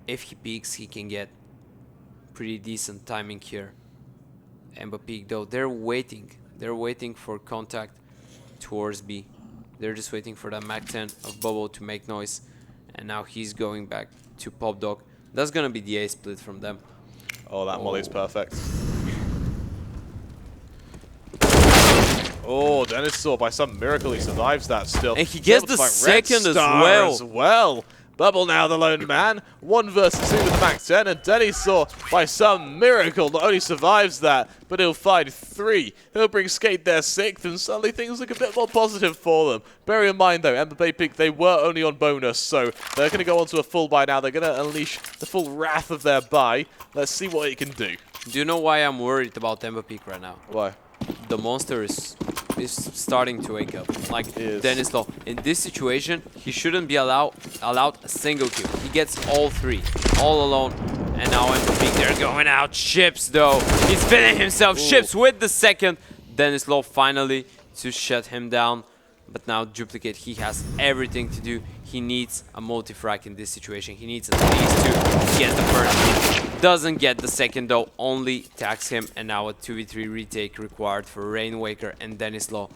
if he peeks, he can get pretty decent timing here. MBAPEEK, though, they're waiting. They're waiting for contact towards B. They're just waiting for that Mac 10 of Bubble to make noise. And now he's going back to Pop Dog. That's gonna be the A split from them. Oh, that molly's perfect. Oh, Denisaur, by some miracle, he survives that still. And he gets the second as well. Bubble now the lone man. 1 versus 2 with Mac 10, and Denisaur, by some miracle, not only survives that, but he'll find 3. He'll bring Skade their 6th, and suddenly things look a bit more positive for them. Bear in mind, though, MBAPEEK, they were only on bonus, so they're going to go on to a full buy now. They're going to unleash the full wrath of their buy. Let's see what it can do. Do you know why I'm worried about MBAPEEK right now? Why? The monster is starting to wake up. Like Denislaw, in this situation, he shouldn't be allowed a single kill. He gets all 3, all alone. And now MBAPEEK, they're going out. Ships, though, he's spinning himself. Ooh. Ships with the second. Denislaw finally to shut him down. But now Duplicate, he has everything to do. He needs a multi-frag in this situation. He needs at least 2 to get the first. Doesn't get the second though, only tags him, and now a 2v3 retake required for Rainwaker and Denislaw.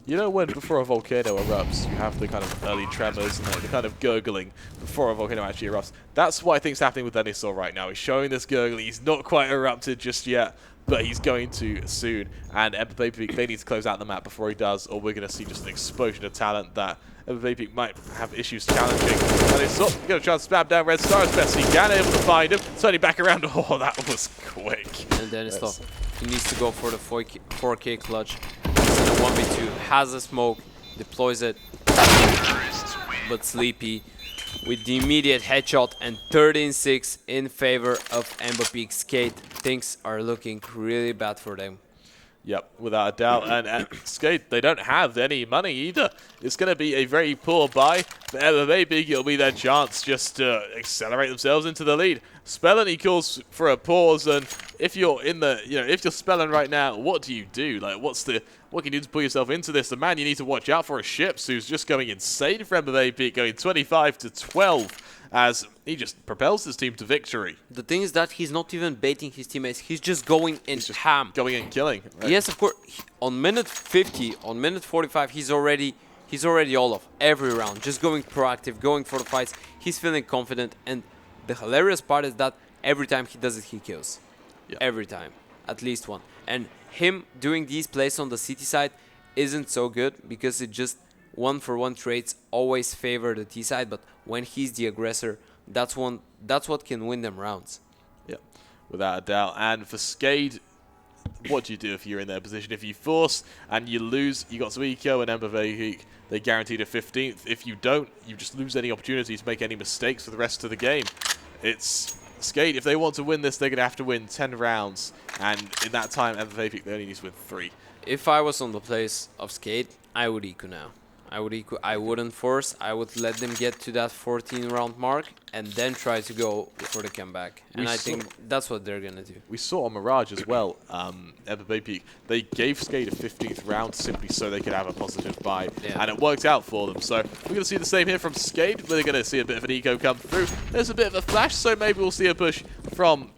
You know when before a volcano erupts, you have the kind of early tremors and the kind of gurgling before a volcano actually erupts? That's what I think is happening with Denisaur right now. He's showing this gurgling. He's not quite erupted just yet, but he's going to soon. And MBAPEEK, they need to close out the map before he does, or we're going to see just an explosion of talent that MBAPEEK might have issues challenging. Denisaur going to try and spam down Red Star as best he can, able to find him. Turning back around. Oh, that was quick. And Denislaw, he needs to go for the 4K clutch. He's in a 1v2, has a smoke, deploys it, but Sleepy with the immediate headshot and 13-6 in favor of MBAPEEK. Skade. Things are looking really bad for them. Yep, without a doubt. And Skade, they don't have any money either. It's going to be a very poor buy. For MBAPEEK, it'll be their chance just to accelerate themselves into the lead. Spellin, he calls for a pause, and if you're in the, if you're Spellin right now, what do you do? Like, what can you do to pull yourself into this? The man you need to watch out for is Ships, who's just going insane for MBAPEEK, going 25-12. As he just propels his team to victory. The thing is that he's not even baiting his teammates. He's just going in ham. Going and killing. Right? Yes, of course. On minute 50, on minute 45, he's already all off every round. Just going proactive, going for the fights. He's feeling confident. And the hilarious part is that every time he does it, he kills. Yeah. Every time. At least one. And him doing these plays on the city side isn't so good because it just 1-for-1 trades always favor the T side, but when he's the aggressor, that's what can win them rounds. Yeah, without a doubt. And for Skade, what do you do if you're in their position? If you force and you lose, you got Suiko and MBAPEEK, they guaranteed a 15th. If you don't, you just lose any opportunity to make any mistakes for the rest of the game. It's Skade, if they want to win this, they're going to have to win 10 rounds. And in that time, MBAPEEK, they only need to win 3. If I was on the place of Skade, I would eco now. I wouldn't force. I would let them get to that 14-round mark and then try to go for the comeback. And I think that's what they're going to do. We saw on Mirage as well, MBAPEEK, they gave Skade a 15th round simply so they could have a positive buy, and it worked out for them. So we're going to see the same here from Skade. We're going to see a bit of an eco come through. There's a bit of a flash, so maybe we'll see a push from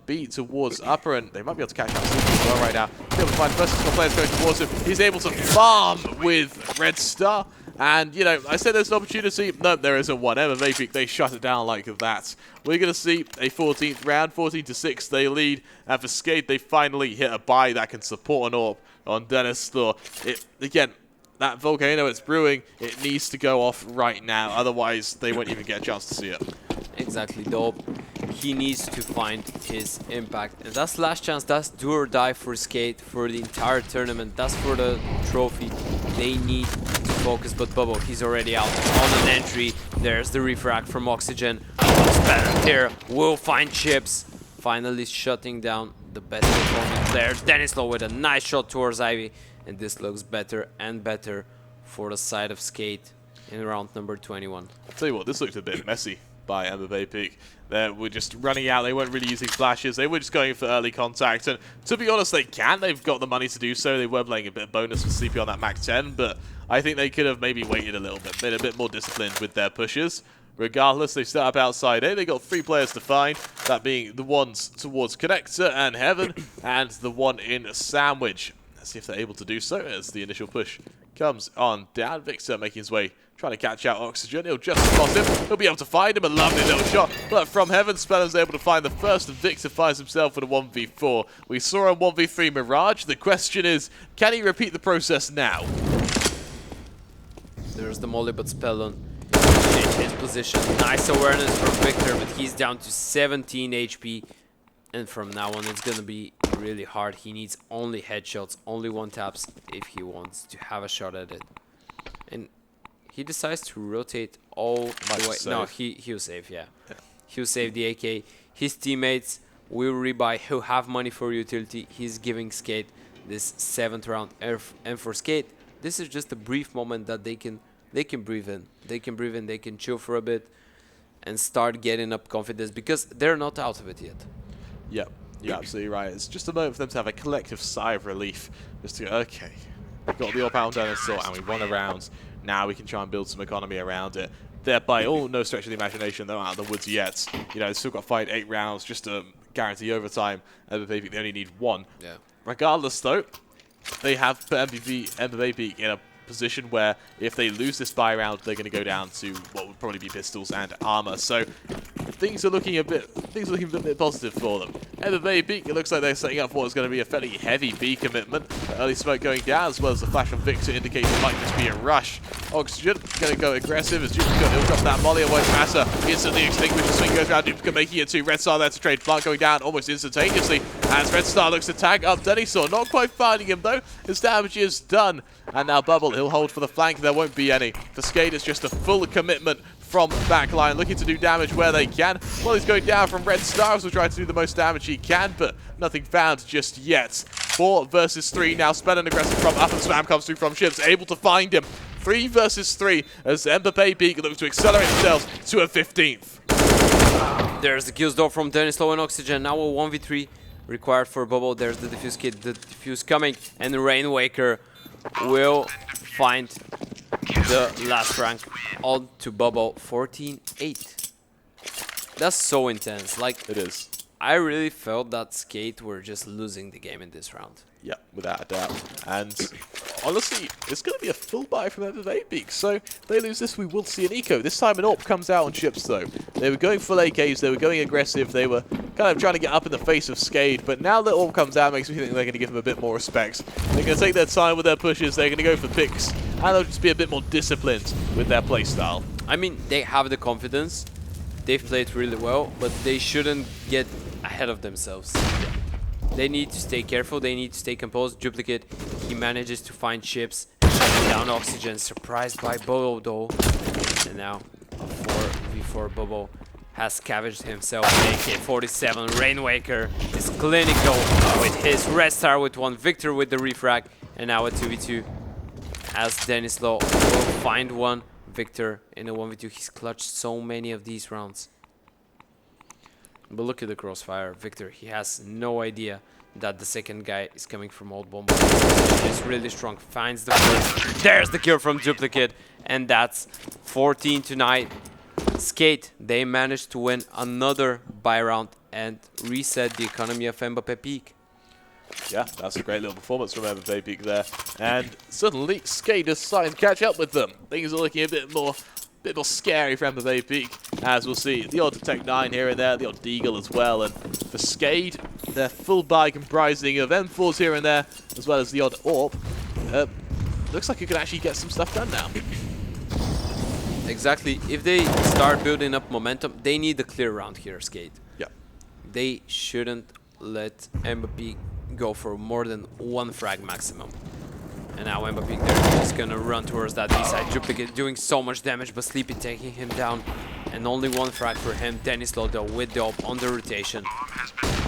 B towards upper, and they might be able to catch out Sleepy as well right now. Be able to find first players going towards him. He's able to farm with Red Star. And, you know, I said there's an opportunity. No, there isn't one. MBAPEEK, they shut it down like that. We're going to see a 14th round, 14-6, they lead. And for Skade, they finally hit a buy that can support an AWP on Dennis Thor. Again, that volcano, it's brewing. It needs to go off right now. Otherwise, they won't even get a chance to see it. Exactly, dope. He needs to find his impact. And that's last chance. That's do or die for Skade for the entire tournament. That's for the trophy. They need to focus. But Bubble, he's already out on an entry. There's the refract from Oxygen. Spelling here will find chips. Finally shutting down the best performing player. Denislow with a nice shot towards Ivy. And this looks better and better for the side of Skade in round number 21. I'll tell you what, this looked a bit messy by MBAPEEK. They were just running out. They weren't really using flashes. They were just going for early contact. And to be honest, they can. They've got the money to do so. They were playing a bit of bonus for CP on that Mac 10, but I think they could have maybe waited a little bit, been a bit more disciplined with their pushes. Regardless, they start up outside A. They got 3 players to find, that being the ones towards Connector and Heaven, and the one in Sandwich. Let's see if they're able to do so as the initial push comes on down. Victor making his way, trying to catch out Oxygen. He'll just spot him. He'll be able to find him. A lovely little shot. But from Heaven, Speller's able to find the first, and Victor finds himself with a 1v4. We saw a 1v3 Mirage. The question is, can he repeat the process now? There's the molly, but Spellon changed his position. Nice awareness from Victor, but he's down to 17 HP. And from now on, it's going to be really hard. He needs only headshots, only one-taps if he wants to have a shot at it. And he decides to rotate all the way. No, he'll save, yeah. He'll save the AK. His teammates will rebuy. He'll have money for utility. He's giving Skade this 7th round. And for Skade, this is just a brief moment that they can breathe in. They can breathe in, they can chill for a bit and start getting up confidence because they're not out of it yet. Yep, you're absolutely right. It's just a moment for them to have a collective sigh of relief. Just to go, okay, we've got the all-pound dinosaur and we won a round. Now we can try and build some economy around it. They're by no stretch of the imagination, they're not out of the woods yet. You know, they've still got to fight 8 rounds just to guarantee overtime. And they only need 1. Yeah. Regardless, though, they have put MBAPEEK in a position where if they lose this buy round, they're going to go down to what would probably be pistols and armor. So things are looking a bit positive for them. MBAPEEK, it looks like they're setting up for what's going to be a fairly heavy B commitment. Early smoke going down, as well as the flash from Victor indicates it might just be a rush. Oxygen going to go aggressive as Duplicate, he'll drop that molly, it won't matter. Instantly extinguished, the swing goes around, Duplicate making it 2. Red Star there to trade, Plant going down almost instantaneously as Red Star looks to tag up Denisor. Not quite finding him though, his damage is done. And now Bubble, he'll hold for the flank, there won't be any. For Skade, it's just a full commitment from the backline, looking to do damage where they can. Well, he's going down from Red Stars, will try to do the most damage he can, but nothing found just yet. 4 versus 3, now Spelling aggressive from up and spam comes through from Ships, able to find him. 3 versus 3 as MBAPEEK looks to accelerate themselves to a 15th. There's the kills though from Denislow and Oxygen, now a 1v3 required for Bubble. There's the defuse kit, the defuse coming, and the Rainwaker will find the last rank on to Bubble. 14-8. That's so intense. Like, it is. I really felt that Skade were just losing the game in this round. Yeah, without a doubt. And honestly, it's going to be a full buy from MBAPEEK. So if they lose this, we will see an eco. This time an AWP comes out on Chips though. They were going full AKs, they were going aggressive, they were kind of trying to get up in the face of Skade. But now that AWP comes out, makes me think they're going to give them a bit more respect. They're going to take their time with their pushes, they're going to go for picks, and they'll just be a bit more disciplined with their playstyle. I mean, they have the confidence. They've played really well, but they shouldn't get ahead of themselves. They need to stay careful, they need to stay composed. Duplicate, he manages to find Chips, shutting down Oxygen, surprised by Bobo though. And now, a 4v4 Bobo has scavenged himself an AK-47. Rainwaker is clinical with his Red Star with 1, Victor with the refrag, and now a 2v2. as Denislo will find one. Victor in a 1v2. He's clutched so many of these rounds. But look at the crossfire. Victor, he has no idea that the second guy is coming from Old Bomb. He's really strong. Finds the first. There's the kill from Duplicate. And that's 14-9. Skade, they managed to win another buy round and reset the economy of MBAPEEK. Yeah, that's a great little performance from MBAPEEK there. And suddenly, Skade is starting to catch up with them. Things are looking a bit more scary for MBAPEEK, as we'll see the odd Tech 9 here and there, the odd Deagle as well. And for Skade, their full buy comprising of M4s here and there, as well as the odd AWP. Looks like you can actually get some stuff done now. Exactly. If they start building up momentum, they need a clear round here, Skade. Yeah. They shouldn't let MBAPEEK go for more than one frag maximum. And now MBAPEEK, they're just gonna run towards that B side. Duplicate doing so much damage, but Sleepy taking him down. And only one frag for him. Denislo though with the AWP on the rotation.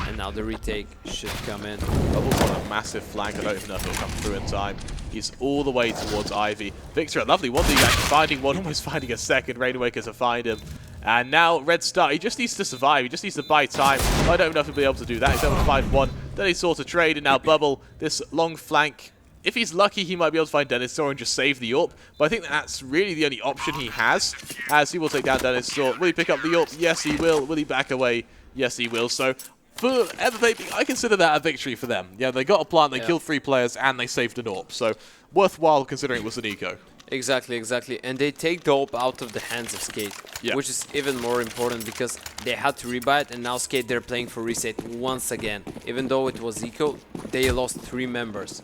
And now the retake should come in. Bubble's on a massive flank. I don't even know if it'll come through in time. He's all the way towards Ivy. Victor, a lovely 1v actually finding one, almost finding a second. Rainwaker to find him. And now Red Star, he just needs to survive. He just needs to buy time. I don't know if he'll be able to do that. He's able to find one. Then he saw to trade, and now Bubble, this long flank. If he's lucky, he might be able to find Denislo and just save the AWP. But I think that's really the only option he has, as he will take down Denislo. Will he pick up the AWP? Yes, he will. Will he back away? Yes, he will. So for MBAPEEK, I consider that a victory for them. Yeah, they got a plant, they killed 3 players, and they saved an AWP. So worthwhile considering it was an eco. Exactly, exactly. And they take the AWP out of the hands of Skade, which is even more important because they had to rebuy it, and now Skade, they're playing for reset once again. Even though it was eco, they lost 3 members.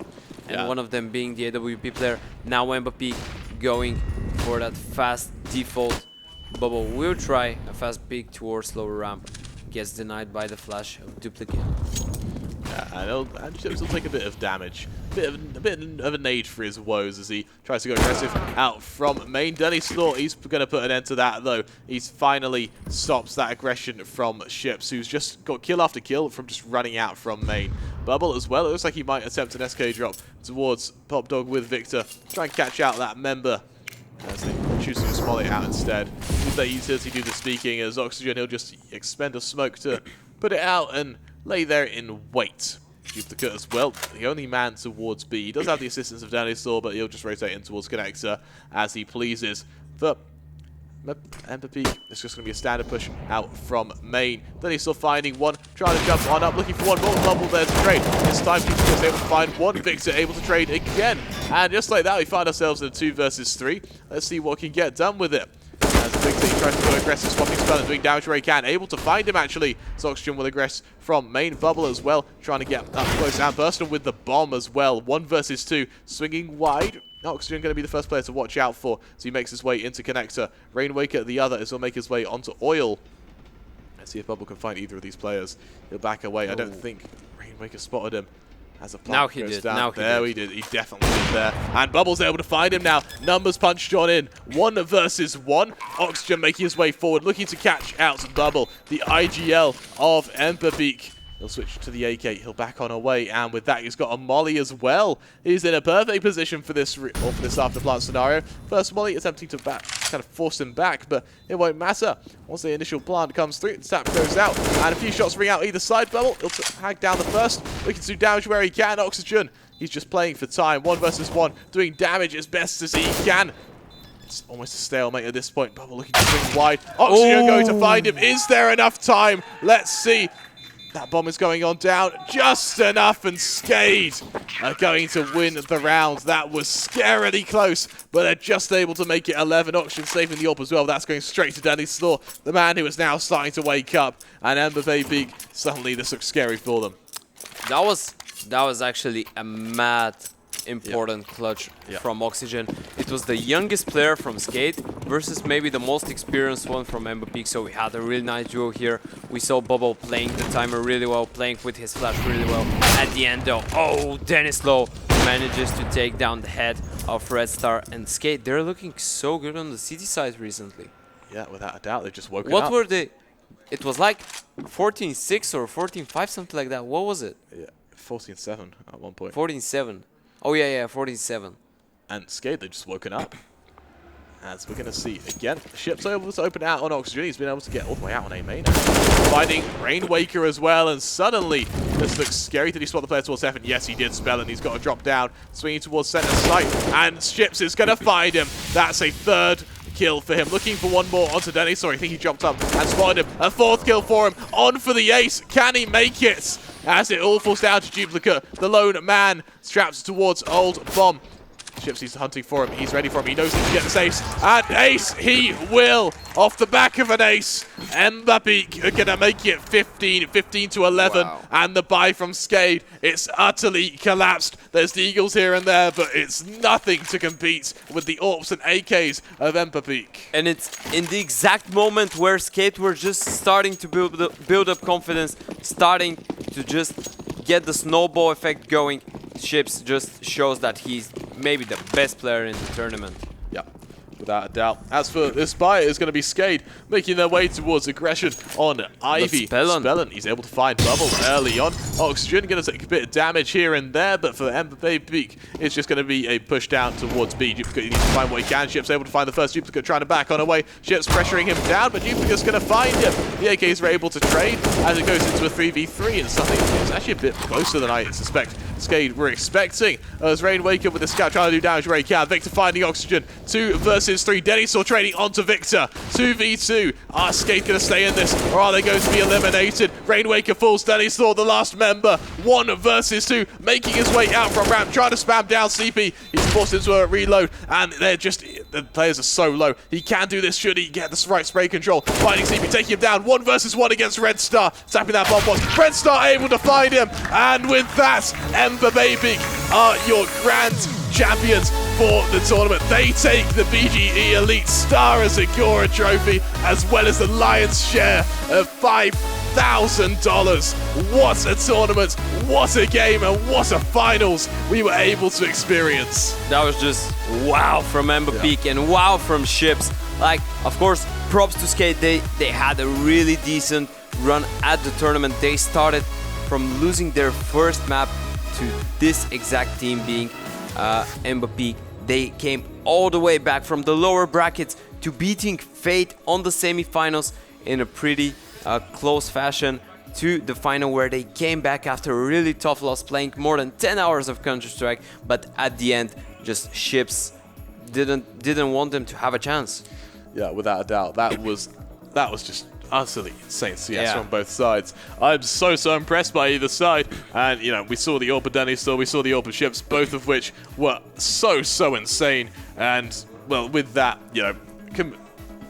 And one of them being the AWP player. Now MBAPEEK going for that fast default. Bubble will try a fast peek towards lower ramp. Gets denied by the flash of Duplicate. Yeah, and Chips will take a bit of damage. A bit of a nade for his woes as he tries to go aggressive out from main. Denislo, he's going to put an end to that though. He's finally stops that aggression from Ships, who's just got kill after kill from just running out from main. Bubble as well, it looks like he might attempt an SK drop towards Pop Dog with Victor. Try and catch out that member as they choose to just volley it out instead. With that utility do the speaking as Oxygen, he'll just expend a smoke to put it out and lay there in wait. Duplicate as well, the only man towards B. He does have the assistance of Denislo, but he'll just rotate in towards Connector as he pleases. But MBAPEEK, it's just going to be a standard push out from main. Then he's still finding one, trying to jump on up, looking for one more Bubble there to trade. This time he's just able to find one. Victor able to trade again. And just like that, we find ourselves in a 2 versus 3. Let's see what can get done with it. As Victor tries to go aggressive, swapping spell and doing damage where he can. Able to find him actually. Oxygen will aggress from main. Bubble as well, trying to get up close. And Burston with the bomb as well. 1 versus 2, swinging wide. Oxygen going to be the first player to watch out for. So he makes his way into Connector. Rainwaker the other as he'll make his way onto Oil. Let's see if Bubble can find either of these players. He'll back away. I don't think Rainwaker spotted him. As a now he did. Down. Now he did. He definitely did there. And Bubble's able to find him now. Numbers punched on in. 1 versus 1. Oxygen making his way forward, looking to catch out Bubble. The IGL of MBAPEEK. He'll switch to the AK. He'll back on away, and with that, he's got a molly as well. He's in a perfect position for this after plant scenario. First molly attempting to kind of force him back, but it won't matter. Once the initial plant comes through, the tap goes out, and a few shots ring out either side. Bubble, he'll hag down the first, looking to do damage where he can. Oxygen, he's just playing for time. 1 versus 1, doing damage as best as he can. It's almost a stalemate at this point. Bubble looking to swing wide. Oxygen going to find him. Is there enough time? Let's see. That bomb is going on down just enough, and Skade are going to win the round. That was scarily close, but they're just able to make it 11. Oxygen saving the AWP as well. That's going straight to Denislo, the man who is now starting to wake up. And MBAPEEK, suddenly this looks scary for them. That was actually a mad important clutch from Oxygen. It was the youngest player from Skade versus maybe the most experienced one from MBAPEEK, so we had a really nice duo here. We saw Bubble playing the timer really well, playing with his flash really well. At the end though, Denislo manages to take down the head of Red Star and Skade. They're looking so good on the city side recently. Yeah, without a doubt, they've just woken up. What were they? It was like 14-6 or 14-5, something like that. What was it? Yeah, 14-7 at one point. 14-7. Oh yeah, 14-7. And Skade, they've just woken up. As we're going to see again, Ship's able to open out on Oxygen. He's been able to get all the way out on A main. Finding Rainwaker as well, and suddenly this looks scary. Did he spot the player towards F? Yes, he did spell, and he's got to drop down, swinging towards center sight, and Ships is going to find him. That's a third kill for him. Looking for one more onto Denny. Sorry, I think he jumped up and spotted him. A fourth kill for him. On for the ace. Can he make it? As it all falls down to Duplicate. The lone man straps towards Old Bomb. Ships, he's hunting for him. He's ready for him. He knows he can get this ace. And ace he will. Off the back of an ace. MBAPEEK are going to make it 15 to 11. Wow. And the buy from Skade, it's utterly collapsed. There's the Eagles here and there, but it's nothing to compete with the AWPs and AKs of MBAPEEK. And it's in the exact moment where Skade were just starting to build up confidence, starting to just get the snowball effect going. Ships just shows that he's maybe the best player in the tournament. Yeah, without a doubt. As for this buy, it's going to be Skade making their way towards aggression on Ivy. Spellin, he's able to find Bubble early on. Oxygen going to take a bit of damage here and there, but for MBAPEEK, it's just going to be a push down towards B. Duplicate needs to find what he can. Ship's able to find the first Duplicate, trying to back on away. Ship's pressuring him down, but Duplicate's going to find him. The AKs are able to trade as it goes into a 3v3, and something that's actually a bit closer than I suspect Skade were expecting. As Rainwaker with the scout trying to do damage where he can. Victor finding Oxygen. 2 versus 3. Denny saw trading onto Victor. 2v2. Are Skade going to stay in this, or are they going to be eliminated? Rainwaker falls. Denny saw the last member. 1 versus 2. Making his way out from ramp. Trying to spam down CP. He's forced into a reload, and they're just... the players are so low. He can do this should he get the right spray control. Finding CP, taking him down. 1 versus 1 against Red Star. Tapping that bomb box. Red Star able to find him. And with that, MBAPEEK are your grand champions for the tournament. They take the BGE Elite Stara Zagora trophy, as well as the lion's share of $5,000. What a tournament, what a game, and what a finals we were able to experience. That was just wow from MBAPEEK and wow from Ships. Like, of course, props to Skade. They had a really decent run at the tournament. They started from losing their first map to this exact team being MBAPEEK. They came all the way back from the lower brackets to beating Fate on the semifinals in a pretty close fashion to the final, where they came back after a really tough loss, playing more than 10 hours of Counter-Strike, but at the end, just Ships didn't want them to have a chance. Yeah, without a doubt, that was just utterly insane CS from both sides. I'm so impressed by either side, and you know, we saw the AWP of Denny Store, we saw the AWP of Ships, both of which were so insane. And well, with that, you know,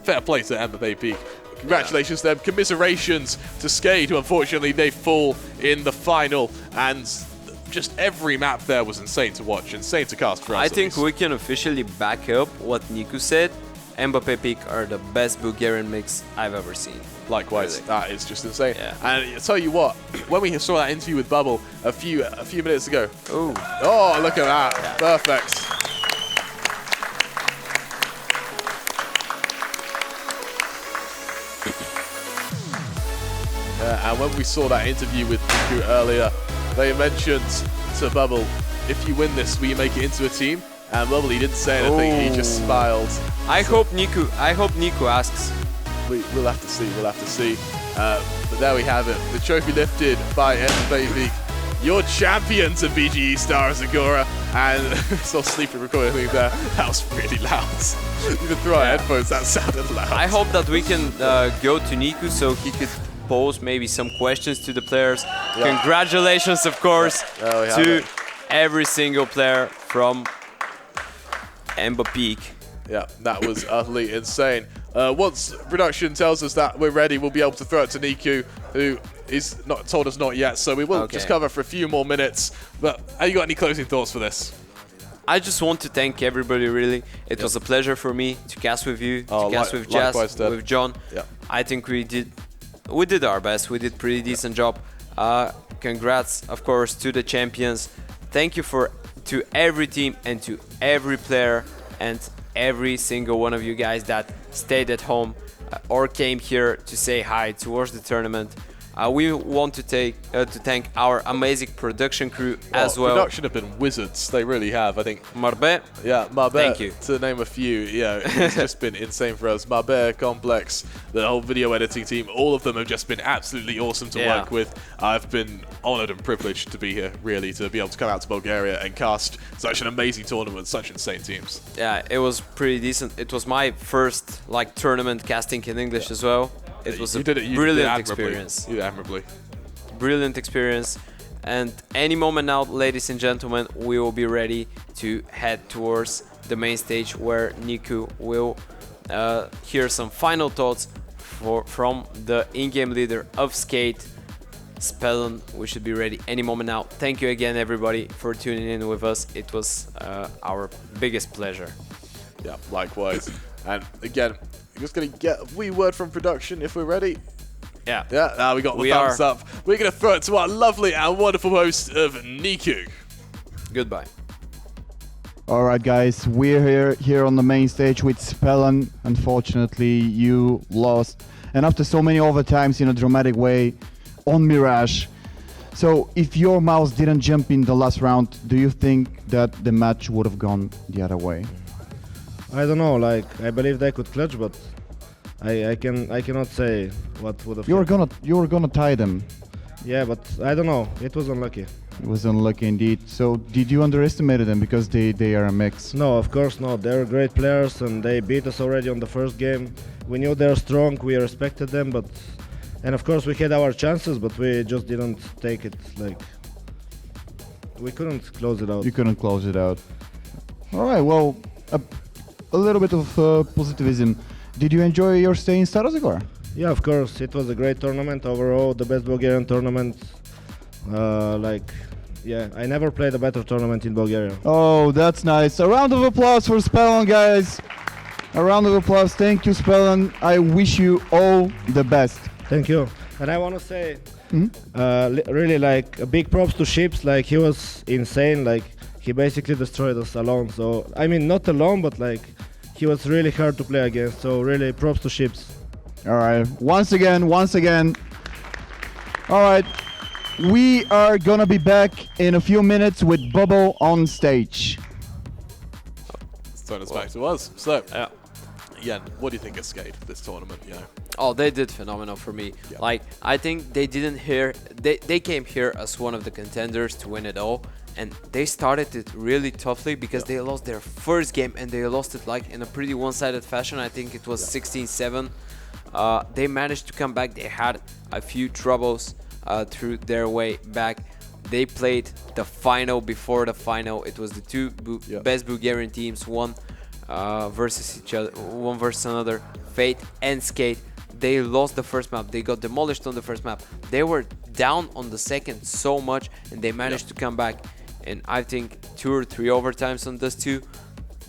fair play to MBAPEEK. Congratulations to them. Commiserations to Skade, who unfortunately they fall in the final, and just every map there was insane to watch, insane to cast for us. I think we can officially back up what Niku said. MBAPEEK are the best Bulgarian mix I've ever seen. Likewise, really. That is just insane. Yeah. And I tell you what, when we saw that interview with Bubble a few minutes ago, oh, look at that, perfect. And when we saw that interview with Niku earlier, they mentioned to Bubble, if you win this, will you make it into a team? And Bubble, he didn't say anything, he just smiled. I hope Niku asks. We'll have to see, but there we have it. The trophy lifted by MBAPEEK. Your champions of BGE Stara Zagora. And I saw Sleepy recording there. That was really loud. Even through our headphones, that sounded loud. I hope that we can go to Niku so he could pose maybe some questions to the players. Yeah. Congratulations, of course, to every single player from MBAPEEK. Yeah, that was utterly insane. Once production tells us that we're ready, we'll be able to throw it to Niku, who is not told us not yet. So we will just cover for a few more minutes. But have you got any closing thoughts for this? I just want to thank everybody, really. It was a pleasure for me to cast with you, to cast with Jazz, with John. Yeah. I think we did our best. We did pretty decent job. Congrats, of course, to the champions. Thank you to every team and to every player and every single one of you guys that stayed at home or came here to say hi, to watch the tournament. We want to thank our amazing production crew as well. Production have been wizards. They really have. I think Marbe. Yeah, Marbe. Thank you. To name a few, yeah, it's just been insane for us. Marbe, Complex, the whole video editing team, all of them have just been absolutely awesome to work with. I've been honored and privileged to be here, really, to be able to come out to Bulgaria and cast such an amazing tournament, such insane teams. Yeah, it was pretty decent. It was my first like tournament casting in English as well. It was a brilliant experience. You did admirably. Brilliant experience. And any moment now, ladies and gentlemen, we will be ready to head towards the main stage where Niku will hear some final thoughts from the in-game leader of Skade, Spellen. We should be ready any moment now. Thank you again, everybody, for tuning in with us. It was our biggest pleasure. Yeah, likewise. And again, I'm just going to get a wee word from production if we're ready. Yeah. Yeah, now we got the thumbs up. We're going to throw it to our lovely and wonderful host of Niku. Goodbye. All right, guys, we're here on the main stage with Spellen. Unfortunately, you lost. And after so many overtimes in a dramatic way on Mirage. So if your mouse didn't jump in the last round, do you think that the match would have gone the other way? I don't know, like I believe they could clutch, but I cannot say what would have. You were gonna tie them. Yeah, but I don't know. It was unlucky. It was unlucky indeed. So did you underestimate them because they are a mix? No, of course not. They're great players and they beat us already on the first game. We knew they're strong. We respected them, and of course we had our chances, but we just didn't take it. Like we couldn't close it out. You couldn't close it out. All right. Well, a little bit of positivism. Did you enjoy your stay in Stara Zagora? Yeah, of course. It was a great tournament overall. The best Bulgarian tournament. Yeah, I never played a better tournament in Bulgaria. Oh, that's nice. A round of applause for Spellen, guys. A round of applause. Thank you, Spellen. I wish you all the best. Thank you. And I want to say, really, like, a big props to Ships. Like, he was insane. Like, he basically destroyed us alone. So, I mean, not alone, but, like, he was really hard to play against. So, really, props to Ships. All right. Once again. All right. We are gonna be back in a few minutes with Bobo on stage. Let's turn us back to us. So, Jan, what do you think of Skade this tournament? You know? Oh, they did phenomenal for me. Yeah. Like, I think they didn't hear. They came here as one of the contenders to win it all, and they started it really toughly because they lost their first game and they lost it like in a pretty one-sided fashion. I think it was 16-7. They managed to come back. They had a few troubles through their way back. They played the final before the final. It was the two best Bulgarian teams, one versus each other, one versus another, Fate and Skade. They lost the first map. They got demolished on the first map. They were down on the second so much, and they managed to come back. And I think 2 or 3 overtimes on this two,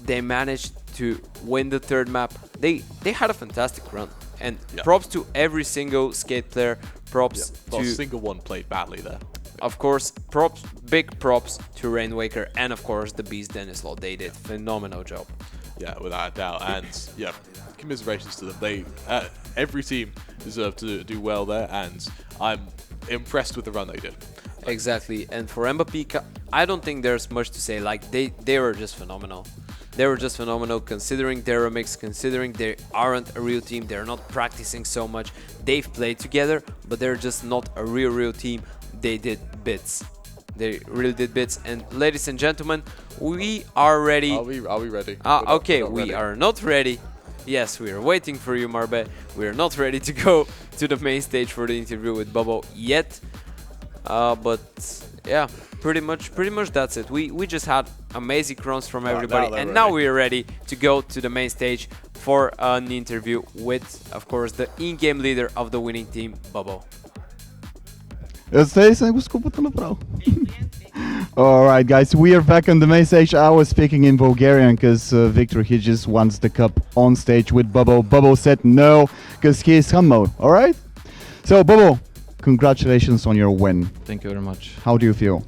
they managed to win the third map. They had a fantastic run. And props to every single Skade player. Props to single one played badly there. Of course, big props to Rainwaker and of course the Beast Denislaw. They did phenomenal job. Yeah, without a doubt. And yeah, commiserations to them. They every team deserved to do well there, and I'm impressed with the run they did. Exactly. And for MBAPEEK, I don't think there's much to say. Like they were just phenomenal. They were just phenomenal considering they're a mix, considering they aren't a real team, they're not practicing so much. They've played together, but they're just not a real team. They did bits. They really did bits. And ladies and gentlemen, we are ready. Are we ready? Okay, we are not ready. Yes, we are waiting for you, Marbe. We are not ready to go to the main stage for the interview with Bobo yet. But yeah, pretty much that's it. We just had amazing runs from everybody, and now we are ready to go to the main stage for an interview with, of course, the in-game leader of the winning team, Bobo. Alright guys, we are back on the main stage. I was speaking in Bulgarian because Victor, he just wants the cup on stage with Bobo. Bobo said no because he is humble, alright? So Bobo, congratulations on your win. Thank you very much. How do you feel?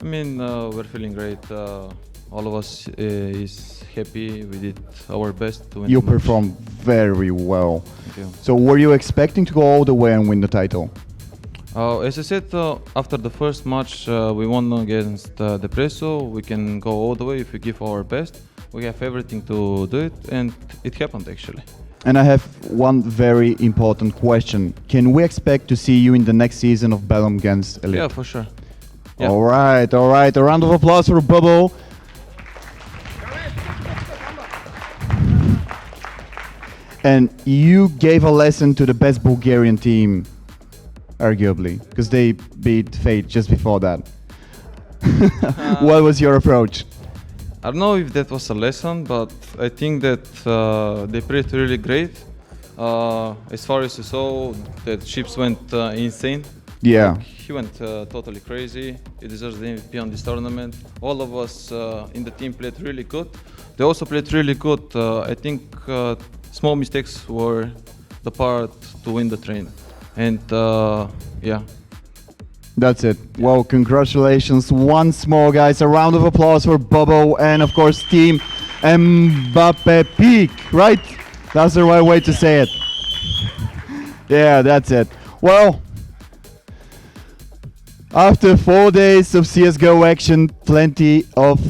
I mean, we're feeling great. All of us is happy. We did our best to win. You performed very well. Thank you. So were you expecting to go all the way and win the title? As I said, after the first match, we won against Depresso. We can go all the way if we give our best. We have everything to do it, and it happened actually. And I have one very important question. Can we expect to see you in the next season of Belém against Elite? Yeah, for sure. Yeah. All right, all right. A round of applause for Bubble. And you gave a lesson to the best Bulgarian team, arguably, because they beat Fate just before that. What was your approach? I don't know if that was a lesson, but I think that they played really great. As far as you saw, that Chips went insane. Yeah. Like, he went totally crazy. He deserves the MVP on this tournament. All of us in the team played really good. They also played really good. I think small mistakes were the part to win the train. And yeah. That's it. Well, congratulations once more, guys. A round of applause for Bobo and, of course, Team MBAPEEK, right? That's the right way to say it. Yeah, that's it. Well, after 4 days of CSGO action, plenty of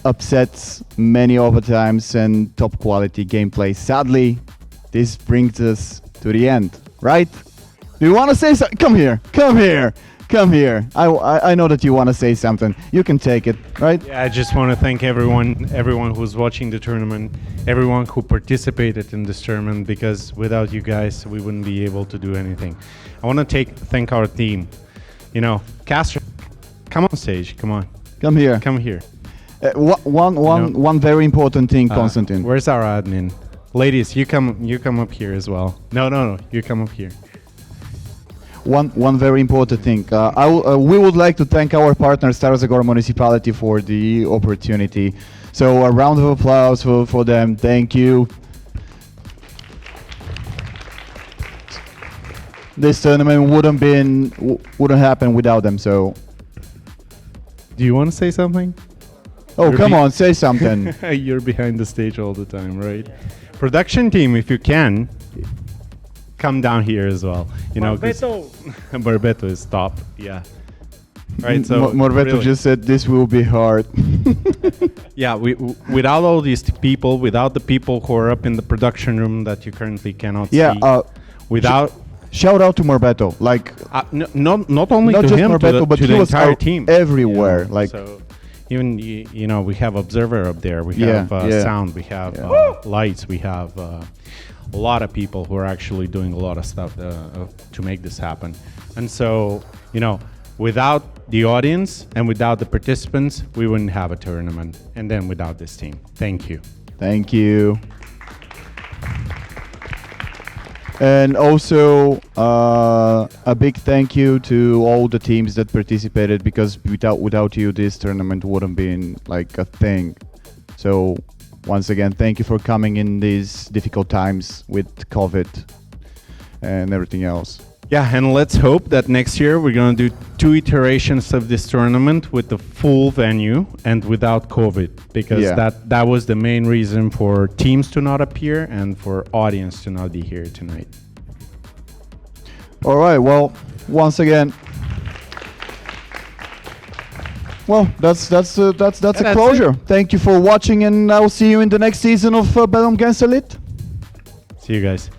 upsets, many overtimes, and top quality gameplay. Sadly, this brings us to the end, right? Do you want to say something? Come here, come here. Come here. I know that you want to say something. You can take it, right? Yeah, I just want to thank everyone who's watching the tournament, everyone who participated in this tournament, because without you guys, we wouldn't be able to do anything. I want to thank our team. You know, Castro, come on stage, come on. Come here. Come here. One very important thing, Konstantin. Where's our admin? Ladies, you come up here as well. No, you come up here. One very important thing. We would like to thank our partner, Stara Zagora Municipality, for the opportunity. So a round of applause for them. Thank you. This tournament wouldn't happen without them. So. Do you want to say something? Oh, come on, say something. You're behind the stage all the time, right? Production team, if you can, come down here as well. You know, Barbeto is top. Yeah. Right. So Morbeto really, just said this will be hard. Yeah. Without all these people, without the people who are up in the production room that you currently cannot see. Without. Shout out to Morbeto. Like not only not to just him, Morbeto, but to the he was entire team everywhere. You know, like. So even you know, we have observer up there. We have sound. We have lights. We have. A lot of people who are actually doing a lot of stuff to make this happen. And so, you know, without the audience and without the participants, we wouldn't have a tournament. And then without this team. Thank you. Thank you. And also a big thank you to all the teams that participated, because without you, this tournament wouldn't been like a thing. So once again, thank you for coming in these difficult times with COVID and everything else. Yeah, and let's hope that next year we're going to do 2 iterations of this tournament with the full venue and without COVID, because that was the main reason for teams to not appear and for audience to not be here tonight. All right, well, once again, well, that's a closure. Thank you for watching, and I'll see you in the next season of Belém against Elite. See you guys.